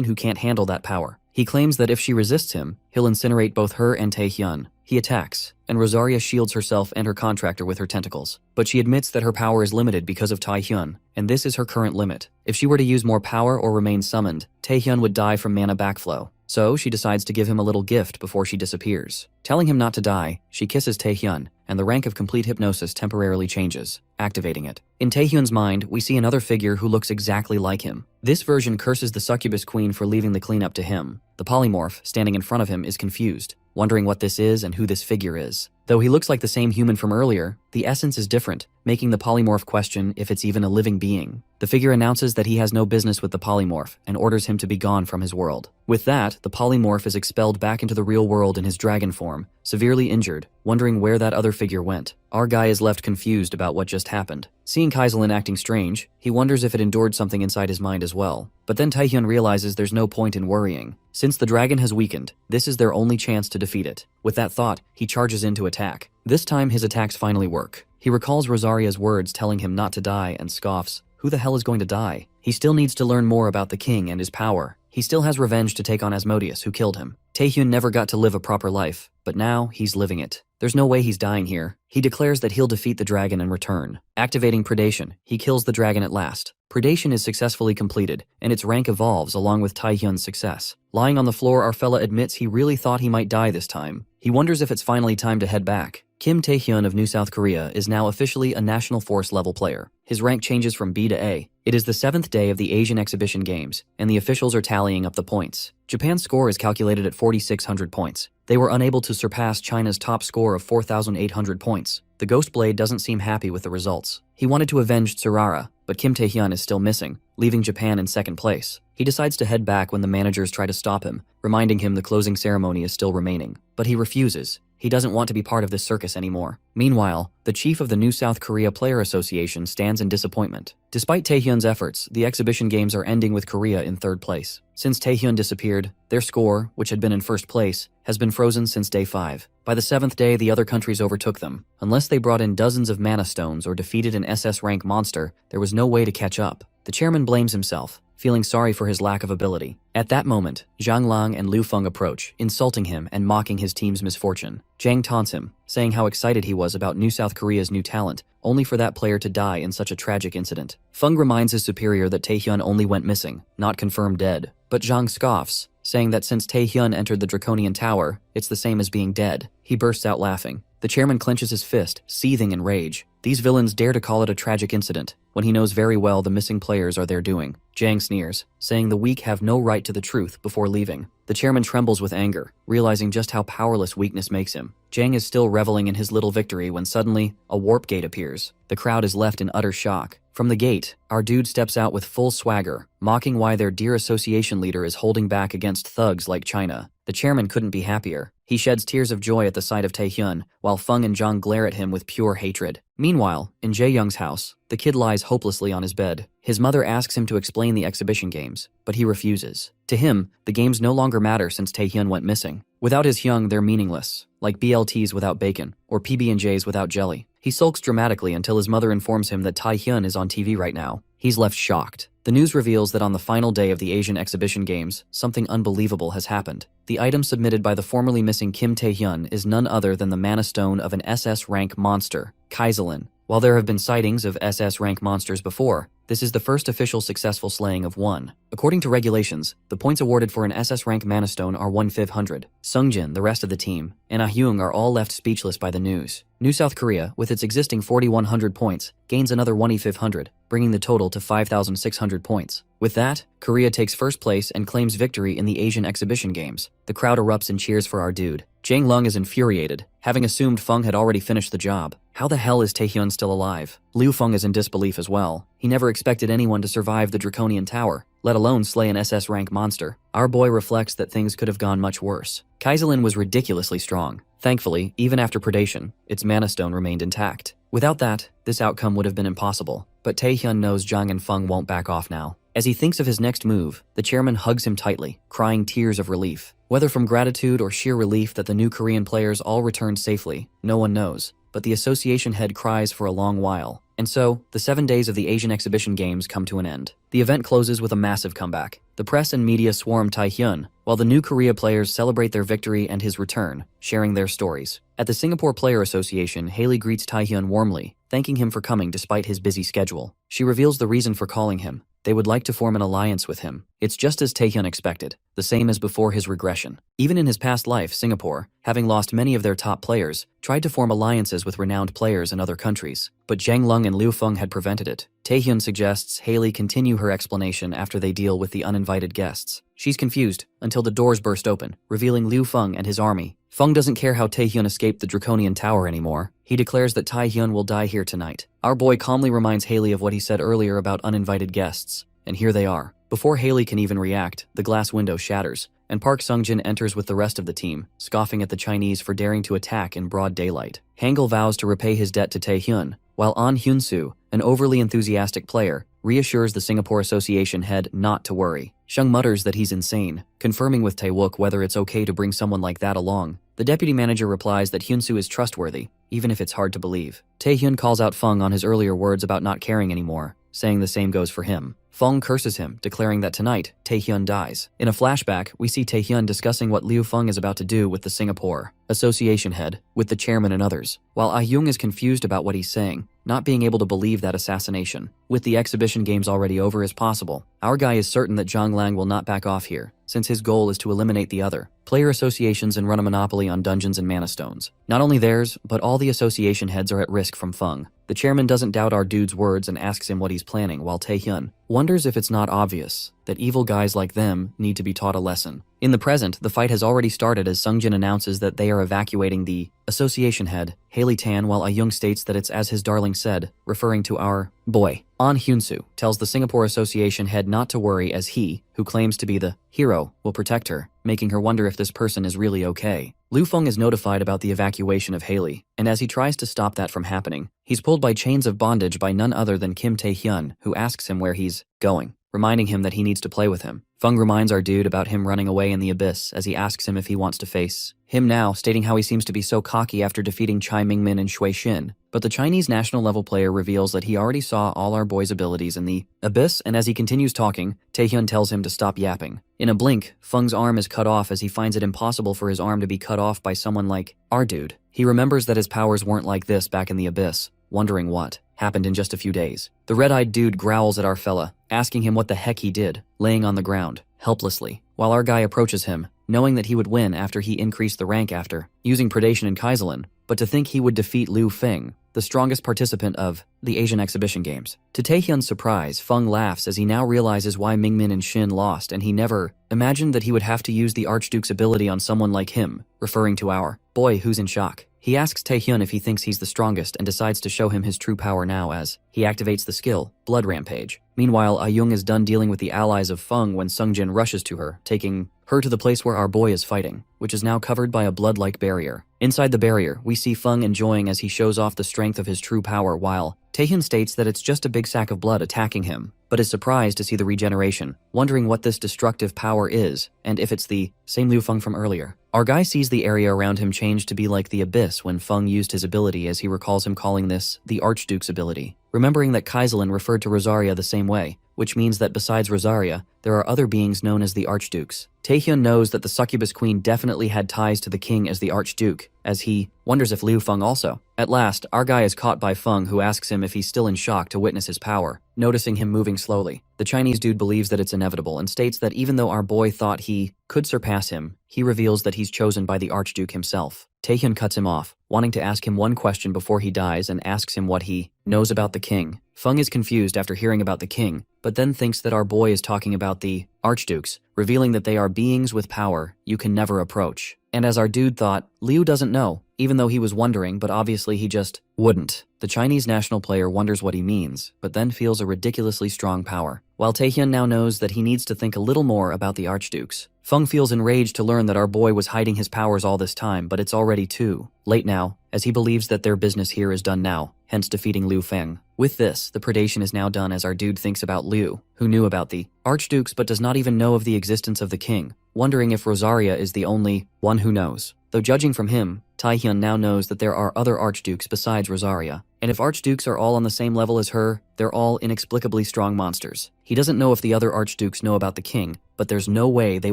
who can't handle that power. He claims that if she resists him, he'll incinerate both her and Taehyun. He attacks, and Rosaria shields herself and her contractor with her tentacles. But she admits that her power is limited because of Taehyun, and this is her current limit. If she were to use more power or remain summoned, Taehyun would die from mana backflow. So she decides to give him a little gift before she disappears. Telling him not to die, she kisses Taehyun, and the rank of complete hypnosis temporarily changes, activating it. In Taehyun's mind, we see another figure who looks exactly like him. This version curses the succubus queen for leaving the cleanup to him. The polymorph, standing in front of him, is confused, wondering what this is and who this figure is. Though he looks like the same human from earlier, the essence is different, making the polymorph question if it's even a living being. The figure announces that he has no business with the polymorph and orders him to be gone from his world. With that, the polymorph is expelled back into the real world in his dragon form, severely injured, wondering where that other figure went. Our guy is left confused about what just happened. Seeing Kaiselin acting strange, he wonders if it endured something inside his mind as well. But then Taehyun realizes there's no point in worrying. Since the dragon has weakened, this is their only chance to defeat it. With that thought, he charges in to attack. This time his attacks finally work. He recalls Rosaria's words telling him not to die and scoffs, who the hell is going to die? He still needs to learn more about the king and his power. He still has revenge to take on Asmodeus, who killed him. Taehyun never got to live a proper life, but now he's living it. There's no way he's dying here. He declares that he'll defeat the dragon and return. Activating Predation, he kills the dragon at last. Predation is successfully completed, and its rank evolves along with Taehyun's success. Lying on the floor, our fella admits he really thought he might die this time. He wonders if it's finally time to head back. Kim Taehyun of New South Korea is now officially a National Force level player. His rank changes from B to A. It is the 7th day of the Asian Exhibition Games, and the officials are tallying up the points. Japan's score is calculated at 4,600 points. They were unable to surpass China's top score of 4,800 points. The Ghost Blade doesn't seem happy with the results. He wanted to avenge Tsurara, but Kim Taehyun is still missing, leaving Japan in 2nd place. He decides to head back when the managers try to stop him, reminding him the closing ceremony is still remaining. But he refuses. He doesn't want to be part of this circus anymore. Meanwhile, the chief of the New South Korea Player Association stands in disappointment. Despite Taehyun's efforts, the exhibition games are ending with Korea in 3rd place. Since Taehyun disappeared, their score, which had been in 1st place, has been frozen since day 5. By the 7th day, the other countries overtook them. Unless they brought in dozens of mana stones or defeated an SS rank monster, there was no way to catch up. The chairman blames himself, feeling sorry for his lack of ability. At that moment, Zhang Lang and Lu Feng approach, insulting him and mocking his team's misfortune. Zhang taunts him, saying how excited he was about New South Korea's new talent, only for that player to die in such a tragic incident. Feng reminds his superior that Taehyun only went missing, not confirmed dead. But Zhang scoffs, saying that since Taehyun entered the Draconian Tower, it's the same as being dead. He bursts out laughing. The chairman clenches his fist, seething in rage. These villains dare to call it a tragic incident, when he knows very well the missing players are their doing. Zhang sneers, saying the weak have no right to the truth before leaving. The chairman trembles with anger, realizing just how powerless weakness makes him. Zhang is still reveling in his little victory when suddenly, a warp gate appears. The crowd is left in utter shock. From the gate, our dude steps out with full swagger, mocking why their dear association leader is holding back against thugs like China. The chairman couldn't be happier. He sheds tears of joy at the sight of Taehyun, while Feng and Zhang glare at him with pure hatred. Meanwhile, in Jae-young's house, the kid lies hopelessly on his bed. His mother asks him to explain the exhibition games, but he refuses. To him, the games no longer matter since Taehyun went missing. Without his Hyung, they're meaningless, like BLTs without bacon, or PB&Js without jelly. He sulks dramatically until his mother informs him that Taehyun is on TV right now. He's left shocked. The news reveals that on the final day of the Asian Exhibition Games, something unbelievable has happened. The item submitted by the formerly missing Kim Taehyun is none other than the mana stone of an SS rank monster, Kaiselin. While there have been sightings of SS rank monsters before, this is the first official successful slaying of one. According to regulations, the points awarded for an SS rank mana stone are 1/500. Sungjin, the rest of the team, and Ah-hyung are all left speechless by the news. New South Korea, with its existing 4,100 points, gains another 1/500, bringing the total to 5,600 points. With that, Korea takes first place and claims victory in the Asian Exhibition Games. The crowd erupts in cheers for our dude. Jang Lung is infuriated, having assumed Feng had already finished the job. How the hell is Taehyun still alive? Liu Feng is in disbelief as well. He never expected anyone to survive the Draconian Tower, let alone slay an SS rank monster. Our boy reflects that things could have gone much worse. Kaiselin was ridiculously strong. Thankfully, even after predation, its mana stone remained intact. Without that, this outcome would have been impossible. But Taehyun knows Zhang and Feng won't back off now. As he thinks of his next move, the chairman hugs him tightly, crying tears of relief. Whether from gratitude or sheer relief that the new Korean players all returned safely, no one knows. But the association head cries for a long while. And so, the 7 days of the Asian Exhibition Games come to an end. The event closes with a massive comeback. The press and media swarm Taehyun, while the new Korea players celebrate their victory and his return, sharing their stories. At the Singapore Player Association, Haley greets Taehyun warmly, thanking him for coming despite his busy schedule. She reveals the reason for calling him. They would like to form an alliance with him. It's just as Taehyun expected, the same as before his regression. Even in his past life, Singapore, having lost many of their top players, tried to form alliances with renowned players in other countries. But Zhang Lung and Liu Feng had prevented it. Taehyun suggests Haley continue her explanation after they deal with the uninvited guests. She's confused, until the doors burst open, revealing Liu Feng and his army. Feng doesn't care how Taehyun escaped the Draconian Tower anymore. He declares that Taehyun will die here tonight. Our boy calmly reminds Haley of what he said earlier about uninvited guests. And here they are. Before Haley can even react, the glass window shatters, and Park Sungjin enters with the rest of the team, scoffing at the Chinese for daring to attack in broad daylight. Hangul vows to repay his debt to Taehyun, while An Hyun-soo, an overly enthusiastic player, reassures the Singapore Association head not to worry. Shung mutters that he's insane, confirming with Tae-wook whether it's okay to bring someone like that along. The deputy manager replies that Hyun-soo is trustworthy, even if it's hard to believe. Taehyun calls out Feng on his earlier words about not caring anymore, saying the same goes for him. Feng curses him, declaring that tonight, Taehyun dies. In a flashback, we see Taehyun discussing what Liu Feng is about to do with the Singapore Association head, with the chairman and others, while Ah-hyung is confused about what he's saying, not being able to believe that assassination. With the exhibition games already over as possible, our guy is certain that Zhang Lang will not back off here, since his goal is to eliminate the other player associations and run a monopoly on dungeons and mana stones. Not only theirs, but all the association heads are at risk from Feng. The chairman doesn't doubt our dude's words and asks him what he's planning, while Taehyun wonders if it's not obvious that evil guys like them need to be taught a lesson. In the present, the fight has already started as Sungjin announces that they are evacuating the association head, Haley Tan, while Ah-hyung states that it's as his darling said, referring to our boy. An Hyun-soo tells the Singapore Association head not to worry as he, who claims to be the hero, will protect her, making her wonder if this person is really okay. Liu Feng is notified about the evacuation of Haley, and as he tries to stop that from happening, he's pulled by chains of bondage by none other than Kim Taehyun, who asks him where he's going, reminding him that he needs to play with him. Feng reminds our dude about him running away in the abyss as he asks him if he wants to face him now, stating how he seems to be so cocky after defeating Chai Mingmin and Shui Xin. But the Chinese national level player reveals that he already saw all our boy's abilities in the abyss, and as he continues talking, Taehyun tells him to stop yapping. In a blink, Feng's arm is cut off as he finds it impossible for his arm to be cut off by someone like our dude. He remembers that his powers weren't like this back in the abyss, wondering what happened in just a few days. The red-eyed dude growls at our fella, asking him what the heck he did, laying on the ground, helplessly, while our guy approaches him, knowing that he would win after he increased the rank after using predation in Kaiselin, but to think he would defeat Liu Feng, the strongest participant of the Asian Exhibition Games. To Taehyun's surprise, Feng laughs as he now realizes why Mingmin and Shin lost, and he never imagined that he would have to use the Archduke's ability on someone like him, referring to our boy, who's in shock. He asks Taehyun if he thinks he's the strongest and decides to show him his true power now as he activates the skill, Blood Rampage. Meanwhile, Ah-hyung is done dealing with the allies of Feng when Sungjin rushes to her, taking her to the place where our boy is fighting, which is now covered by a blood-like barrier. Inside the barrier, we see Feng enjoying as he shows off the strength of his true power while Taehyun states that it's just a big sack of blood attacking him, but is surprised to see the regeneration, wondering what this destructive power is and if it's the same Liu Feng from earlier. Our guy sees the area around him change to be like the abyss when Feng used his ability, as he recalls him calling this the Archduke's ability, remembering that Kaiselin referred to Rosaria the same way, which means that besides Rosaria, there are other beings known as the Archdukes. Taehyun knows that the succubus queen definitely had ties to the king as the Archduke, as he wonders if Liu Feng also. At last, our guy is caught by Feng, who asks him if he's still in shock to witness his power, noticing him moving slowly. The Chinese dude believes that it's inevitable and states that even though our boy thought he could surpass him, he reveals that he's chosen by the Archduke himself. Taehyun cuts him off, wanting to ask him one question before he dies, and asks him what he knows about the king. Feng is confused after hearing about the king, but then thinks that our boy is talking about the Archdukes, revealing that they are beings with power you can never approach. And as our dude thought, Liu doesn't know, even though he was wondering, but obviously he just wouldn't. The Chinese national player wonders what he means, but then feels a ridiculously strong power. While Taehyun now knows that he needs to think a little more about the Archdukes, Feng feels enraged to learn that our boy was hiding his powers all this time, but it's already too late now, as he believes that their business here is done now, hence defeating Liu Feng. With this, the predation is now done, as our dude thinks about Liu, who knew about the Archdukes but does not even know of the existence of the king, wondering if Rosaria is the only one who knows. Though judging from him, Taehyun now knows that there are other Archdukes besides Rosaria, and if Archdukes are all on the same level as her, they're all inexplicably strong monsters. He doesn't know if the other Archdukes know about the king, but there's no way they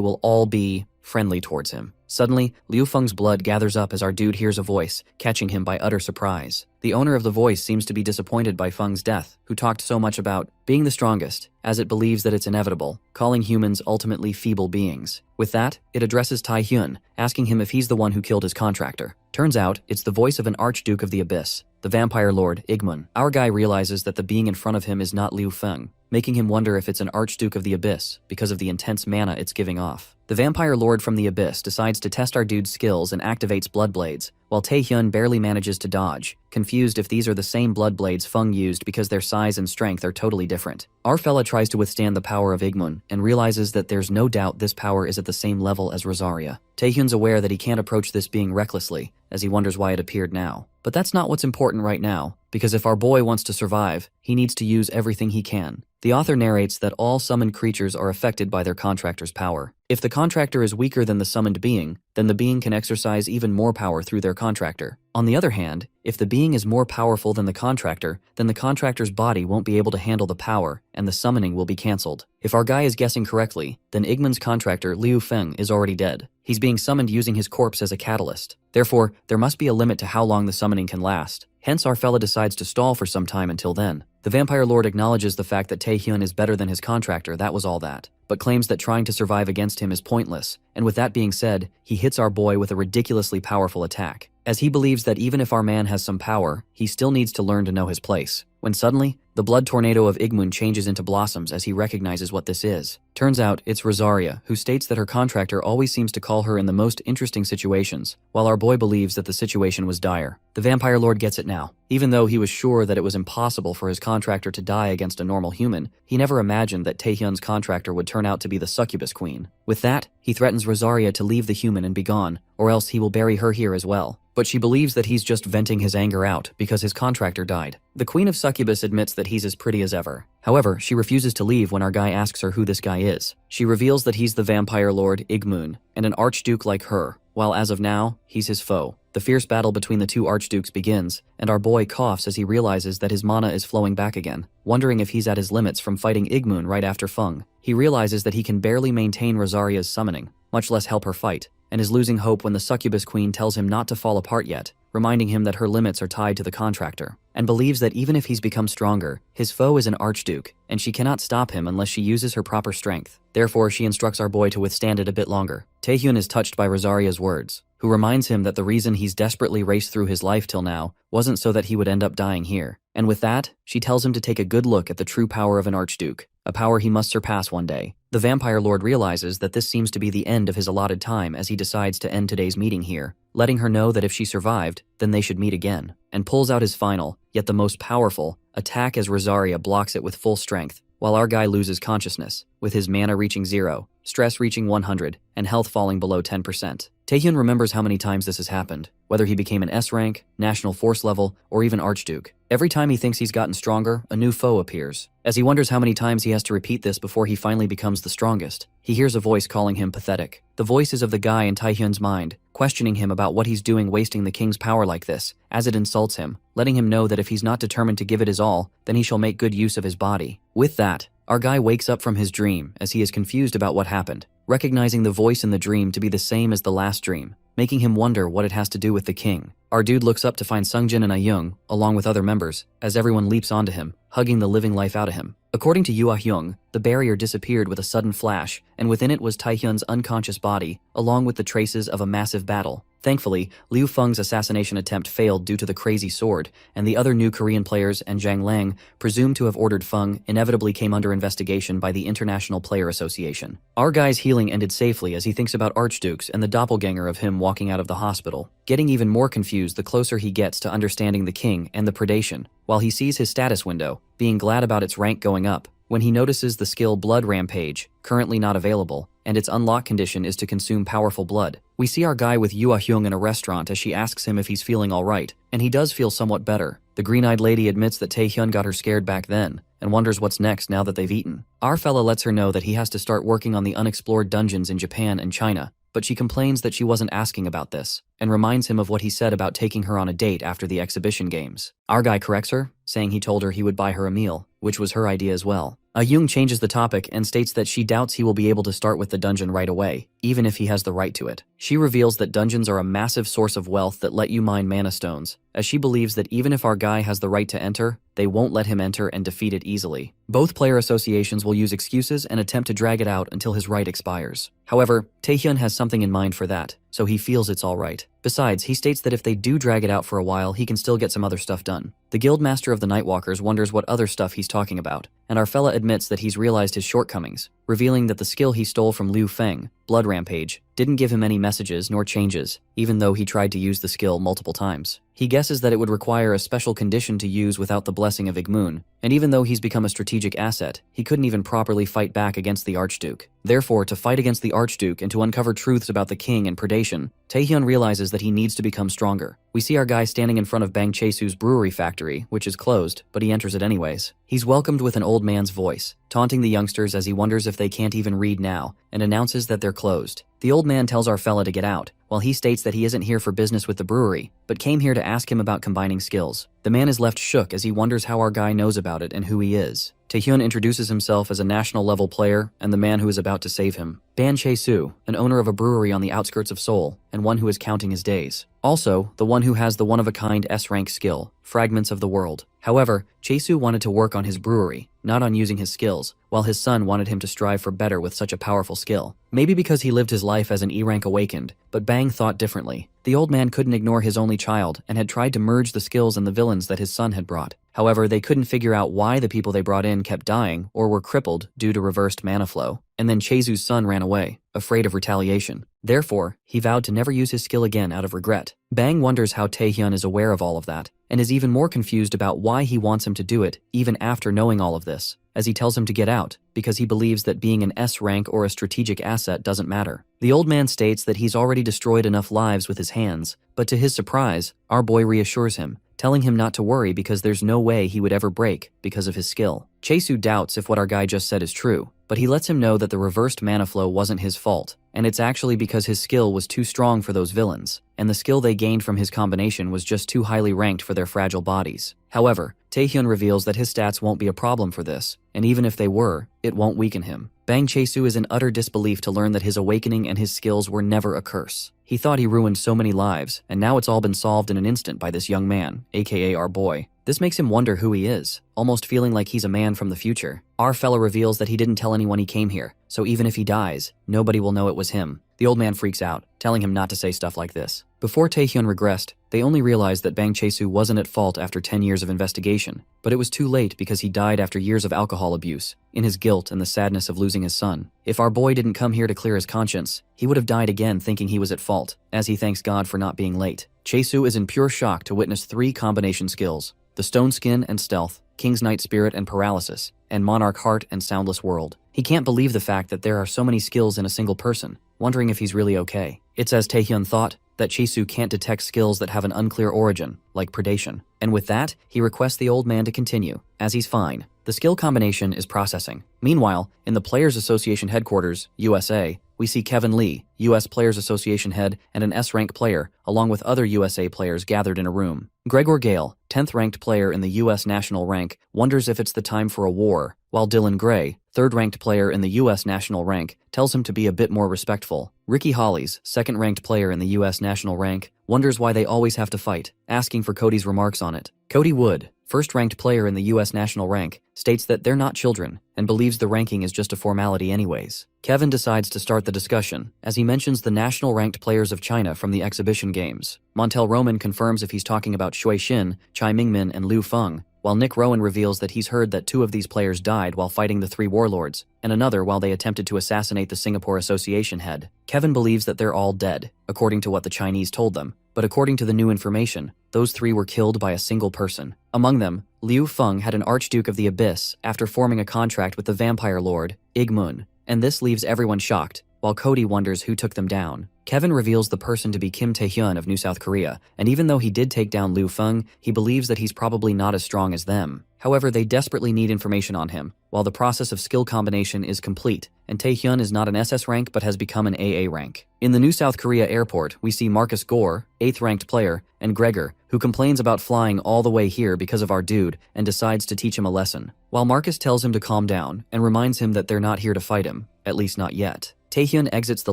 will all be friendly towards him. Suddenly, Liu Feng's blood gathers up as our dude hears a voice, catching him by utter surprise. The owner of the voice seems to be disappointed by Feng's death, who talked so much about being the strongest, as it believes that it's inevitable, calling humans ultimately feeble beings. With that, it addresses Taehyun, asking him if he's the one who killed his contractor. Turns out, it's the voice of an Archduke of the Abyss, the vampire lord, Igmun. Our guy realizes that the being in front of him is not Liu Feng, making him wonder if it's an Archduke of the Abyss because of the intense mana it's giving off. The vampire lord from the Abyss decides to test our dude's skills and activates blood blades, while Taehyun barely manages to dodge, confused if these are the same blood blades Feng used because their size and strength are totally different. Our fella tries to withstand the power of Igmun and realizes that there's no doubt this power is at the same level as Rosaria. Taehyun's aware that he can't approach this being recklessly, as he wonders why it appeared now. But that's not what's important right now, because if our boy wants to survive, he needs to use everything he can. The author narrates that all summoned creatures are affected by their contractor's power. If the contractor is weaker than the summoned being, then the being can exercise even more power through their contractor. On the other hand, if the being is more powerful than the contractor, then the contractor's body won't be able to handle the power, and the summoning will be cancelled. If our guy is guessing correctly, then Igmun's contractor, Liu Feng, is already dead. He's being summoned using his corpse as a catalyst. Therefore, there must be a limit to how long the summoning can last. Hence, our fella decides to stall for some time until then. The vampire lord acknowledges the fact that Taehyun is better than his contractor, that was all that, but claims that trying to survive against him is pointless, and with that being said, he hits our boy with a ridiculously powerful attack, as he believes that even if our man has some power, he still needs to learn to know his place. When suddenly, the blood tornado of Igmun changes into blossoms as he recognizes what this is. Turns out, it's Rosaria, who states that her contractor always seems to call her in the most interesting situations, while our boy believes that the situation was dire. The vampire lord gets it now. Even though he was sure that it was impossible for his contractor to die against a normal human, he never imagined that Taehyun's contractor would turn out to be the succubus queen. With that, he threatens Rosaria to leave the human and be gone, or else he will bury her here as well. But she believes that he's just venting his anger out because his contractor died. The Queen of Succubus admits that he's as pretty as ever. However, she refuses to leave when our guy asks her who this guy is. She reveals that he's the vampire lord Igmun, and an archduke like her, while as of now, he's his foe. The fierce battle between the two archdukes begins, and our boy coughs as he realizes that his mana is flowing back again, wondering if he's at his limits from fighting Igmun right after Feng. He realizes that he can barely maintain Rosaria's summoning, much less help her fight, and is losing hope when the succubus queen tells him not to fall apart yet, reminding him that her limits are tied to the contractor, and believes that even if he's become stronger, his foe is an archduke, and she cannot stop him unless she uses her proper strength. Therefore, she instructs our boy to withstand it a bit longer. Taehyun is touched by Rosaria's words, who reminds him that the reason he's desperately raced through his life till now wasn't so that he would end up dying here. And with that, she tells him to take a good look at the true power of an archduke, a power he must surpass one day. The vampire lord realizes that this seems to be the end of his allotted time as he decides to end today's meeting here, letting her know that if she survived, then they should meet again, and pulls out his final, yet the most powerful, attack as Rosaria blocks it with full strength, while our guy loses consciousness, with his mana reaching 0. stress reaching 100, and health falling below 10%. Taehyun remembers how many times this has happened, whether he became an S rank, national force level, or even Archduke. Every time he thinks he's gotten stronger, a new foe appears. As he wonders how many times he has to repeat this before he finally becomes the strongest, he hears a voice calling him pathetic. The voice is of the guy in Taehyun's mind, questioning him about what he's doing wasting the king's power like this, as it insults him, letting him know that if he's not determined to give it his all, then he shall make good use of his body. With that, our guy wakes up from his dream as he is confused about what happened, recognizing the voice in the dream to be the same as the last dream, making him wonder what it has to do with the king. Our dude looks up to find Sungjin and Ayoung, along with other members, as everyone leaps onto him, hugging the living life out of him. According to Yuahyung, the barrier disappeared with a sudden flash, and within it was Taehyun's unconscious body, along with the traces of a massive battle. Thankfully, Liu Feng's assassination attempt failed due to the crazy sword, and the other new Korean players and Zhang Lang, presumed to have ordered Feng, inevitably came under investigation by the International Player Association. Our guy's healing ended safely as he thinks about Archduke's and the doppelganger of him walking out of the hospital, getting even more confused the closer he gets to understanding the king and the predation, while he sees his status window, being glad about its rank going up, when he notices the skill Blood Rampage, currently not available, and its unlock condition is to consume powerful blood. We see our guy with Yua Hyung in a restaurant as she asks him if he's feeling alright, and he does feel somewhat better. The green-eyed lady admits that Taehyun got her scared back then, and wonders what's next now that they've eaten. Our fella lets her know that he has to start working on the unexplored dungeons in Japan and China, but she complains that she wasn't asking about this, and reminds him of what he said about taking her on a date after the exhibition games. Our guy corrects her, saying he told her he would buy her a meal, which was her idea as well. Ayoung changes the topic and states that she doubts he will be able to start with the dungeon right away, even if he has the right to it. She reveals that dungeons are a massive source of wealth that let you mine mana stones, as she believes that even if our guy has the right to enter, they won't let him enter and defeat it easily. Both player associations will use excuses and attempt to drag it out until his right expires. However, Taehyun has something in mind for that, so he feels it's alright. Besides, he states that if they do drag it out for a while, he can still get some other stuff done. The Guildmaster of the Nightwalkers wonders what other stuff he's talking about, and our fella admits that he's realized his shortcomings, revealing that the skill he stole from Liu Feng, Blood Rampage, didn't give him any messages nor changes, even though he tried to use the skill multiple times. He guesses that it would require a special condition to use without the blessing of Igmoon, and even though he's become a strategic asset, he couldn't even properly fight back against the Archduke. Therefore, to fight against the Archduke and to uncover truths about the king and predation, Taehyun realizes that he needs to become stronger. We see our guy standing in front of Bang Chae-soo's brewery factory, which is closed, but he enters it anyways. He's welcomed with an old man's voice, taunting the youngsters as he wonders if they can't even read now, and announces that they're closed. The old man tells our fella to get out, while he states that he isn't here for business with the brewery, but came here to ask him about combining skills. The man is left shook as he wonders how our guy knows about it and who he is. Taehyun introduces himself as a national-level player and the man who is about to save him. Ban Chae-soo, an owner of a brewery on the outskirts of Seoul, and one who is counting his days. Also, the one who has the one-of-a-kind S-rank skill, Fragments of the World. However, Chae-soo wanted to work on his brewery, not on using his skills, while his son wanted him to strive for better with such a powerful skill. Maybe because he lived his life as an E-rank awakened, but Bang thought differently. The old man couldn't ignore his only child and had tried to merge the skills and the villains that his son had brought. However, they couldn't figure out why the people they brought in kept dying or were crippled due to reversed mana flow. And then Chae-soo's son ran away, afraid of retaliation. Therefore, he vowed to never use his skill again out of regret. Bang wonders how Taehyun is aware of all of that, and is even more confused about why he wants him to do it, even after knowing all of this, as he tells him to get out, because he believes that being an S rank or a strategic asset doesn't matter. The old man states that he's already destroyed enough lives with his hands, but to his surprise, our boy reassures him, telling him not to worry because there's no way he would ever break because of his skill. Chae-soo doubts if what our guy just said is true, but he lets him know that the reversed mana flow wasn't his fault, and it's actually because his skill was too strong for those villains, and the skill they gained from his combination was just too highly ranked for their fragile bodies. However, Taehyun reveals that his stats won't be a problem for this, and even if they were, it won't weaken him. Bang Chae-soo is in utter disbelief to learn that his awakening and his skills were never a curse. He thought he ruined so many lives, and now it's all been solved in an instant by this young man, aka our boy. This makes him wonder who he is, almost feeling like he's a man from the future. Our fella reveals that he didn't tell anyone he came here, so even if he dies, nobody will know it was him. The old man freaks out, telling him not to say stuff like this. Before Taehyun regressed, they only realized that Bang Chae-soo wasn't at fault after 10 years of investigation, but it was too late because he died after years of alcohol abuse, in his guilt and the sadness of losing his son. If our boy didn't come here to clear his conscience, he would have died again thinking he was at fault, as he thanks God for not being late. Chae-soo is in pure shock to witness 3 combination skills: the Stone Skin and Stealth, King's Night Spirit and Paralysis, and Monarch Heart and Soundless World. He can't believe the fact that there are so many skills in a single person, wondering if he's really okay. It's as Taehyun thought, that Chisu can't detect skills that have an unclear origin, like predation. And with that, he requests the old man to continue, as he's fine. The skill combination is processing. Meanwhile, in the Players Association headquarters, USA, we see Kevin Lee, US Players Association head and an S-rank player, along with other USA players gathered in a room. Gregor Gale, 10th ranked player in the US national rank, wonders if it's the time for a war, while Dylan Gray, 3rd ranked player in the US national rank, tells him to be a bit more respectful. Ricky Hollies, 2nd ranked player in the US national rank, wonders why they always have to fight, asking for Cody's remarks on it. Cody Wood, 1st ranked player in the US national rank, states that they're not children and believes the ranking is just a formality anyways. Kevin decides to start the discussion, as he mentions the national ranked players of China from the exhibition games. Montel Roman confirms if he's talking about Shui Xin, Chai Mingmin, and Liu Feng, while Nick Rowan reveals that he's heard that 2 of these players died while fighting the 3 warlords, and another while they attempted to assassinate the Singapore Association head. Kevin believes that they're all dead, according to what the Chinese told them, but according to the new information, those 3 were killed by a single person. Among them, Liu Feng had an Archduke of the Abyss after forming a contract with the vampire lord, Igmun, and this leaves everyone shocked, while Cody wonders who took them down. Kevin reveals the person to be Kim Taehyun of New South Korea, and even though he did take down Liu Feng, he believes that he's probably not as strong as them. However, they desperately need information on him, while the process of skill combination is complete, and Taehyun is not an SS rank but has become an AA rank. In the New South Korea airport, we see Marcus Gore, 8th ranked player, and Gregor, who complains about flying all the way here because of our dude and decides to teach him a lesson. While Marcus tells him to calm down and reminds him that they're not here to fight him, at least not yet. Taehyun exits the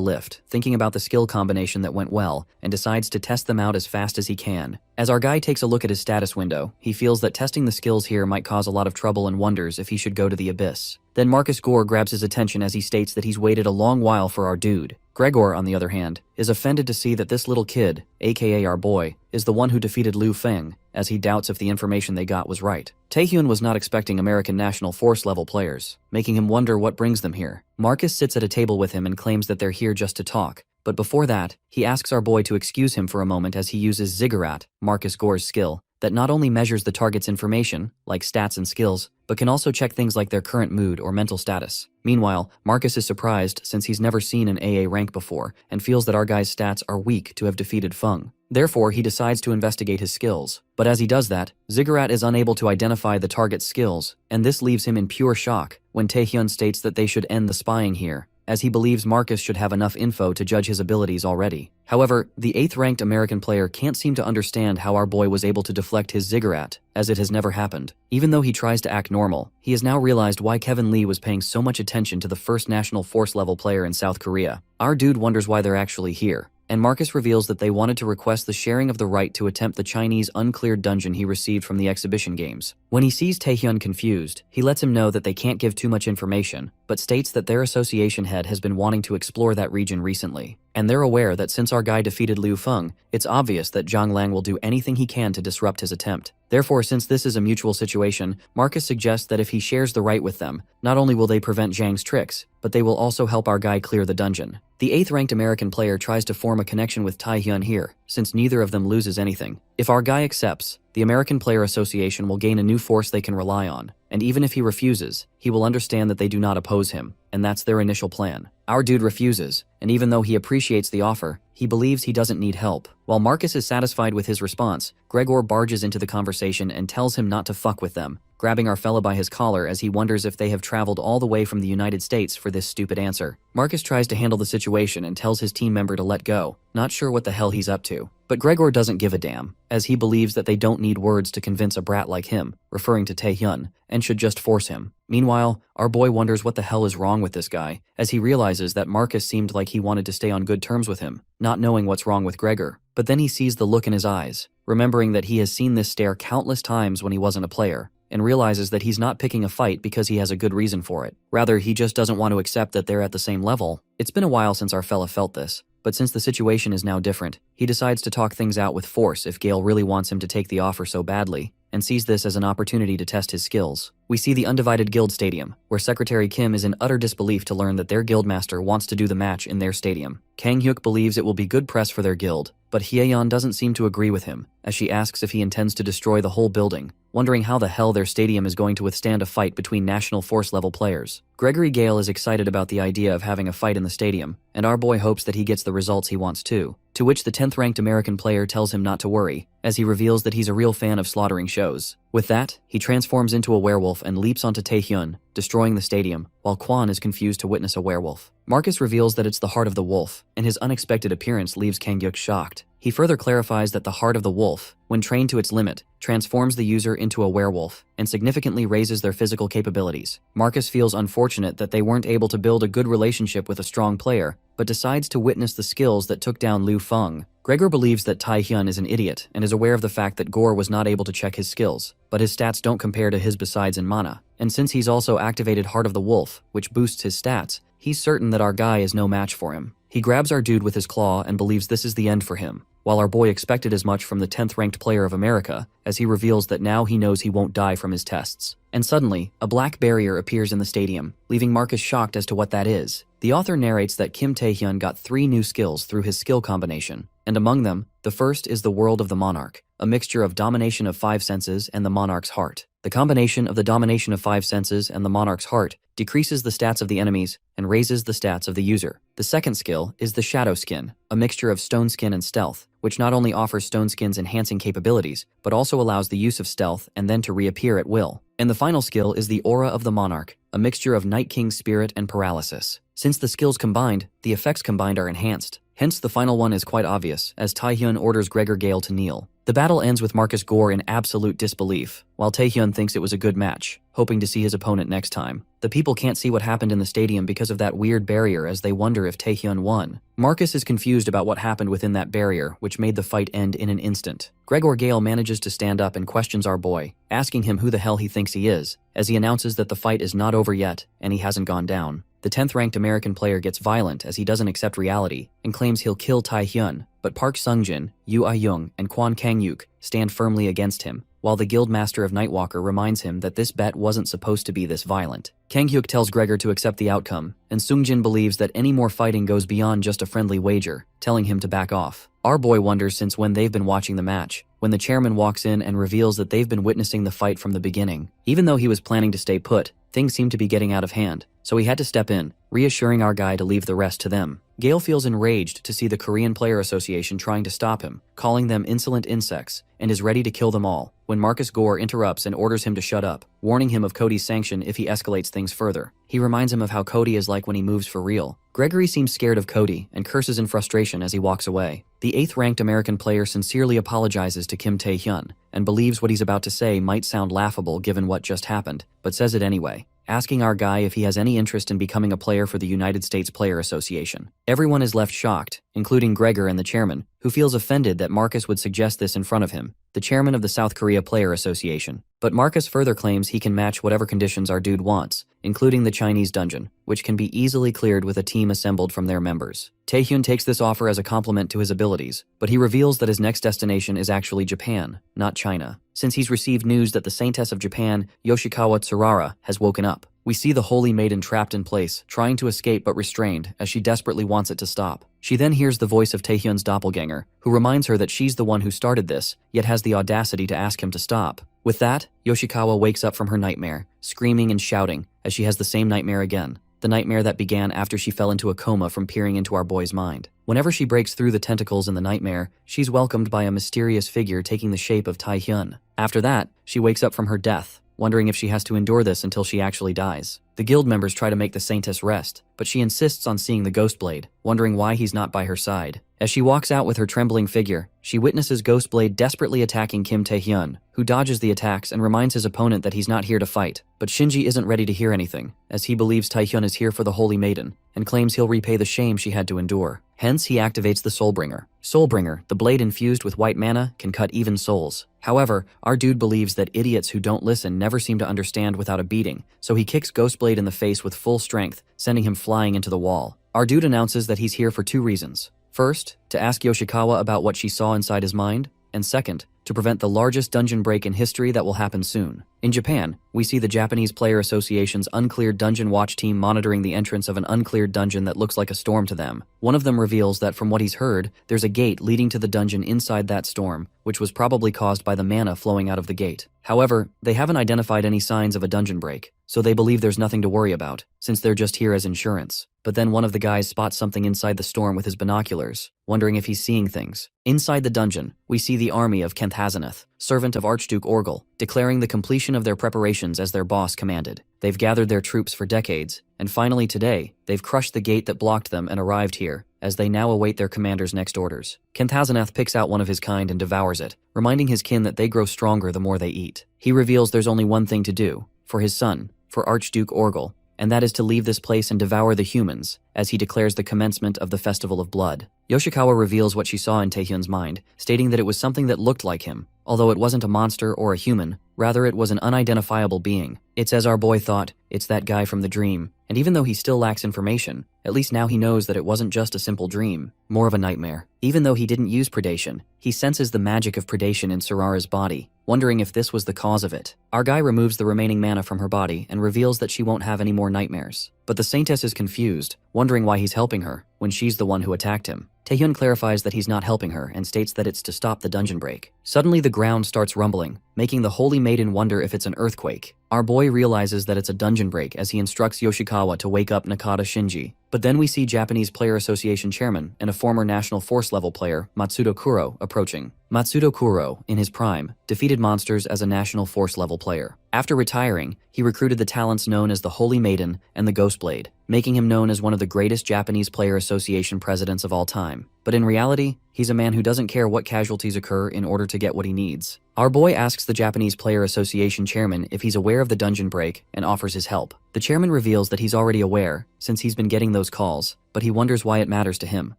lift, thinking about the skill combination that went well, and decides to test them out as fast as he can. As our guy takes a look at his status window, he feels that testing the skills here might cause a lot of trouble and wonders if he should go to the abyss. Then Marcus Gore grabs his attention as he states that he's waited a long while for our dude. Gregor, on the other hand, is offended to see that this little kid, aka our boy, is the one who defeated Liu Feng, as he doubts if the information they got was right. Taehyun was not expecting American National Force level players, making him wonder what brings them here. Marcus sits at a table with him and claims that they're here just to talk, but before that, he asks our boy to excuse him for a moment as he uses Ziggurat, Marcus Gore's skill, that not only measures the target's information, like stats and skills, but can also check things like their current mood or mental status. Meanwhile, Marcus is surprised since he's never seen an AA rank before and feels that our guy's stats are weak to have defeated Feng. Therefore, he decides to investigate his skills. But as he does that, Ziggurat is unable to identify the target's skills, and this leaves him in pure shock when Taehyun states that they should end the spying here, as he believes Marcus should have enough info to judge his abilities already. However, the 8th ranked American player can't seem to understand how our boy was able to deflect his Ziggurat, as it has never happened. Even though he tries to act normal, he has now realized why Kevin Lee was paying so much attention to the 1st National Force level player in South Korea. Our dude wonders why they're actually here, and Marcus reveals that they wanted to request the sharing of the right to attempt the Chinese uncleared dungeon he received from the exhibition games. When he sees Taehyun confused, he lets him know that they can't give too much information, but states that their association head has been wanting to explore that region recently. And they're aware that since our guy defeated Liu Feng, it's obvious that Zhang Lang will do anything he can to disrupt his attempt. Therefore, since this is a mutual situation, Marcus suggests that if he shares the right with them, not only will they prevent Zhang's tricks, but they will also help our guy clear the dungeon. The 8th ranked American player tries to form a connection with Taehyun here, since neither of them loses anything. If our guy accepts, the American Player Association will gain a new force they can rely on, and even if he refuses, he will understand that they do not oppose him, and that's their initial plan. Our dude refuses, and even though he appreciates the offer, he believes he doesn't need help. While Marcus is satisfied with his response, Gregor barges into the conversation and tells him not to fuck with them, grabbing our fella by his collar as he wonders if they have traveled all the way from the United States for this stupid answer. Marcus tries to handle the situation and tells his team member to let go, not sure what the hell he's up to. But Gregor doesn't give a damn, as he believes that they don't need words to convince a brat like him, referring to Taehyun, and should just force him. Meanwhile, our boy wonders what the hell is wrong with this guy, as he realizes that Marcus seemed like he wanted to stay on good terms with him, not knowing what's wrong with Gregor. But then he sees the look in his eyes, remembering that he has seen this stare countless times when he wasn't a player, and realizes that he's not picking a fight because he has a good reason for it. Rather, he just doesn't want to accept that they're at the same level. It's been a while since our fella felt this, but since the situation is now different, he decides to talk things out with force if Gale really wants him to take the offer so badly, and sees this as an opportunity to test his skills. We see the Undivided Guild Stadium, where Secretary Kim is in utter disbelief to learn that their guildmaster wants to do the match in their stadium. Kang Hyuk believes it will be good press for their guild, but Hyeon doesn't seem to agree with him, as she asks if he intends to destroy the whole building, wondering how the hell their stadium is going to withstand a fight between national force level players. Gregory Gale is excited about the idea of having a fight in the stadium, and our boy hopes that he gets the results he wants too. To which the 10th ranked American player tells him not to worry, as he reveals that he's a real fan of slaughtering shows. With that, he transforms into a werewolf and leaps onto Taehyun, destroying the stadium, while Kwon is confused to witness a werewolf. Marcus reveals that it's the heart of the wolf, and his unexpected appearance leaves Kang-hyuk shocked. He further clarifies that the heart of the wolf, when trained to its limit, transforms the user into a werewolf and significantly raises their physical capabilities. Marcus feels unfortunate that they weren't able to build a good relationship with a strong player, but decides to witness the skills that took down Liu Feng. Gregor believes that Taehyun is an idiot and is aware of the fact that Gore was not able to check his skills, but his stats don't compare to his besides in mana. And since he's also activated Heart of the Wolf, which boosts his stats, he's certain that our guy is no match for him. He grabs our dude with his claw and believes this is the end for him, while our boy expected as much from the 10th ranked player of America, as he reveals that now he knows he won't die from his tests. And suddenly, a black barrier appears in the stadium, leaving Marcus shocked as to what that is. The author narrates that Kim Taehyun got 3 new skills through his skill combination, and among them, the first is the World of the Monarch, a mixture of domination of 5 senses and the monarch's heart. The combination of the domination of 5 senses and the monarch's heart decreases the stats of the enemies and raises the stats of the user. The second skill is the Shadow Skin, a mixture of Stone Skin and Stealth, which not only offers Stone Skin's enhancing capabilities, but also allows the use of stealth and then to reappear at will. And the final skill is the Aura of the Monarch, a mixture of Night King's Spirit and Paralysis. Since the skills combined, the effects combined are enhanced. Hence, the final one is quite obvious, as Taehyun orders Gregor Gale to kneel. The battle ends with Marcus Gore in absolute disbelief, while Taehyun thinks it was a good match, hoping to see his opponent next time. The people can't see what happened in the stadium because of that weird barrier, as they wonder if Taehyun won. Marcus is confused about what happened within that barrier, which made the fight end in an instant. Gregor Gale manages to stand up and questions our boy, asking him who the hell he thinks he is, as he announces that the fight is not over yet and he hasn't gone down. The 10th ranked American player gets violent as he doesn't accept reality and claims he'll kill Taehyun, but Park Sungjin, Yoo Ah-young, and Kwon Kang-hyuk stand firmly against him, while the guild master of Nightwalker reminds him that this bet wasn't supposed to be this violent. Kang-hyuk tells Gregor to accept the outcome, and Sungjin believes that any more fighting goes beyond just a friendly wager, telling him to back off. Our boy wonders since when they've been watching the match, when the chairman walks in and reveals that they've been witnessing the fight from the beginning. Even though he was planning to stay put, things seem to be getting out of hand, so he had to step in, reassuring our guy to leave the rest to them. Gale feels enraged to see the Korean Player Association trying to stop him, calling them insolent insects, and is ready to kill them all, when Marcus Gore interrupts and orders him to shut up, warning him of Cody's sanction if he escalates things further. He reminds him of how Cody is like when he moves for real. Gregory seems scared of Cody and curses in frustration as he walks away. The 8th ranked American player sincerely apologizes to Kim Taehyun and believes what he's about to say might sound laughable given what just happened, but says it anyway, asking our guy if he has any interest in becoming a player for the United States Player Association. Everyone is left shocked, including Gregor and the chairman, who feels offended that Marcus would suggest this in front of him, the chairman of the South Korea Player Association. But Marcus further claims he can match whatever conditions our dude wants, including the Chinese dungeon, which can be easily cleared with a team assembled from their members. Taehyun takes this offer as a compliment to his abilities, but he reveals that his next destination is actually Japan, not China, since he's received news that the Saintess of Japan, Yoshikawa Tsurara, has woken up. We see the Holy Maiden trapped in place, trying to escape but restrained, as she desperately wants it to stop. She then hears the voice of Taehyun's doppelganger, who reminds her that she's the one who started this, yet has the audacity to ask him to stop. With that, Yoshikawa wakes up from her nightmare, screaming and shouting, as she has the same nightmare again. The nightmare that began after she fell into a coma from peering into our boy's mind. Whenever she breaks through the tentacles in the nightmare, she's welcomed by a mysterious figure taking the shape of Taehyun. After that, she wakes up from her death, wondering if she has to endure this until she actually dies. The guild members try to make the Saintess rest, but she insists on seeing the Ghostblade, wondering why he's not by her side. As she walks out with her trembling figure, she witnesses Ghostblade desperately attacking Kim Taehyun, who dodges the attacks and reminds his opponent that he's not here to fight. But Shinji isn't ready to hear anything, as he believes Taehyun is here for the Holy Maiden, and claims he'll repay the shame she had to endure. Hence, he activates the Soulbringer. Soulbringer, the blade infused with white mana, can cut even souls. However, our dude believes that idiots who don't listen never seem to understand without a beating, so he kicks Ghostblade in the face with full strength, sending him flying into the wall. Our dude announces that he's here for 2 reasons. First, to ask Yoshikawa about what she saw inside his mind, and second, to prevent the largest dungeon break in history that will happen soon. In Japan, we see the Japanese Player Association's uncleared dungeon watch team monitoring the entrance of an uncleared dungeon that looks like a storm to them. One of them reveals that from what he's heard, there's a gate leading to the dungeon inside that storm, which was probably caused by the mana flowing out of the gate. However, they haven't identified any signs of a dungeon break, so they believe there's nothing to worry about, since they're just here as insurance. But then one of the guys spots something inside the storm with his binoculars, wondering if he's seeing things. Inside the dungeon, we see the army of Kenthazanath, servant of Archduke Orgel, declaring the completion of their preparations as their boss commanded. They've gathered their troops for decades, and finally today, they've crushed the gate that blocked them and arrived here, as they now await their commander's next orders. Kenthazanath picks out one of his kind and devours it, reminding his kin that they grow stronger the more they eat. He reveals there's only one thing to do, for his son, for Archduke Orgel, and that is to leave this place and devour the humans, as he declares the commencement of the Festival of Blood. Yoshikawa reveals what she saw in Taehyun's mind, stating that it was something that looked like him, although it wasn't a monster or a human, rather it was an unidentifiable being. It's as our boy thought, it's that guy from the dream, and even though he still lacks information, at least now he knows that it wasn't just a simple dream, more of a nightmare. Even though he didn't use predation, he senses the magic of predation in Sarara's body, wondering if this was the cause of it. Our guy removes the remaining mana from her body and reveals that she won't have any more nightmares. But the Saintess is confused, wondering why he's helping her, when she's the one who attacked him. Taehyun clarifies that he's not helping her and states that it's to stop the dungeon break. Suddenly the ground starts rumbling, making the Holy Maiden wonder if it's an earthquake. Our boy realizes that it's a dungeon break as he instructs Yoshikawa to wake up Nakata Shinji. But then we see Japanese Player Association chairman and a former National Force level player, Matsudo Kuro, approaching. Matsudo Kuro, in his prime, defeated monsters as a National Force level player. After retiring, he recruited the talents known as the Holy Maiden and the Ghost Blade, making him known as one of the greatest Japanese Player Association presidents of all time. But in reality, he's a man who doesn't care what casualties occur in order to get what he needs. Our boy asks the Japanese Player Association chairman if he's aware of the dungeon break and offers his help. The chairman reveals that he's already aware, since he's been getting those calls, but he wonders why it matters to him.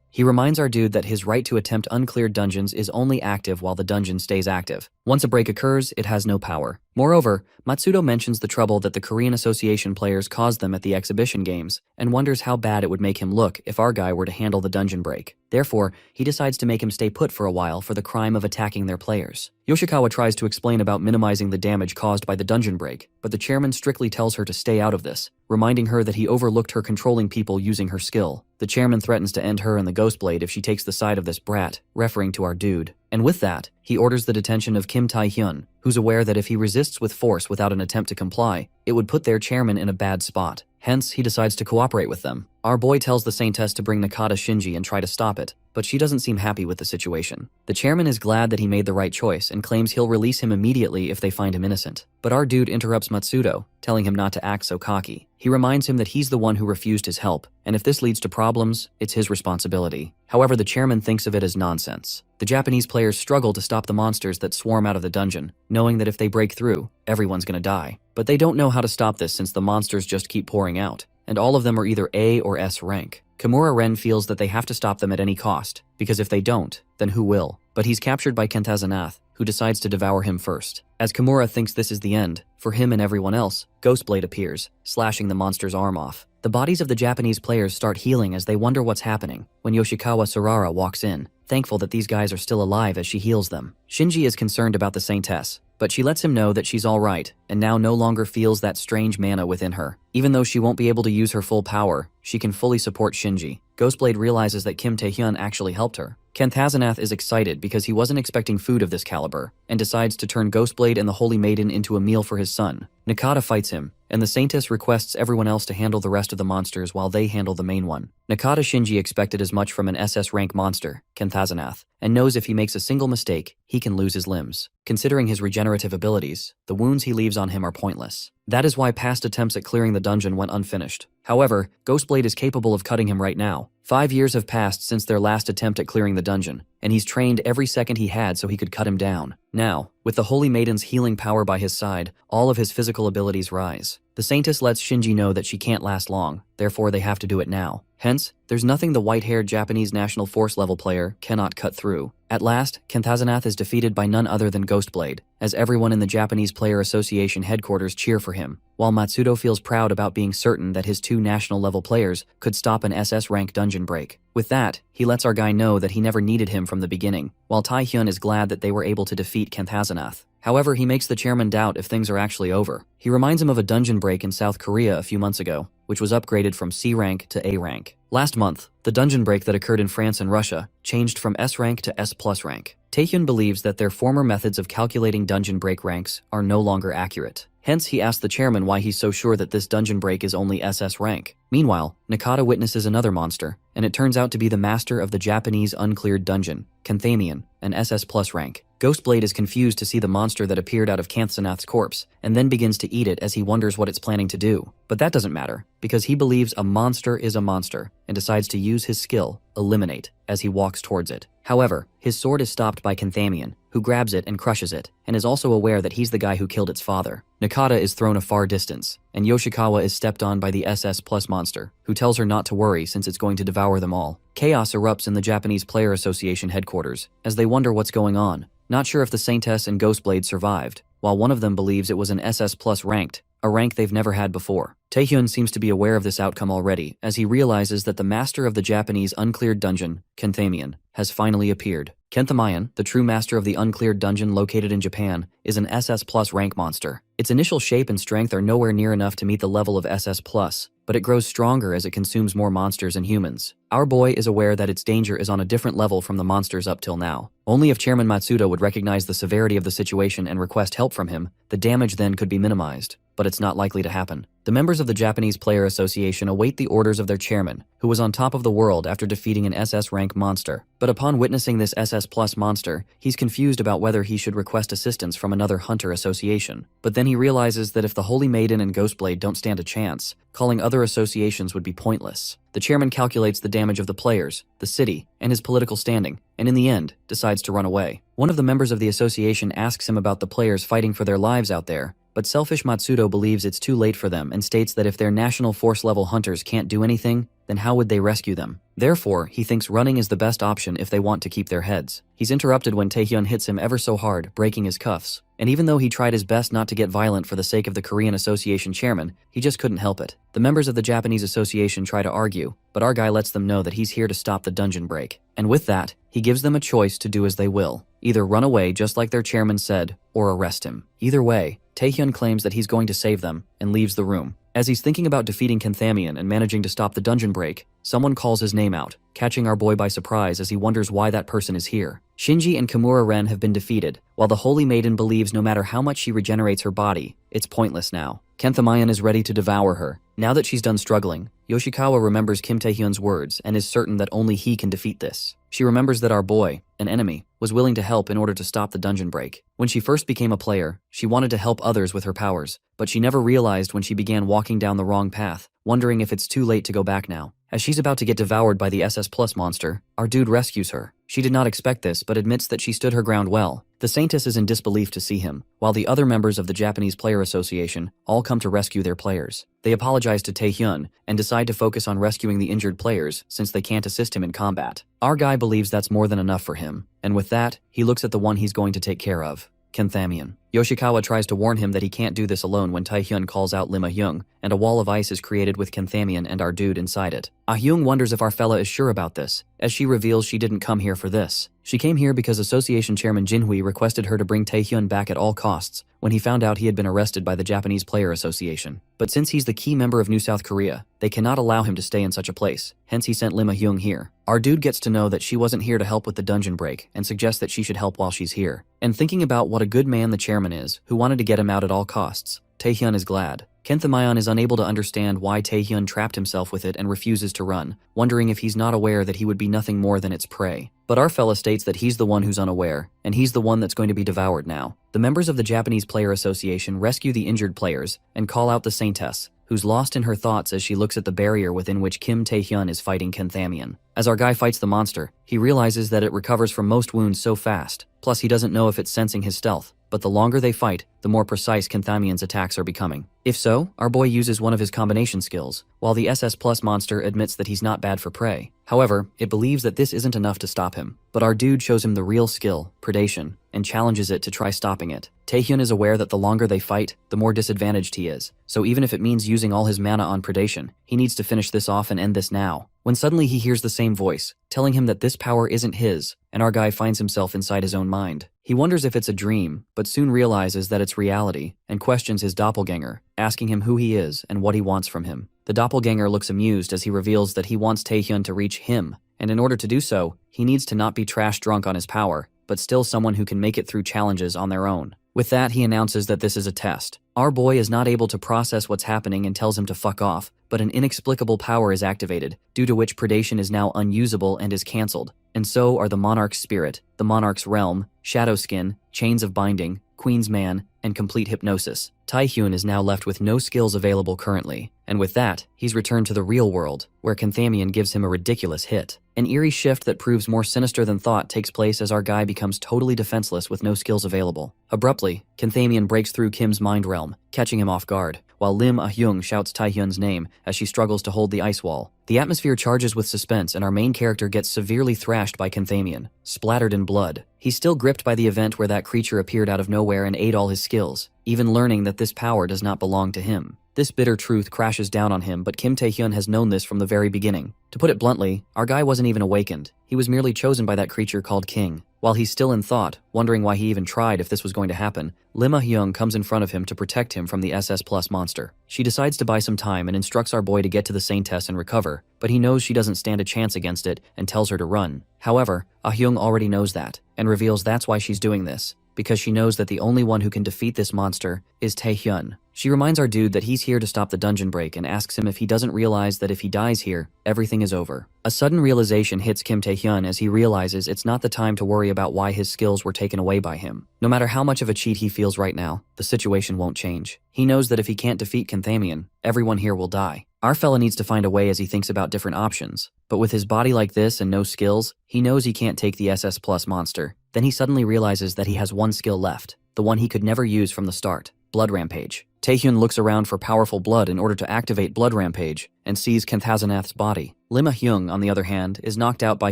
He reminds our dude that his right to attempt uncleared dungeons is only active while the dungeon stays active. Once a break occurs, it has no power. Moreover, Matsudo mentions the trouble that the Korean Association players caused them at the exhibition games, and wonders how bad it would make him look if our guy were to handle the dungeon break. Therefore, he decides to make him stay put for a while for the crime of attacking their players. Yoshikawa tries to explain about minimizing the damage caused by the dungeon break, but the chairman strictly tells her to stay out of this, reminding her that he overlooked her controlling people using her skill. The chairman threatens to end her and the Ghost Blade if she takes the side of this brat, referring to our dude. And with that, he orders the detention of Kim Tae-hyun, who's aware that if he resists with force without an attempt to comply, it would put their chairman in a bad spot. Hence, he decides to cooperate with them. Our boy tells the Saintess to bring Nakata Shinji and try to stop it, but she doesn't seem happy with the situation. The chairman is glad that he made the right choice and claims he'll release him immediately if they find him innocent. But our dude interrupts Matsudo, telling him not to act so cocky. He reminds him that he's the one who refused his help, and if this leads to problems, it's his responsibility. However, the chairman thinks of it as nonsense. The Japanese players struggle to stop the monsters that swarm out of the dungeon, knowing that if they break through, everyone's gonna die. But they don't know how to stop this since the monsters just keep pouring out, and all of them are either A or S rank. Kimura Ren feels that they have to stop them at any cost, because if they don't, then who will? But he's captured by Kenthazanath, who decides to devour him first. As Kimura thinks this is the end, for him and everyone else, Ghostblade appears, slashing the monster's arm off. The bodies of the Japanese players start healing as they wonder what's happening, when Yoshikawa Sarara walks in, thankful that these guys are still alive as she heals them. Shinji is concerned about the Saintess, but she lets him know that she's alright, and now no longer feels that strange mana within her. Even though she won't be able to use her full power, she can fully support Shinji. Ghostblade realizes that Kim Tae-hyun actually helped her. Kenthazanath is excited because he wasn't expecting food of this caliber, and decides to turn Ghostblade and the Holy Maiden into a meal for his son. Nakata fights him, and the Saintess requests everyone else to handle the rest of the monsters while they handle the main one. Nakata Shinji expected as much from an SS rank monster, Kenthazanath, and knows if he makes a single mistake, he can lose his limbs. Considering his regenerative abilities, the wounds he leaves on him are pointless. That is why past attempts at clearing the dungeon went unfinished. However, Ghostblade is capable of cutting him right now. 5 years have passed since their last attempt at clearing the dungeon, and he's trained every second he had so he could cut him down. Now, with the Holy Maiden's healing power by his side, all of his physical abilities rise. The Saintess lets Shinji know that she can't last long, therefore they have to do it now. Hence, there's nothing the white-haired Japanese National Force level player cannot cut through. At last, Kenthazanath is defeated by none other than Ghostblade, as everyone in the Japanese Player Association headquarters cheer for him, while Matsudo feels proud about being certain that his 2 national-level players could stop an SS rank dungeon break. With that, he lets our guy know that he never needed him from the beginning, while Taehyun is glad that they were able to defeat Kenthazanath. However, he makes the chairman doubt if things are actually over. He reminds him of a dungeon break in South Korea a few months ago, which was upgraded from C rank to A rank. Last month, the dungeon break that occurred in France and Russia changed from S rank to S plus rank. Taehyun believes that their former methods of calculating dungeon break ranks are no longer accurate. Hence, he asks the chairman why he's so sure that this dungeon break is only SS rank. Meanwhile, Nakata witnesses another monster, and it turns out to be the master of the Japanese uncleared dungeon, Kenthamion, an SS plus rank. Ghostblade is confused to see the monster that appeared out of Kanthanath's corpse, and then begins to eat it as he wonders what it's planning to do. But that doesn't matter, because he believes a monster is a monster, and decides to use his skill, Eliminate, as he walks towards it. However, his sword is stopped by Kenthamion, who grabs it and crushes it, and is also aware that he's the guy who killed its father. Nakata is thrown a far distance, and Yoshikawa is stepped on by the SS plus monster, who tells her not to worry since it's going to devour them all. Chaos erupts in the Japanese Player Association headquarters, as they wonder what's going on, not sure if the Saintess and Ghostblade survived, while one of them believes it was an SS plus ranked, a rank they've never had before. Taehyun seems to be aware of this outcome already, as he realizes that the master of the Japanese uncleared dungeon, Kenthamion, has finally appeared. Kenthamion, the true master of the uncleared dungeon located in Japan, is an SS plus rank monster. Its initial shape and strength are nowhere near enough to meet the level of SS plus, but it grows stronger as it consumes more monsters and humans. Our boy is aware that its danger is on a different level from the monsters up till now. Only if Chairman Matsuda would recognize the severity of the situation and request help from him, the damage then could be minimized. But it's not likely to happen. The members of the Japanese Player Association await the orders of their chairman, who was on top of the world after defeating an SS rank monster. But upon witnessing this SS plus monster, he's confused about whether he should request assistance from another hunter association. But then he realizes that if the Holy Maiden and Ghostblade don't stand a chance, calling other associations would be pointless. The chairman calculates the damage of the players, the city, and his political standing, and in the end, decides to run away. One of the members of the association asks him about the players fighting for their lives out there, but selfish Matsudo believes it's too late for them and states that if their national force level hunters can't do anything, then how would they rescue them? Therefore, he thinks running is the best option if they want to keep their heads. He's interrupted when Taehyun hits him ever so hard, breaking his cuffs. And even though he tried his best not to get violent for the sake of the Korean Association chairman, he just couldn't help it. The members of the Japanese Association try to argue, but our guy lets them know that he's here to stop the dungeon break. And with that, he gives them a choice to do as they will. Either run away just like their chairman said, or arrest him. Either way, Taehyun claims that he's going to save them, and leaves the room. As he's thinking about defeating Kenthamion and managing to stop the dungeon break, someone calls his name out, catching our boy by surprise as he wonders why that person is here. Shinji and Kimura Ren have been defeated, while the Holy Maiden believes no matter how much she regenerates her body, it's pointless now. Kenthamion is ready to devour her. Now that she's done struggling, Yoshikawa remembers Kim Taehyun's words and is certain that only he can defeat this. She remembers that our boy, an enemy, was willing to help in order to stop the dungeon break. When she first became a player, she wanted to help others with her powers, but she never realized when she began walking down the wrong path, wondering if it's too late to go back now. As she's about to get devoured by the SS Plus monster, our dude rescues her. She did not expect this, but admits that she stood her ground well. The Saintess is in disbelief to see him, while the other members of the Japanese Player Association all come to rescue their players. They apologize to Taehyun and decide to focus on rescuing the injured players since they can't assist him in combat. Our guy believes that's more than enough for him, and with that, he looks at the one he's going to take care of, Kenthamion. Yoshikawa tries to warn him that he can't do this alone when Taehyun calls out Lim Ah-hyung, and a wall of ice is created with Kenthamion and our dude inside it. Ah-hyung wonders if our fella is sure about this, as she reveals she didn't come here for this. She came here because Association Chairman Jinhui requested her to bring Taehyun back at all costs when he found out he had been arrested by the Japanese Player Association. But since he's the key member of New South Korea, they cannot allow him to stay in such a place, hence he sent Lim Ah-hyung here. Our dude gets to know that she wasn't here to help with the dungeon break and suggests that she should help while she's here. And thinking about what a good man the chairman is, who wanted to get him out at all costs, Taehyun is glad. Kenthamion is unable to understand why Taehyun trapped himself with it and refuses to run, wondering if he's not aware that he would be nothing more than its prey. But our fella states that he's the one who's unaware, and he's the one that's going to be devoured now. The members of the Japanese Player Association rescue the injured players and call out the Saintess, who's lost in her thoughts as she looks at the barrier within which Kim Taehyun is fighting Kenthamion. As our guy fights the monster, he realizes that it recovers from most wounds so fast, plus he doesn't know if it's sensing his stealth. but the longer they fight, the more precise Kenthamian's attacks are becoming. If so, our boy uses one of his combination skills, while the SS Plus monster admits that he's not bad for prey. However, it believes that this isn't enough to stop him. But our dude shows him the real skill, predation, and challenges it to try stopping it. Taehyun is aware that the longer they fight, the more disadvantaged he is, so even if it means using all his mana on predation, he needs to finish this off and end this now. When suddenly he hears the same voice, telling him that this power isn't his, and our guy finds himself inside his own mind. He wonders if it's a dream, but soon realizes that it's reality, and questions his doppelganger, asking him who he is and what he wants from him. The doppelganger looks amused as he reveals that he wants Taehyun to reach him, and in order to do so, he needs to not be trash drunk on his power, but still someone who can make it through challenges on their own. With that, he announces that this is a test. Our boy is not able to process what's happening and tells him to fuck off, but an inexplicable power is activated, due to which predation is now unusable and is cancelled. And so are the Monarch's Spirit, the Monarch's Realm, Shadow Skin, Chains of Binding, Queen's Man, and Complete Hypnosis. Taehyun is now left with no skills available currently, and with that, he's returned to the real world, where Kenthamian gives him a ridiculous hit. An eerie shift that proves more sinister than thought takes place as our guy becomes totally defenseless with no skills available. Abruptly, Kenthamian breaks through Kim's mind realm, catching him off guard, while Lim Ah-hyung shouts Taehyun's name as she struggles to hold the ice wall. The atmosphere charges with suspense and our main character gets severely thrashed by Kenthamian, splattered in blood. He's still gripped by the event where that creature appeared out of nowhere and ate all his skills, even learning that this power does not belong to him. This bitter truth crashes down on him, but Kim Taehyun has known this from the very beginning. To put it bluntly, our guy wasn't even awakened. He was merely chosen by that creature called King. While he's still in thought, wondering why he even tried if this was going to happen, Lim Ah-hyung comes in front of him to protect him from the SS Plus monster. She decides to buy some time and instructs our boy to get to the Saintess and recover, but he knows she doesn't stand a chance against it and tells her to run. However, Ah-hyung already knows that, and reveals that's why she's doing this, because she knows that the only one who can defeat this monster is Taehyun. She reminds our dude that he's here to stop the dungeon break and asks him if he doesn't realize that if he dies here, everything is over. A sudden realization hits Kim Taehyun as he realizes it's not the time to worry about why his skills were taken away by him. No matter how much of a cheat he feels right now, the situation won't change. He knows that if he can't defeat Kenthamian, everyone here will die. Our fella needs to find a way as he thinks about different options. But with his body like this and no skills, he knows he can't take the SS Plus monster. Then he suddenly realizes that he has one skill left, the one he could never use from the start, Blood Rampage. Taehyun looks around for powerful blood in order to activate Blood Rampage, and sees Kenthazanath's body. Lim Ah-hyung, on the other hand, is knocked out by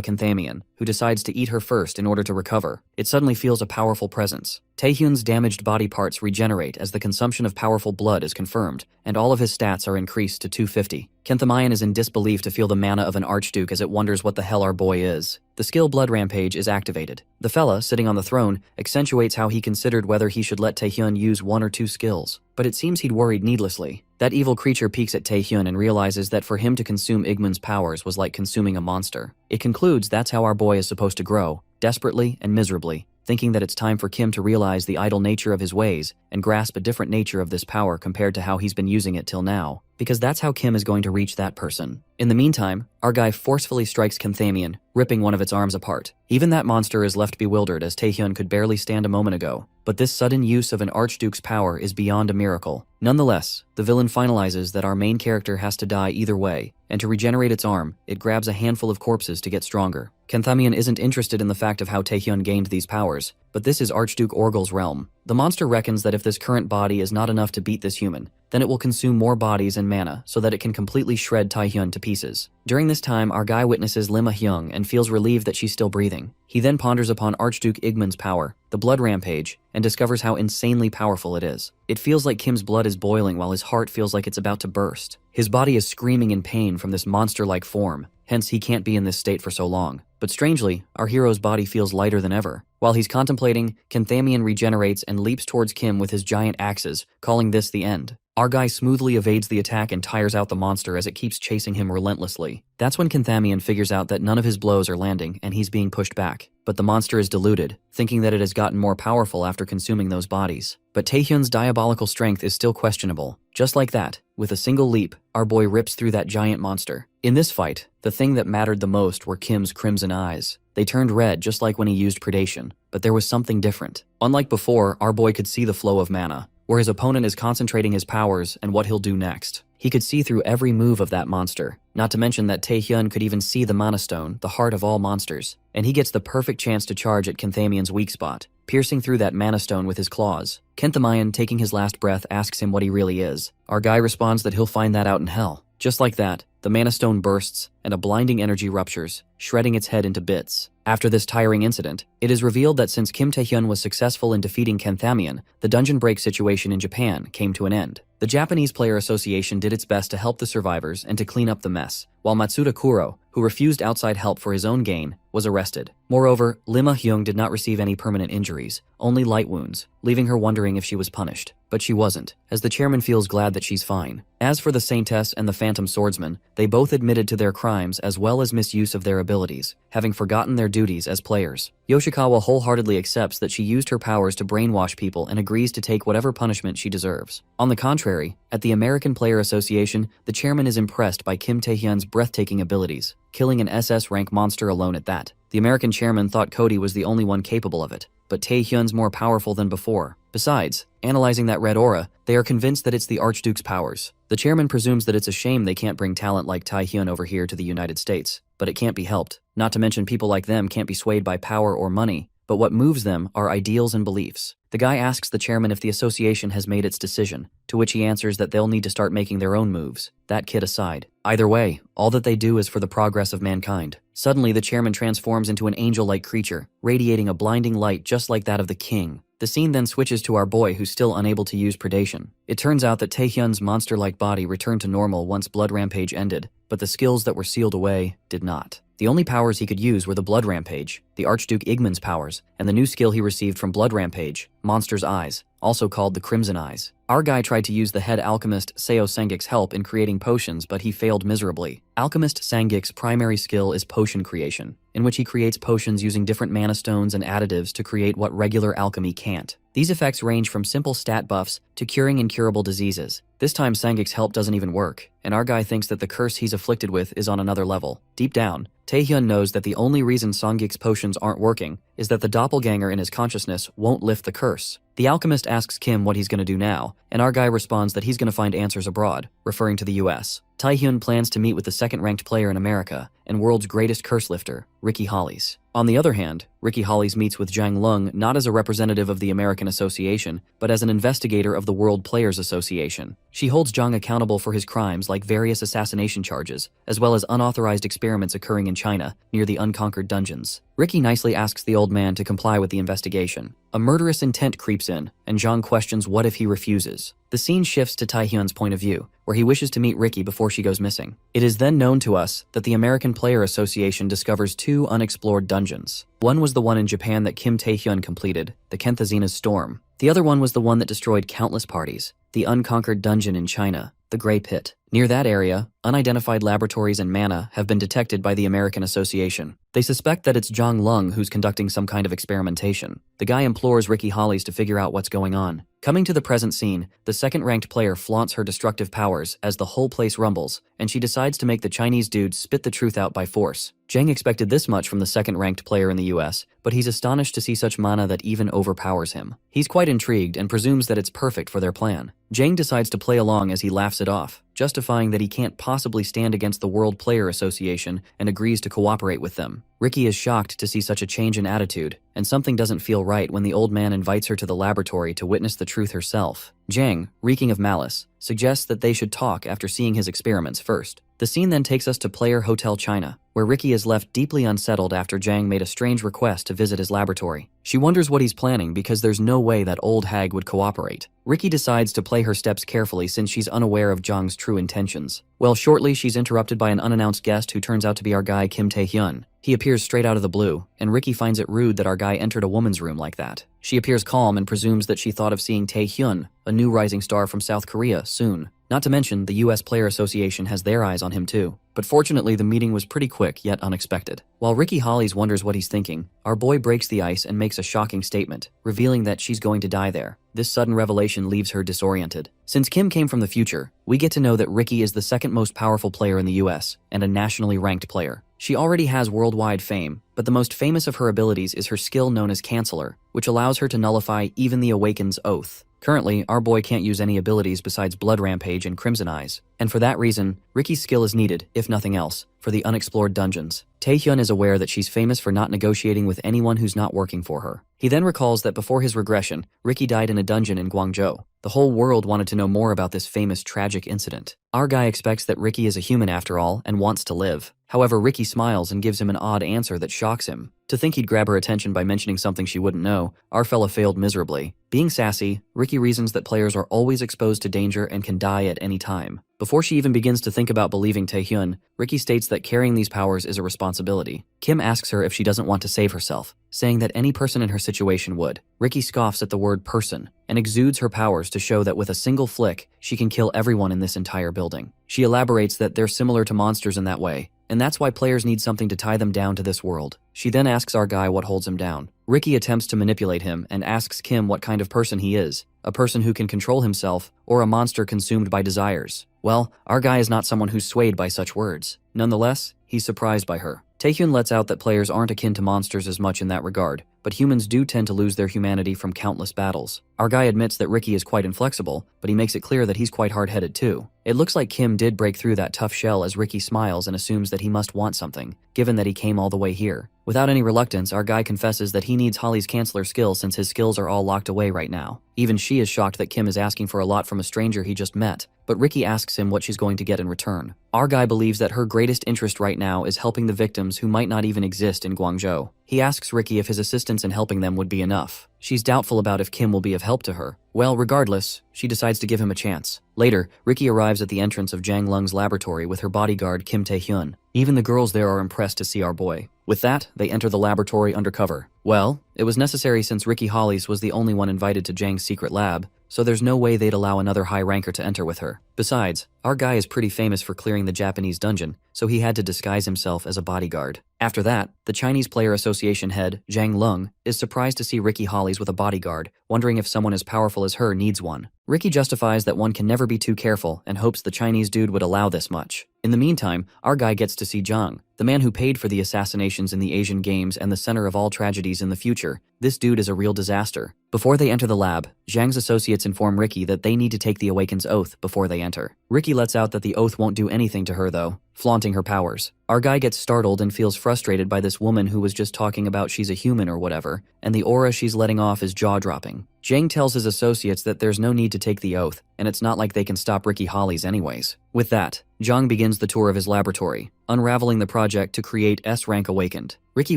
Kenthamian, who decides to eat her first in order to recover. It suddenly feels a powerful presence. Taehyun's damaged body parts regenerate as the consumption of powerful blood is confirmed, and all of his stats are increased to 250. Kenthamian is in disbelief to feel the mana of an archduke as it wonders what the hell our boy is. The skill Blood Rampage is activated. The fella, sitting on the throne, accentuates how he considered whether he should let Taehyun use one or two skills. But it seems he'd worried needlessly. That evil creature peeks at Taehyun and realizes that for him to consume Igmun's powers was like consuming a monster. It concludes that's how our boy is supposed to grow, desperately and miserably, thinking that it's time for Kim to realize the idle nature of his ways and grasp a different nature of this power compared to how he's been using it till now. Because that's how Kim is going to reach that person. In the meantime, our guy forcefully strikes Kenthamian, ripping one of its arms apart. Even that monster is left bewildered as Taehyun could barely stand a moment ago. But this sudden use of an archduke's power is beyond a miracle. Nonetheless, the villain finalizes that our main character has to die either way, and to regenerate its arm, it grabs a handful of corpses to get stronger. Kenthamian isn't interested in the fact of how Taehyun gained these powers, but this is Archduke Orgel's realm. The monster reckons that if this current body is not enough to beat this human, then it will consume more bodies and mana so that it can completely shred Taehyun to pieces. During this time, our guy witnesses Lim Ah-hyung and feels relieved that she's still breathing. He then ponders upon Archduke Igmun's power, the Blood Rampage, and discovers how insanely powerful it is. It feels like Kim's blood is boiling while his heart feels like it's about to burst. His body is screaming in pain from this monster-like form, hence he can't be in this state for so long. But strangely, our hero's body feels lighter than ever. While he's contemplating, Kenthamian regenerates and leaps towards Kim with his giant axes, calling this the end. Our guy smoothly evades the attack and tires out the monster as it keeps chasing him relentlessly. That's when Kenthamian figures out that none of his blows are landing and he's being pushed back. But the monster is deluded, thinking that it has gotten more powerful after consuming those bodies. But Taehyun's diabolical strength is still questionable. Just like that, with a single leap, our boy rips through that giant monster. In this fight, the thing that mattered the most were Kim's crimson eyes. They turned red just like when he used predation, but there was something different. Unlike before, our boy could see the flow of mana, where his opponent is concentrating his powers and what he'll do next. He could see through every move of that monster, not to mention that Taehyun could even see the Mana Stone, the heart of all monsters, and he gets the perfect chance to charge at Kenthamian's weak spot. piercing through that mana stone with his claws. Kenthamayan, taking his last breath, asks him what he really is. Our guy responds that he'll find that out in hell. Just like that, the mana stone bursts, and a blinding energy ruptures, shredding its head into bits. After this tiring incident, it is revealed that since Kim Tae-hyun was successful in defeating Kenthamian, the dungeon break situation in Japan came to an end. The Japanese Player Association did its best to help the survivors and to clean up the mess, while Matsuda Kuro, who refused outside help for his own gain, was arrested. Moreover, Lima Hyung did not receive any permanent injuries, only light wounds, leaving her wondering if she was punished. But she wasn't, as the chairman feels glad that she's fine. As for the Saintess and the Phantom Swordsman, they both admitted to their crimes as well as misuse of their abilities, having forgotten their duties as players. Yoshikawa wholeheartedly accepts that she used her powers to brainwash people and agrees to take whatever punishment she deserves. On the contrary, at the American Player Association, the chairman is impressed by Kim Tae-hyun's breathtaking abilities, killing an SS rank monster alone at that. The American chairman thought Cody was the only one capable of it, but Tae-hyun's more powerful than before. Besides, analyzing that red aura, they are convinced that it's the Archduke's powers. The chairman presumes that it's a shame they can't bring talent like Tae-hyun over here to the United States, but it can't be helped. Not to mention people like them can't be swayed by power or money, but what moves them are ideals and beliefs. The guy asks the chairman if the association has made its decision, to which he answers that they'll need to start making their own moves, that kid aside. Either way, all that they do is for the progress of mankind. Suddenly, the chairman transforms into an angel-like creature, radiating a blinding light just like that of the king. The scene then switches to our boy who's still unable to use predation. It turns out that Tae-hyun's monster-like body returned to normal once Blood Rampage ended, but the skills that were sealed away did not. The only powers he could use were the Blood Rampage, the Archduke Igman's powers, and the new skill he received from Blood Rampage, Monster's Eyes, also called the Crimson Eyes. Our guy tried to use the head alchemist Seo Sangik's help in creating potions, but he failed miserably. Alchemist Sangik's primary skill is potion creation, in which he creates potions using different mana stones and additives to create what regular alchemy can't. These effects range from simple stat buffs to curing incurable diseases. This time Sangik's help doesn't even work, and our guy thinks that the curse he's afflicted with is on another level. Deep down, Tae-hyun knows that the only reason Sangik's potions aren't working is that the doppelganger in his consciousness won't lift the curse. The alchemist asks Kim what he's going to do now, and our guy responds that he's going to find answers abroad, referring to the US. Tae-hyun plans to meet with the second-ranked player in America and world's greatest curse lifter, Ricky Hollies. On the other hand, Ricky Hollies meets with Jang Lung not as a representative of the American Association, but as an investigator of the World Players Association. She holds Jang accountable for his crimes like various assassination charges, as well as unauthorized experiments occurring in China, near the unconquered dungeons. Ricky nicely asks the old man to comply with the investigation. A murderous intent creeps in, and Jang questions what if he refuses. The scene shifts to Tae-hyun's point of view, where he wishes to meet Ricky before she goes missing. It is then known to us that the American Player Association discovers two unexplored dungeons. One was the one in Japan that Kim Tae-hyun completed, the Kenthazina's Storm. The other one was the one that destroyed countless parties, the unconquered dungeon in China, the Grey Pit. Near that area, unidentified laboratories and mana have been detected by the American Association. They suspect that it's Jang Lung who's conducting some kind of experimentation. The guy implores Ricky Hollies to figure out what's going on. Coming to the present scene, the second-ranked player flaunts her destructive powers as the whole place rumbles, and she decides to make the Chinese dude spit the truth out by force. Jang expected this much from the second-ranked player in the US, but he's astonished to see such mana that even overpowers him. He's quite intrigued and presumes that it's perfect for their plan. Jang decides to play along as he laughs it off, justifying that he can't possibly stand against the World Player Association and agrees to cooperate with them. Ricky is shocked to see such a change in attitude, and something doesn't feel right when the old man invites her to the laboratory to witness the truth herself. Jang, reeking of malice, suggests that they should talk after seeing his experiments first. The scene then takes us to Player Hotel China, where Ricky is left deeply unsettled after Jang made a strange request to visit his laboratory. She wonders what he's planning because there's no way that old hag would cooperate. Ricky decides to play her steps carefully since she's unaware of Jang's true intentions. Well, shortly she's interrupted by an unannounced guest who turns out to be our guy Kim Tae-hyun. He appears straight out of the blue, and Ricky finds it rude that our guy entered a woman's room like that. She appears calm and presumes that she thought of seeing Tae-hyun, a new rising star from South Korea, soon. Not to mention, the US Player Association has their eyes on him too. But fortunately, the meeting was pretty quick yet unexpected. While Ricky Hollies wonders what he's thinking, our boy breaks the ice and makes a shocking statement, revealing that she's going to die there. This sudden revelation leaves her disoriented. Since Kim came from the future, we get to know that Ricky is the second most powerful player in the US, and a nationally ranked player. She already has worldwide fame, but the most famous of her abilities is her skill known as Canceller, which allows her to nullify even the Awaken's oath. Currently, our boy can't use any abilities besides Blood Rampage and Crimson Eyes, and for that reason, Ricky's skill is needed, if nothing else, for the unexplored dungeons. Taehyun is aware that she's famous for not negotiating with anyone who's not working for her. He then recalls that before his regression, Ricky died in a dungeon in Guangzhou. The whole world wanted to know more about this famous tragic incident. Our guy expects that Ricky is a human after all and wants to live. However, Ricky smiles and gives him an odd answer that shocks him. To think he'd grab her attention by mentioning something she wouldn't know, our fella failed miserably. Being sassy, Ricky reasons that players are always exposed to danger and can die at any time. Before she even begins to think about believing Taehyun, Ricky states that carrying these powers is a responsibility. Kim asks her if she doesn't want to save herself, saying that any person in her situation would. Ricky scoffs at the word person and exudes her powers to show that with a single flick, she can kill everyone in this entire building. She elaborates that they're similar to monsters in that way, and that's why players need something to tie them down to this world. She then asks our guy what holds him down. Ricky attempts to manipulate him and asks Kim what kind of person he is, a person who can control himself or a monster consumed by desires. Well, our guy is not someone who's swayed by such words. Nonetheless, he's surprised by her. Taehyun lets out that players aren't akin to monsters as much in that regard, but humans do tend to lose their humanity from countless battles. Our guy admits that Ricky is quite inflexible, but he makes it clear that he's quite hard-headed too. It looks like Kim did break through that tough shell as Ricky smiles and assumes that he must want something, given that he came all the way here. Without any reluctance, our guy confesses that he needs Holly's canceller skill since his skills are all locked away right now. Even she is shocked that Kim is asking for a lot from a stranger he just met, but Ricky asks him what she's going to get in return. Our guy believes that her greatest interest right now is helping the victims who might not even exist in Guangzhou. He asks Ricky if his assistance in helping them would be enough. She's doubtful about if Kim will be of help to her. Well, regardless, she decides to give him a chance. Later, Ricky arrives at the entrance of Jang Lung's laboratory with her bodyguard Kim Taehyun. Even the girls there are impressed to see our boy. With that, they enter the laboratory undercover. Well, it was necessary since Ricky Hollis was the only one invited to Jang's secret lab, so there's no way they'd allow another high ranker to enter with her. Besides, our guy is pretty famous for clearing the Japanese dungeon, so he had to disguise himself as a bodyguard. After that, the Chinese Player Association head, Zhang Lung, is surprised to see Ricky Hollis with a bodyguard, wondering if someone as powerful as her needs one. Ricky justifies that one can never be too careful and hopes the Chinese dude would allow this much. In the meantime, our guy gets to see Zhang, the man who paid for the assassinations in the Asian Games and the center of all tragedies in the future. This dude is a real disaster. Before they enter the lab, Zhang's associates inform Ricky that they need to take the Awaken's oath before they enter. Ricky lets out that the oath won't do anything to her though, flaunting her powers. Our guy gets startled and feels frustrated by this woman who was just talking about she's a human or whatever, and the aura she's letting off is jaw-dropping. Zhang tells his associates that there's no need to take the oath, and it's not like they can stop Ricky Hollis anyways. With that, Zhang begins the tour of his laboratory, unraveling the project to create S-Rank Awakened. Ricky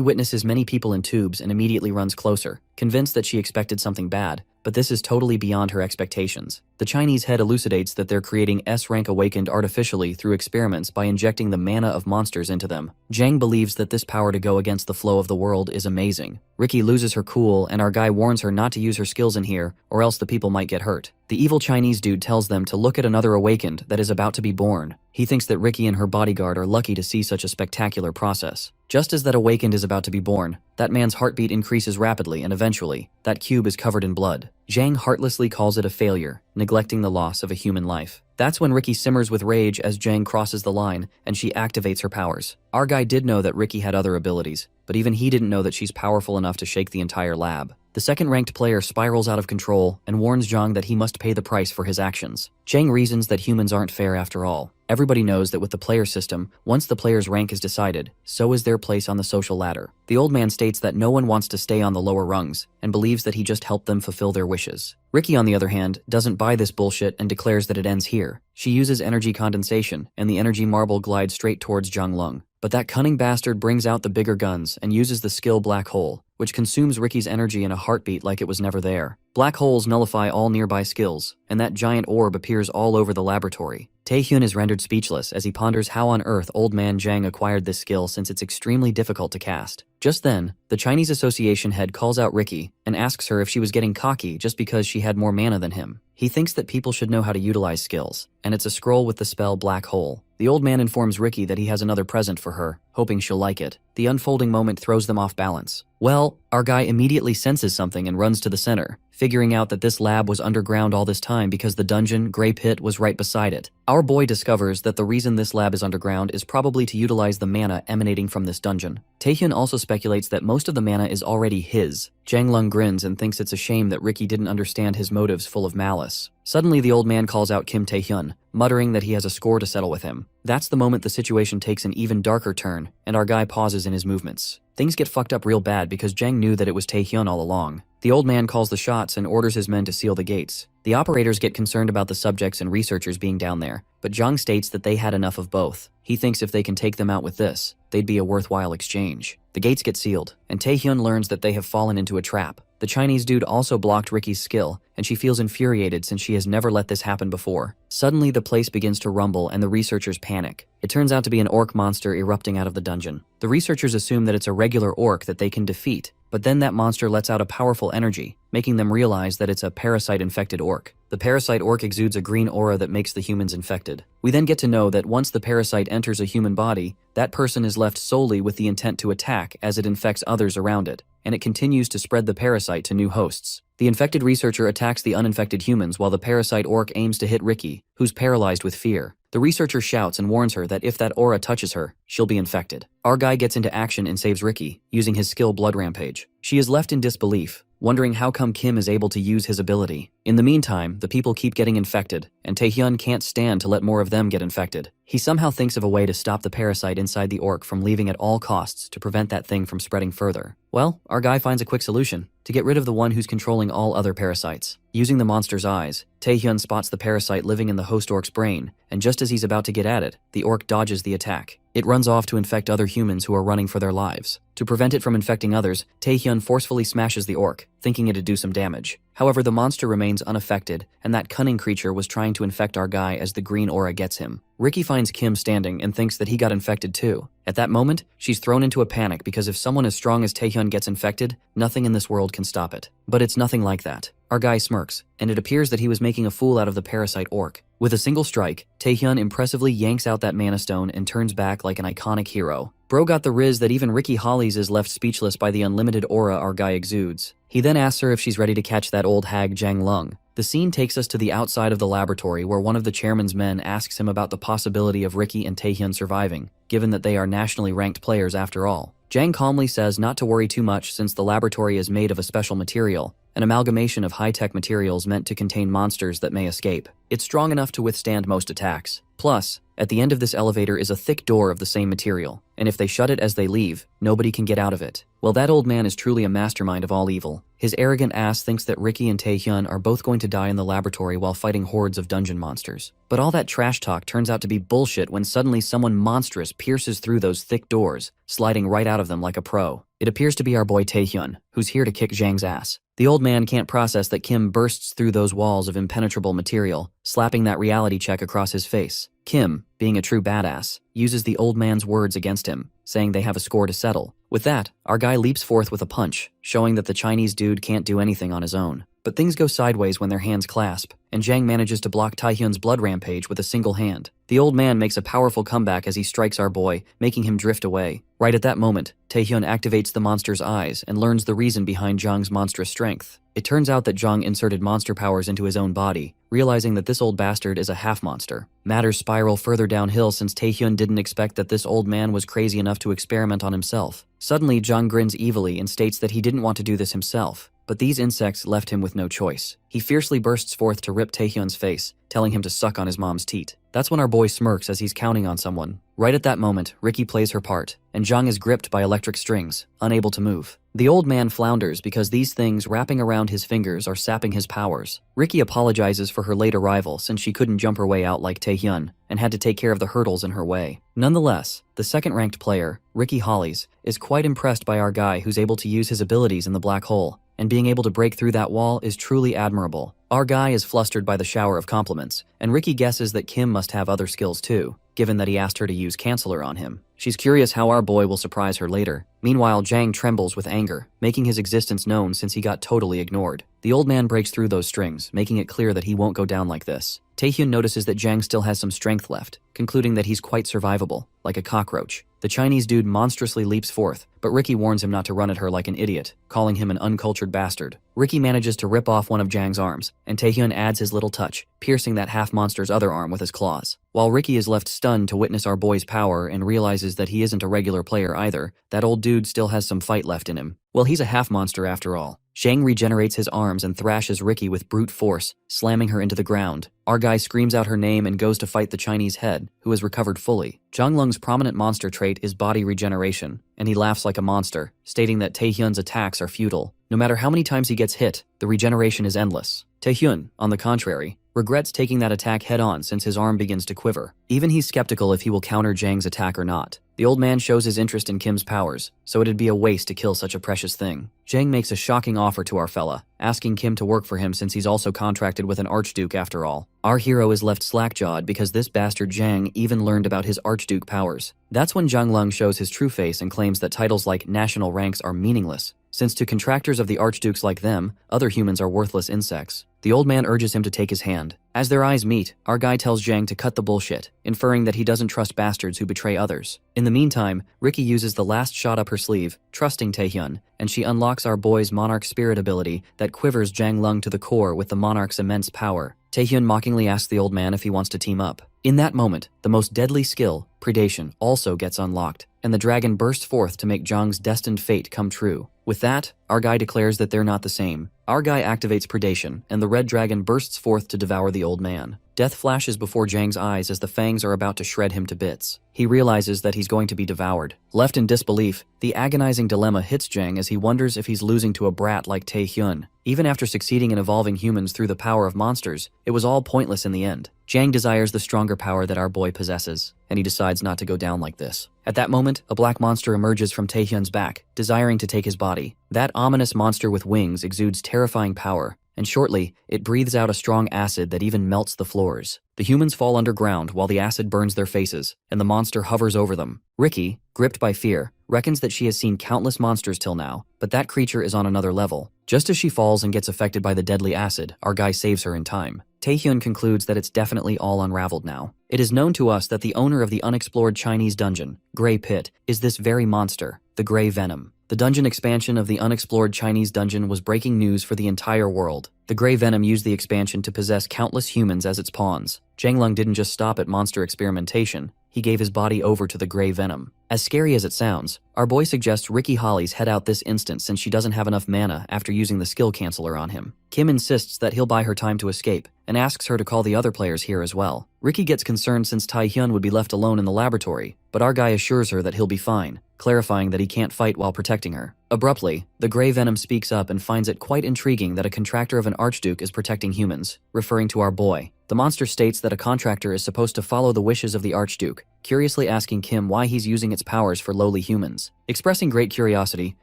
witnesses many people in tubes and immediately runs closer, convinced that she expected something bad, but this is totally beyond her expectations. The Chinese head elucidates that they're creating S-Rank Awakened artificially through experiments by injecting the mana of monsters into them. Zhang believes that this power to go against the flow of the world is amazing. Ricky loses her cool and our guy warns her not to use her skills in here or else the people might get hurt. The evil Chinese dude tells them to look at another Awakened that is about to be born. He thinks that Ricky and her bodyguard are lucky to see such a spectacular process. Just as that Awakened is about to be born, that man's heartbeat increases rapidly and eventually, that cube is covered in blood. Zhang heartlessly calls it a failure, neglecting the loss of a human life. That's when Ricky simmers with rage as Zhang crosses the line and she activates her powers. Our guy did know that Ricky had other abilities, but even he didn't know that she's powerful enough to shake the entire lab. The second-ranked player spirals out of control and warns Zhang that he must pay the price for his actions. Zhang reasons that humans aren't fair after all. Everybody knows that with the player system, once the player's rank is decided, so is their place on the social ladder. The old man states that no one wants to stay on the lower rungs and believes that he just helped them fulfill their wishes. Ricky, on the other hand, doesn't buy this bullshit and declares that it ends here. She uses energy condensation, and the energy marble glides straight towards Zhang Lung. But that cunning bastard brings out the bigger guns and uses the skill Black Hole, which consumes Ricky's energy in a heartbeat like it was never there. Black holes nullify all nearby skills, and that giant orb appears all over the laboratory. Taehyun is rendered speechless as he ponders how on earth old man Zhang acquired this skill since it's extremely difficult to cast. Just then, the Chinese Association head calls out Ricky and asks her if she was getting cocky just because she had more mana than him. He thinks that people should know how to utilize skills, and it's a scroll with the spell Black Hole. The old man informs Ricky that he has another present for her, hoping she'll like it. The unfolding moment throws them off balance. Well, our guy immediately senses something and runs to the center, figuring out that this lab was underground all this time because the dungeon, Grey Pit, was right beside it. Our boy discovers that the reason this lab is underground is probably to utilize the mana emanating from this dungeon. Taehyun also speculates that most of the mana is already his. Jang Lung grins and thinks it's a shame that Ricky didn't understand his motives full of malice. Suddenly, the old man calls out Kim Taehyun, muttering that he has a score to settle with him. That's the moment the situation takes an even darker turn, and our guy pauses in his movements. Things get fucked up real bad because Jang knew that it was Taehyun all along. The old man calls the shots and orders his men to seal the gates. The operators get concerned about the subjects and researchers being down there, but Jang states that they had enough of both. He thinks if they can take them out with this, they'd be a worthwhile exchange. The gates get sealed, and Taehyun learns that they have fallen into a trap. The Chinese dude also blocked Ricky's skill, and she feels infuriated since she has never let this happen before. Suddenly, the place begins to rumble and the researchers panic. It turns out to be an orc monster erupting out of the dungeon. The researchers assume that it's a regular orc that they can defeat, but then that monster lets out a powerful energy, making them realize that it's a parasite-infected orc. The parasite orc exudes a green aura that makes the humans infected. We then get to know that once the parasite enters a human body, that person is left solely with the intent to attack as it infects others around it, and it continues to spread the parasite to new hosts. The infected researcher attacks the uninfected humans while the parasite orc aims to hit Ricky, who's paralyzed with fear. The researcher shouts and warns her that if that aura touches her, she'll be infected. Our guy gets into action and saves Ricky, using his skill Blood Rampage. She is left in disbelief, wondering how come Kim is able to use his ability. In the meantime, the people keep getting infected, and Taehyun can't stand to let more of them get infected. He somehow thinks of a way to stop the parasite inside the orc from leaving at all costs to prevent that thing from spreading further. Well, our guy finds a quick solution, to get rid of the one who's controlling all other parasites. Using the monster's eyes, Taehyun spots the parasite living in the host orc's brain, and just as he's about to get at it, the orc dodges the attack. It runs off to infect other humans who are running for their lives. To prevent it from infecting others, Taehyun forcefully smashes the orc, thinking it'd do some damage. However, the monster remains unaffected, and that cunning creature was trying to infect our guy as the green aura gets him. Ricky finds Kim standing and thinks that he got infected too. At that moment, she's thrown into a panic because if someone as strong as Taehyun gets infected, nothing in this world can stop it. But it's nothing like that. Our guy smirks, and it appears that he was making a fool out of the parasite orc. With a single strike, Taehyun impressively yanks out that mana stone and turns back like an iconic hero. Bro got the riz that even Ricky Hollies is left speechless by the unlimited aura our guy exudes. He then asks her if she's ready to catch that old hag Jang Lung. The scene takes us to the outside of the laboratory where one of the chairman's men asks him about the possibility of Ricky and Taehyun surviving, given that they are nationally ranked players after all. Jang calmly says not to worry too much since the laboratory is made of a special material, an amalgamation of high-tech materials meant to contain monsters that may escape. It's strong enough to withstand most attacks. Plus, at the end of this elevator is a thick door of the same material, and if they shut it as they leave, nobody can get out of it. Well, that old man is truly a mastermind of all evil. His arrogant ass thinks that Ricky and Taehyun are both going to die in the laboratory while fighting hordes of dungeon monsters. But all that trash talk turns out to be bullshit when suddenly someone monstrous pierces through those thick doors, sliding right out of them like a pro. It appears to be our boy Taehyun, who's here to kick Jang's ass. The old man can't process that Kim bursts through those walls of impenetrable material, slapping that reality check across his face. Kim, being a true badass, uses the old man's words against him, saying they have a score to settle. With that, our guy leaps forth with a punch, showing that the Chinese dude can't do anything on his own. But things go sideways when their hands clasp, and Jang manages to block Taehyun's blood rampage with a single hand. The old man makes a powerful comeback as he strikes our boy, making him drift away. Right at that moment, Taehyun activates the monster's eyes and learns the reason behind Jang's monstrous strength. It turns out that Jang inserted monster powers into his own body, realizing that this old bastard is a half-monster. Matters spiral further downhill since Taehyun didn't expect that this old man was crazy enough to experiment on himself. Suddenly, Jang grins evilly and states that he didn't want to do this himself, but these insects left him with no choice. He fiercely bursts forth to rip Taehyun's face, telling him to suck on his mom's teat. That's when our boy smirks as he's counting on someone. Right at that moment, Ricky plays her part, and Jang is gripped by electric strings, unable to move. The old man flounders because these things wrapping around his fingers are sapping his powers. Ricky apologizes for her late arrival since she couldn't jump her way out like Taehyun, and had to take care of the hurdles in her way. Nonetheless, the second-ranked player, Ricky Hollies, is quite impressed by our guy who's able to use his abilities in the black hole, and being able to break through that wall is truly admirable. Our guy is flustered by the shower of compliments, and Ricky guesses that Kim must have other skills too, given that he asked her to use Canceller on him. She's curious how our boy will surprise her later. Meanwhile, Jang trembles with anger, making his existence known since he got totally ignored. The old man breaks through those strings, making it clear that he won't go down like this. Taehyun notices that Jang still has some strength left, concluding that he's quite survivable, like a cockroach. The Chinese dude monstrously leaps forth, but Ricky warns him not to run at her like an idiot, calling him an uncultured bastard. Ricky manages to rip off one of Jang's arms, and Taehyun adds his little touch, piercing that half-monster's other arm with his claws. While Ricky is left stunned to witness our boy's power and realizes that he isn't a regular player either, that old dude still has some fight left in him. Well, he's a half-monster after all. Zhang regenerates his arms and thrashes Ricky with brute force, slamming her into the ground. Our guy screams out her name and goes to fight the Chinese head, who has recovered fully. Zhanglung's prominent monster trait is body regeneration, and he laughs like a monster, stating that Taehyun's attacks are futile. No matter how many times he gets hit, the regeneration is endless. Taehyun, on the contrary, regrets taking that attack head-on since his arm begins to quiver. Even he's skeptical if he will counter Zhang's attack or not. The old man shows his interest in Kim's powers, so it'd be a waste to kill such a precious thing. Zhang makes a shocking offer to our fella, asking Kim to work for him since he's also contracted with an archduke after all. Our hero is left slack-jawed because this bastard Zhang even learned about his archduke powers. That's when Zhanglung shows his true face and claims that titles like national ranks are meaningless, since to contractors of the archdukes like them, other humans are worthless insects. The old man urges him to take his hand. As their eyes meet, our guy tells Zhang to cut the bullshit, inferring that he doesn't trust bastards who betray others. In the meantime, Ricky uses the last shot up her sleeve, trusting Taehyun, and she unlocks our boy's Monarch Spirit ability that quivers Zhanglung to the core with the Monarch's immense power. Taehyun mockingly asks the old man if he wants to team up. In that moment, the most deadly skill, Predation, also gets unlocked, and the dragon bursts forth to make Zhang's destined fate come true. With that, our guy declares that they're not the same. Our guy activates Predation, and the red dragon bursts forth to devour the old man. Death flashes before Zhang's eyes as the fangs are about to shred him to bits. He realizes that he's going to be devoured. Left in disbelief, the agonizing dilemma hits Zhang as he wonders if he's losing to a brat like Taehyun. Even after succeeding in evolving humans through the power of monsters, it was all pointless in the end. Zhang desires the stronger power that our boy possesses, and he decides not to go down like this. At that moment, a black monster emerges from Taehyun's back, desiring to take his body. That ominous monster with wings exudes terrifying power, and shortly, it breathes out a strong acid that even melts the floors. The humans fall underground while the acid burns their faces, and the monster hovers over them. Ricky, gripped by fear, reckons that she has seen countless monsters till now, but that creature is on another level. Just as she falls and gets affected by the deadly acid, our guy saves her in time. Taehyun concludes that it's definitely all unraveled now. It is known to us that the owner of the unexplored Chinese dungeon, Grey Pit, is this very monster, the Grey Venom. The dungeon expansion of the unexplored Chinese dungeon was breaking news for the entire world. The Grey Venom used the expansion to possess countless humans as its pawns. Zhanglung didn't just stop at monster experimentation, he gave his body over to the Grey Venom. As scary as it sounds, our boy suggests Ricky Hollies head out this instant since she doesn't have enough mana after using the skill canceller on him. Kim insists that he'll buy her time to escape, and asks her to call the other players here as well. Ricky gets concerned since Taehyun would be left alone in the laboratory, but our guy assures her that he'll be fine, clarifying that he can't fight while protecting her. Abruptly, the Grey Venom speaks up and finds it quite intriguing that a contractor of an archduke is protecting humans, referring to our boy. The monster states that a contractor is supposed to follow the wishes of the archduke, curiously asking Kim why he's using its powers for lowly humans. Expressing great curiosity,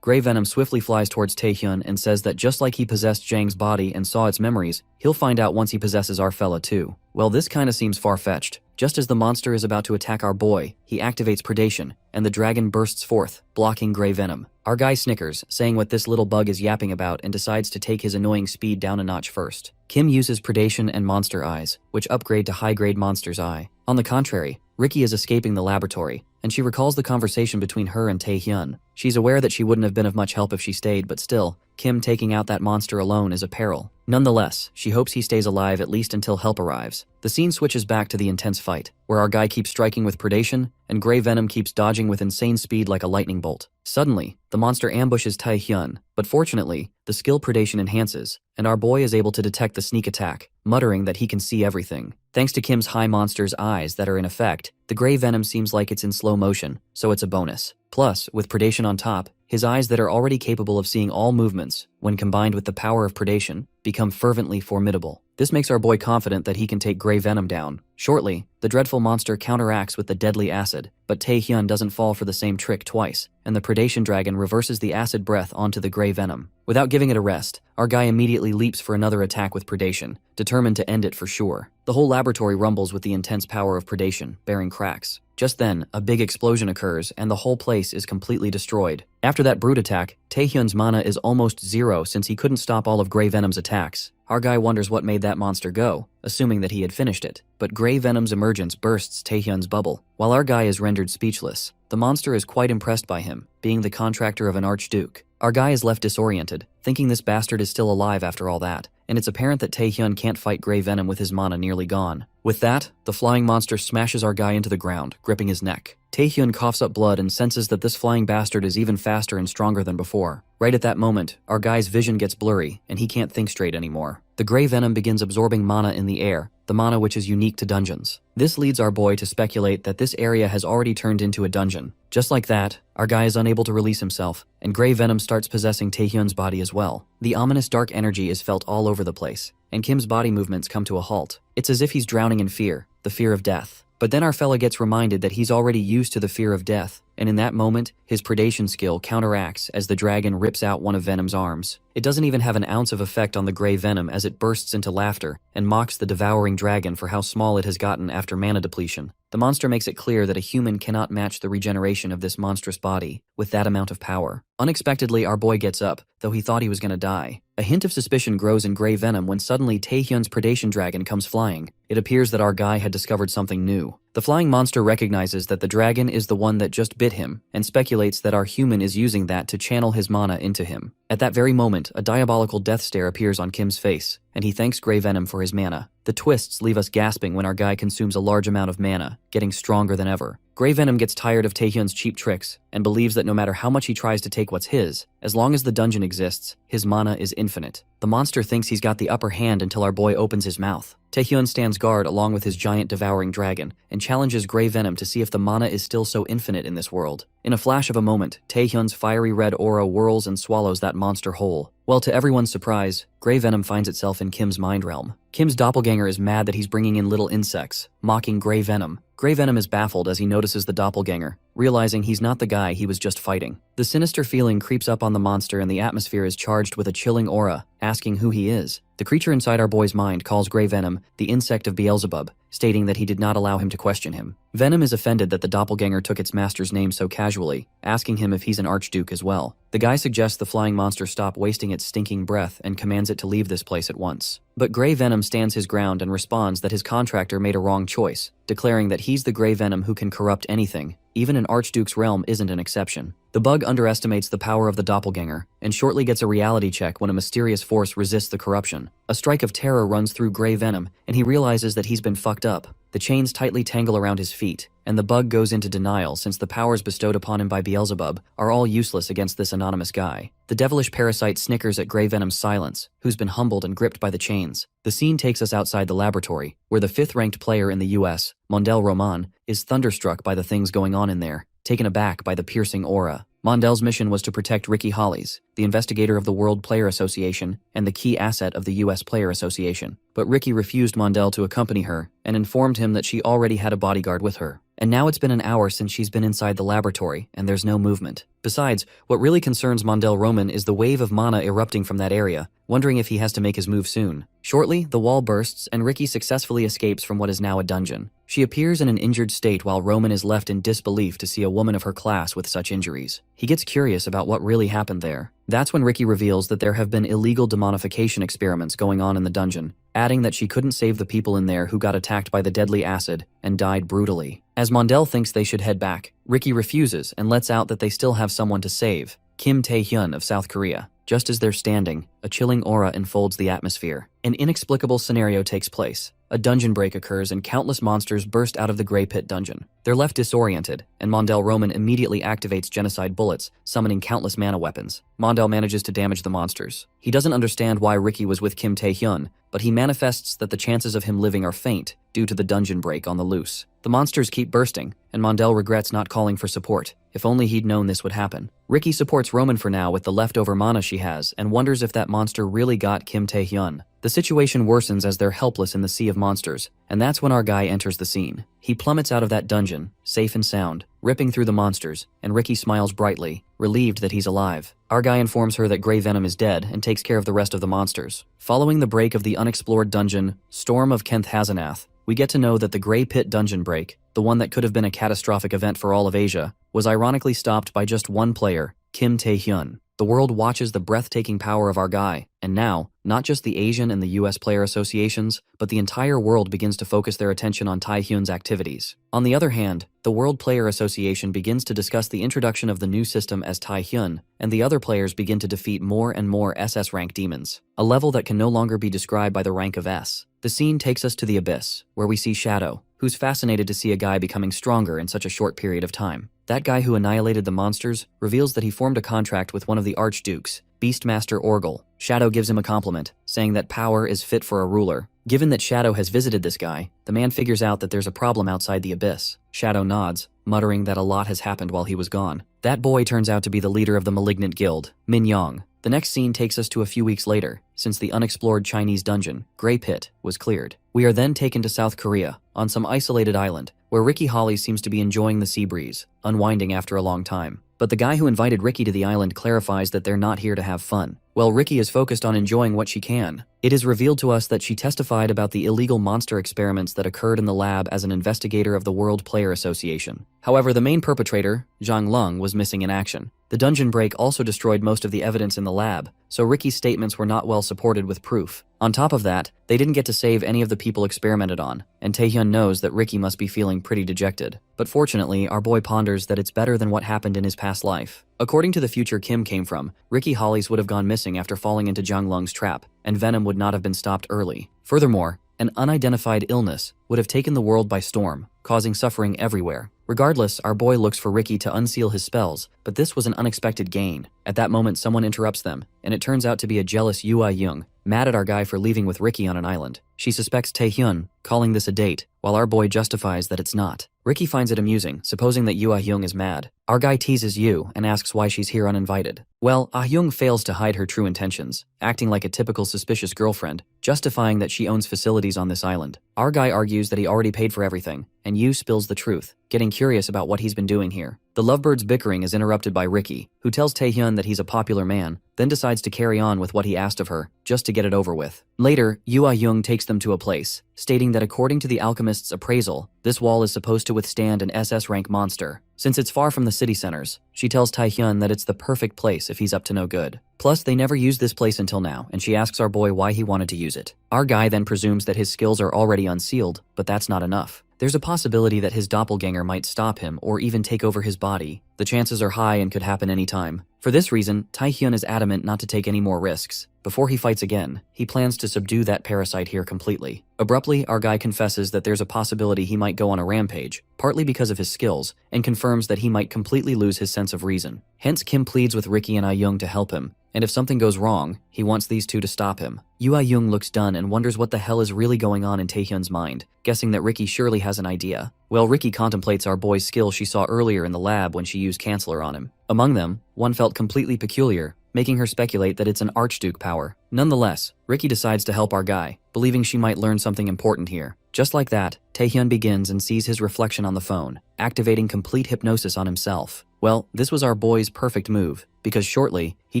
Grey Venom swiftly flies towards Taehyun and says that just like he possessed Zhang's body and saw its memories, he'll find out once he possesses our fella too. Well, this kinda seems far-fetched. Just as the monster is about to attack our boy, he activates Predation, and the dragon bursts forth, blocking Grey Venom. Our guy snickers, saying what this little bug is yapping about, and decides to take his annoying speed down a notch first. Kim uses Predation and Monster Eyes, which upgrade to high-grade Monster's Eye. On the contrary, Ricky is escaping the laboratory, and she recalls the conversation between her and Taehyun. She's aware that she wouldn't have been of much help if she stayed, but still, Kim taking out that monster alone is a peril. Nonetheless, she hopes he stays alive at least until help arrives. The scene switches back to the intense fight, where our guy keeps striking with Predation, and Grey Venom keeps dodging with insane speed like a lightning bolt. Suddenly, the monster ambushes Taehyun, but fortunately, the skill Predation enhances, and our boy is able to detect the sneak attack, muttering that he can see everything. Thanks to Kim's high monster's eyes that are in effect, the Grey Venom seems like it's in slow motion, so it's a bonus. Plus, with Predation on top, his eyes that are already capable of seeing all movements, when combined with the power of Predation, become fervently formidable. This makes our boy confident that he can take Grey Venom down. Shortly, the dreadful monster counteracts with the deadly acid, but Taehyun doesn't fall for the same trick twice, and the Predation dragon reverses the acid breath onto the Grey Venom. Without giving it a rest, our guy immediately leaps for another attack with Predation, determined to end it for sure. The whole laboratory rumbles with the intense power of Predation, bearing cracks. Just then, a big explosion occurs, and the whole place is completely destroyed. After that brute attack, Taehyun's mana is almost zero since he couldn't stop all of Grey Venom's attacks. Our guy wonders what made that monster go, assuming that he had finished it. But gray venom's emergence bursts Taehyun's bubble. While our guy is rendered speechless, the monster is quite impressed by him, being the contractor of an archduke. Our guy is left disoriented, thinking this bastard is still alive after all that, and it's apparent that Taehyun can't fight gray venom with his mana nearly gone. With that, the flying monster smashes our guy into the ground, gripping his neck. Taehyun coughs up blood and senses that this flying bastard is even faster and stronger than before. Right at that moment, our guy's vision gets blurry, and he can't think straight anymore. The gray venom begins absorbing mana in the air, the mana which is unique to dungeons. This leads our boy to speculate that this area has already turned into a dungeon. Just like that, our guy is unable to release himself, and gray venom starts possessing Taehyun's body as well. The ominous dark energy is felt all over the place, and Kim's body movements come to a halt. It's as if he's drowning in fear, the fear of death. But then our fella gets reminded that he's already used to the fear of death, and in that moment, his predation skill counteracts as the dragon rips out one of Venom's arms. It doesn't even have an ounce of effect on the gray venom as it bursts into laughter and mocks the devouring dragon for how small it has gotten after mana depletion. The monster makes it clear that a human cannot match the regeneration of this monstrous body with that amount of power. Unexpectedly, our boy gets up, though he thought he was gonna die. A hint of suspicion grows in gray venom when suddenly Taehyun's predation dragon comes flying. It appears that our guy had discovered something new. The flying monster recognizes that the dragon is the one that just bit him and speculates that our human is using that to channel his mana into him. At that very moment, a diabolical death stare appears on Kim's face, and he thanks gray venom for his mana. The twists leave us gasping when our guy consumes a large amount of mana, getting stronger than ever. Gray venom gets tired of Taehyun's cheap tricks and believes that no matter how much he tries to take what's his, as long as the dungeon exists, his mana is infinite. The monster thinks he's got the upper hand until our boy opens his mouth. Taehyun stands guard along with his giant devouring dragon and challenges gray venom to see if the mana is still so infinite in this world. In a flash of a moment, Taehyun's fiery red aura whirls and swallows that monster whole. Well, to everyone's surprise, gray venom finds itself in Kim's mind realm. Kim's doppelganger is mad that he's bringing in little insects, mocking gray venom. Gray venom is baffled as he notices the doppelganger, realizing he's not the guy he was just fighting. The sinister feeling creeps up on the monster and the atmosphere is charged with a chilling aura, asking who he is. The creature inside our boy's mind calls gray venom the insect of Beelzebub, stating that he did not allow him to question him. Venom is offended that the doppelganger took its master's name so casually, asking him if he's an archduke as well. The guy suggests the flying monster stop wasting its stinking breath and commands it to leave this place at once. But gray venom stands his ground and responds that his contractor made a wrong choice, declaring that he's the gray venom who can corrupt anything. Even an archduke's realm isn't an exception. The bug underestimates the power of the doppelganger, and shortly gets a reality check when a mysterious force resists the corruption. A strike of terror runs through gray venom, and he realizes that he's been fucked up. The chains tightly tangle around his feet, and the bug goes into denial since the powers bestowed upon him by Beelzebub are all useless against this anonymous guy. The devilish parasite snickers at gray venom's silence, who's been humbled and gripped by the chains. The scene takes us outside the laboratory, where the 5th-ranked player in the US, Mondel Roman, is thunderstruck by the things going on in there, taken aback by the piercing aura. Mondel's mission was to protect Ricky Hollies, the investigator of the World Player Association and the key asset of the US Player Association. But Ricky refused Mondel to accompany her and informed him that she already had a bodyguard with her. And now it's been an hour since she's been inside the laboratory, and there's no movement. Besides, what really concerns Mondel Roman is the wave of mana erupting from that area, wondering if he has to make his move soon. Shortly, the wall bursts and Ricky successfully escapes from what is now a dungeon. She appears in an injured state while Roman is left in disbelief to see a woman of her class with such injuries. He gets curious about what really happened there. That's when Ricky reveals that there have been illegal demonification experiments going on in the dungeon, adding that she couldn't save the people in there who got attacked by the deadly acid and died brutally. As Mondel thinks they should head back, Ricky refuses and lets out that they still have someone to save, Kim Tae-hyun of South Korea. Just as they're standing, a chilling aura enfolds the atmosphere. An inexplicable scenario takes place. A dungeon break occurs and countless monsters burst out of the Grey Pit dungeon. They're left disoriented, and Mondel Roman immediately activates genocide bullets, summoning countless mana weapons. Mondel manages to damage the monsters. He doesn't understand why Ricky was with Kim Tae-hyun, but he manifests that the chances of him living are faint due to the dungeon break on the loose. The monsters keep bursting, and Mondel regrets not calling for support. If only he'd known this would happen. Ricky supports Roman for now with the leftover mana she has and wonders if that monster really got Kim Tae-hyun. The situation worsens as they're helpless in the sea of monsters, and that's when our guy enters the scene. He plummets out of that dungeon, safe and sound, ripping through the monsters, and Ricky smiles brightly, relieved that he's alive. Our guy informs her that Grey Venom is dead and takes care of the rest of the monsters. Following the break of the unexplored dungeon, Storm of Kenth Hazanath, we get to know that the Grey Pit dungeon break, the one that could have been a catastrophic event for all of Asia, was ironically stopped by just one player, Kim Tae-hyun. The world watches the breathtaking power of our guy, and now, not just the Asian and the US player associations, but the entire world begins to focus their attention on Taehyun's activities. On the other hand, the World Player Association begins to discuss the introduction of the new system as Taehyun, and the other players begin to defeat more and more SS rank demons, a level that can no longer be described by the rank of S. The scene takes us to the Abyss, where we see Shadow, who's fascinated to see a guy becoming stronger in such a short period of time. That guy who annihilated the monsters reveals that he formed a contract with one of the Archdukes, Beastmaster Orgel. Shadow gives him a compliment, saying that power is fit for a ruler. Given that Shadow has visited this guy, the man figures out that there's a problem outside the Abyss. Shadow nods, muttering that a lot has happened while he was gone. That boy turns out to be the leader of the malignant guild, Min Yong. The next scene takes us to a few weeks later, since the unexplored Chinese dungeon, Grey Pit, was cleared. We are then taken to South Korea, on some isolated island, where Ricky Holly seems to be enjoying the sea breeze, unwinding after a long time. But the guy who invited Ricky to the island clarifies that they're not here to have fun. While Ricky is focused on enjoying what she can, it is revealed to us that she testified about the illegal monster experiments that occurred in the lab as an investigator of the World Player Association. However, the main perpetrator, Zhang Lung, was missing in action. The dungeon break also destroyed most of the evidence in the lab, so Ricky's statements were not well supported with proof. On top of that, they didn't get to save any of the people experimented on, and Taehyun knows that Ricky must be feeling pretty dejected. But fortunately, our boy ponders that it's better than what happened in his past life. According to the future Kim came from, Ricky Hollies would have gone missing after falling into Zhang Lung's trap, and Venom would not have been stopped early. Furthermore, an unidentified illness would have taken the world by storm, causing suffering everywhere. Regardless, our boy looks for Ricky to unseal his spells, but this was an unexpected gain. At that moment, someone interrupts them, and it turns out to be a jealous Yua Young, mad at our guy for leaving with Ricky on an island. She suspects Taehyun, calling this a date, while our boy justifies that it's not. Ricky finds it amusing, supposing that Yua Young is mad. Our guy teases Yu and asks why she's here uninvited. Well, Ah Young fails to hide her true intentions, acting like a typical suspicious girlfriend, justifying that she owns facilities on this island. Our guy argues that he already paid for everything, and Yu spills the truth, getting curious about what he's been doing here. The lovebirds' bickering is interrupted by Ricky, who tells Taehyun that he's a popular man, then decides to carry on with what he asked of her, just to get it over with. Later, Yua Young takes them to a place, stating that according to the alchemist's appraisal, this wall is supposed to withstand an SS rank monster. Since it's far from the city centers, she tells Taehyun that it's the perfect place if he's up to no good. Plus, they never used this place until now, and she asks our boy why he wanted to use it. Our guy then presumes that his skills are already unsealed, but that's not enough. There's a possibility that his doppelganger might stop him or even take over his body. The chances are high and could happen anytime. For this reason, Taehyun is adamant not to take any more risks. Before he fights again, he plans to subdue that parasite here completely. Abruptly, our guy confesses that there's a possibility he might go on a rampage, partly because of his skills, and confirms that he might completely lose his sense of reason. Hence, Kim pleads with Ricky and Ah Young to help him, and if something goes wrong, he wants these two to stop him. Yu Ah Young looks done and wonders what the hell is really going on in Taehyun's mind, guessing that Ricky surely has an idea. Well, Ricky contemplates our boy's skill she saw earlier in the lab when she used Canceller on him. Among them, one felt completely peculiar, making her speculate that it's an Archduke power. Nonetheless, Ricky decides to help our guy, believing she might learn something important here. Just like that, Taehyun begins and sees his reflection on the phone, activating complete hypnosis on himself. Well, this was our boy's perfect move, because shortly, he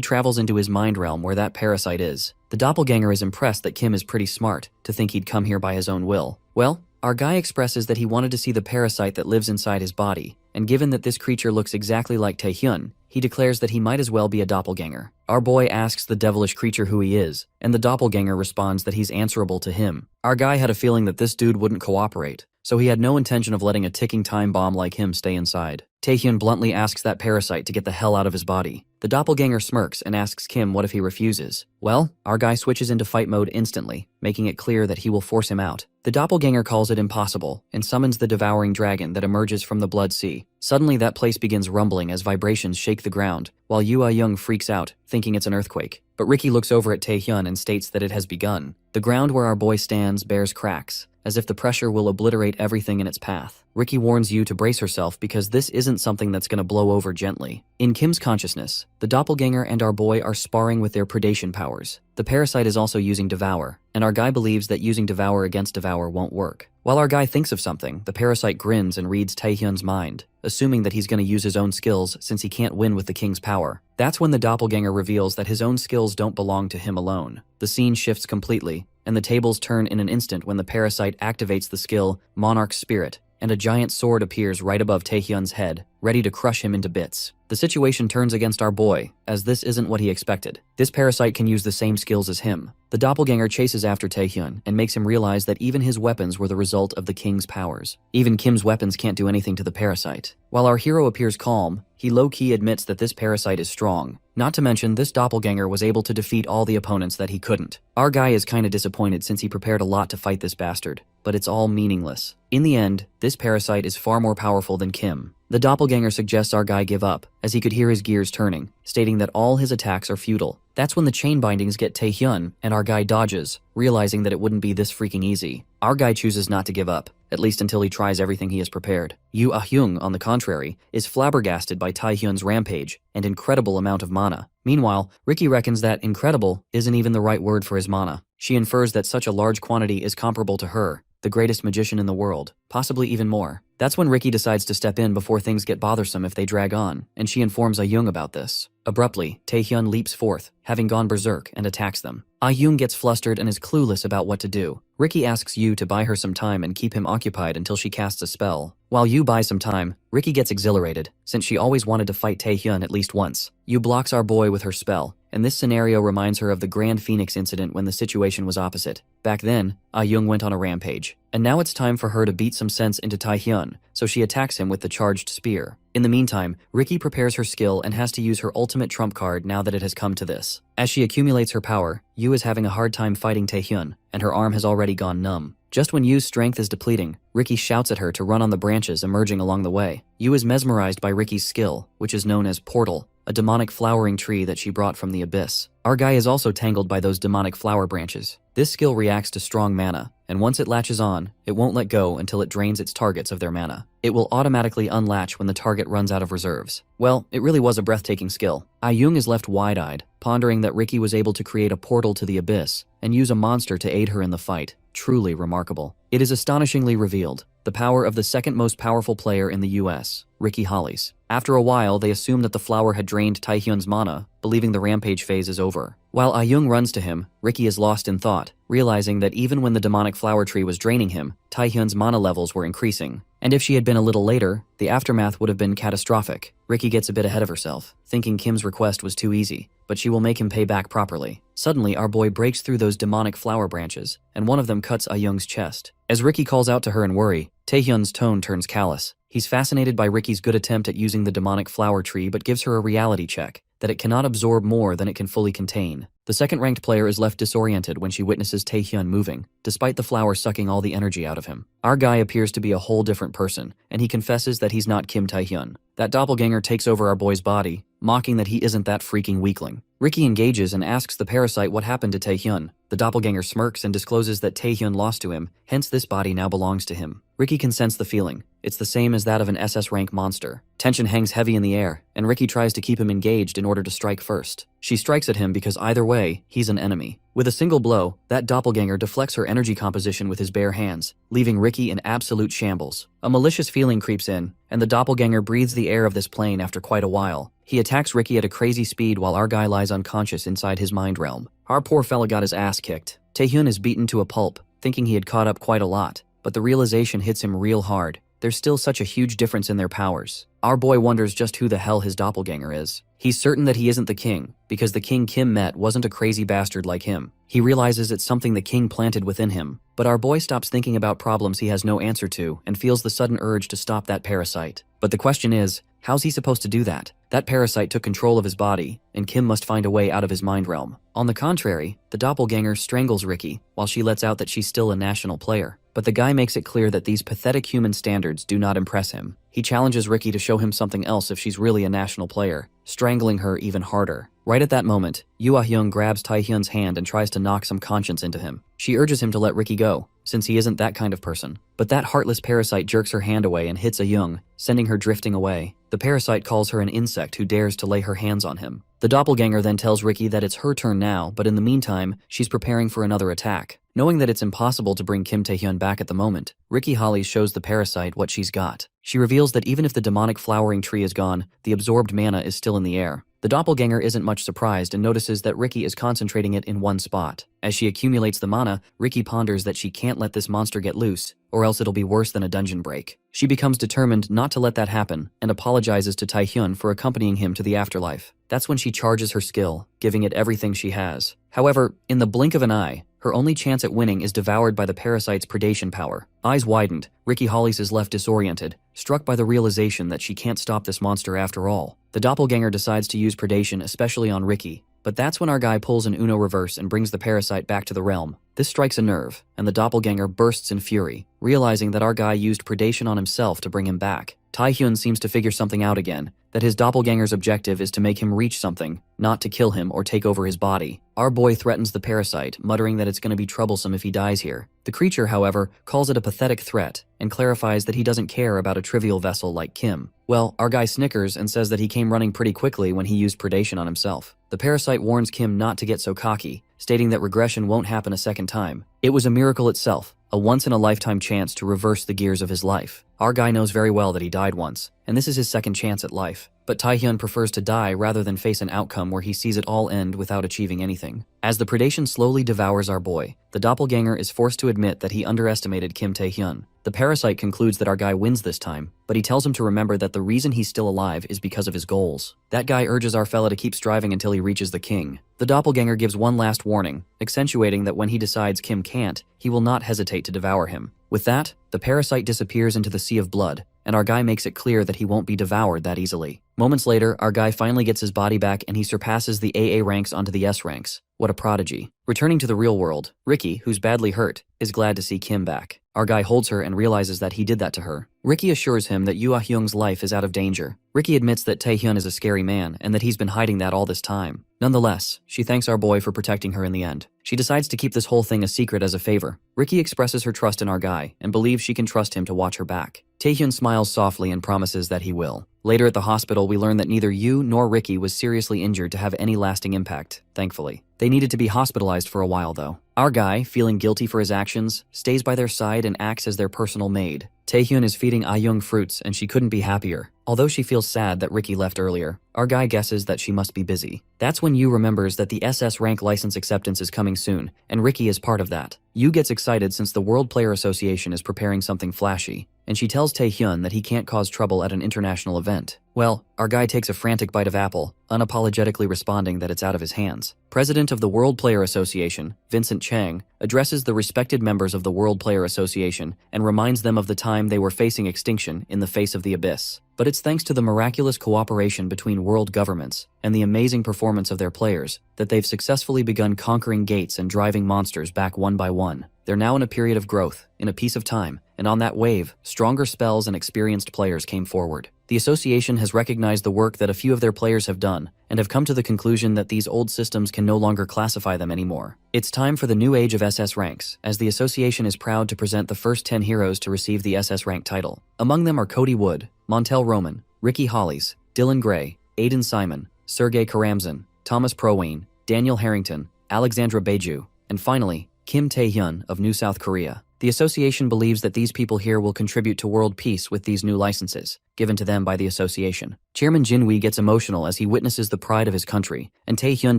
travels into his mind realm where that parasite is. The doppelganger is impressed that Kim is pretty smart to think he'd come here by his own will. Well, our guy expresses that he wanted to see the parasite that lives inside his body, and given that this creature looks exactly like Taehyun, he declares that he might as well be a doppelganger. Our boy asks the devilish creature who he is, and the doppelganger responds that he's answerable to him. Our guy had a feeling that this dude wouldn't cooperate, so he had no intention of letting a ticking time bomb like him stay inside. Taehyun bluntly asks that parasite to get the hell out of his body. The doppelganger smirks and asks Kim what if he refuses. Well, our guy switches into fight mode instantly, making it clear that he will force him out. The doppelganger calls it impossible and summons the devouring dragon that emerges from the blood sea. Suddenly that place begins rumbling as vibrations shake the ground, while Yu Ah Young freaks out, thinking it's an earthquake. But Ricky looks over at Taehyun and states that it has begun. The ground where our boy stands bears cracks, as if the pressure will obliterate everything in its path. Ricky warns Yu to brace herself because this isn't something that's gonna blow over gently. In Kim's consciousness, the doppelganger and our boy are sparring with their predation powers. The parasite is also using Devour, and our guy believes that using Devour against Devour won't work. While our guy thinks of something, the parasite grins and reads Taehyun's mind, assuming that he's gonna use his own skills since he can't win with the king's power. That's when the doppelganger reveals that his own skills don't belong to him alone. The scene shifts completely, and the tables turn in an instant when the parasite activates the skill Monarch's Spirit, and a giant sword appears right above Taehyun's head, ready to crush him into bits. The situation turns against our boy, as this isn't what he expected. This parasite can use the same skills as him. The doppelganger chases after Taehyun and makes him realize that even his weapons were the result of the king's powers. Even Kim's weapons can't do anything to the parasite. While our hero appears calm, he low-key admits that this parasite is strong. Not to mention, this doppelganger was able to defeat all the opponents that he couldn't. Our guy is kinda disappointed since he prepared a lot to fight this bastard, but it's all meaningless. In the end, this parasite is far more powerful than Kim. The doppelganger suggests our guy give up, as he could hear his gears turning, stating that all his attacks are futile. That's when the chain bindings get Taehyun, and our guy dodges, realizing that it wouldn't be this freaking easy. Our guy chooses not to give up, at least until he tries everything he has prepared. Yoo Ah-hyung, on the contrary, is flabbergasted by Taehyun's rampage and incredible amount of mana. Meanwhile, Ricky reckons that incredible isn't even the right word for his mana. She infers that such a large quantity is comparable to her, the greatest magician in the world, possibly even more. That's when Ricky decides to step in before things get bothersome if they drag on, and she informs Ah-hyung about this. Abruptly, Taehyun leaps forth, having gone berserk, and attacks them. Ah-hyung gets flustered and is clueless about what to do. Ricky asks Yoo to buy her some time and keep him occupied until she casts a spell. While Yoo buys some time, Ricky gets exhilarated, since she always wanted to fight Taehyun at least once. Yoo blocks our boy with her spell, and this scenario reminds her of the Grand Phoenix incident when the situation was opposite. Back then, Ah-hyung went on a rampage, and now it's time for her to beat some sense into Taehyun, so she attacks him with the charged spear. In the meantime, Ricky prepares her skill and has to use her ultimate trump card now that it has come to this. As she accumulates her power, Yoo is having a hard time fighting Taehyun, and her arm has already gone numb. Just when Yoo's strength is depleting, Ricky shouts at her to run on the branches emerging along the way. Yoo is mesmerized by Ricky's skill, which is known as Portal, a demonic flowering tree that she brought from the abyss. Our guy is also tangled by those demonic flower branches. This skill reacts to strong mana, and once it latches on, it won't let go until it drains its targets of their mana. It will automatically unlatch when the target runs out of reserves. Well, it really was a breathtaking skill. Ah-hyung is left wide-eyed, pondering that Ricky was able to create a portal to the abyss and use a monster to aid her in the fight. Truly remarkable. It is astonishingly revealed, the power of the second most powerful player in the US, Ricky Hollies. After a while, they assume that the flower had drained Taehyun's mana, believing the rampage phase is over. While Ah-hyung runs to him, Ricky is lost in thought, realizing that even when the demonic flower tree was draining him, Taehyun's mana levels were increasing. And if she had been a little later, the aftermath would have been catastrophic. Ricky gets a bit ahead of herself, thinking Kim's request was too easy, but she will make him pay back properly. Suddenly, our boy breaks through those demonic flower branches, and one of them cuts Ah-hyung's chest. As Ricky calls out to her in worry, Taehyun's tone turns callous. He's fascinated by Ricky's good attempt at using the demonic flower tree but gives her a reality check, that it cannot absorb more than it can fully contain. The second-ranked player is left disoriented when she witnesses Taehyun moving, despite the flower sucking all the energy out of him. Our guy appears to be a whole different person, and he confesses that he's not Kim Taehyun. That doppelganger takes over our boy's body, mocking that he isn't that freaking weakling. Ricky engages and asks the parasite what happened to Taehyun. The doppelganger smirks and discloses that Taehyun lost to him, hence this body now belongs to him. Ricky can sense the feeling. It's the same as that of an SS rank monster. Tension hangs heavy in the air, and Ricky tries to keep him engaged in order to strike first. She strikes at him because either way, he's an enemy. With a single blow, that doppelganger deflects her energy composition with his bare hands, leaving Ricky in absolute shambles. A malicious feeling creeps in, and the doppelganger breathes the air of this plane after quite a while. He attacks Ricky at a crazy speed while our guy lies unconscious inside his mind realm. Our poor fella got his ass kicked. Taehyun is beaten to a pulp, thinking he had caught up quite a lot, but the realization hits him real hard. There's still such a huge difference in their powers. Our boy wonders just who the hell his doppelganger is. He's certain that he isn't the king, because the king Kim met wasn't a crazy bastard like him. He realizes it's something the king planted within him. But our boy stops thinking about problems he has no answer to and feels the sudden urge to stop that parasite. But the question is, how's he supposed to do that? That parasite took control of his body, and Kim must find a way out of his mind realm. On the contrary, the doppelganger strangles Ricky, while she lets out that she's still a national player. But the guy makes it clear that these pathetic human standards do not impress him. He challenges Ricky to show him something else if she's really a national player, strangling her even harder. Right at that moment, Yoo Ah-hyung grabs Taehyun's hand and tries to knock some conscience into him. She urges him to let Ricky go, since he isn't that kind of person. But that heartless parasite jerks her hand away and hits Ah-hyung, sending her drifting away. The parasite calls her an insect who dares to lay her hands on him. The doppelganger then tells Ricky that it's her turn now, but in the meantime, she's preparing for another attack. Knowing that it's impossible to bring Kim Tae-hyun back at the moment, Ricky Hollies shows the parasite what she's got. She reveals that even if the demonic flowering tree is gone, the absorbed mana is still in the air. The doppelganger isn't much surprised and notices that Ricky is concentrating it in one spot. As she accumulates the mana, Ricky ponders that she can't let this monster get loose, or else it'll be worse than a dungeon break. She becomes determined not to let that happen and apologizes to Tae-hyun for accompanying him to the afterlife. That's when she charges her skill, giving it everything she has. However, in the blink of an eye, her only chance at winning is devoured by the parasite's predation power. Eyes widened, Ricky Hollies is left disoriented, struck by the realization that she can't stop this monster after all. The doppelganger decides to use predation especially on Ricky, but that's when our guy pulls an Uno reverse and brings the parasite back to the realm. This strikes a nerve, and the doppelganger bursts in fury, realizing that our guy used predation on himself to bring him back. Tae-hyun seems to figure something out again, that his doppelganger's objective is to make him reach something, not to kill him or take over his body. Our boy threatens the parasite, muttering that it's going to be troublesome if he dies here. The creature, however, calls it a pathetic threat and clarifies that he doesn't care about a trivial vessel like Kim. Well, our guy snickers and says that he came running pretty quickly when he used predation on himself. The parasite warns Kim not to get so cocky, stating that regression won't happen a second time. It was a miracle itself, a once-in-a-lifetime chance to reverse the gears of his life. Our guy knows very well that he died once, and this is his second chance at life. But Tae-hyun prefers to die rather than face an outcome where he sees it all end without achieving anything. As the predation slowly devours our boy, the doppelganger is forced to admit that he underestimated Kim Tae-hyun. The parasite concludes that our guy wins this time, but he tells him to remember that the reason he's still alive is because of his goals. That guy urges our fella to keep striving until he reaches the king. The doppelganger gives one last warning, accentuating that when he decides Kim can't, he will not hesitate to devour him. With that, the parasite disappears into the sea of blood, and our guy makes it clear that he won't be devoured that easily. Moments later, our guy finally gets his body back and he surpasses the AA ranks onto the S ranks. What a prodigy. Returning to the real world, Ricky, who's badly hurt, is glad to see Kim back. Our guy holds her and realizes that he did that to her. Ricky assures him that Yoo Ah-hyung's life is out of danger. Ricky admits that Tae-hyun is a scary man and that he's been hiding that all this time. Nonetheless, she thanks our boy for protecting her in the end. She decides to keep this whole thing a secret as a favor. Ricky expresses her trust in our guy and believes she can trust him to watch her back. Tae-hyun smiles softly and promises that he will. Later at the hospital, we learn that neither Yoo nor Ricky was seriously injured to have any lasting impact, thankfully. They needed to be hospitalized for a while though. Our guy, feeling guilty for his actions, stays by their side and acts as their personal maid. Tae-hyun is feeding Ah-young fruits and she couldn't be happier. Although she feels sad that Ricky left earlier, our guy guesses that she must be busy. That's when Yoo remembers that the SS rank license acceptance is coming soon, and Ricky is part of that. Yoo gets excited since the World Player Association is preparing something flashy, and she tells Tae-hyun that he can't cause trouble at an international event. Well, our guy takes a frantic bite of apple, unapologetically responding that it's out of his hands. President of the World Player Association, Vincent Chang, addresses the respected members of the World Player Association and reminds them of the time they were facing extinction in the face of the abyss. But it's thanks to the miraculous cooperation between world governments and the amazing performance of their players that they've successfully begun conquering gates and driving monsters back one by one. They're now in a period of growth, in a piece of time, and on that wave, stronger spells and experienced players came forward. The association has recognized the work that a few of their players have done and have come to the conclusion that these old systems can no longer classify them anymore. It's time for the new age of SS ranks, as the association is proud to present the first 10 heroes to receive the SS rank title. Among them are Cody Wood, Montel Roman, Ricky Hollies, Dylan Gray, Aidan Simon, Sergey Karamzin, Thomas Proween, Daniel Harrington, Alexandra Beju, and finally, Kim Tae-hyun of New South Korea. The association believes that these people here will contribute to world peace with these new licenses, given to them by the association. Chairman Jinwee gets emotional as he witnesses the pride of his country, and Tae-hyun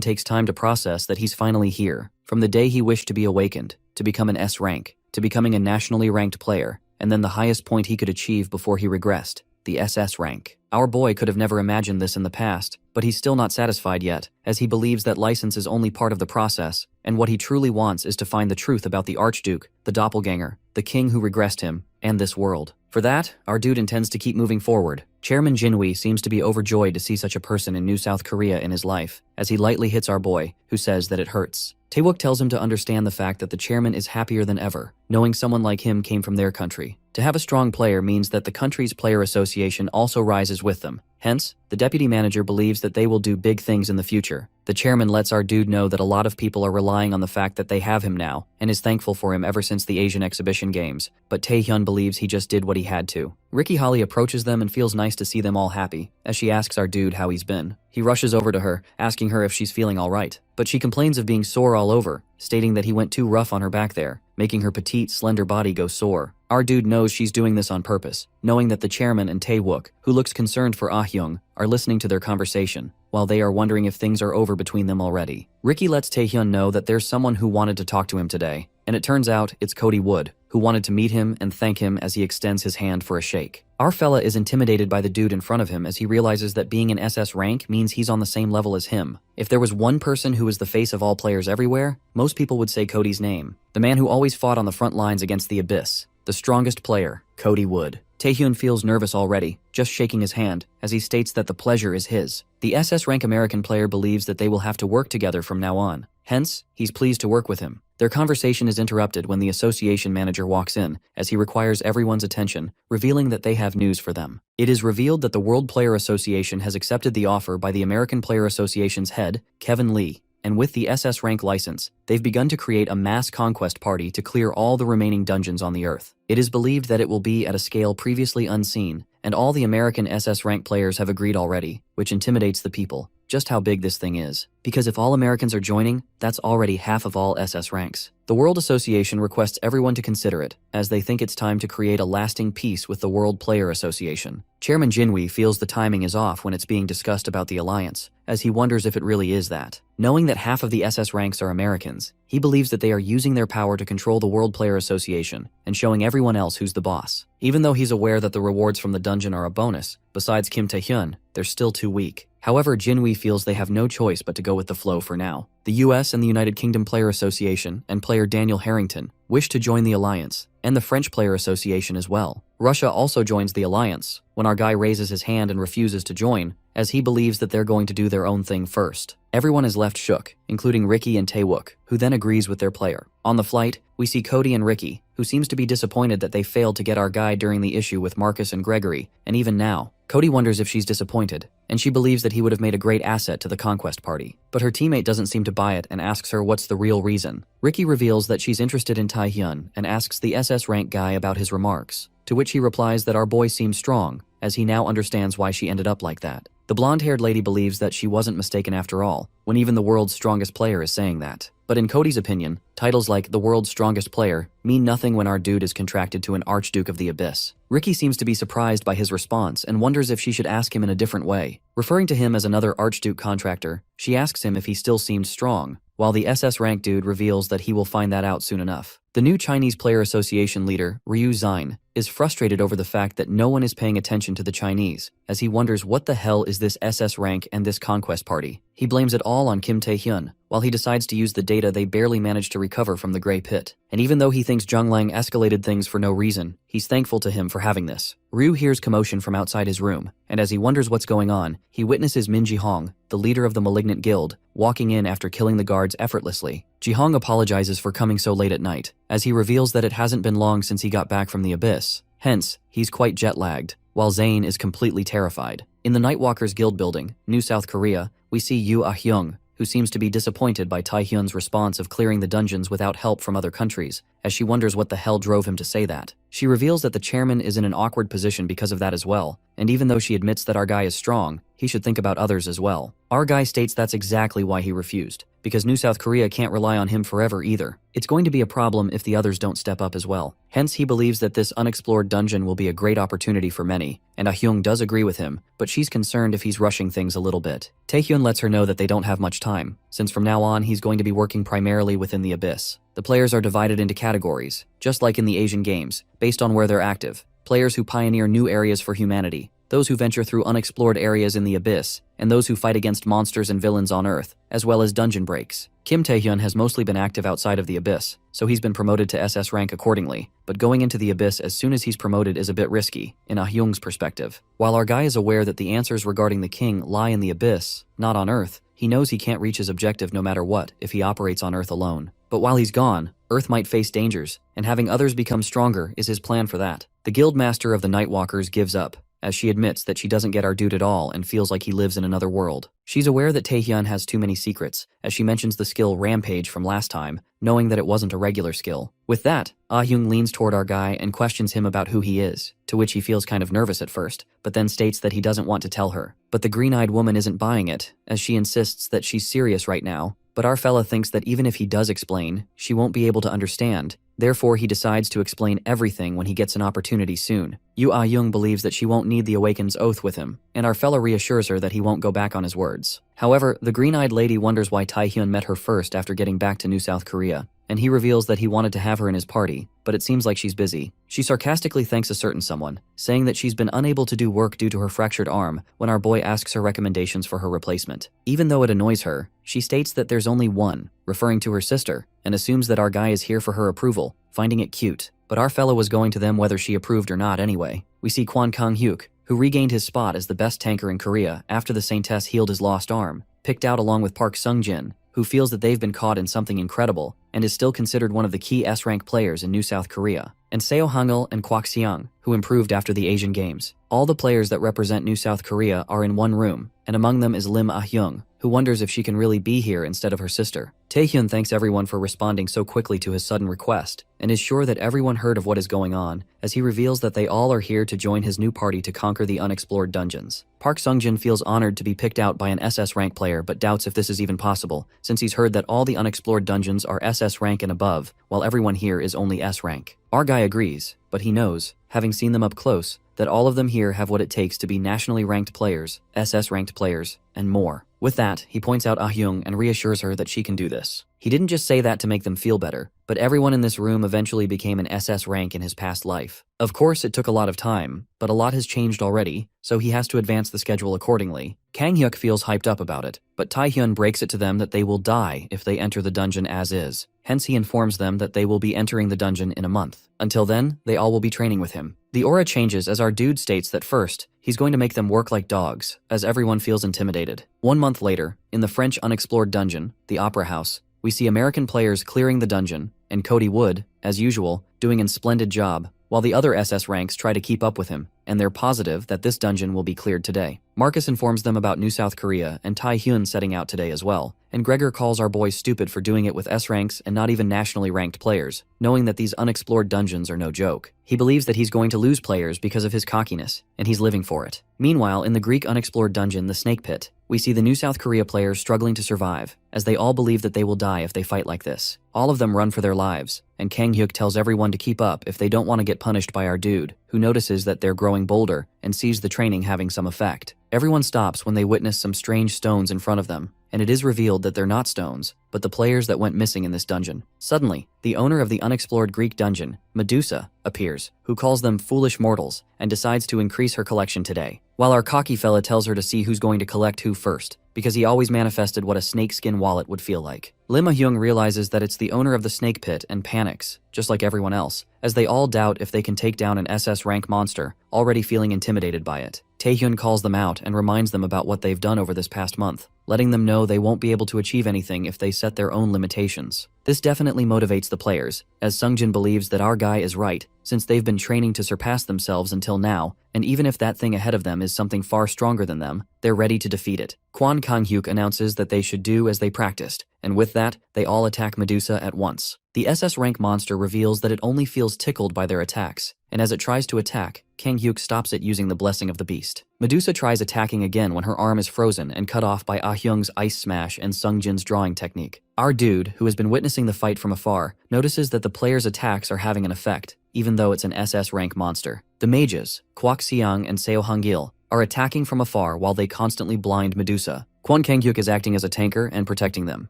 takes time to process that he's finally here. From the day he wished to be awakened, to become an S rank, to becoming a nationally ranked player, and then the highest point he could achieve before he regressed, the SS rank. Our boy could have never imagined this in the past, but he's still not satisfied yet, as he believes that license is only part of the process, and what he truly wants is to find the truth about the Archduke, the doppelganger, the king who regressed him, and this world. For that, our dude intends to keep moving forward. Chairman Jinwee seems to be overjoyed to see such a person in New South Korea in his life, as he lightly hits our boy, who says that it hurts. Taewook tells him to understand the fact that the chairman is happier than ever, knowing someone like him came from their country. To have a strong player means that the country's player association also rises with them. Hence, the deputy manager believes that they will do big things in the future, The chairman lets our dude know that a lot of people are relying on the fact that they have him now, and is thankful for him ever since the Asian exhibition games, but Taehyun believes he just did what he had to. Ricky Holly approaches them and feels nice to see them all happy, as she asks our dude how he's been. He rushes over to her, asking her if she's feeling alright, but she complains of being sore all over, stating that he went too rough on her back there, making her petite, slender body go sore. Our dude knows she's doing this on purpose, knowing that the chairman and Tae-wook, who looks concerned for Ah-hyung, are listening to their conversation, while they are wondering if things are over between them already. Ricky lets Taehyun know that there's someone who wanted to talk to him today, and it turns out it's Cody Wood, who wanted to meet him and thank him as he extends his hand for a shake. Our fella is intimidated by the dude in front of him as he realizes that being an SS rank means he's on the same level as him. If there was one person who was the face of all players everywhere, most people would say Cody's name. The man who always fought on the front lines against the Abyss. The strongest player, Cody Wood. Taehyun feels nervous already, just shaking his hand, as he states that the pleasure is his. The SS rank American player believes that they will have to work together from now on. Hence, he's pleased to work with him. Their conversation is interrupted when the association manager walks in, as he requires everyone's attention, revealing that they have news for them. It is revealed that the World Player Association has accepted the offer by the American Player Association's head, Kevin Lee, and with the SS rank license, they've begun to create a mass conquest party to clear all the remaining dungeons on the Earth. It is believed that it will be at a scale previously unseen, and all the American SS rank players have agreed already, which intimidates the people. Just how big this thing is. Because if all Americans are joining, that's already half of all SS ranks. The World Association requests everyone to consider it, as they think it's time to create a lasting peace with the World Player Association. Chairman Jinwee feels the timing is off when it's being discussed about the alliance, as he wonders if it really is that. Knowing that half of the SS ranks are Americans, he believes that they are using their power to control the World Player Association and showing everyone else who's the boss. Even though he's aware that the rewards from the dungeon are a bonus, besides Kim Tae-hyun, they're still too weak. However, Jinwee feels they have no choice but to go with the flow for now. The US and the United Kingdom Player Association and player Daniel Harrington wish to join the alliance, and the French Player Association as well. Russia also joins the alliance, when our guy raises his hand and refuses to join, as he believes that they're going to do their own thing first. Everyone is left shook, including Ricky and Tae-wook, who then agrees with their player. On the flight, we see Cody and Ricky, who seems to be disappointed that they failed to get our guy during the issue with Marcus and Gregory, and even now, Cody wonders if she's disappointed, and she believes that he would have made a great asset to the conquest party. But her teammate doesn't seem to buy it and asks her what's the real reason. Ricky reveals that she's interested in Taehyun and asks the SS rank guy about his remarks, to which he replies that our boy seems strong, as he now understands why she ended up like that. The blonde-haired lady believes that she wasn't mistaken after all, when even the world's strongest player is saying that. But in Cody's opinion, titles like the world's strongest player mean nothing when our dude is contracted to an Archduke of the Abyss. Ricky seems to be surprised by his response and wonders if she should ask him in a different way. Referring to him as another Archduke contractor, she asks him if he still seemed strong, while the SS rank dude reveals that he will find that out soon enough. The new Chinese Player Association leader, Ryu Zine, is frustrated over the fact that no one is paying attention to the Chinese, as he wonders what the hell is this SS rank and this conquest party. He blames it all on Kim Tae-hyun, while he decides to use the data they barely managed to recover from the Grey Pit. And even though he thinks Zhang Lang escalated things for no reason, he's thankful to him for having this. Ryu hears commotion from outside his room, and as he wonders what's going on, he witnesses Min Ji-hong, the leader of the Malignant Guild, walking in after killing the guards effortlessly. Ji-hong apologizes for coming so late at night, as he reveals that it hasn't been long since he got back from the Abyss. Hence, he's quite jet-lagged, while Zane is completely terrified. In the Nightwalkers Guild building, New South Korea, we see Yoo Ah-hyung, who seems to be disappointed by Taehyun's response of clearing the dungeons without help from other countries, as she wonders what the hell drove him to say that. She reveals that the chairman is in an awkward position because of that as well, and even though she admits that our guy is strong, he should think about others as well. Our guy states that's exactly why he refused, because New South Korea can't rely on him forever either. It's going to be a problem if the others don't step up as well. Hence, he believes that this unexplored dungeon will be a great opportunity for many, and Ah-hyung does agree with him, but she's concerned if he's rushing things a little bit. Taehyun lets her know that they don't have much time, since from now on he's going to be working primarily within the Abyss. The players are divided into categories, just like in the Asian games, based on where they're active. Players who pioneer new areas for humanity, those who venture through unexplored areas in the Abyss, and those who fight against monsters and villains on Earth, as well as dungeon breaks. Kim Taehyun has mostly been active outside of the Abyss, so he's been promoted to SS rank accordingly, but going into the Abyss as soon as he's promoted is a bit risky, in Ah-hyung's perspective. While our guy is aware that the answers regarding the king lie in the Abyss, not on Earth, he knows he can't reach his objective no matter what if he operates on Earth alone. But while he's gone, Earth might face dangers, and having others become stronger is his plan for that. The Guildmaster of the Nightwalkers gives up, as she admits that she doesn't get our dude at all and feels like he lives in another world. She's aware that Taehyun has too many secrets, as she mentions the skill Rampage from last time, knowing that it wasn't a regular skill. With that, Ah-hyung leans toward our guy and questions him about who he is, to which he feels kind of nervous at first, but then states that he doesn't want to tell her. But the green-eyed woman isn't buying it, as she insists that she's serious right now, but our fella thinks that even if he does explain, she won't be able to understand. Therefore, he decides to explain everything when he gets an opportunity soon. Yu Ah-young believes that she won't need the Awaken's oath with him, and our fella reassures her that he won't go back on his words. However, the green-eyed lady wonders why Taehyun met her first after getting back to New South Korea, and he reveals that he wanted to have her in his party, but it seems like she's busy. She sarcastically thanks a certain someone, saying that she's been unable to do work due to her fractured arm when our boy asks her recommendations for her replacement. Even though it annoys her, she states that there's only one, referring to her sister, and assumes that our guy is here for her approval, finding it cute. But our fellow was going to them whether she approved or not anyway. We see Kwon Kang-hyuk, who regained his spot as the best tanker in Korea after the Saintess healed his lost arm, picked out along with Park Sung-jin, who feels that they've been caught in something incredible and is still considered one of the key S-rank players in New South Korea, and Seo Hangul and Kwak Seong, who improved after the Asian Games. All the players that represent New South Korea are in one room, and among them is Lim Ah-hyung, who wonders if she can really be here instead of her sister. Taehyun thanks everyone for responding so quickly to his sudden request, and is sure that everyone heard of what is going on, as he reveals that they all are here to join his new party to conquer the unexplored dungeons. Park Sung-jin feels honored to be picked out by an SS rank player but doubts if this is even possible, since he's heard that all the unexplored dungeons are SS rank and above, while everyone here is only S rank. Our guy agrees, but he knows, having seen them up close, that all of them here have what it takes to be nationally ranked players, SS ranked players, and more. With that, he points out Ah-hyung and reassures her that she can do this. He didn't just say that to make them feel better, but everyone in this room eventually became an SS rank in his past life. Of course, it took a lot of time, but a lot has changed already, so he has to advance the schedule accordingly. Kang-hyuk feels hyped up about it, but Taehyun breaks it to them that they will die if they enter the dungeon as is. Hence, he informs them that they will be entering the dungeon in a month. Until then, they all will be training with him. The aura changes as our dude states that first, he's going to make them work like dogs, as everyone feels intimidated. 1 month later, in the French unexplored dungeon, the Opera House, we see American players clearing the dungeon, and Cody Wood, as usual, doing a splendid job, while the other SS ranks try to keep up with him, and they're positive that this dungeon will be cleared today. Marcus informs them about New South Korea and Taehyun setting out today as well, and Gregor calls our boys stupid for doing it with S ranks and not even nationally ranked players, knowing that these unexplored dungeons are no joke. He believes that he's going to lose players because of his cockiness, and he's living for it. Meanwhile, in the Greek unexplored dungeon, the Snake Pit, we see the New South Korea players struggling to survive, as they all believe that they will die if they fight like this. All of them run for their lives, and Kang-hyuk tells everyone to keep up if they don't want to get punished by our dude, who notices that they're growing bolder and sees the training having some effect. Everyone stops when they witness some strange stones in front of them, and it is revealed that they're not stones, but the players that went missing in this dungeon. Suddenly, the owner of the unexplored Greek dungeon, Medusa, appears, who calls them foolish mortals, and decides to increase her collection today. While our cocky fella tells her to see who's going to collect who first, because he always manifested what a snakeskin wallet would feel like. Lim Ah-hyung realizes that it's the owner of the snake pit and panics, just like everyone else, as they all doubt if they can take down an SS rank monster, already feeling intimidated by it. Taehyun calls them out and reminds them about what they've done over this past month, letting them know they won't be able to achieve anything if they set their own limitations. This definitely motivates the players, as Sungjin believes that our guy is right, since they've been training to surpass themselves until now, and even if that thing ahead of them is something far stronger than them, they're ready to defeat it. Kwon Kang-hyuk announces that they should do as they practiced, and with that, they all attack Medusa at once. The SS rank monster reveals that it only feels tickled by their attacks, and as it tries to attack, Kang-hyuk stops it using the blessing of the beast. Medusa tries attacking again when her arm is frozen and cut off by Ah-hyung's ice smash and Sungjin's drawing technique. Our dude, who has been witnessing the fight from afar, notices that the players' attacks are having an effect, even though it's an SS rank monster. The mages, Kwak Seong and Seo Hangil, are attacking from afar while they constantly blind Medusa. Kwon Kang-hyuk is acting as a tanker and protecting them.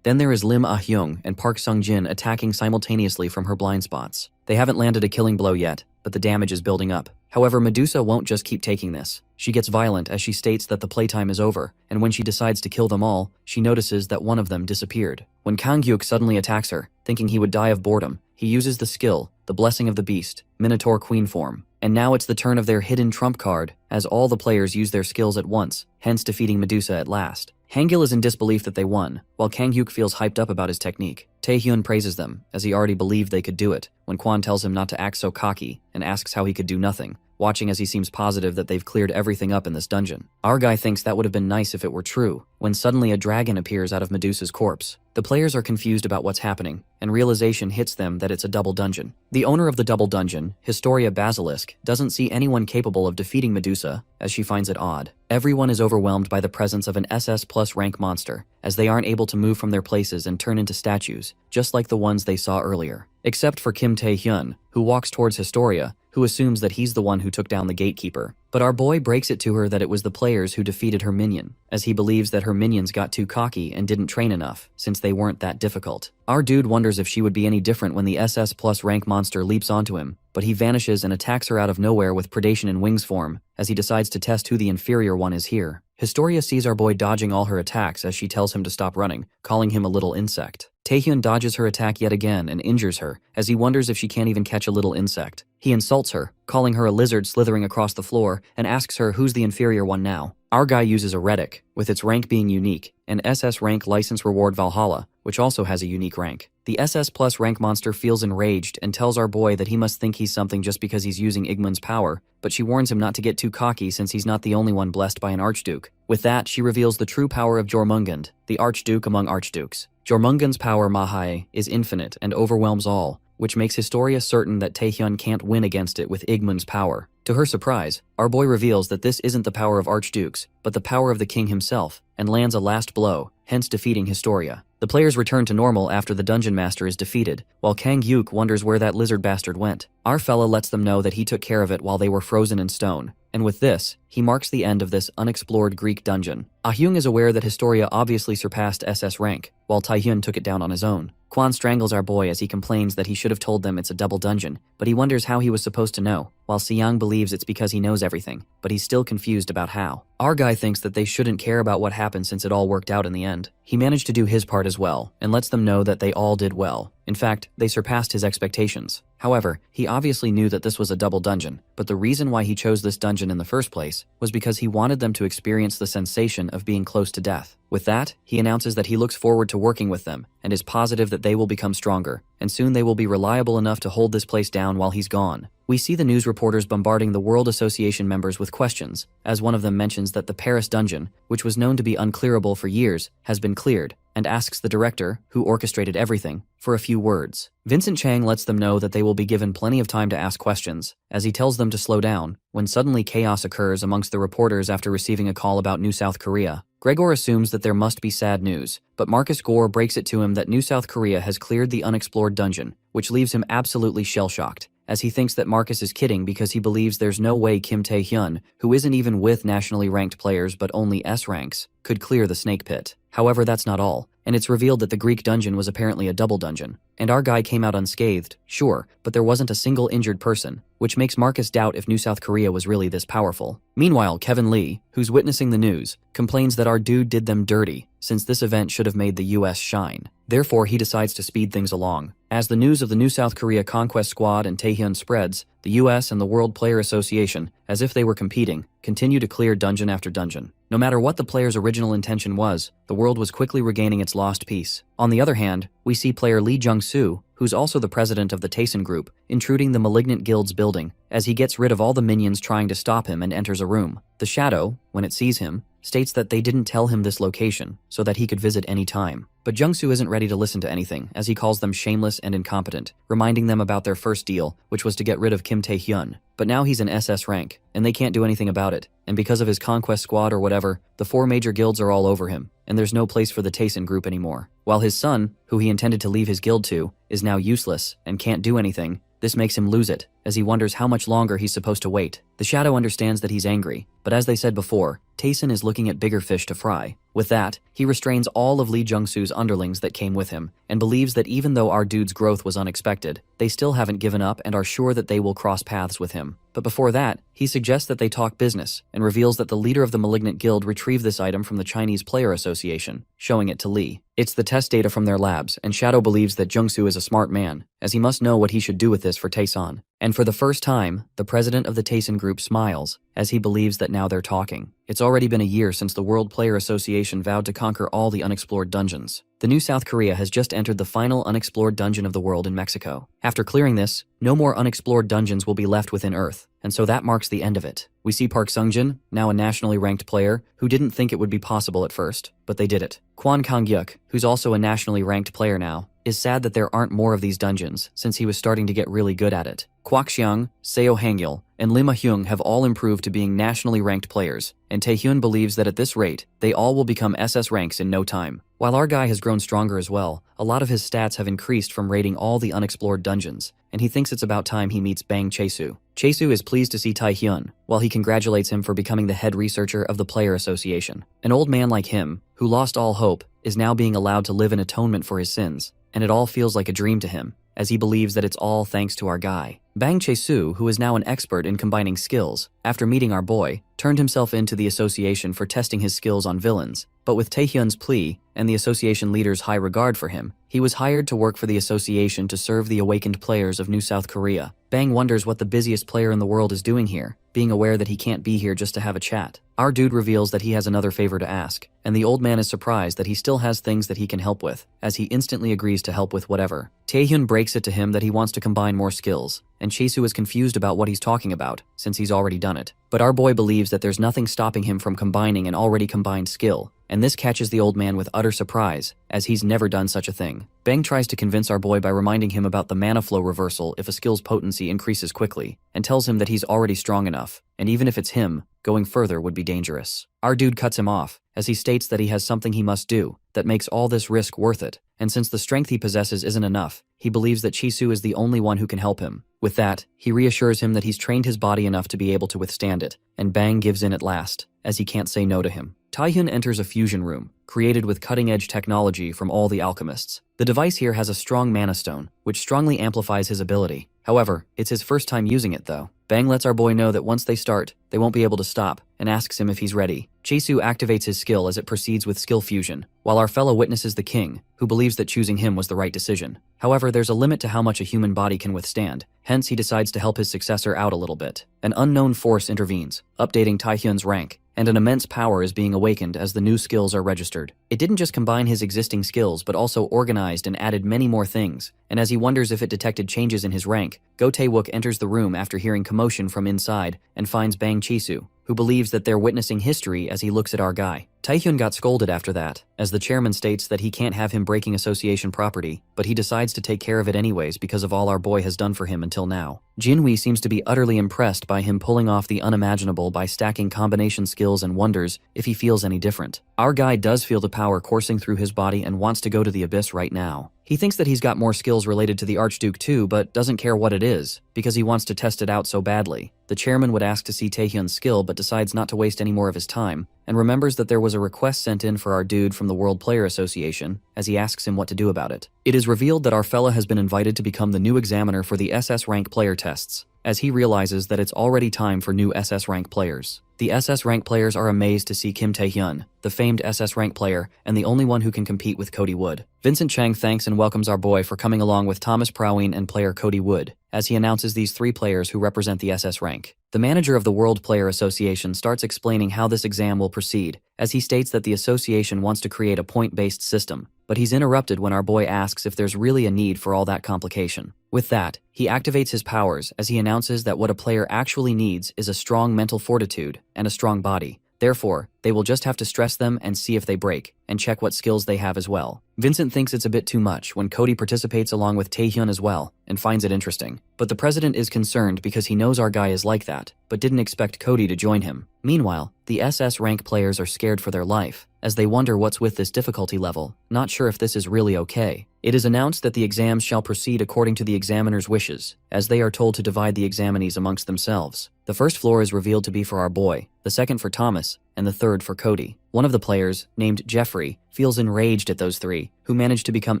Then there is Lim Ah-hyung and Park Sung-jin attacking simultaneously from her blind spots. They haven't landed a killing blow yet, but the damage is building up. However, Medusa won't just keep taking this. She gets violent as she states that the playtime is over, and when she decides to kill them all, she notices that one of them disappeared. When Kang-hyuk suddenly attacks her, thinking he would die of boredom, he uses the skill, the Blessing of the Beast, Minotaur Queen form. And now it's the turn of their hidden trump card, as all the players use their skills at once, hence defeating Medusa at last. Hangil is in disbelief that they won, while Kang-hyuk feels hyped up about his technique. Taehyun praises them, as he already believed they could do it, when Kwon tells him not to act so cocky, and asks how he could do nothing, watching as he seems positive that they've cleared everything up in this dungeon. Our guy thinks that would have been nice if it were true, when suddenly a dragon appears out of Medusa's corpse. The players are confused about what's happening, and realization hits them that it's a double dungeon. The owner of the double dungeon, Historia Basilisk, doesn't see anyone capable of defeating Medusa, as she finds it odd. Everyone is overwhelmed by the presence of an SS plus rank monster, as they aren't able to move from their places and turn into statues, just like the ones they saw earlier. Except for Kim Tae-hyun, who walks towards Historia, who assumes that he's the one who took down the gatekeeper. But our boy breaks it to her that it was the players who defeated her minion, as he believes that her minions got too cocky and didn't train enough, since they weren't that difficult. Our dude wonders if she would be any different when the SS plus rank monster leaps onto him, but he vanishes and attacks her out of nowhere with predation in wings form, as he decides to test who the inferior one is here. Historia sees our boy dodging all her attacks as she tells him to stop running, calling him a little insect. Taehyun dodges her attack yet again and injures her, as he wonders if she can't even catch a little insect. He insults her, calling her a lizard slithering across the floor, and asks her who's the inferior one now. Our guy uses a Reddick, with its rank being unique, and SS rank license reward Valhalla, which also has a unique rank. The SS plus rank monster feels enraged and tells our boy that he must think he's something just because he's using Igmund's power, but she warns him not to get too cocky since he's not the only one blessed by an archduke. With that, she reveals the true power of Jormungand, the archduke among archdukes. Jormungand's power, Mahai, is infinite and overwhelms all, which makes Historia certain that Taehyun can't win against it with Igmund's power. To her surprise, our boy reveals that this isn't the power of archdukes, but the power of the king himself, and lands a last blow, hence defeating Historia. The players return to normal after the dungeon master is defeated, while Kang Yuk wonders where that lizard bastard went. Our fella lets them know that he took care of it while they were frozen in stone, and with this, he marks the end of this unexplored Greek dungeon. Ah-hyung is aware that Historia obviously surpassed SS rank, while Taehyun took it down on his own. Kwan strangles our boy as he complains that he should have told them it's a double dungeon, but he wonders how he was supposed to know, while Seong believes it's because he knows everything, but he's still confused about how. Our guy thinks that they shouldn't care about what happened since it all worked out in the end. He managed to do his part as well, and lets them know that they all did well. In fact, they surpassed his expectations. However, he obviously knew that this was a double dungeon, but the reason why he chose this dungeon in the first place was because he wanted them to experience the sensation of being close to death. With that, he announces that he looks forward to working with them, and is positive that they will become stronger, and soon they will be reliable enough to hold this place down while he's gone. We see the news reporters bombarding the World Association members with questions, as one of them mentions that the Paris dungeon, which was known to be unclearable for years, has been cleared, and asks the director, who orchestrated everything, for a few words. Vincent Chang lets them know that they will be given plenty of time to ask questions, as he tells them to slow down, when suddenly chaos occurs amongst the reporters after receiving a call about New South Korea. Gregor assumes that there must be sad news, but Marcus Gore breaks it to him that New South Korea has cleared the unexplored dungeon, which leaves him absolutely shell-shocked, as he thinks that Marcus is kidding because he believes there's no way Kim Tae-hyun, who isn't even with nationally ranked players but only S ranks, could clear the snake pit. However, that's not all, and it's revealed that the Greek dungeon was apparently a double dungeon. And our guy came out unscathed, sure, but there wasn't a single injured person, which makes Marcus doubt if New South Korea was really this powerful. Meanwhile, Kevin Lee, who's witnessing the news, complains that our dude did them dirty, since this event should have made the US shine. Therefore, he decides to speed things along. As the news of the New South Korea Conquest Squad and Taehyun spreads, the US and the World Player Association, as if they were competing, continue to clear dungeon after dungeon. No matter what the player's original intention was, the world was quickly regaining its lost peace. On the other hand, we see player Lee Jung-soo, who's also the president of the Taesin Group, intruding the Malignant Guild's building, as he gets rid of all the minions trying to stop him and enters a room. The Shadow, when it sees him, states that they didn't tell him this location, so that he could visit any time. But Jung-soo isn't ready to listen to anything, as he calls them shameless and incompetent, reminding them about their first deal, which was to get rid of Kim Tae-hyun. But now he's an SS rank, and they can't do anything about it, and because of his conquest squad or whatever, the 4 major guilds are all over him, and there's no place for the Taesin group anymore. While his son, who he intended to leave his guild to, is now useless and can't do anything, this makes him lose it, as he wonders how much longer he's supposed to wait. The Shadow understands that he's angry, but as they said before, Taesin is looking at bigger fish to fry. With that, he restrains all of Lee Jung-soo's underlings that came with him, and believes that even though our dude's growth was unexpected, they still haven't given up and are sure that they will cross paths with him. But before that, he suggests that they talk business, and reveals that the leader of the Malignant Guild retrieved this item from the Chinese Player Association, showing it to Lee. It's the test data from their labs, and Shadow believes that Jung-soo is a smart man, as he must know what he should do with this for Taeson. And for the first time, the president of the Taesin group smiles, as he believes that now they're talking. It's already been a year since the World Player Association association vowed to conquer all the unexplored dungeons. The new South Korea has just entered the final unexplored dungeon of the world in Mexico. After clearing this, no more unexplored dungeons will be left within Earth, and so that marks the end of it. We see Park Sungjin, now a nationally ranked player, who didn't think it would be possible at first, but they did it. Kwon Kang-hyuk, who's also a nationally ranked player now, is sad that there aren't more of these dungeons since he was starting to get really good at it. Kwak Xiang, Seo Hangyul, and Lim Ah-hyung have all improved to being nationally ranked players, and Taehyun believes that at this rate, they all will become SS ranks in no time. While our guy has grown stronger as well, a lot of his stats have increased from raiding all the unexplored dungeons, and he thinks it's about time he meets Bang Chae-soo. Chae-soo is pleased to see Taehyun, while he congratulates him for becoming the head researcher of the Player Association. An old man like him, who lost all hope, is now being allowed to live in atonement for his sins, and it all feels like a dream to him, as he believes that it's all thanks to our guy. Bang Chae-soo, who is now an expert in combining skills, after meeting our boy, turned himself into the association for testing his skills on villains, but with Taehyun's plea and the association leader's high regard for him, he was hired to work for the association to serve the awakened players of New South Korea. Bang wonders what the busiest player in the world is doing here, being aware that he can't be here just to have a chat. Our dude reveals that he has another favor to ask, and the old man is surprised that he still has things that he can help with, as he instantly agrees to help with whatever. Taehyun breaks it to him that he wants to combine more skills, and Chae-soo is confused about what he's talking about, since he's already done it. But our boy believes that there's nothing stopping him from combining an already combined skill, and this catches the old man with utter surprise, as he's never done such a thing. Bang tries to convince our boy by reminding him about the mana flow reversal if a skill's potency increases quickly, and tells him that he's already strong enough, and even if it's him, going further would be dangerous. Our dude cuts him off, as he states that he has something he must do that makes all this risk worth it, and since the strength he possesses isn't enough, he believes that Chae-soo is the only one who can help him. With that, he reassures him that he's trained his body enough to be able to withstand it, and Bang gives in at last, as he can't say no to him. Taehyun enters a fusion room, created with cutting-edge technology from all the alchemists. The device here has a strong mana stone, which strongly amplifies his ability. However, it's his first time using it though. Bang lets our boy know that once they start, they won't be able to stop, and asks him if he's ready. Chae-soo activates his skill as it proceeds with skill fusion, while our fellow witnesses the king, who believes that choosing him was the right decision. However, there's a limit to how much a human body can withstand, hence he decides to help his successor out a little bit. An unknown force intervenes, updating Taehyun's rank, and an immense power is being awakened as the new skills are registered. It didn't just combine his existing skills but also organized and added many more things, and as he wonders if it detected changes in his rank, Go Tae-wook enters the room after hearing commotion from inside and finds Bang Chae-soo, who believes that they're witnessing history as he looks at our guy. Taehyun got scolded after that, as the chairman states that he can't have him breaking association property, but he decides to take care of it anyways because of all our boy has done for him until now. Jinwee seems to be utterly impressed by him pulling off the unimaginable by stacking combination skills and wonders if he feels any different. Our guy does feel the power coursing through his body and wants to go to the abyss right now. He thinks that he's got more skills related to the Archduke too, but doesn't care what it is, because he wants to test it out so badly. The chairman would ask to see Taehyun's skill but decides not to waste any more of his time, and remembers that there was a request sent in for our dude from the World Player Association, as he asks him what to do about it. It is revealed that our fella has been invited to become the new examiner for the SS rank player tests, as he realizes that it's already time for new SS rank players. The SS rank players are amazed to see Kim Taehyun, the famed SS rank player and the only one who can compete with Cody Wood. Vincent Chang thanks and welcomes our boy for coming along with Thomas Prowine and player Cody Wood, as he announces these three players who represent the SS rank. The manager of the World Player Association starts explaining how this exam will proceed, as he states that the association wants to create a point-based system, but he's interrupted when our boy asks if there's really a need for all that complication. With that, he activates his powers as he announces that what a player actually needs is a strong mental fortitude and a strong body. Therefore, they will just have to stress them and see if they break, and check what skills they have as well. Vincent thinks it's a bit too much when Cody participates along with Taehyun as well, and finds it interesting. But the president is concerned because he knows our guy is like that, but didn't expect Cody to join him. Meanwhile, the SS rank players are scared for their life, as they wonder what's with this difficulty level, not sure if this is really okay. It is announced that the exams shall proceed according to the examiner's wishes, as they are told to divide the examinees amongst themselves. The first floor is revealed to be for our boy, the second for Thomas, and the third for Cody. One of the players, named Jeffrey, feels enraged at those three, who managed to become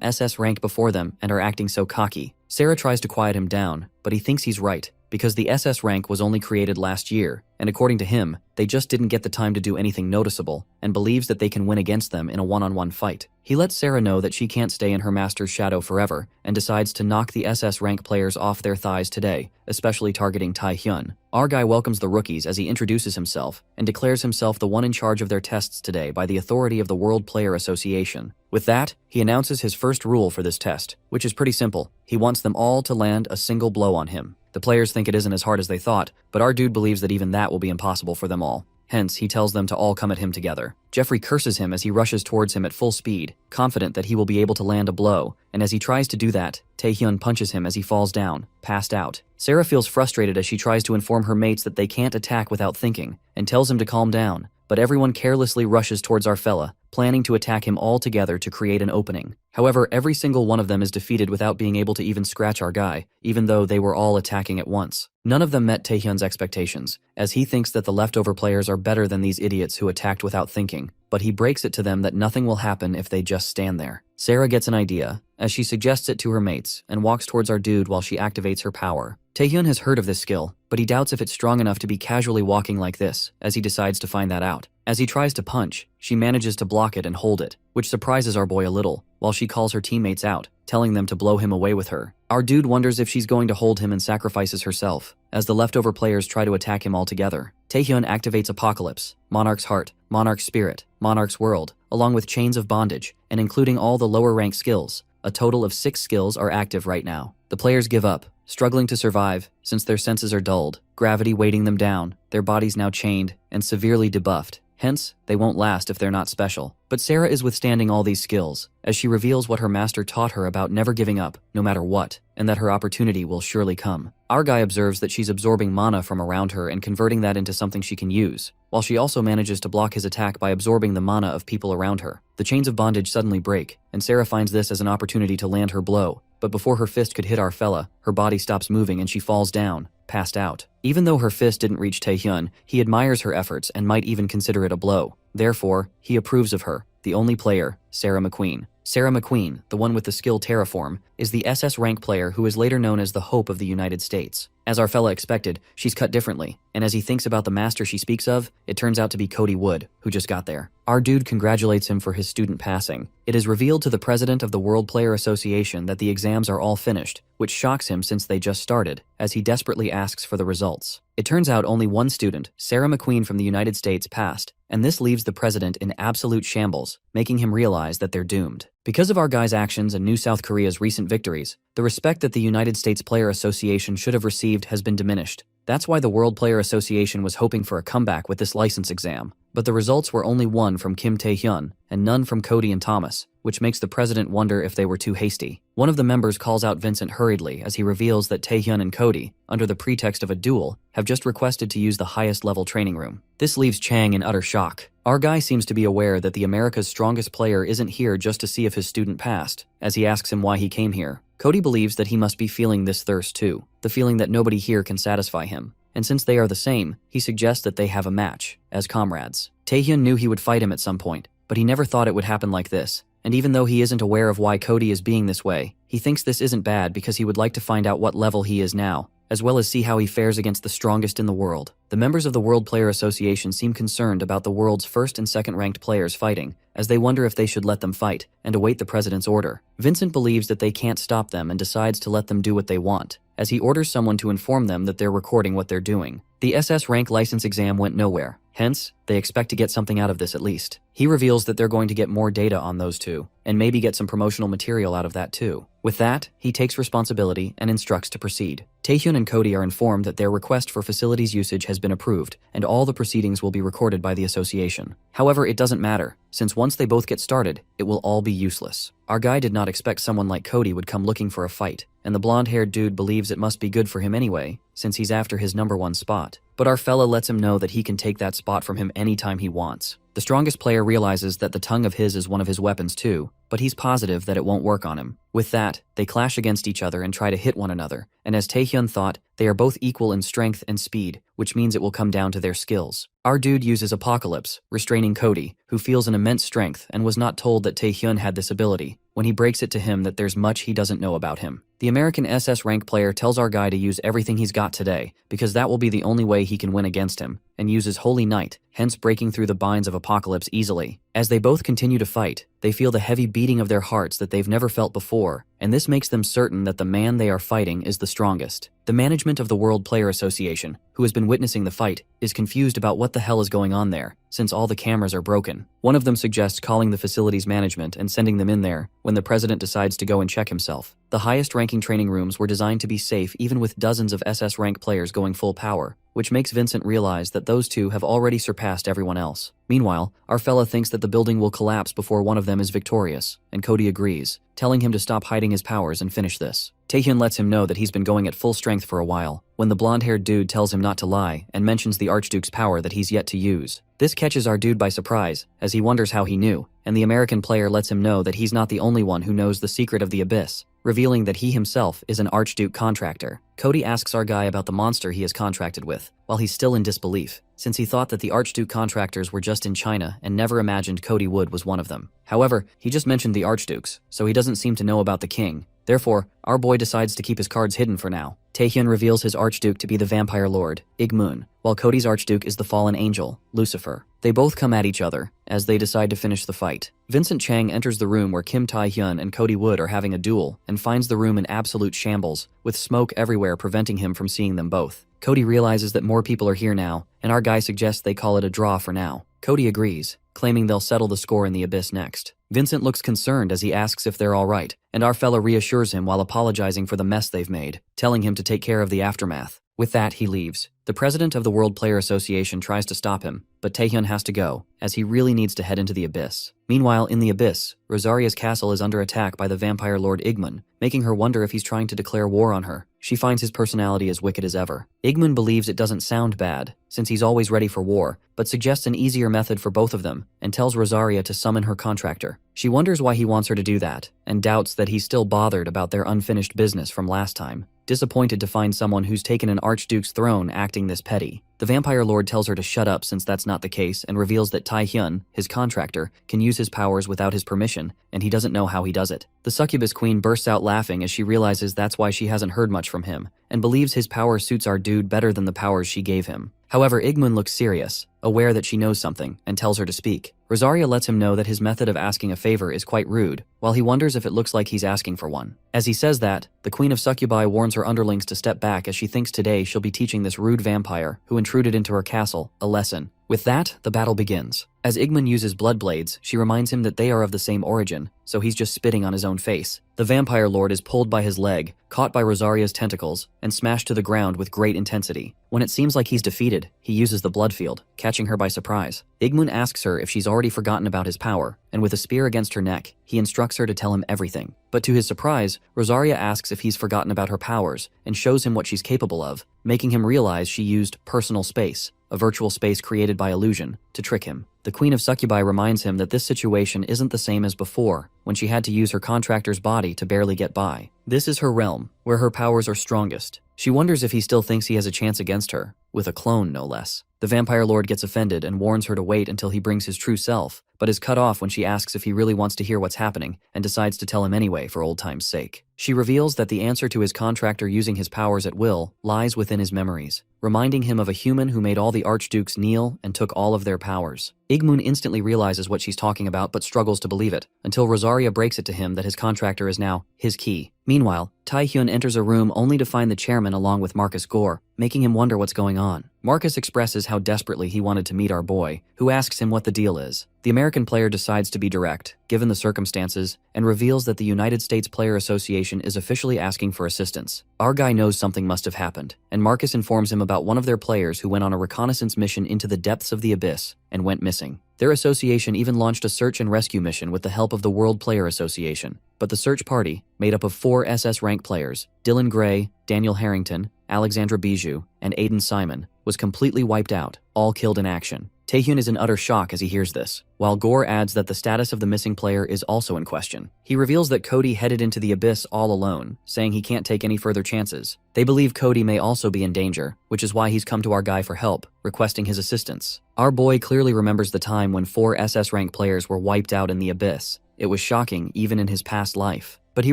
SS rank before them and are acting so cocky. Sarah tries to quiet him down, but he thinks he's right, because the SS rank was only created last year, and according to him, they just didn't get the time to do anything noticeable, and believes that they can win against them in a one-on-one fight. He lets Sarah know that she can't stay in her master's shadow forever, and decides to knock the SS rank players off their thighs today, especially targeting Taehyun. Our guy welcomes the rookies as he introduces himself and declares himself the one in charge of their tests today by the authority of the World Player Association. With that, he announces his first rule for this test, which is pretty simple. He wants them all to land a single blow on him. The players think it isn't as hard as they thought, but our dude believes that even that will be impossible for them all. Hence, he tells them to all come at him together. Jeffrey curses him as he rushes towards him at full speed, confident that he will be able to land a blow, and as he tries to do that, Taehyun punches him as he falls down, passed out. Sarah feels frustrated as she tries to inform her mates that they can't attack without thinking, and tells him to calm down, but everyone carelessly rushes towards our fella, planning to attack him all together to create an opening. However, every single one of them is defeated without being able to even scratch our guy, even though they were all attacking at once. None of them met Taehyun's expectations, as he thinks that the leftover players are better than these idiots who attacked without thinking, but he breaks it to them that nothing will happen if they just stand there. Sarah gets an idea, as she suggests it to her mates, and walks towards our dude while she activates her power. Taehyun has heard of this skill, but he doubts if it's strong enough to be casually walking like this, as he decides to find that out. As he tries to punch, she manages to block it and hold it, which surprises our boy a little, while she calls her teammates out, telling them to blow him away with her. Our dude wonders if she's going to hold him and sacrifices herself, as the leftover players try to attack him all together. Taehyun activates Apocalypse, Monarch's Heart, Monarch's Spirit, Monarch's World, along with Chains of Bondage, and including all the lower rank skills. A total of 6 skills are active right now. The players give up, struggling to survive since their senses are dulled, gravity weighting them down, their bodies now chained and severely debuffed. Hence, they won't last if they're not special. But Sarah is withstanding all these skills, as she reveals what her master taught her about never giving up, no matter what, and that her opportunity will surely come. Our guy observes that she's absorbing mana from around her and converting that into something she can use, while she also manages to block his attack by absorbing the mana of people around her. The chains of bondage suddenly break, and Sarah finds this as an opportunity to land her blow, but before her fist could hit our fella, her body stops moving and she falls down, passed out. Even though her fist didn't reach Taehyun, he admires her efforts and might even consider it a blow. Therefore, he approves of her. The only player, Sarah McQueen. Sarah McQueen, the one with the skill Terraform, is the SS rank player who is later known as the Hope of the United States. As our fella expected, she's cut differently, and as he thinks about the master she speaks of, it turns out to be Cody Wood, who just got there. Our dude congratulates him for his student passing. It is revealed to the president of the World Player Association that the exams are all finished, which shocks him since they just started, as he desperately asks for the results. It turns out only one student, Sarah McQueen from the United States, passed, and this leaves the president in absolute shambles, making him realize that they're doomed. Because of our guy's actions and New South Korea's recent victories, the respect that the United States Player Association should have received has been diminished. That's why the World Player Association was hoping for a comeback with this license exam. But the results were only one from Kim Taehyun and none from Cody and Thomas, which makes the president wonder if they were too hasty. One of the members calls out Vincent hurriedly as he reveals that Taehyun and Cody, under the pretext of a duel, have just requested to use the highest level training room. This leaves Chang in utter shock. Our guy seems to be aware that the America's strongest player isn't here just to see if his student passed, as he asks him why he came here. Cody believes that he must be feeling this thirst too, the feeling that nobody here can satisfy him. And since they are the same, he suggests that they have a match, as comrades. Taehyun knew he would fight him at some point, but he never thought it would happen like this. And even though he isn't aware of why Cody is being this way, he thinks this isn't bad because he would like to find out what level he is now, as well as see how he fares against the strongest in the world. The members of the World Player Association seem concerned about the world's first and second ranked players fighting, as they wonder if they should let them fight, and await the president's order. Vincent believes that they can't stop them and decides to let them do what they want, as he orders someone to inform them that they're recording what they're doing. The SS rank license exam went nowhere, hence, they expect to get something out of this at least. He reveals that they're going to get more data on those two, and maybe get some promotional material out of that too. With that, he takes responsibility and instructs to proceed. Taehyun and Cody are informed that their request for facilities usage has been approved, and all the proceedings will be recorded by the association. However, it doesn't matter, since once they both get started, it will all be useless. Our guy did not expect someone like Cody would come looking for a fight, and the blonde-haired dude believes it must be good for him anyway, since he's after his #1 spot. But our fella lets him know that he can take that spot from him anytime he wants. The strongest player realizes that the tongue of his is one of his weapons too, but he's positive that it won't work on him. With that, they clash against each other and try to hit one another, and as Taehyun thought, they are both equal in strength and speed, which means it will come down to their skills. Our dude uses Apocalypse, restraining Cody, who feels an immense strength and was not told that Taehyun had this ability, when he breaks it to him that there's much he doesn't know about him. The American SS rank player tells our guy to use everything he's got today, because that will be the only way he can win against him, and uses Holy Night, hence breaking through the binds of apocalypse easily. As they both continue to fight, they feel the heavy beating of their hearts that they've never felt before, and this makes them certain that the man they are fighting is the strongest. The management of the World Player Association, who has been witnessing the fight, is confused about what the hell is going on there, since all the cameras are broken. One of them suggests calling the facility's management and sending them in there, when the president decides to go and check himself. The highest ranking training rooms were designed to be safe even with dozens of SS rank players going full power, which makes Vincent realize that those two have already surpassed everyone else. Meanwhile, our fella thinks that the building will collapse before one of them is victorious, and Cody agrees, telling him to stop hiding his powers and finish this. Taehyun lets him know that he's been going at full strength for a while, when the blonde-haired dude tells him not to lie and mentions the Archduke's power that he's yet to use. This catches our dude by surprise, as he wonders how he knew, and the American player lets him know that he's not the only one who knows the secret of the abyss, revealing that he himself is an Archduke contractor. Cody asks our guy about the monster he is contracted with, while he's still in disbelief, since he thought that the Archduke contractors were just in China and never imagined Cody Wood was one of them. However, he just mentioned the Archdukes, so he doesn't seem to know about the king. Therefore, our boy decides to keep his cards hidden for now. Taehyun reveals his Archduke to be the Vampire Lord, Igmun, while Cody's Archduke is the fallen angel, Lucifer. They both come at each other, as they decide to finish the fight. Vincent Chang enters the room where Kim Tae-hyun and Cody Wood are having a duel, and finds the room in absolute shambles, with smoke everywhere preventing him from seeing them both. Cody realizes that more people are here now, and our guy suggests they call it a draw for now. Cody agrees, claiming they'll settle the score in the abyss next. Vincent looks concerned as he asks if they're alright, and our fella reassures him while apologizing for the mess they've made, telling him to take care of the aftermath. With that, he leaves. The president of the World Player Association tries to stop him, but Taehyun has to go, as he really needs to head into the abyss. Meanwhile, in the abyss, Rosaria's castle is under attack by the vampire Lord Igmun, making her wonder if he's trying to declare war on her. She finds his personality as wicked as ever. Igmun believes it doesn't sound bad, since he's always ready for war, but suggests an easier method for both of them, and tells Rosaria to summon her contractor. She wonders why he wants her to do that, and doubts that he's still bothered about their unfinished business from last time, disappointed to find someone who's taken an Archduke's throne acting this petty. The Vampire Lord tells her to shut up since that's not the case, and reveals that Taehyun, his contractor, can use his powers without his permission, and he doesn't know how he does it. The Succubus Queen bursts out laughing as she realizes that's why she hasn't heard much from him, and believes his power suits our dude better than the powers she gave him. However, Igmun looks serious, aware that she knows something, and tells her to speak. Rosaria lets him know that his method of asking a favor is quite rude, while he wonders if it looks like he's asking for one. As he says that, the Queen of Succubi warns her underlings to step back as she thinks today she'll be teaching this rude vampire, who intruded into her castle, a lesson. With that, the battle begins. As Igmun uses blood blades, she reminds him that they are of the same origin, so he's just spitting on his own face. The Vampire Lord is pulled by his leg, caught by Rosaria's tentacles, and smashed to the ground with great intensity. When it seems like he's defeated, he uses the blood field, catching her by surprise. Igmun asks her if she's already forgotten about his power, and with a spear against her neck, he instructs her to tell him everything. But to his surprise, Rosaria asks if he's forgotten about her powers, and shows him what she's capable of, making him realize she used personal space, a virtual space created by illusion, to trick him. The Queen of Succubi reminds him that this situation isn't the same as before, when she had to use her contractor's body to barely get by. This is her realm, where her powers are strongest. She wonders if he still thinks he has a chance against her, with a clone no less. The Vampire Lord gets offended and warns her to wait until he brings his true self, but is cut off when she asks if he really wants to hear what's happening, and decides to tell him anyway for old time's sake. She reveals that the answer to his contractor using his powers at will lies within his memories, reminding him of a human who made all the Archdukes kneel and took all of their powers. Igmun instantly realizes what she's talking about but struggles to believe it, until Rosaria breaks it to him that his contractor is now his key. Meanwhile, Taehyun enters a room only to find the chairman along with Marcus Gore, making him wonder what's going on. Marcus expresses how desperately he wanted to meet our boy, who asks him what the deal is. The American player decides to be direct, given the circumstances, and reveals that the United States Player Association is officially asking for assistance. Our guy knows something must have happened, and Marcus informs him about one of their players who went on a reconnaissance mission into the depths of the abyss and went missing. Their association even launched a search and rescue mission with the help of the World Player Association, but the search party, made up of 4 SS rank players, Dylan Gray, Daniel Harrington, Alexandra Bijou, and Aiden Simon, was completely wiped out, all killed in action. Taehyun is in utter shock as he hears this, while Gore adds that the status of the missing player is also in question. He reveals that Cody headed into the abyss all alone, saying he can't take any further chances. They believe Cody may also be in danger, which is why he's come to our guy for help, requesting his assistance. Our boy clearly remembers the time when 4 SS rank players were wiped out in the abyss. It was shocking even in his past life. but he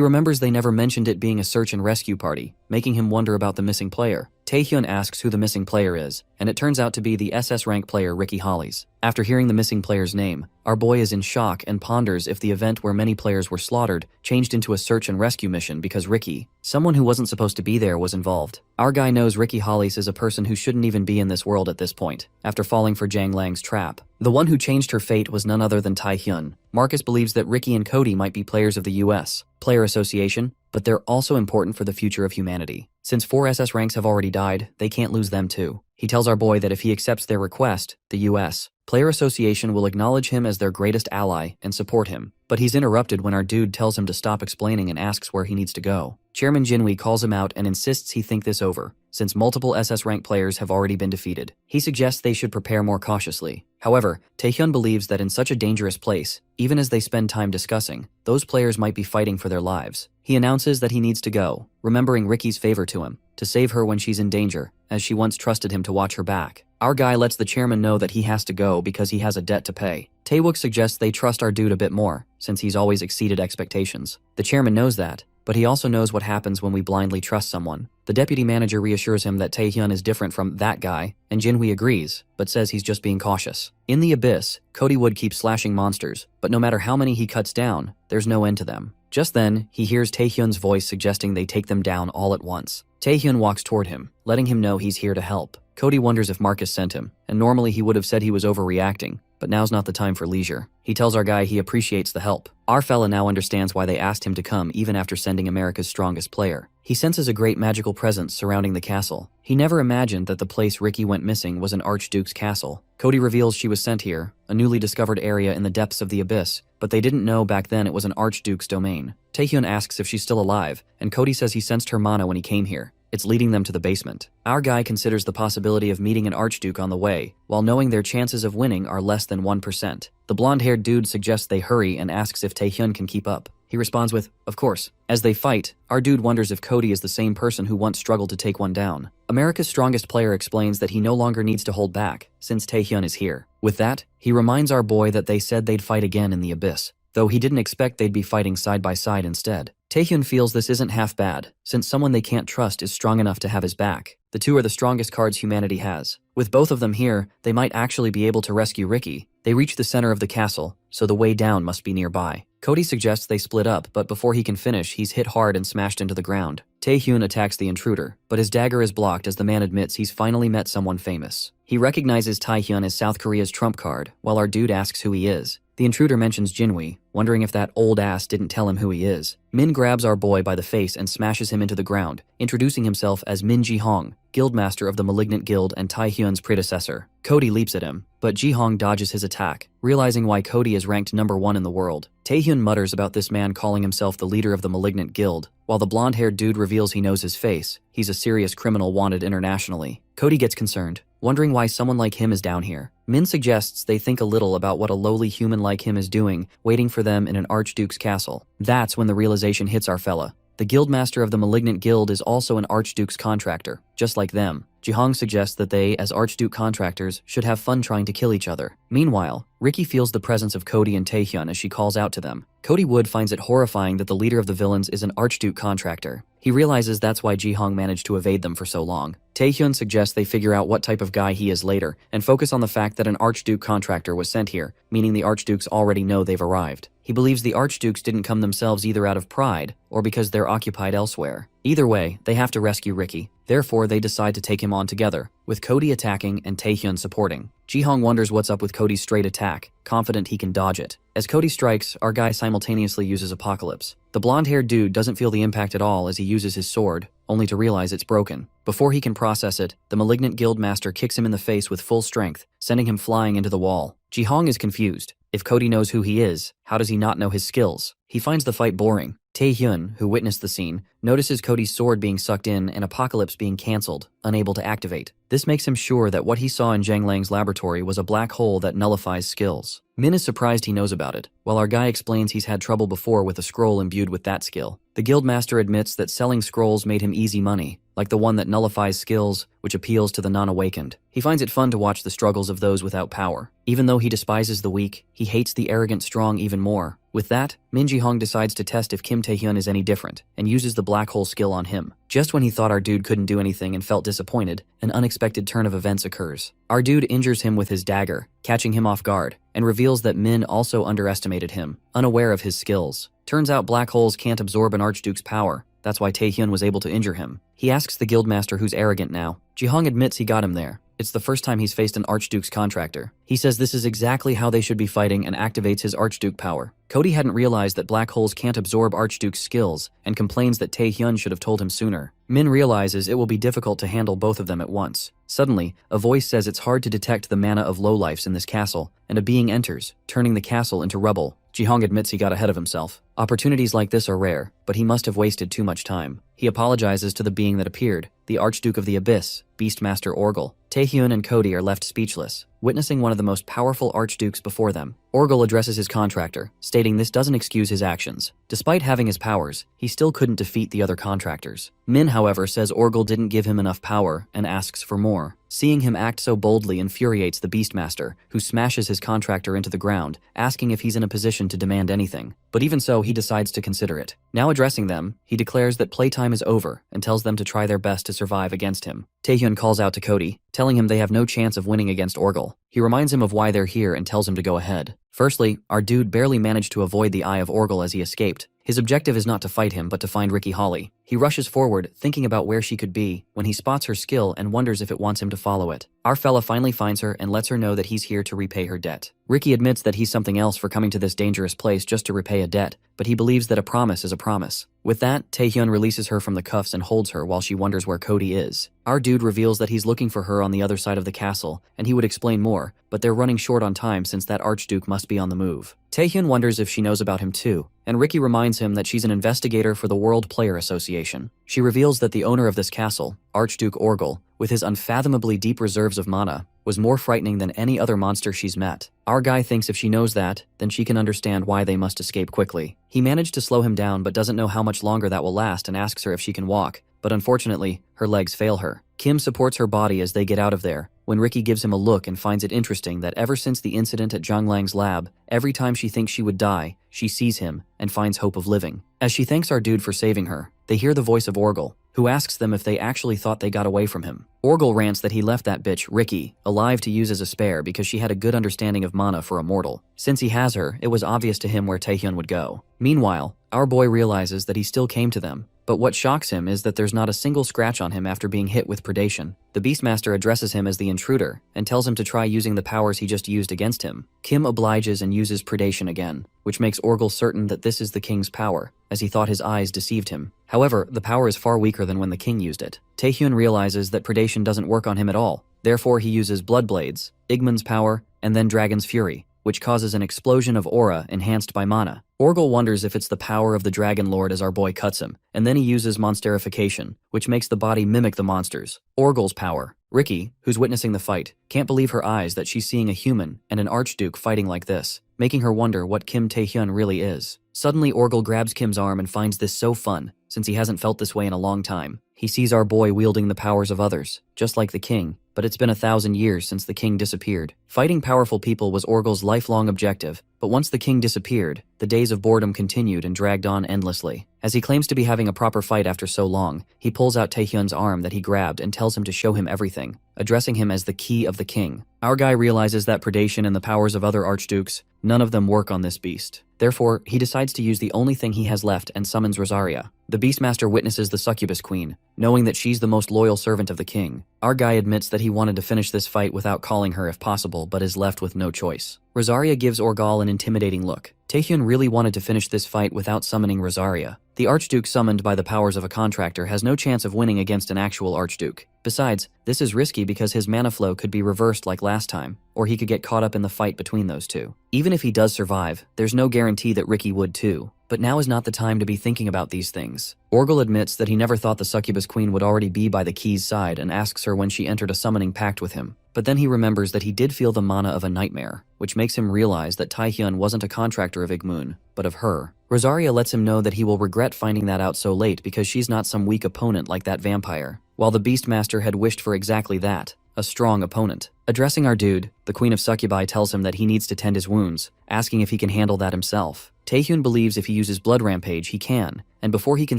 remembers they never mentioned it being a search and rescue party, making him wonder about the missing player. Taehyun asks who the missing player is, and it turns out to be the SS rank player Ricky Hollies. After hearing the missing player's name, our boy is in shock and ponders if the event where many players were slaughtered changed into a search and rescue mission because Ricky, someone who wasn't supposed to be there, was involved. Our guy knows Ricky Hollies is a person who shouldn't even be in this world at this point, after falling for Jang Lang's trap. The one who changed her fate was none other than Taehyun. Marcus believes that Ricky and Cody might be players of the US Player Association, but they're also important for the future of humanity. Since 4 SS ranks have already died, they can't lose them too. He tells our boy that if he accepts their request, the US Player Association will acknowledge him as their greatest ally and support him. But he's interrupted when our dude tells him to stop explaining and asks where he needs to go. Chairman Jinwee calls him out and insists he think this over, since multiple SS rank players have already been defeated. He suggests they should prepare more cautiously. However, Taehyun believes that in such a dangerous place, even as they spend time discussing, those players might be fighting for their lives. He announces that he needs to go, remembering Ricky's favor to him, to save her when she's in danger, as she once trusted him to watch her back. Our guy lets the chairman know that he has to go because he has a debt to pay. Taewook suggests they trust our dude a bit more, since he's always exceeded expectations. The chairman knows that, but he also knows what happens when we blindly trust someone. The deputy manager reassures him that Taehyun is different from that guy, and Jinwee agrees, but says he's just being cautious. In the abyss, Cody Wood keeps slashing monsters, but no matter how many he cuts down, there's no end to them. Just then, he hears Taehyun's voice suggesting they take them down all at once. Taehyun walks toward him, letting him know he's here to help. Cody wonders if Marcus sent him, and normally he would have said he was overreacting, but now's not the time for leisure. He tells our guy he appreciates the help. Our fella now understands why they asked him to come even after sending America's strongest player. He senses a great magical presence surrounding the castle. He never imagined that the place Ricky went missing was an Archduke's castle. Cody reveals she was sent here, a newly discovered area in the depths of the abyss, but they didn't know back then it was an Archduke's domain. Taehyun asks if she's still alive, and Cody says he sensed her mana when he came here. It's leading them to the basement. Our guy considers the possibility of meeting an Archduke on the way, while knowing their chances of winning are less than 1%. The blonde-haired dude suggests they hurry and asks if Taehyun can keep up. He responds with, "Of course." As they fight, our dude wonders if Cody is the same person who once struggled to take one down. America's strongest player explains that he no longer needs to hold back, since Taehyun is here. With that, he reminds our boy that they said they'd fight again in the abyss, though he didn't expect they'd be fighting side by side instead. Taehyun feels this isn't half bad, since someone they can't trust is strong enough to have his back. The two are the strongest cards humanity has. With both of them here, they might actually be able to rescue Ricky. They reach the center of the castle, so the way down must be nearby. Cody suggests they split up, but before he can finish, he's hit hard and smashed into the ground. Taehyun attacks the intruder, but his dagger is blocked as the man admits he's finally met someone famous. He recognizes Taehyun as South Korea's trump card, while our dude asks who he is. The intruder mentions Jinwee, wondering if that old ass didn't tell him who he is. Min grabs our boy by the face and smashes him into the ground, introducing himself as Min Ji-hong, guildmaster of the Malignant Guild and Taehyun's predecessor. Cody leaps at him, but Ji-hong dodges his attack, realizing why Cody is ranked #1 in the world. Taehyun mutters about this man calling himself the leader of the Malignant Guild, while the blonde-haired dude reveals he knows his face. He's a serious criminal wanted internationally. Cody gets concerned, wondering why someone like him is down here. Min suggests they think a little about what a lowly human like him is doing, waiting for them in an Archduke's castle. That's when the realization hits our fella. The guildmaster of the Malignant Guild is also an Archduke's contractor, just like them. Ji-hong suggests that they, as Archduke contractors, should have fun trying to kill each other. Meanwhile, Ricky feels the presence of Cody and Taehyun as she calls out to them. Cody Wood finds it horrifying that the leader of the villains is an Archduke contractor. He realizes that's why Ji-hong managed to evade them for so long. Taehyun suggests they figure out what type of guy he is later, and focus on the fact that an Archduke contractor was sent here, meaning the Archdukes already know they've arrived. He believes the Archdukes didn't come themselves either out of pride, or because they're occupied elsewhere. Either way, they have to rescue Ricky. Therefore, they decide to take him on together, with Cody attacking and Taehyun supporting. Ji-hong wonders what's up with Cody's straight attack, confident he can dodge it. As Cody strikes, our guy simultaneously uses Apocalypse. The blonde-haired dude doesn't feel the impact at all as he uses his sword, only to realize it's broken. Before he can process it, the Malignant Guildmaster kicks him in the face with full strength, sending him flying into the wall. Ji-hong is confused. If Cody knows who he is, how does he not know his skills? He finds the fight boring. Taehyun, who witnessed the scene, notices Cody's sword being sucked in and Apocalypse being cancelled, unable to activate. This makes him sure that what he saw in Jang Lang's laboratory was a black hole that nullifies skills. Min is surprised he knows about it, while our guy explains he's had trouble before with a scroll imbued with that skill. The guildmaster admits that selling scrolls made him easy money, like the one that nullifies skills, which appeals to the non-awakened. He finds it fun to watch the struggles of those without power. Even though he despises the weak, he hates the arrogant strong even more. With that, Min Ji-hong decides to test if Kim Tae-hyun is any different, and uses the black hole skill on him. Just when he thought our dude couldn't do anything and felt disappointed, an unexpected turn of events occurs. Our dude injures him with his dagger, catching him off guard, and reveals that Min also underestimated him, unaware of his skills. Turns out black holes can't absorb an archduke's power. That's why Tae-hyun was able to injure him. He asks the guildmaster who's arrogant now. Ji-hong admits he got him there. It's the first time he's faced an archduke's contractor. He says this is exactly how they should be fighting and activates his archduke power. Cody hadn't realized that black holes can't absorb archduke's skills and complains that Tae-hyun should have told him sooner. Min realizes it will be difficult to handle both of them at once. Suddenly, a voice says it's hard to detect the mana of lowlifes in this castle, and a being enters, turning the castle into rubble. Ji-hong admits he got ahead of himself. Opportunities like this are rare, but he must have wasted too much time. He apologizes to the being that appeared, the Archduke of the Abyss, Beastmaster Orgel. Tae-hyun and Cody are left speechless, witnessing one of the most powerful archdukes before them. Orgel addresses his contractor, stating this doesn't excuse his actions. Despite having his powers, he still couldn't defeat the other contractors. Min, however, says Orgel didn't give him enough power and asks for more. Seeing him act so boldly infuriates the Beastmaster, who smashes his contractor into the ground, asking if he's in a position to demand anything. But even so, he decides to consider it. Now addressing them, he declares that playtime is over and tells them to try their best to survive against him. Tae-hyun calls out to Cody, telling him they have no chance of winning against Orgel. He reminds him of why they're here and tells him to go ahead. Firstly, our dude barely managed to avoid the eye of Orgel as he escaped. His objective is not to fight him, but to find Ricky Holly. He rushes forward, thinking about where she could be, when he spots her skill and wonders if it wants him to follow it. Our fella finally finds her and lets her know that he's here to repay her debt. Ricky admits that he's something else for coming to this dangerous place just to repay a debt, but he believes that a promise is a promise. With that, Tae-hyun releases her from the cuffs and holds her while she wonders where Cody is. Our dude reveals that he's looking for her on the other side of the castle, and he would explain more, but they're running short on time since that archduke must be on the move. Tae-hyun wonders if she knows about him too, and Ricky reminds him that she's an investigator for the World Player Association. She reveals that the owner of this castle, Archduke Orgel, with his unfathomably deep reserves of mana, was more frightening than any other monster she's met. Our guy thinks if she knows that, then she can understand why they must escape quickly. He managed to slow him down but doesn't know how much longer that will last and asks her if she can walk, but unfortunately, her legs fail her. Kim supports her body as they get out of there, when Ricky gives him a look and finds it interesting that ever since the incident at Zhang Lang's lab, every time she thinks she would die, she sees him and finds hope of living. As she thanks our dude for saving her, they hear the voice of Orgel, who asks them if they actually thought they got away from him. Orgel rants that he left that bitch, Ricky, alive to use as a spare because she had a good understanding of mana for a mortal. Since he has her, it was obvious to him where Tae-hyun would go. Meanwhile, our boy realizes that he still came to them, but what shocks him is that there's not a single scratch on him after being hit with predation. The Beastmaster addresses him as the intruder and tells him to try using the powers he just used against him. Kim obliges and uses predation again, which makes Orgel certain that this is the king's power, as he thought his eyes deceived him. However, the power is far weaker than when the king used it. Tae-hyun realizes that predation doesn't work on him at all. Therefore, he uses Blood Blades, Igman's power, and then Dragon's Fury, which causes an explosion of aura enhanced by mana. Orgel wonders if it's the power of the Dragon Lord as our boy cuts him, and then he uses Monsterification, which makes the body mimic the monsters. Orgel's power. Ricky, who's witnessing the fight, can't believe her eyes that she's seeing a human and an archduke fighting like this, making her wonder what Kim Tae-hyun really is. Suddenly, Orgel grabs Kim's arm and finds this so fun, since he hasn't felt this way in a long time. He sees our boy wielding the powers of others, just like the king, but it's been 1,000 years since the king disappeared. Fighting powerful people was Orgel's lifelong objective, but once the king disappeared, the days of boredom continued and dragged on endlessly. As he claims to be having a proper fight after so long, he pulls out Tae-hyun's arm that he grabbed and tells him to show him everything, addressing him as the key of the king. Our guy realizes that predation and the powers of other archdukes, none of them work on this beast. Therefore, he decides to use the only thing he has left and summons Rosaria. The Beastmaster witnesses the succubus queen, knowing that she's the most loyal servant of the king. Our guy admits that he wanted to finish this fight without calling her if possible, but is left with no choice. Rosaria gives Orgel an intimidating look. Tae-hyun really wanted to finish this fight without summoning Rosaria. The archduke summoned by the powers of a contractor has no chance of winning against an actual archduke. Besides, this is risky because his mana flow could be reversed like last time, or he could get caught up in the fight between those two. Even if he does survive, there's no guarantee that Ricky would too. But now is not the time to be thinking about these things. Orgel admits that he never thought the succubus queen would already be by the key's side and asks her when she entered a summoning pact with him. But then he remembers that he did feel the mana of a nightmare, which makes him realize that Taehyun wasn't a contractor of Igmoon, but of her. Rosaria lets him know that he will regret finding that out so late because she's not some weak opponent like that vampire, while the Beastmaster had wished for exactly that, a strong opponent. Addressing our dude, the Queen of Succubi tells him that he needs to tend his wounds, asking if he can handle that himself. Taehyun believes if he uses Blood Rampage, he can, and before he can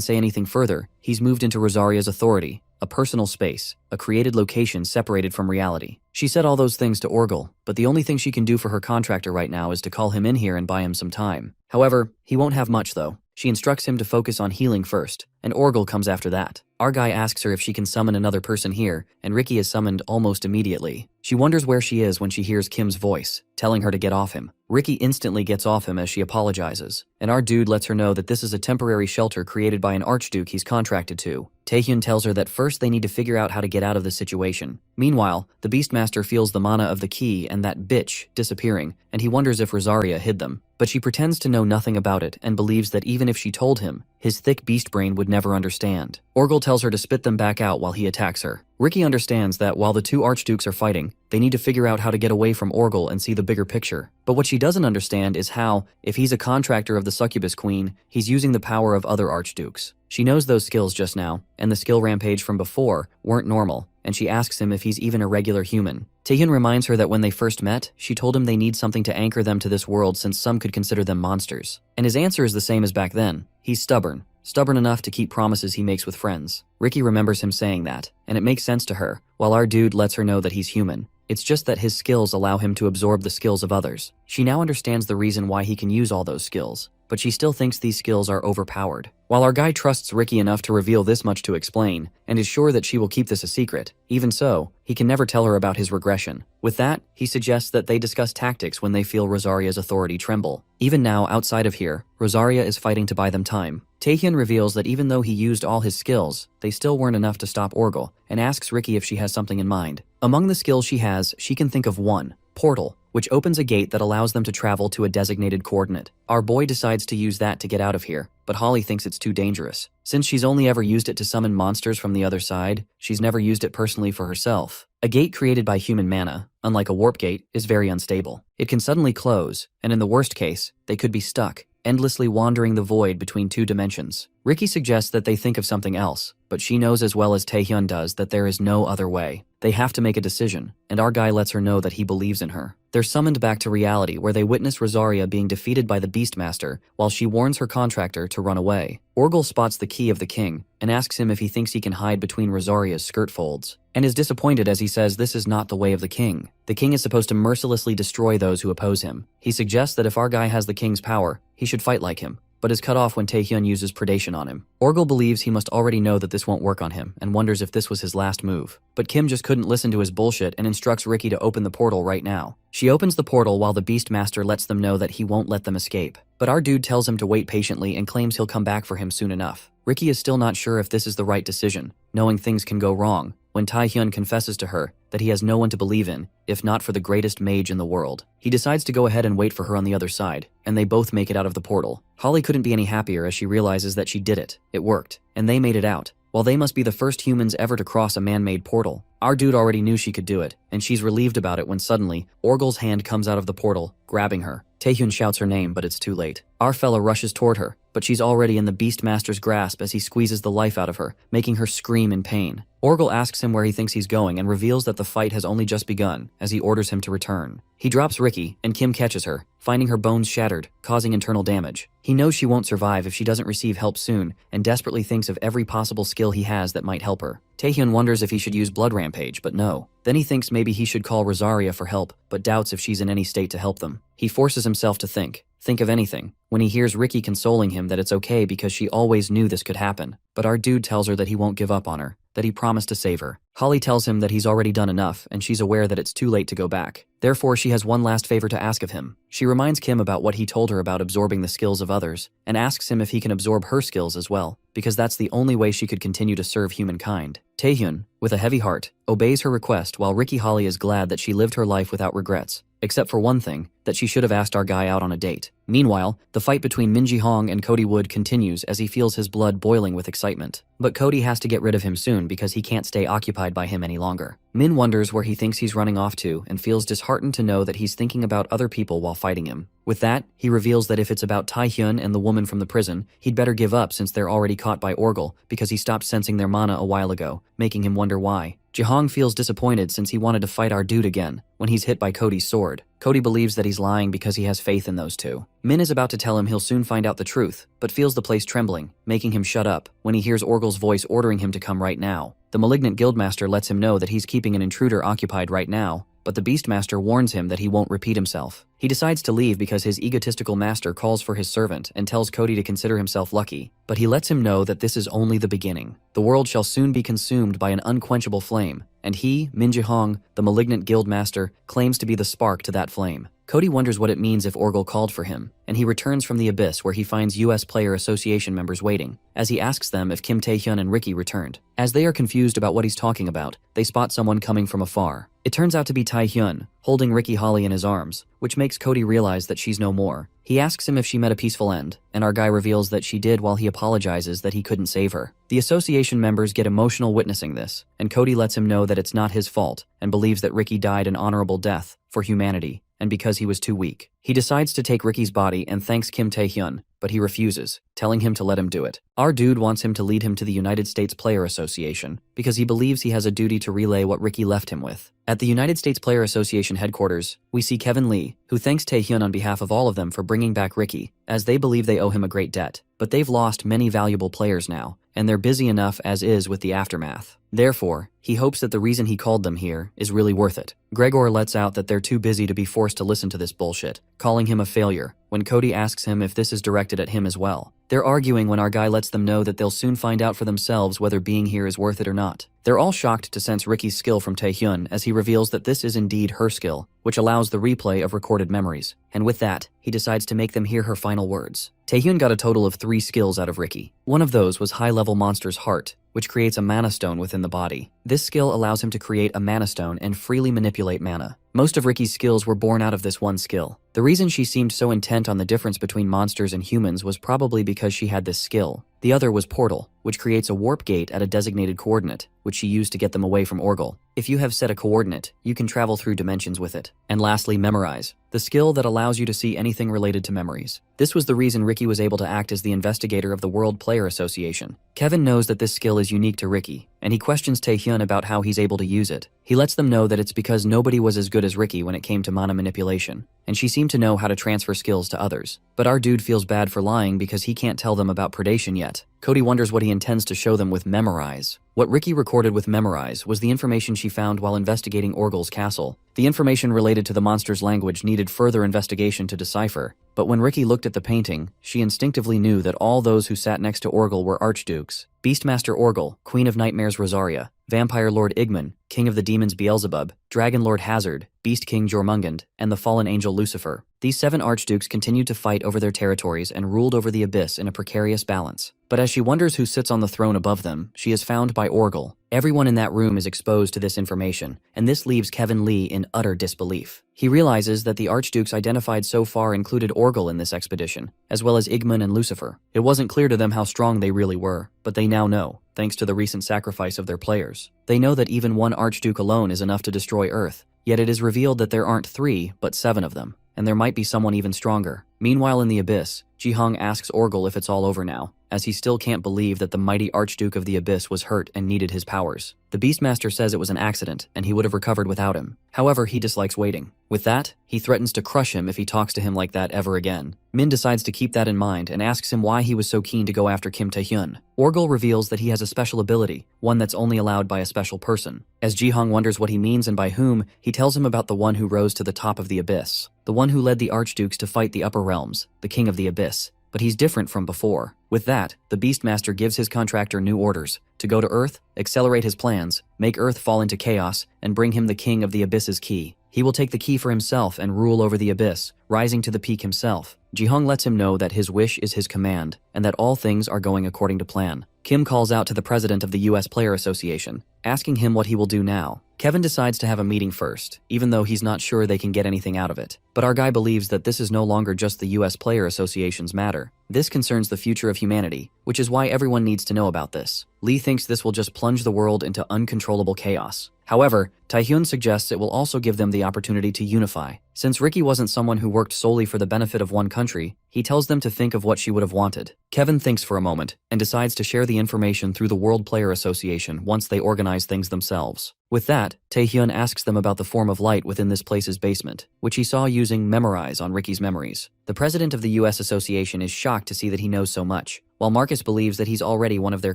say anything further, he's moved into Rosaria's authority, a personal space, a created location separated from reality. She said all those things to Orgel, but the only thing she can do for her contractor right now is to call him in here and buy him some time. However, he won't have much though. She instructs him to focus on healing first, and Orgel comes after that. Our guy asks her if she can summon another person here, and Ricky is summoned almost immediately. She wonders where she is when she hears Kim's voice, telling her to get off him. Ricky instantly gets off him as she apologizes, and our dude lets her know that this is a temporary shelter created by an archduke he's contracted to. Taehyun tells her that first they need to figure out how to get out of the situation. Meanwhile, the Beastmaster feels the mana of the key and that bitch disappearing, and he wonders if Rosaria hid them. But she pretends to know nothing about it and believes that even if she told him, his thick beast brain would never understand. Orgel tells her to spit them back out while he attacks her. Ricky understands that while the two archdukes are fighting, they need to figure out how to get away from Orgel and see the bigger picture. But what she doesn't understand is how, if he's a contractor of the succubus queen, he's using the power of other archdukes. She knows those skills just now, and the skill rampage from before weren't normal, and she asks him if he's even a regular human. Taehyun reminds her that when they first met, she told him they need something to anchor them to this world since some could consider them monsters. And his answer is the same as back then. He's stubborn. Stubborn enough to keep promises he makes with friends. Ricky remembers him saying that, and it makes sense to her, while our dude lets her know that he's human. It's just that his skills allow him to absorb the skills of others. She now understands the reason why he can use all those skills, but she still thinks these skills are overpowered. While our guy trusts Ricky enough to reveal this much to explain, and is sure that she will keep this a secret, even so, he can never tell her about his regression. With that, he suggests that they discuss tactics when they feel Rosaria's authority tremble. Even now, outside of here, Rosaria is fighting to buy them time. Taehyun reveals that even though he used all his skills, they still weren't enough to stop Orgel, and asks Ricky if she has something in mind. Among the skills she has, she can think of one, Portal, which opens a gate that allows them to travel to a designated coordinate. Our boy decides to use that to get out of here, but Holly thinks it's too dangerous. Since she's only ever used it to summon monsters from the other side, she's never used it personally for herself. A gate created by human mana, unlike a warp gate, is very unstable. It can suddenly close, and in the worst case, they could be stuck, endlessly wandering the void between two dimensions. Ricky suggests that they think of something else, but she knows as well as Taehyun does that there is no other way. They have to make a decision, and our guy lets her know that he believes in her. They're summoned back to reality where they witness Rosaria being defeated by the Beastmaster while she warns her contractor to run away. Orgel spots the key of the king and asks him if he thinks he can hide between Rosaria's skirt folds, and is disappointed as he says this is not the way of the king. The king is supposed to mercilessly destroy those who oppose him. He suggests that if our guy has the king's power, he should fight like him, but is cut off when Taehyun uses predation on him. Orgel believes he must already know that this won't work on him and wonders if this was his last move. But Kim just couldn't listen to his bullshit and instructs Ricky to open the portal right now. She opens the portal while the Beastmaster lets them know that he won't let them escape. But our dude tells him to wait patiently and claims he'll come back for him soon enough. Ricky is still not sure if this is the right decision, knowing things can go wrong, when Taehyun confesses to her that he has no one to believe in, if not for the greatest mage in the world. He decides to go ahead and wait for her on the other side, and they both make it out of the portal. Holly couldn't be any happier as she realizes that she did it. It worked, and they made it out. While they must be the first humans ever to cross a man-made portal, our dude already knew she could do it, and she's relieved about it when suddenly, Orgel's hand comes out of the portal, grabbing her. Taehyun shouts her name, but it's too late. Our fella rushes toward her, but she's already in the Beastmaster's grasp as he squeezes the life out of her, making her scream in pain. Orgel asks him where he thinks he's going and reveals that the fight has only just begun, as he orders him to return. He drops Ricky, and Kim catches her, finding her bones shattered, causing internal damage. He knows she won't survive if she doesn't receive help soon, and desperately thinks of every possible skill he has that might help her. Taehyun wonders if he should use Blood Rampage, but no. Then he thinks maybe he should call Rosaria for help, but doubts if she's in any state to help them. He forces himself to think of anything, when he hears Ricky consoling him that it's okay because she always knew this could happen. But our dude tells her that he won't give up on her, that he promised to save her. Holly tells him that he's already done enough, and she's aware that it's too late to go back. Therefore, she has one last favor to ask of him. She reminds Kim about what he told her about absorbing the skills of others, and asks him if he can absorb her skills as well. because that's the only way she could continue to serve humankind. Taehyun, with a heavy heart, obeys her request while Ricky Holly is glad that she lived her life without regrets. Except for one thing, that she should have asked our guy out on a date. Meanwhile, the fight between Min Ji-hong and Cody Wood continues as he feels his blood boiling with excitement. But Cody has to get rid of him soon because he can't stay occupied by him any longer. Min wonders where he thinks he's running off to and feels disheartened to know that he's thinking about other people while fighting him. With that, he reveals that if it's about Taehyun and the woman from the prison, he'd better give up since they're already caught by Orgel because he stopped sensing their mana a while ago, making him wonder why. Ji-hong feels disappointed since he wanted to fight our dude again when he's hit by Cody's sword. Cody believes that he's lying because he has faith in those two. Min is about to tell him he'll soon find out the truth, but feels the place trembling, making him shut up when he hears Orgel's voice ordering him to come right now. The malignant guildmaster lets him know that he's keeping an intruder occupied right now, but the Beastmaster warns him that he won't repeat himself. He decides to leave because his egotistical master calls for his servant and tells Cody to consider himself lucky, but he lets him know that this is only the beginning. The world shall soon be consumed by an unquenchable flame, and he, Min Ji-hong, the malignant guildmaster, claims to be the spark to that flame. Cody wonders what it means if Orgel called for him, and he returns from the abyss where he finds US Player Association members waiting, as he asks them if Kim Taehyun and Ricky returned. As they are confused about what he's talking about, they spot someone coming from afar. It turns out to be Taehyun, holding Ricky Holly in his arms, which makes Cody realize that she's no more. He asks him if she met a peaceful end, and our guy reveals that she did while he apologizes that he couldn't save her. The association members get emotional witnessing this, and Cody lets him know that it's not his fault, and believes that Ricky died an honorable death for humanity, and because he was too weak. He decides to take Ricky's body and thanks Kim Taehyun, but he refuses, telling him to let him do it. Our dude wants him to lead him to the United States Player Association, because he believes he has a duty to relay what Ricky left him with. At the United States Player Association headquarters, we see Kevin Lee, who thanks Taehyun on behalf of all of them for bringing back Ricky, as they believe they owe him a great debt. But they've lost many valuable players now, and they're busy enough as is with the aftermath. Therefore, he hopes that the reason he called them here is really worth it. Gregor lets out that they're too busy to be forced to listen to this bullshit, calling him a failure, when Cody asks him if this is directed at him as well. They're arguing when our guy lets them know that they'll soon find out for themselves whether being here is worth it or not. They're all shocked to sense Ricky's skill from Taehyun as he reveals that this is indeed her skill, which allows the replay of recorded memories. And with that, he decides to make them hear her final words. Taehyun got a total of 3 skills out of Ricky. One of those was high-level Monster's Heart, which creates a mana stone within the body. This skill allows him to create a mana stone and freely manipulate mana. Most of Ricky's skills were born out of this one skill. The reason she seemed so intent on the difference between monsters and humans was probably because she had this skill. The other was Portal, which creates a warp gate at a designated coordinate, which she used to get them away from Orgel. If you have set a coordinate, you can travel through dimensions with it. And lastly, Memorize, the skill that allows you to see anything related to memories. This was the reason Ricky was able to act as the investigator of the World Player Association. Kevin knows that this skill is unique to Ricky, and he questions Taehyun about how he's able to use it. He lets them know that it's because nobody was as good as Ricky when it came to mana manipulation, and she seemed to know how to transfer skills to others. But our dude feels bad for lying because he can't tell them about predation yet. Cody wonders what he intends to show them with Memorize. What Ricky recorded with Memorize was the information she found while investigating Orgel's castle. The information related to the monster's language needed further investigation to decipher, but when Ricky looked at the painting, she instinctively knew that all those who sat next to Orgel were archdukes. Beastmaster Orgel, Queen of Nightmares Rosaria, Vampire Lord Igman, King of the Demons Beelzebub, Dragon Lord Hazard, Beast King Jormungand, and the fallen angel Lucifer. These 7 archdukes continued to fight over their territories and ruled over the abyss in a precarious balance. But as she wonders who sits on the throne above them, she is found by Orgel. Everyone in that room is exposed to this information, and this leaves Kevin Lee in utter disbelief. He realizes that the archdukes identified so far included Orgel in this expedition, as well as Igman and Lucifer. It wasn't clear to them how strong they really were, but they now know, thanks to the recent sacrifice of their players. They know that even one archduke alone is enough to destroy Earth, yet it is revealed that there aren't 3, but 7 of them, and there might be someone even stronger. Meanwhile in the abyss, Ji-hong asks Orgel if it's all over now, as he still can't believe that the mighty Archduke of the Abyss was hurt and needed his powers. The Beastmaster says it was an accident, and he would have recovered without him. However, he dislikes waiting. With that, he threatens to crush him if he talks to him like that ever again. Min decides to keep that in mind and asks him why he was so keen to go after Kim Taehyun. Orgel reveals that he has a special ability, one that's only allowed by a special person. As Ji-hong wonders what he means and by whom, he tells him about the one who rose to the top of the abyss. The one who led the Archdukes to fight the upper realms, the King of the Abyss. But he's different from before. With that, the Beastmaster gives his contractor new orders to go to Earth, accelerate his plans, make Earth fall into chaos, and bring him the King of the Abyss's key. He will take the key for himself and rule over the Abyss, rising to the peak himself. Ji-hung lets him know that his wish is his command and that all things are going according to plan. Kim calls out to the president of the US Player Association, asking him what he will do now. Kevin decides to have a meeting first, even though he's not sure they can get anything out of it. But our guy believes that this is no longer just the US Player Association's matter. This concerns the future of humanity, which is why everyone needs to know about this. Lee thinks this will just plunge the world into uncontrollable chaos. However, Taehyun suggests it will also give them the opportunity to unify. Since Ricky wasn't someone who worked solely for the benefit of one country, he tells them to think of what she would have wanted. Kevin thinks for a moment and decides to share the information through the World Player Association once they organize things themselves. With that, Taehyun asks them about the form of light within this place's basement, which he saw using Memorize on Ricky's memories. The president of the US Association is shocked to see that he knows so much, while Marcus believes that he's already one of their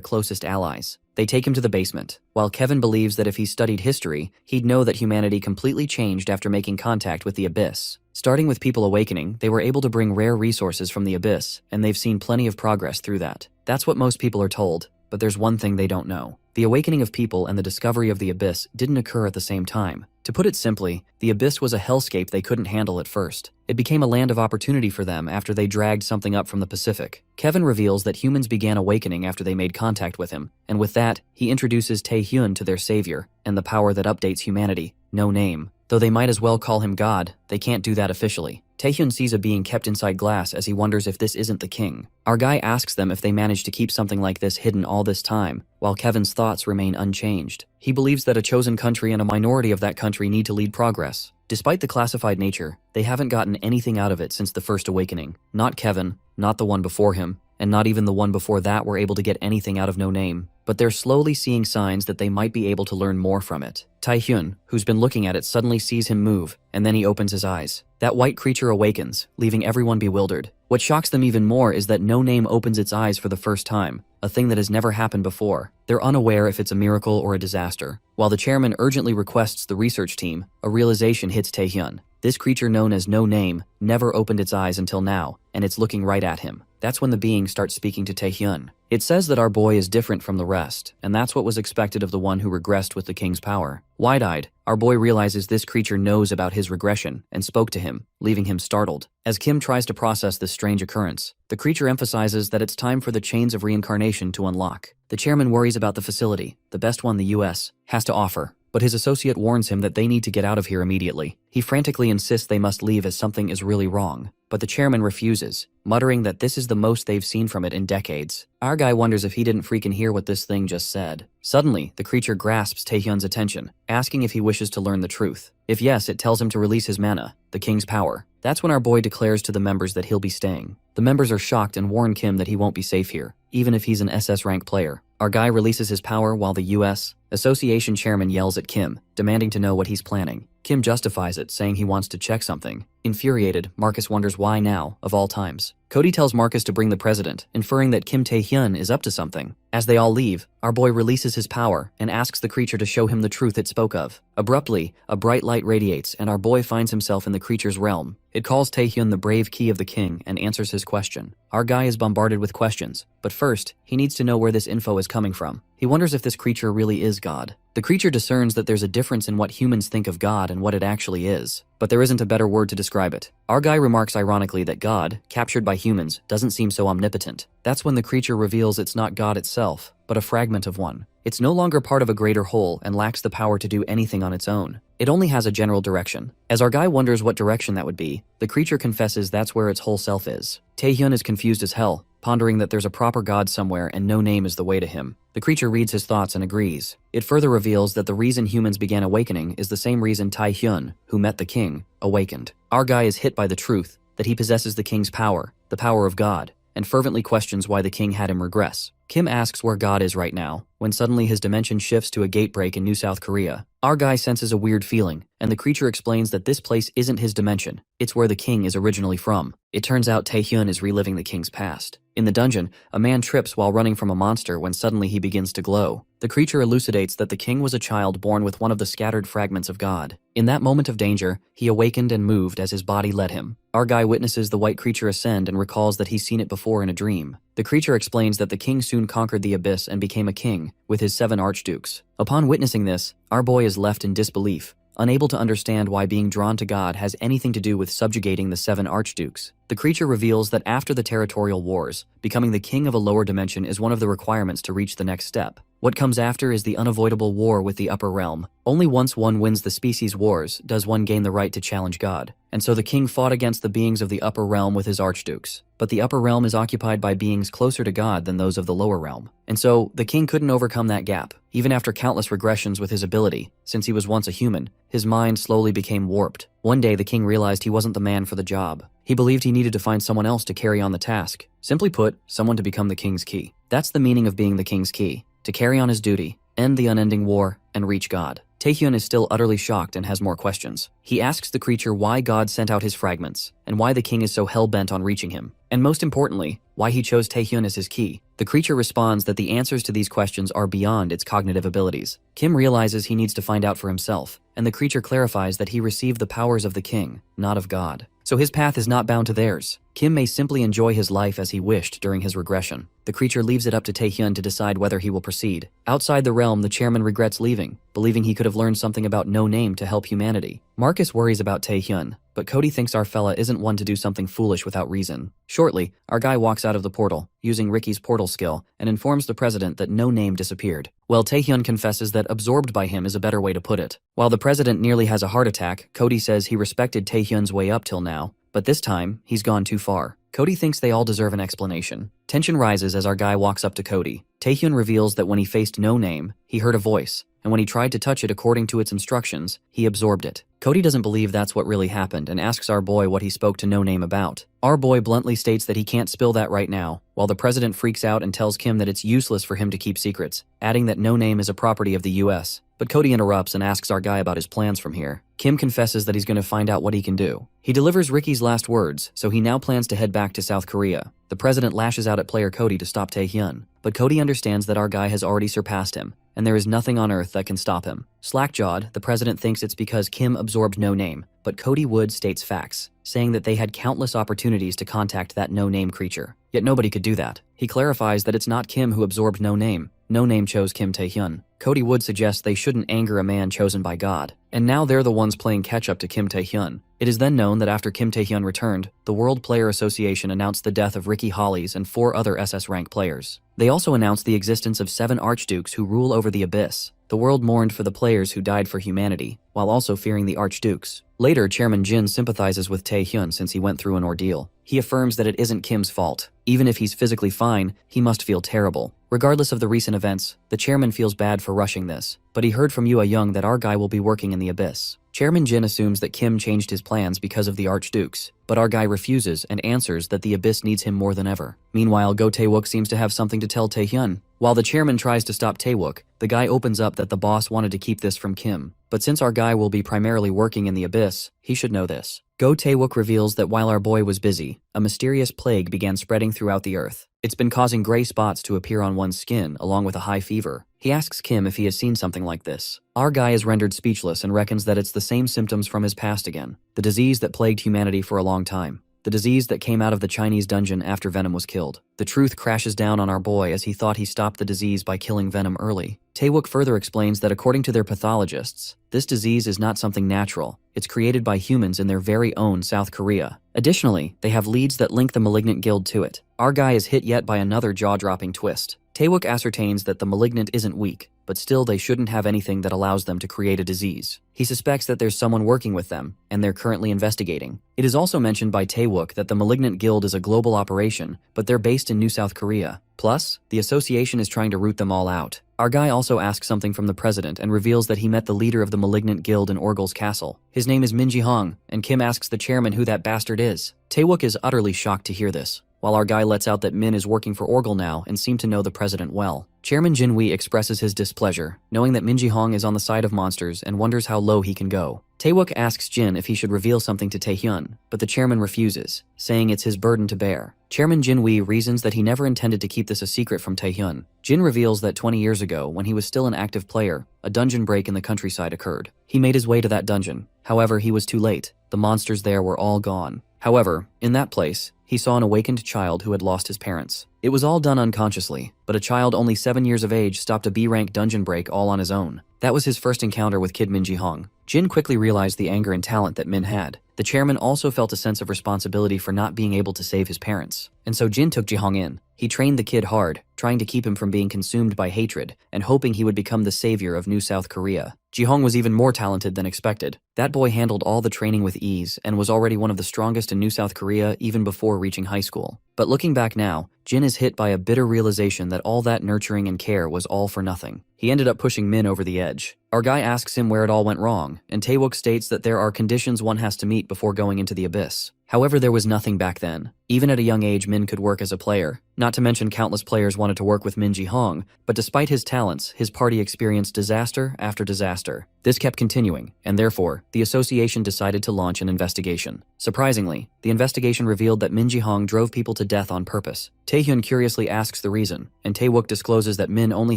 closest allies. They take him to the basement, while Kevin believes that if he studied history, he'd know that humanity completely changed after making contact with the Abyss. Starting with people awakening, they were able to bring rare resources from the Abyss, and they've seen plenty of progress through that. That's what most people are told, but there's one thing they don't know. The awakening of people and the discovery of the Abyss didn't occur at the same time. To put it simply, the Abyss was a hellscape they couldn't handle at first. It became a land of opportunity for them after they dragged something up from the Pacific. Kevin reveals that humans began awakening after they made contact with him, and with that, he introduces Taehyun to their savior and the power that updates humanity, No Name. Though they might as well call him God, they can't do that officially. Taehyun sees a being kept inside glass as he wonders if this isn't the king. Our guy asks them if they managed to keep something like this hidden all this time, while Kevin's thoughts remain unchanged. He believes that a chosen country and a minority of that country need to lead progress. Despite the classified nature, they haven't gotten anything out of it since the first awakening. Not Kevin, not the one before him, and not even the one before that were able to get anything out of No Name. But they're slowly seeing signs that they might be able to learn more from it. Taehyun, who's been looking at it, suddenly sees him move, and then he opens his eyes. That white creature awakens, leaving everyone bewildered. What shocks them even more is that No Name opens its eyes for the first time, a thing that has never happened before. They're unaware if it's a miracle or a disaster. While the chairman urgently requests the research team, a realization hits Taehyun. This creature known as No Name never opened its eyes until now, and it's looking right at him. That's when the being starts speaking to Taehyun. It says that our boy is different from the rest, and that's what was expected of the one who regressed with the king's power. Wide-eyed, our boy realizes this creature knows about his regression and spoke to him, leaving him startled. As Kim tries to process this strange occurrence, the creature emphasizes that it's time for the chains of reincarnation to unlock. The chairman worries about the facility, the best one the US has to offer, but his associate warns him that they need to get out of here immediately. He frantically insists they must leave as something is really wrong, but the chairman refuses, muttering that this is the most they've seen from it in decades. Our guy wonders if he didn't freaking hear what this thing just said. Suddenly, the creature grasps Taehyun's attention, asking if he wishes to learn the truth. If yes, it tells him to release his mana, the king's power. That's when our boy declares to the members that he'll be staying. The members are shocked and warn Kim that he won't be safe here, even if he's an SS rank player. Our guy releases his power while the US Association chairman yells at Kim, demanding to know what he's planning. Kim justifies it, saying he wants to check something. Infuriated, Marcus wonders why now, of all times. Cody tells Marcus to bring the president, inferring that Kim Taehyun is up to something. As they all leave, our boy releases his power and asks the creature to show him the truth it spoke of. Abruptly, a bright light radiates and our boy finds himself in the creature's realm. It calls Taehyun the brave key of the king and answers his question. Our guy is bombarded with questions, but first, he needs to know where this info is coming from. He wonders if this creature really is God. The creature discerns that there's a difference in what humans think of God and what it actually is, but there isn't a better word to describe it. Our guy remarks ironically that God, captured by humans, doesn't seem so omnipotent. That's when the creature reveals it's not God itself, but a fragment of one. It's no longer part of a greater whole and lacks the power to do anything on its own. It only has a general direction. As our guy wonders what direction that would be, the creature confesses that's where its whole self is. Taehyun is confused as hell, pondering that there's a proper God somewhere and No Name is the way to him. The creature reads his thoughts and agrees. It further reveals that the reason humans began awakening is the same reason Taehyun, who met the king, awakened. Our guy is hit by the truth that he possesses the king's power, the power of God, and fervently questions why the king had him regress. Kim asks where God is right now, when suddenly his dimension shifts to a gate break in New South Korea. Our guy senses a weird feeling, and the creature explains that this place isn't his dimension, it's where the king is originally from. It turns out Taehyun is reliving the king's past. In the dungeon, a man trips while running from a monster when suddenly he begins to glow. The creature elucidates that the king was a child born with one of the scattered fragments of God. In that moment of danger, he awakened and moved as his body led him. Our guy witnesses the white creature ascend and recalls that he's seen it before in a dream. The creature explains that the king soon conquered the abyss and became a king, with his 7 archdukes. Upon witnessing this, our boy is left in disbelief, unable to understand why being drawn to God has anything to do with subjugating the 7 archdukes. The creature reveals that after the territorial wars, becoming the king of a lower dimension is one of the requirements to reach the next step. What comes after is the unavoidable war with the upper realm. Only once one wins the species wars does one gain the right to challenge God. And so the king fought against the beings of the upper realm with his archdukes. But the upper realm is occupied by beings closer to God than those of the lower realm. And so the king couldn't overcome that gap. Even after countless regressions with his ability, since he was once a human, his mind slowly became warped. One day the king realized he wasn't the man for the job. He believed he needed to find someone else to carry on the task. Simply put, someone to become the king's key. That's the meaning of being the king's key. To carry on his duty, end the unending war, and reach God. Taehyun is still utterly shocked and has more questions. He asks the creature why God sent out his fragments, and why the king is so hell-bent on reaching him. And most importantly, why he chose Taehyun as his key. The creature responds that the answers to these questions are beyond its cognitive abilities. Kim realizes he needs to find out for himself, and the creature clarifies that he received the powers of the king, not of God. So his path is not bound to theirs. Kim may simply enjoy his life as he wished during his regression. The creature leaves it up to Taehyun to decide whether he will proceed. Outside the realm, the chairman regrets leaving, believing he could have learned something about no name to help humanity. Marcus worries about Taehyun, but Cody thinks our fella isn't one to do something foolish without reason. Shortly, our guy walks out of the portal, using Ricky's portal skill, and informs the president that no name disappeared. Well, Taehyun confesses that absorbed by him is a better way to put it. While the president nearly has a heart attack, Cody says he respected Taehyun's way up till now, but this time, he's gone too far. Cody thinks they all deserve an explanation. Tension rises as our guy walks up to Cody. Taehyun reveals that when he faced no name, he heard a voice, and when he tried to touch it according to its instructions, he absorbed it. Cody doesn't believe that's what really happened and asks our boy what he spoke to no name about. Our boy bluntly states that he can't spill that right now, while the president freaks out and tells Kim that it's useless for him to keep secrets, adding that no name is a property of the US. But Cody interrupts and asks our guy about his plans from here. Kim confesses that he's going to find out what he can do. He delivers Ricky's last words, so he now plans to head back to South Korea. The president lashes out at player Cody to stop Taehyun, but Cody understands that our guy has already surpassed him, and there is nothing on earth that can stop him. Slack-jawed, the president thinks it's because Kim absorbed no name, but Cody Wood states facts, saying that they had countless opportunities to contact that no-name creature. Yet nobody could do that. He clarifies that it's not Kim who absorbed no name. No name chose Kim Taehyun. Cody Wood suggests they shouldn't anger a man chosen by God. And now they're the ones playing catch-up to Kim Taehyun. It is then known that after Kim Taehyun returned, the World Player Association announced the death of Ricky Hollies and 4 other SS rank players. They also announced the existence of 7 archdukes who rule over the abyss. The world mourned for the players who died for humanity, while also fearing the archdukes. Later, Chairman Jin sympathizes with Taehyun since he went through an ordeal. He affirms that it isn't Kim's fault. Even if he's physically fine, he must feel terrible. Regardless of the recent events, the chairman feels bad for rushing this, but he heard from Yua Young that our guy will be working in the abyss. Chairman Jin assumes that Kim changed his plans because of the archdukes, but our guy refuses and answers that the abyss needs him more than ever. Meanwhile, Go Taewook seems to have something to tell Taehyun. While the chairman tries to stop Taewook, the guy opens up that the boss wanted to keep this from Kim. But since our guy will be primarily working in the abyss, he should know this. Go Taewook reveals that while our boy was busy, a mysterious plague began spreading throughout the earth. It's been causing gray spots to appear on one's skin, along with a high fever. He asks Kim if he has seen something like this. Our guy is rendered speechless and reckons that it's the same symptoms from his past again. The disease that plagued humanity for a long time. The disease that came out of the Chinese dungeon after Venom was killed. The truth crashes down on our boy as he thought he stopped the disease by killing Venom early. Taewook further explains that according to their pathologists, this disease is not something natural. It's created by humans in their very own South Korea. Additionally, they have leads that link the Malignant Guild to it. Our guy is hit yet by another jaw-dropping twist. Taewook ascertains that the Malignant isn't weak, but still they shouldn't have anything that allows them to create a disease. He suspects that there's someone working with them, and they're currently investigating. It is also mentioned by Taewook that the Malignant Guild is a global operation, but they're based in New South Korea. Plus, the association is trying to root them all out. Our guy also asks something from the president and reveals that he met the leader of the Malignant Guild in Orgel's castle. His name is Min Ji-hong, and Kim asks the chairman who that bastard is. Taewook is utterly shocked to hear this, while our guy lets out that Min is working for Orgel now and seemed to know the president well. Chairman Jinwee expresses his displeasure, knowing that Min Ji-hong is on the side of monsters and wonders how low he can go. Taewook asks Jin if he should reveal something to Taehyun, but the chairman refuses, saying it's his burden to bear. Chairman Jinwee reasons that he never intended to keep this a secret from Taehyun. Jin reveals that 20 years ago, when he was still an active player, a dungeon break in the countryside occurred. He made his way to that dungeon. However, he was too late. The monsters there were all gone. However, in that place, he saw an awakened child who had lost his parents. It was all done unconsciously, but a child only 7 years of age stopped a B-rank dungeon break all on his own. That was his first encounter with Kid Min Ji-hong. Jin quickly realized the anger and talent that Min had. The chairman also felt a sense of responsibility for not being able to save his parents. And so Jin took Jihong in. He trained the kid hard, trying to keep him from being consumed by hatred and hoping he would become the savior of New South Korea. Jihong was even more talented than expected. That boy handled all the training with ease and was already one of the strongest in New South Korea even before reaching high school. But looking back now, Jin is hit by a bitter realization that all that nurturing and care was all for nothing. He ended up pushing Min over the edge. Our guy asks him where it all went wrong, and Taewook states that there are conditions one has to meet before going into the abyss. However, there was nothing back then. Even at a young age, Min could work as a player. Not to mention countless players wanted to work with Min Ji-hong, but despite his talents, his party experienced disaster after disaster. This kept continuing, and therefore, the association decided to launch an investigation. Surprisingly, the investigation revealed that Min Ji-hong drove people to death on purpose. Taehyun curiously asks the reason, and Taewook discloses that Min only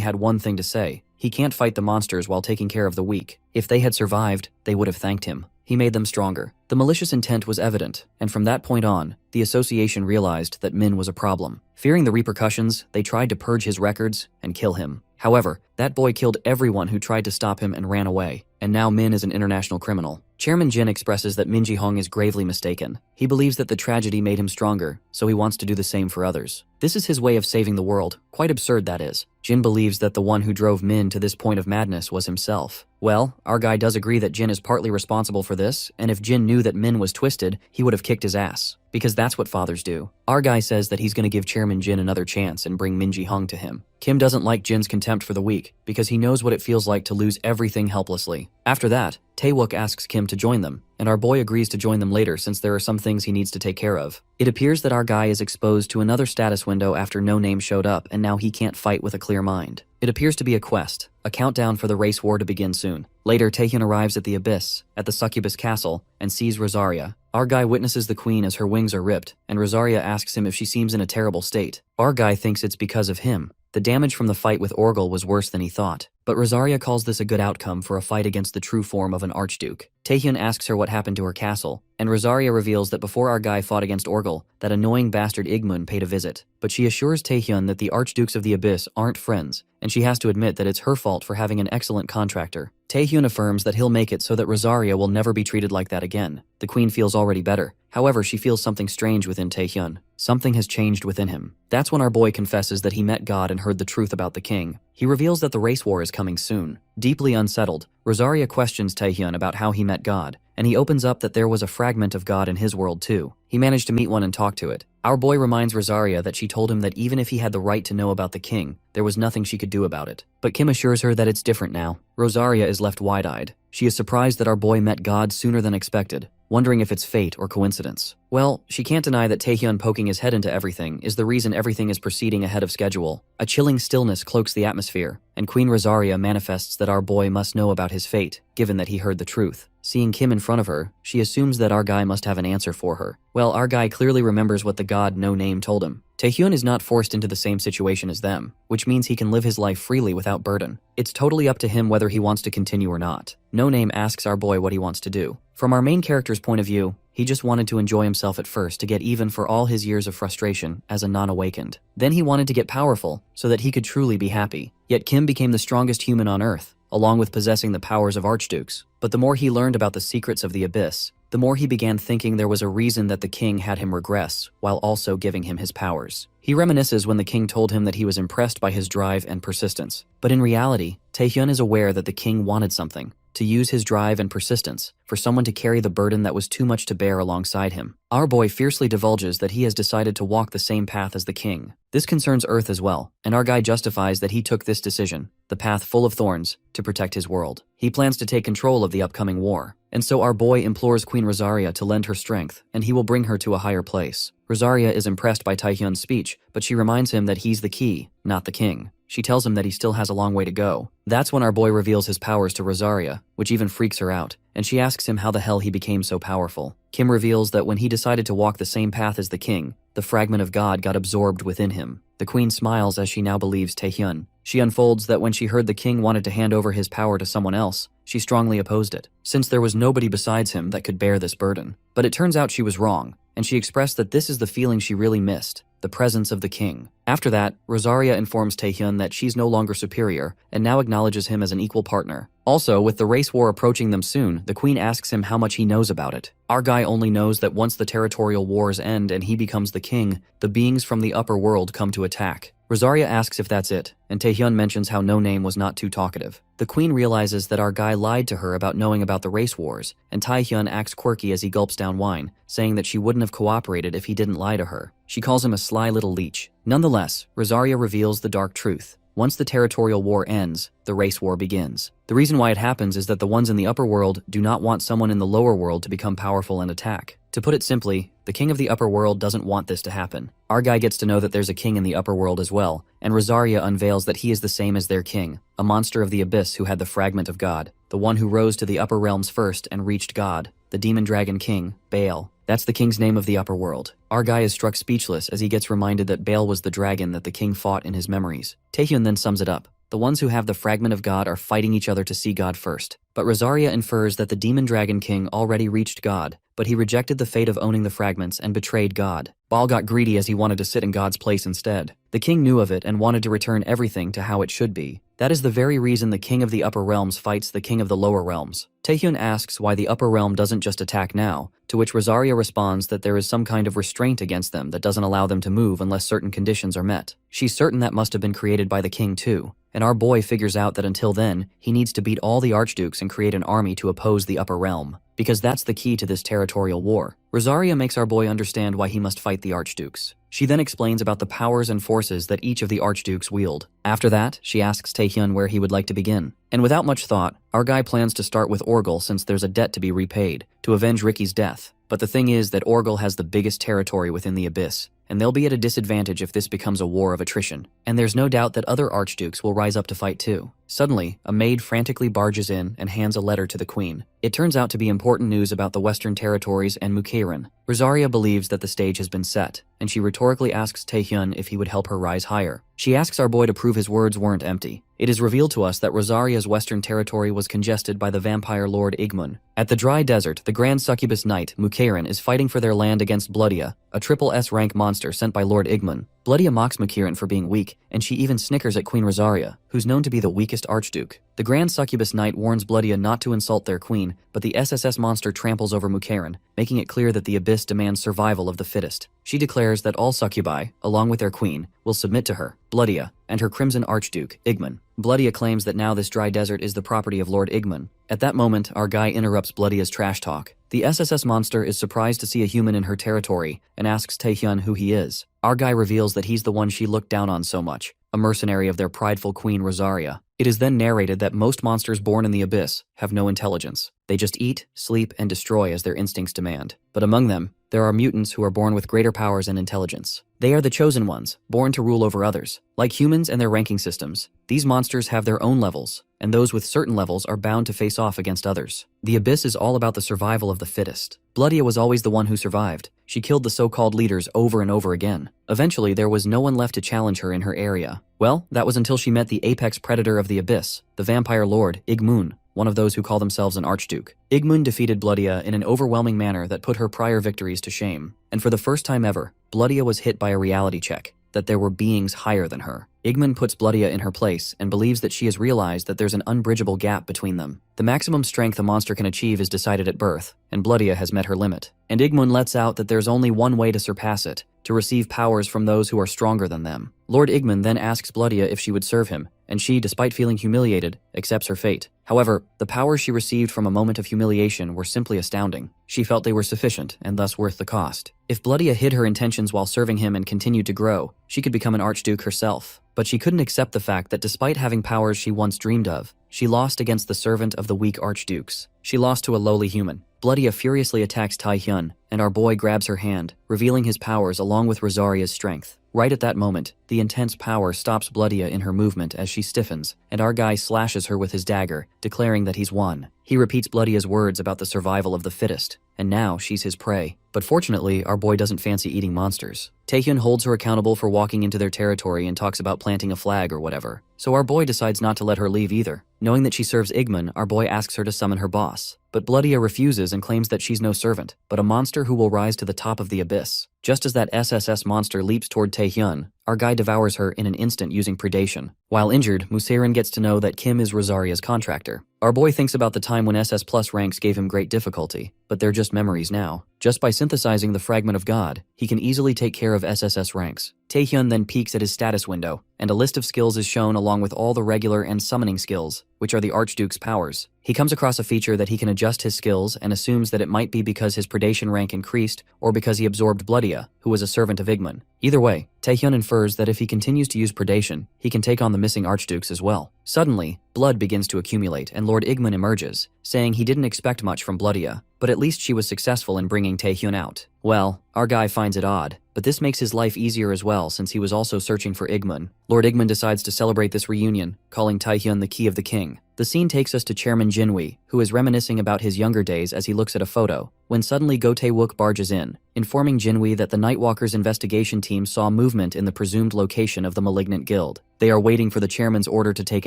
had one thing to say. He can't fight the monsters while taking care of the weak. If they had survived, they would have thanked him. He made them stronger. The malicious intent was evident, and from that point on, the association realized that Min was a problem. Fearing the repercussions, they tried to purge his records and kill him. However, that boy killed everyone who tried to stop him and ran away, and now Min is an international criminal. Chairman Jin expresses that Min Ji-hong is gravely mistaken. He believes that the tragedy made him stronger, so he wants to do the same for others. This is his way of saving the world. Quite absurd, that is. Jin believes that the one who drove Min to this point of madness was himself. Well, our guy does agree that Jin is partly responsible for this, and if Jin knew that Min was twisted, he would have kicked his ass. Because that's what fathers do. Our guy says that he's going to give Chairman Jin another chance and bring Min Ji-hong to him. Kim doesn't like Jin's contempt for the weak, because he knows what it feels like to lose everything helplessly. After that, Taewook asks Kim to join them, and our boy agrees to join them later since there are some things he needs to take care of. It appears that our guy is exposed to another status window after No Name showed up, and now he can't fight with a clear mind. It appears to be a quest, a countdown for the race war to begin soon. Later, Taehyun arrives at the Abyss, at the Succubus Castle, and sees Rosaria. Our guy witnesses the queen as her wings are ripped, and Rosaria asks him if she seems in a terrible state. Our guy thinks it's because of him. The damage from the fight with Orgel was worse than he thought, but Rosaria calls this a good outcome for a fight against the true form of an archduke. Taehyun asks her what happened to her castle, and Rosaria reveals that before our guy fought against Orgel, that annoying bastard Igmun paid a visit. But she assures Taehyun that the archdukes of the Abyss aren't friends, and she has to admit that it's her fault for having an excellent contractor. Taehyun affirms that he'll make it so that Rosaria will never be treated like that again. The queen feels already better. However, she feels something strange within Taehyun. Something has changed within him. That's when our boy confesses that he met God and heard the truth about the king. He reveals that the race war is coming soon. Deeply unsettled, Rosaria questions Taehyun about how he met God, and he opens up that there was a fragment of God in his world too. He managed to meet one and talk to it. Our boy reminds Rosaria that she told him that even if he had the right to know about the king, there was nothing she could do about it. But Kim assures her that it's different now. Rosaria is left wide-eyed. She is surprised that our boy met God sooner than expected, wondering if it's fate or coincidence. Well, she can't deny that Taehyun poking his head into everything is the reason everything is proceeding ahead of schedule. A chilling stillness cloaks the atmosphere, and Queen Rosaria manifests that our boy must know about his fate, given that he heard the truth. Seeing Kim in front of her, she assumes that our guy must have an answer for her. Well, our guy clearly remembers what the god No Name told him. Taehyun is not forced into the same situation as them, which means he can live his life freely without burden. It's totally up to him whether he wants to continue or not. No Name asks our boy what he wants to do. From our main character's point of view, he just wanted to enjoy himself at first to get even for all his years of frustration as a non-awakened. Then he wanted to get powerful so that he could truly be happy. Yet Kim became the strongest human on Earth, along with possessing the powers of archdukes. But the more he learned about the secrets of the Abyss, the more he began thinking there was a reason that the king had him regress, while also giving him his powers. He reminisces when the king told him that he was impressed by his drive and persistence. But in reality, Taehyun is aware that the king wanted something, to use his drive and persistence for someone to carry the burden that was too much to bear alongside him. Our boy fiercely divulges that he has decided to walk the same path as the king. This concerns Earth as well, and our guy justifies that he took this decision, the path full of thorns, to protect his world. He plans to take control of the upcoming war, and so our boy implores Queen Rosaria to lend her strength, and he will bring her to a higher place. Rosaria is impressed by Taehyun's speech, but she reminds him that he's the key, not the king. She tells him that he still has a long way to go. That's when our boy reveals his powers to Rosaria, which even freaks her out, and she asks him how the hell he became so powerful. Kim reveals that when he decided to walk the same path as the king, the fragment of God got absorbed within him. The queen smiles as she now believes Taehyun. She unfolds that when she heard the king wanted to hand over his power to someone else, she strongly opposed it, since there was nobody besides him that could bear this burden. But it turns out she was wrong, and she expressed that this is the feeling she really missed, the presence of the king. After that, Rosaria informs Taehyun that she's no longer superior and now acknowledges him as an equal partner. Also, with the race war approaching them soon, the queen asks him how much he knows about it. Our guy only knows that once the territorial wars end and he becomes the king, the beings from the upper world come to attack. Rosaria asks if that's it, and Taehyun mentions how No Name was not too talkative. The queen realizes that our guy lied to her about knowing about the race wars, and Taehyun acts quirky as he gulps down wine, saying that she wouldn't have cooperated if he didn't lie to her. She calls him a sly little leech. Nonetheless, Rosaria reveals the dark truth. Once the territorial war ends, the race war begins. The reason why it happens is that the ones in the upper world do not want someone in the lower world to become powerful and attack. To put it simply, the king of the upper world doesn't want this to happen. Our guy gets to know that there's a king in the upper world as well, and Rosaria unveils that he is the same as their king, a monster of the abyss who had the fragment of God, the one who rose to the upper realms first and reached God, the demon dragon king, Baal. That's the king's name of the upper world. Our guy is struck speechless as he gets reminded that Baal was the dragon that the king fought in his memories. Taehyun then sums it up. The ones who have the fragment of God are fighting each other to see God first. But Rosaria infers that the demon dragon king already reached God, but he rejected the fate of owning the fragments and betrayed God. Baal got greedy as he wanted to sit in God's place instead. The king knew of it and wanted to return everything to how it should be. That is the very reason the king of the upper realms fights the king of the lower realms. Taehyun asks why the upper realm doesn't just attack now, to which Rosaria responds that there is some kind of restraint against them that doesn't allow them to move unless certain conditions are met. She's certain that must have been created by the king too. And our boy figures out that until then, he needs to beat all the archdukes and create an army to oppose the upper realm, because that's the key to this territorial war. Rosaria makes our boy understand why he must fight the archdukes. She then explains about the powers and forces that each of the archdukes wield. After that, she asks Taehyun where he would like to begin. And without much thought, our guy plans to start with Orgel since there's a debt to be repaid, to avenge Ricky's death. But the thing is that Orgel has the biggest territory within the abyss, and they'll be at a disadvantage if this becomes a war of attrition. And there's no doubt that other archdukes will rise up to fight too. Suddenly, a maid frantically barges in and hands a letter to the queen. It turns out to be important news about the Western Territories and Mukairan. Rosaria believes that the stage has been set, and she rhetorically asks Taehyun if he would help her rise higher. She asks our boy to prove his words weren't empty. It is revealed to us that Rosaria's Western Territory was congested by the vampire lord Igmun. At the dry desert, the Grand Succubus Knight, Mukairan, is fighting for their land against Bloodia, a triple S rank monster sent by Lord Igmun. Bloodia mocks Mukairan for being weak, and she even snickers at Queen Rosaria, who's known to be the weakest archduke. The Grand Succubus Knight warns Bloodia not to insult their queen, but the SSS monster tramples over Mukairan, making it clear that the abyss demands survival of the fittest. She declares that all succubi, along with their queen, will submit to her, Bloodia, and her crimson archduke, Igmun. Bloodia claims that now this dry desert is the property of Lord Igmun. At that moment, our guy interrupts Bloodia's trash talk. The SSS monster is surprised to see a human in her territory and asks Taehyun who he is. Our guy reveals that he's the one she looked down on so much, a mercenary of their prideful queen Rosaria. It is then narrated that most monsters born in the abyss have no intelligence. They just eat, sleep, and destroy as their instincts demand. But among them, there are mutants who are born with greater powers and intelligence. They are the chosen ones, born to rule over others. Like humans and their ranking systems, these monsters have their own levels, and those with certain levels are bound to face off against others. The abyss is all about the survival of the fittest. Bloodia was always the one who survived. She killed the so-called leaders over and over again. Eventually, there was no one left to challenge her in her area. Well, that was until she met the apex predator of the abyss, the vampire lord, Igmun, one of those who call themselves an archduke. Igmun defeated Bloodia in an overwhelming manner that put her prior victories to shame. And for the first time ever, Bloodia was hit by a reality check, that there were beings higher than her. Igmun puts Bloodia in her place and believes that she has realized that there's an unbridgeable gap between them. The maximum strength a monster can achieve is decided at birth, and Bloodia has met her limit. And Igmun lets out that there's only one way to surpass it, to receive powers from those who are stronger than them. Lord Igmun then asks Bloodia if she would serve him, and she, despite feeling humiliated, accepts her fate. However, the powers she received from a moment of humiliation were simply astounding. She felt they were sufficient, and thus worth the cost. If Bloodia hid her intentions while serving him and continued to grow, she could become an archduke herself. But she couldn't accept the fact that despite having powers she once dreamed of, she lost against the servant of the weak archdukes. She lost to a lowly human. Bloodia furiously attacks Taehyun, and our boy grabs her hand, revealing his powers along with Rosaria's strength. Right at that moment, the intense power stops Bloodia in her movement as she stiffens, and our guy slashes her with his dagger, declaring that he's won. He repeats Bloodia's words about the survival of the fittest, and now she's his prey. But fortunately, our boy doesn't fancy eating monsters. Taehyun holds her accountable for walking into their territory and talks about planting a flag or whatever. So our boy decides not to let her leave either. Knowing that she serves Igmun, our boy asks her to summon her boss. But Bloodia refuses and claims that she's no servant, but a monster monster who will rise to the top of the abyss. Just as that SSS monster leaps toward Taehyun, our guy devours her in an instant using predation. While injured, Museirin gets to know that Kim is Rosaria's contractor. Our boy thinks about the time when SS Plus ranks gave him great difficulty, but they're just memories now. Just by synthesizing the fragment of God, he can easily take care of SSS ranks. Taehyun then peeks at his status window, and a list of skills is shown along with all the regular and summoning skills, which are the Archduke's powers. He comes across a feature that he can adjust his skills and assumes that it might be because his predation rank increased or because he absorbed Bloodia, who was a servant of Igman. Either way, Taehyun infers that if he continues to use predation, he can take on the missing Archdukes as well. Suddenly, blood begins to accumulate and Lord Igman emerges, saying he didn't expect much from Bloodia, but at least she was successful in bringing Taehyun out. Well, our guy finds it odd, but this makes his life easier as well since he was also searching for Igman. Lord Igman decides to celebrate this reunion, calling Taehyun the Key of the King. The scene takes us to Chairman Jinwi, who is reminiscing about his younger days as he looks at a photo, when suddenly Go Tae-wook barges in, informing Jinwi that the Nightwalkers' investigation team saw movement in the presumed location of the Malignant Guild. They are waiting for the chairman's order to take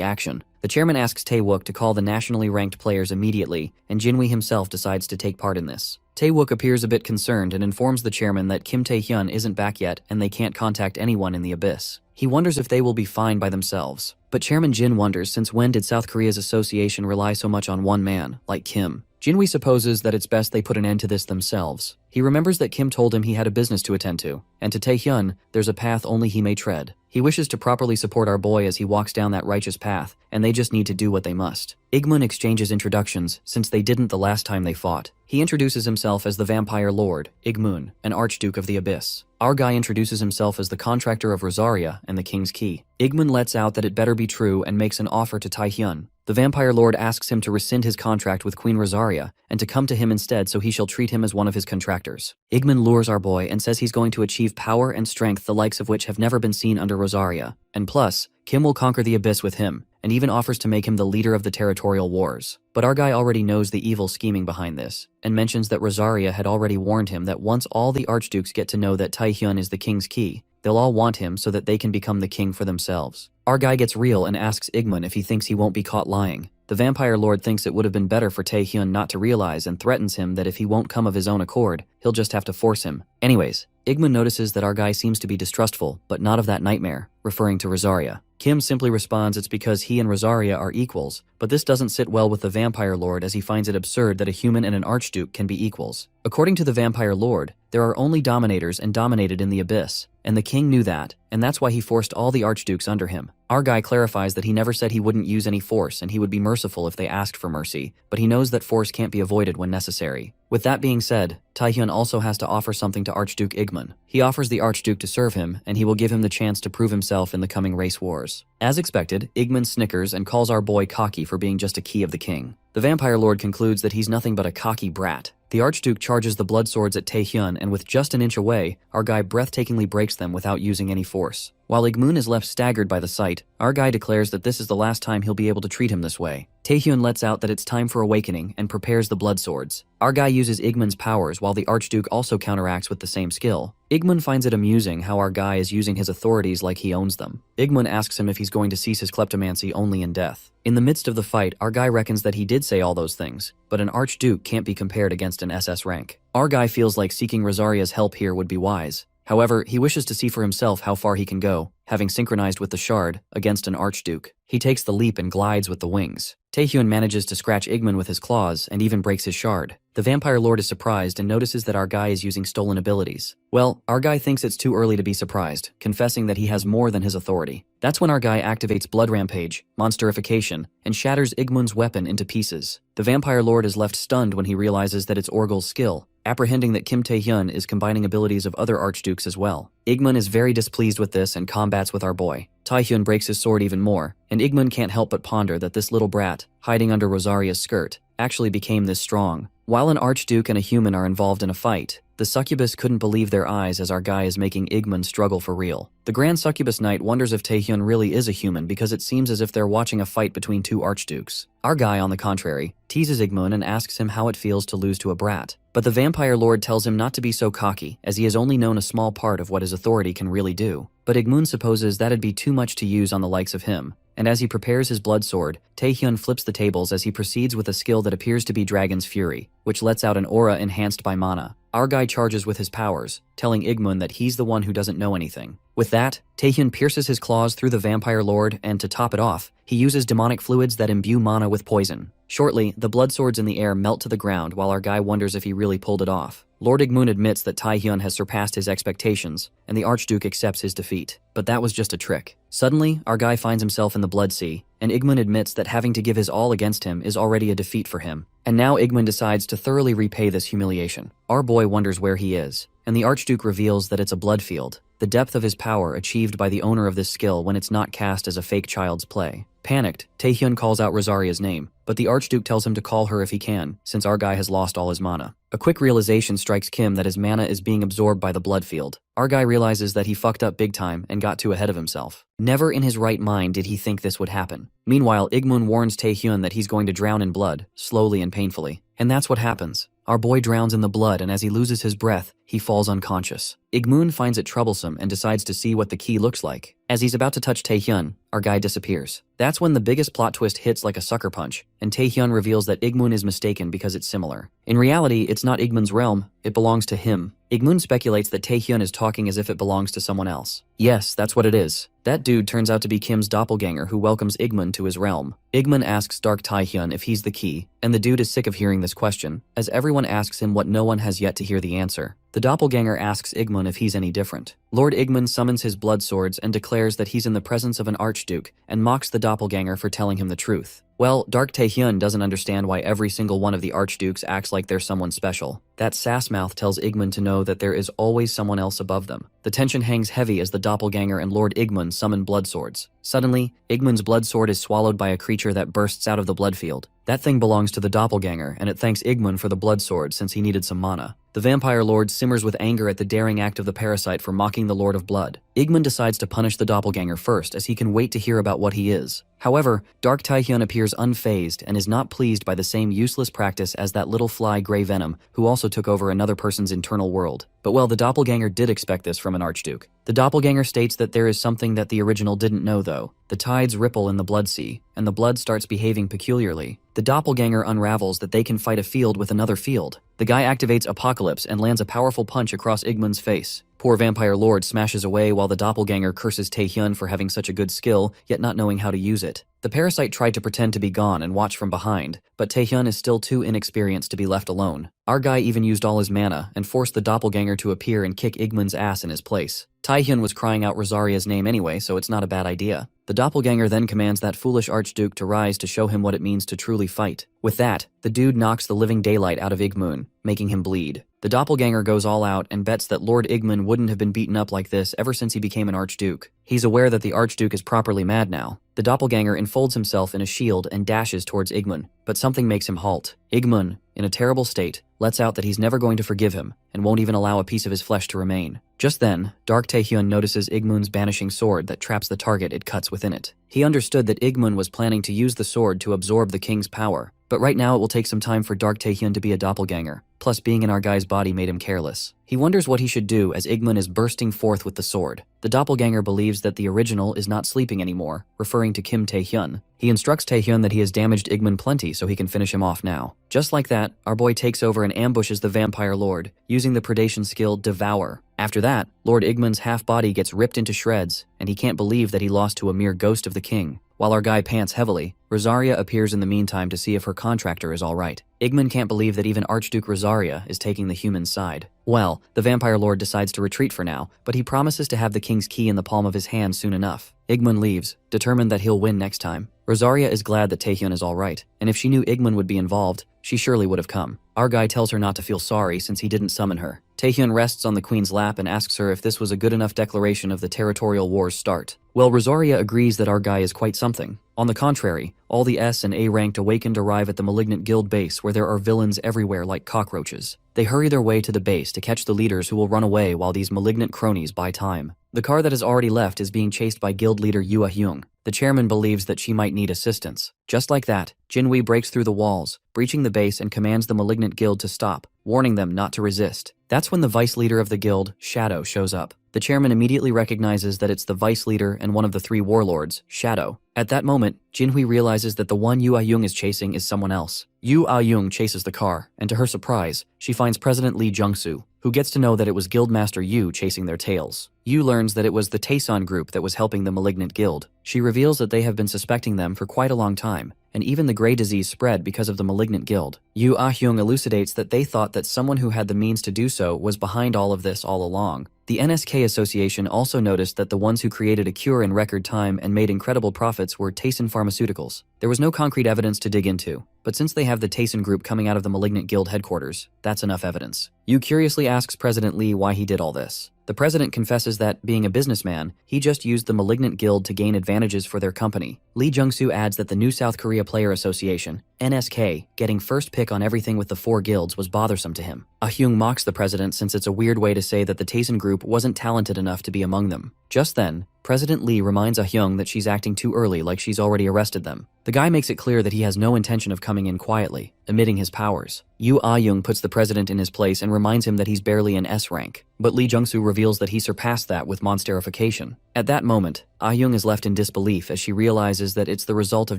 action. The chairman asks Tae-wook to call the nationally ranked players immediately, and Jinwi himself decides to take part in this. Tae-wook appears a bit concerned and informs the chairman that Kim Taehyun isn't back yet and they can't contact anyone in the abyss. He wonders if they will be fine by themselves. But Chairman Jin wonders since when did South Korea's association rely so much on one man, like Kim. Jinwi supposes that it's best they put an end to this themselves. He remembers that Kim told him he had a business to attend to, and to Taehyun, there's a path only he may tread. He wishes to properly support our boy as he walks down that righteous path, and they just need to do what they must. Igman exchanges introductions, since they didn't the last time they fought. He introduces himself as the Vampire Lord, Igmun, an Archduke of the Abyss. Our guy introduces himself as the contractor of Rosaria and the King's Key. Igman lets out that it better be true and makes an offer to Taehyun. The Vampire Lord asks him to rescind his contract with Queen Rosaria and to come to him instead so he shall treat him as one of his contractors. Igman lures our boy and says he's going to achieve power and strength the likes of which have never been seen under Rosaria. And plus, Kim will conquer the Abyss with him, and even offers to make him the leader of the territorial wars. But our guy already knows the evil scheming behind this, and mentions that Rosaria had already warned him that once all the Archdukes get to know that Taehyun is the King's Key, they'll all want him so that they can become the king for themselves. Our guy gets real and asks Igman if he thinks he won't be caught lying. The Vampire Lord thinks it would have been better for Taehyun not to realize and threatens him that if he won't come of his own accord, he'll just have to force him. Anyways, Igman notices that our guy seems to be distrustful, but not of that nightmare, referring to Rosaria. Kim simply responds it's because he and Rosaria are equals, but this doesn't sit well with the Vampire Lord as he finds it absurd that a human and an Archduke can be equals. According to the Vampire Lord, there are only dominators and dominated in the Abyss, and the king knew that, and that's why he forced all the Archdukes under him. Our guy clarifies that he never said he wouldn't use any force and he would be merciful if they asked for mercy, but he knows that force can't be avoided when necessary. With that being said, Taehyun also has to offer something to Archduke Igman. He offers the Archduke to serve him, and he will give him the chance to prove himself in the coming race wars. As expected, Igman snickers and calls our boy cocky for being just a key of the king. The Vampire Lord concludes that he's nothing but a cocky brat. The Archduke charges the blood swords at Taehyun, and with just an inch away, our guy breathtakingly breaks them without using any force. While Igmun is left staggered by the sight, our guy declares that this is the last time he'll be able to treat him this way. Taehyun lets out that it's time for awakening and prepares the blood swords. Our guy uses Igman's powers while the Archduke also counteracts with the same skill. Igman finds it amusing how our guy is using his authorities like he owns them. Igman asks him if he's going to cease his kleptomancy only in death. In the midst of the fight, our guy reckons that he did say all those things, but an Archduke can't be compared against an SS rank. Our guy feels like seeking Rosaria's help here would be wise. However, he wishes to see for himself how far he can go, having synchronized with the shard against an Archduke. He takes the leap and glides with the wings. Taehyun manages to scratch Igman with his claws and even breaks his shard. The Vampire Lord is surprised and notices that our guy is using stolen abilities. Well, our guy thinks it's too early to be surprised, confessing that he has more than his authority. That's when our guy activates Blood Rampage, Monsterification, and shatters Igman's weapon into pieces. The Vampire Lord is left stunned when he realizes that it's Orgel's skill, apprehending that Kim Taehyun is combining abilities of other Archdukes as well. Igman is very displeased with this and combats with our boy. Taehyun breaks his sword even more, and Igman can't help but ponder that this little brat, hiding under Rosaria's skirt, actually became this strong. While an Archduke and a human are involved in a fight, the succubus couldn't believe their eyes as our guy is making Igman struggle for real. The Grand Succubus Knight wonders if Taehyun really is a human because it seems as if they're watching a fight between two Archdukes. Our guy, on the contrary, teases Igman and asks him how it feels to lose to a brat. But the Vampire Lord tells him not to be so cocky, as he has only known a small part of what his authority can really do. But Igman supposes that'd be too much to use on the likes of him. And as he prepares his blood sword, Taehyun flips the tables as he proceeds with a skill that appears to be Dragon's Fury, which lets out an aura enhanced by mana. our guy charges with his powers, telling Igmun that he's the one who doesn't know anything. With that, Taehyun pierces his claws through the vampire lord, and to top it off, he uses demonic fluids that imbue mana with poison. Shortly, the blood swords in the air melt to the ground while our guy wonders if he really pulled it off. Lord Igmun admits that Taehyun has surpassed his expectations, and the Archduke accepts his defeat. But that was just a trick. Suddenly, our guy finds himself in the Blood Sea, and Igmun admits that having to give his all against him is already a defeat for him. And now Igmun decides to thoroughly repay this humiliation. Our boy wonders where he is, and the Archduke reveals that it's a blood field, the depth of his power achieved by the owner of this skill when it's not cast as a fake child's play. Panicked, Taehyun calls out Rosaria's name, but the Archduke tells him to call her if he can, since our guy has lost all his mana. A quick realization strikes Kim that his mana is being absorbed by the blood field. Our guy realizes that he fucked up big time and got too ahead of himself. Never in his right mind did he think this would happen. Meanwhile, Igmun warns Taehyun that he's going to drown in blood, slowly and painfully. And that's what happens. Our boy drowns in the blood, and as he loses his breath, he falls unconscious. Igmun finds it troublesome and decides to see what the key looks like. As he's about to touch Taehyun, our guy disappears. That's when the biggest plot twist hits like a sucker punch, and Taehyun reveals that Igmun is mistaken because it's similar. In reality, it's not Igmun's realm, it belongs to him. Igmun speculates that Taehyun is talking as if it belongs to someone else. Yes, that's what it is. That dude turns out to be Kim's doppelganger who welcomes Igmun to his realm. Igmun asks Dark Taehyun if he's the key, and the dude is sick of hearing this question, as everyone asks him what no one has yet to hear the answer. The doppelganger asks Igmun if he's any different. Lord Igmun summons his blood swords and declares that he's in the presence of an archduke, and mocks the doppelganger for telling him the truth. Well, Dark Taehyun doesn't understand why every single one of the archdukes acts like they're someone special. That sassmouth tells Igmun to know that there is always someone else above them. The tension hangs heavy as the doppelganger and Lord Igmun summon blood swords. Suddenly, Igmun's blood sword is swallowed by a creature that bursts out of the blood field. That thing belongs to the doppelganger, and it thanks Igmun for the blood sword since he needed some mana. The vampire lord simmers with anger at the daring act of the parasite for mocking the Lord of Blood. Igmun decides to punish the doppelganger first, as he can wait to hear about what he is. However, Dark Taehyun appears unfazed and is not pleased by the same useless practice as that little fly Grey Venom, who also took over another person's internal world. But well, the doppelganger did expect this from an archduke. The doppelganger states that there is something that the original didn't know though. The tides ripple in the blood sea, and the blood starts behaving peculiarly. The doppelganger unravels that they can fight a field with another field. The guy activates Apocalypse and lands a powerful punch across Igmun's face. Poor vampire lord smashes away while the doppelganger curses Taehyun for having such a good skill, yet not knowing how to use it. The parasite tried to pretend to be gone and watch from behind, but Taehyun is still too inexperienced to be left alone. Our guy even used all his mana and forced the doppelganger to appear and kick Igmun's ass in his place. Taehyun was crying out Rosaria's name anyway, so it's not a bad idea. The doppelganger then commands that foolish archduke to rise to show him what it means to truly fight. With that, the dude knocks the living daylight out of Igmun, making him bleed. The doppelganger goes all out and bets that Lord Igmun wouldn't have been beaten up like this ever since he became an archduke. He's aware that the archduke is properly mad now. The doppelganger enfolds himself in a shield and dashes towards Igmun, but something makes him halt. Igmun, in a terrible state, lets out that he's never going to forgive him and won't even allow a piece of his flesh to remain. Just then, Dark Taehyun notices Igmun's banishing sword that traps the target it cuts within it. He understood that Igmun was planning to use the sword to absorb the king's power, but right now it will take some time for Dark Taehyun to be a doppelganger, plus being in our guy's body made him careless. He wonders what he should do as Igmun is bursting forth with the sword. The doppelganger believes that the original is not sleeping anymore, referring to Kim Taehyun. He instructs Taehyun that he has damaged Igmun plenty so he can finish him off now. Just like that, our boy takes over and ambushes the vampire lord, using the predation skill Devour. After that, Lord Igmun's half-body gets ripped into shreds, and he can't believe that he lost to a mere ghost of the king. While our guy pants heavily, Rosaria appears in the meantime to see if her contractor is alright. Igmun can't believe that even Archduke Rosaria is taking the human side. Well, the vampire lord decides to retreat for now, but he promises to have the king's key in the palm of his hand soon enough. Igmun leaves, determined that he'll win next time. Rosaria is glad that Taehyun is alright, and if she knew Igmun would be involved, she surely would have come. Our guy tells her not to feel sorry since he didn't summon her. Taehyun rests on the queen's lap and asks her if this was a good enough declaration of the territorial war's start. Well, Rosaria agrees that our guy is quite something. On the contrary, all the S and A ranked awakened arrive at the malignant guild base where there are villains everywhere like cockroaches. They hurry their way to the base to catch the leaders who will run away while these malignant cronies buy time. The car that has already left is being chased by guild leader Yua Hyung. The chairman believes that she might need assistance. Just like that, Jinwei breaks through the walls, breaching the base and commands the malignant guild to stop, warning them not to resist. That's when the vice leader of the guild, Shadow, shows up. The chairman immediately recognizes that it's the vice leader and one of the three warlords, Shadow. At that moment, Jinhui realizes that the one Yu Ah-young is chasing is someone else. Yu Ah-young chases the car, and to her surprise, she finds President Lee Jung-soo, who gets to know that it was Guildmaster Yu chasing their tails. Yu learns that it was the Taeson group that was helping the malignant guild. She reveals that they have been suspecting them for quite a long time, and even the gray disease spread because of the malignant guild. Yu Ah-young elucidates that they thought that someone who had the means to do so was behind all of this all along. The NSK Association also noticed that the ones who created a cure in record time and made incredible profits were Taeson Pharmaceuticals. There was no concrete evidence to dig into, but since they have the Taeson group coming out of the malignant guild headquarters, that's enough evidence. Yu curiously asks President Lee why he did all this. The president confesses that, being a businessman, he just used the malignant guild to gain advantages for their company. Lee Jung-soo adds that the new South Korea Player Association, NSK, getting first pick on everything with the 4 guilds was bothersome to him. Ah-hyung mocks the president since it's a weird way to say that the Taeson group wasn't talented enough to be among them. Just then, President Lee reminds Ah-hyung that she's acting too early, like she's already arrested them. The guy makes it clear that he has no intention of coming in quietly, emitting his powers. Yu Ah-young puts the president in his place and reminds him that he's barely in S rank, but Lee Jung-soo reveals that he surpassed that with monsterification. At that moment, Ah-young is left in disbelief as she realizes that it's the result of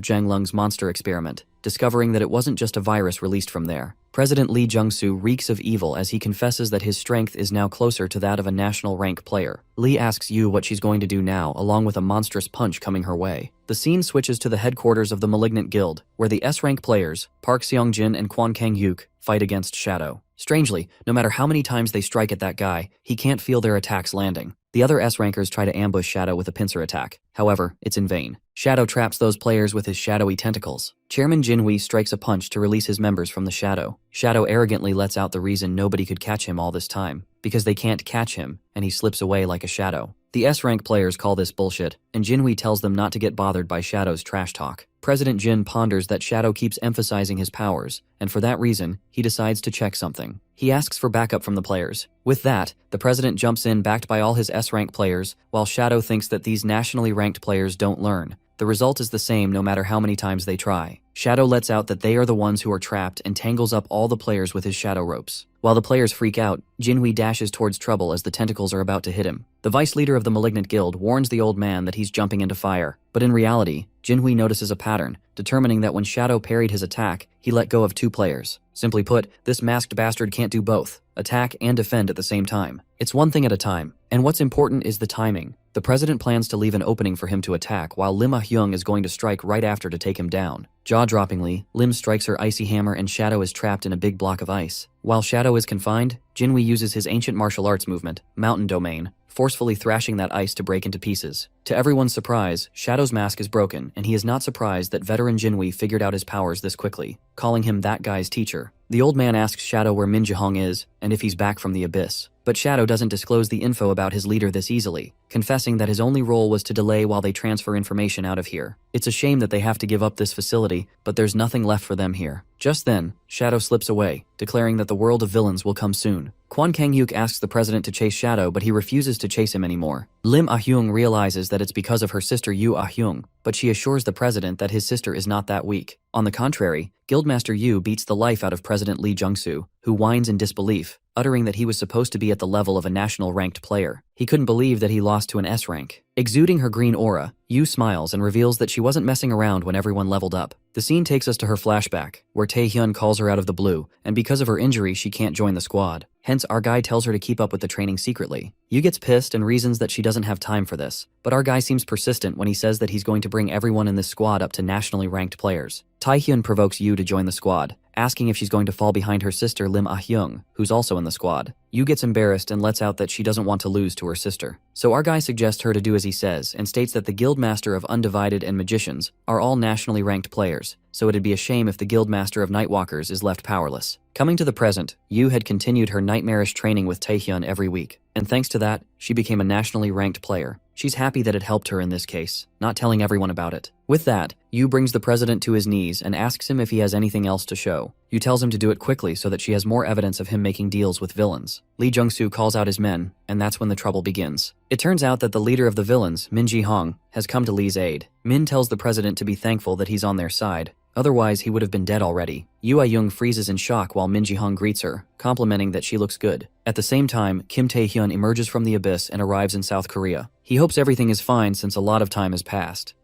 Jang Lung's monster experiment, discovering that it wasn't just a virus released from there. President Lee Jung-soo reeks of evil as he confesses that his strength is now closer to that of a national rank player. Lee asks Yu what she's going to do now, along with a monstrous punch coming her way. The scene switches to the headquarters of the Malignant Guild, where the S-rank players, Park Seong-jin and Kwon Kang-hyuk, fight against Shadow. Strangely, no matter how many times they strike at that guy, he can't feel their attacks landing. The other S-rankers try to ambush Shadow with a pincer attack. However, it's in vain. Shadow traps those players with his shadowy tentacles. Chairman Jinhui strikes a punch to release his members from the Shadow. Shadow arrogantly lets out the reason nobody could catch him all this time, because they can't catch him, and he slips away like a shadow. The S-rank players call this bullshit, and Jinhui tells them not to get bothered by Shadow's trash talk. President Jin ponders that Shadow keeps emphasizing his powers, and for that reason, he decides to check something. He asks for backup from the players. With that, the president jumps in backed by all his S-rank players, while Shadow thinks that these nationally ranked players don't learn. The result is the same no matter how many times they try. Shadow lets out that they are the ones who are trapped and tangles up all the players with his shadow ropes. While the players freak out, Jinhui dashes towards trouble as the tentacles are about to hit him. The vice leader of the Malignant Guild warns the old man that he's jumping into fire, but in reality, Jinhui notices a pattern, determining that when Shadow parried his attack, he let go of 2 players. Simply put, this masked bastard can't do both, attack and defend at the same time. It's one thing at a time, and what's important is the timing. The president plans to leave an opening for him to attack, while Lim Ah-hyung is going to strike right after to take him down. Jaw-droppingly, Lim strikes her icy hammer and Shadow is trapped in a big block of ice. While Shadow is confined, Jinhui uses his ancient martial arts movement, Mountain Domain, forcefully thrashing that ice to break into pieces. To everyone's surprise, Shadow's mask is broken, and he is not surprised that veteran Jinhui figured out his powers this quickly, calling him that guy's teacher. The old man asks Shadow where Min Ji-hong is, and if he's back from the abyss. But Shadow doesn't disclose the info about his leader this easily, confessing that his only role was to delay while they transfer information out of here. It's a shame that they have to give up this facility, but there's nothing left for them here. Just then, Shadow slips away, declaring that the world of villains will come soon. Kwon Kang-hyuk asks the president to chase Shadow, but he refuses to chase him anymore. Lim Ah-hyung realizes that it's because of her sister Yu Ah-hyung, but she assures the president that his sister is not that weak. On the contrary, Guildmaster Yu beats the life out of President Lee Jung-soo, who whines in disbelief, uttering that he was supposed to be at the level of a national ranked player. He couldn't believe that he lost to an S rank. Exuding her green aura, Yu smiles and reveals that she wasn't messing around when everyone leveled up. The scene takes us to her flashback, where Tae-hyun calls her out of the blue, and because of her injury she can't join the squad. Hence, our guy tells her to keep up with the training secretly. Yu gets pissed and reasons that she doesn't have time for this, but our guy seems persistent when he says that he's going to bring everyone in this squad up to nationally ranked players. Tae-hyun provokes Yu to join the squad, asking if she's going to fall behind her sister Lim Ah-hyung, who's also in the squad. Yu gets embarrassed and lets out that she doesn't want to lose to her sister. So our guy suggests her to do as he says and states that the Guildmaster of Undivided and Magicians are all nationally ranked players, so it'd be a shame if the Guildmaster of Nightwalkers is left powerless. Coming to the present, Yu had continued her nightmarish training with Tae-hyun every week, and thanks to that, she became a nationally ranked player. She's happy that it helped her in this case, not telling everyone about it. With that, Yu brings the president to his knees and asks him if he has anything else to show. Yu tells him to do it quickly so that she has more evidence of him making deals with villains. Lee Jung-soo calls out his men, and that's when the trouble begins. It turns out that the leader of the villains, Min Ji-hong, has come to Lee's aid. Min tells the president to be thankful that he's on their side. Otherwise, he would have been dead already. Yu Ah-young freezes in shock while Min Ji-hong greets her, complimenting that she looks good. At the same time, Kim Tae-hyun emerges from the abyss and arrives in South Korea. He hopes everything is fine since a lot of time has passed.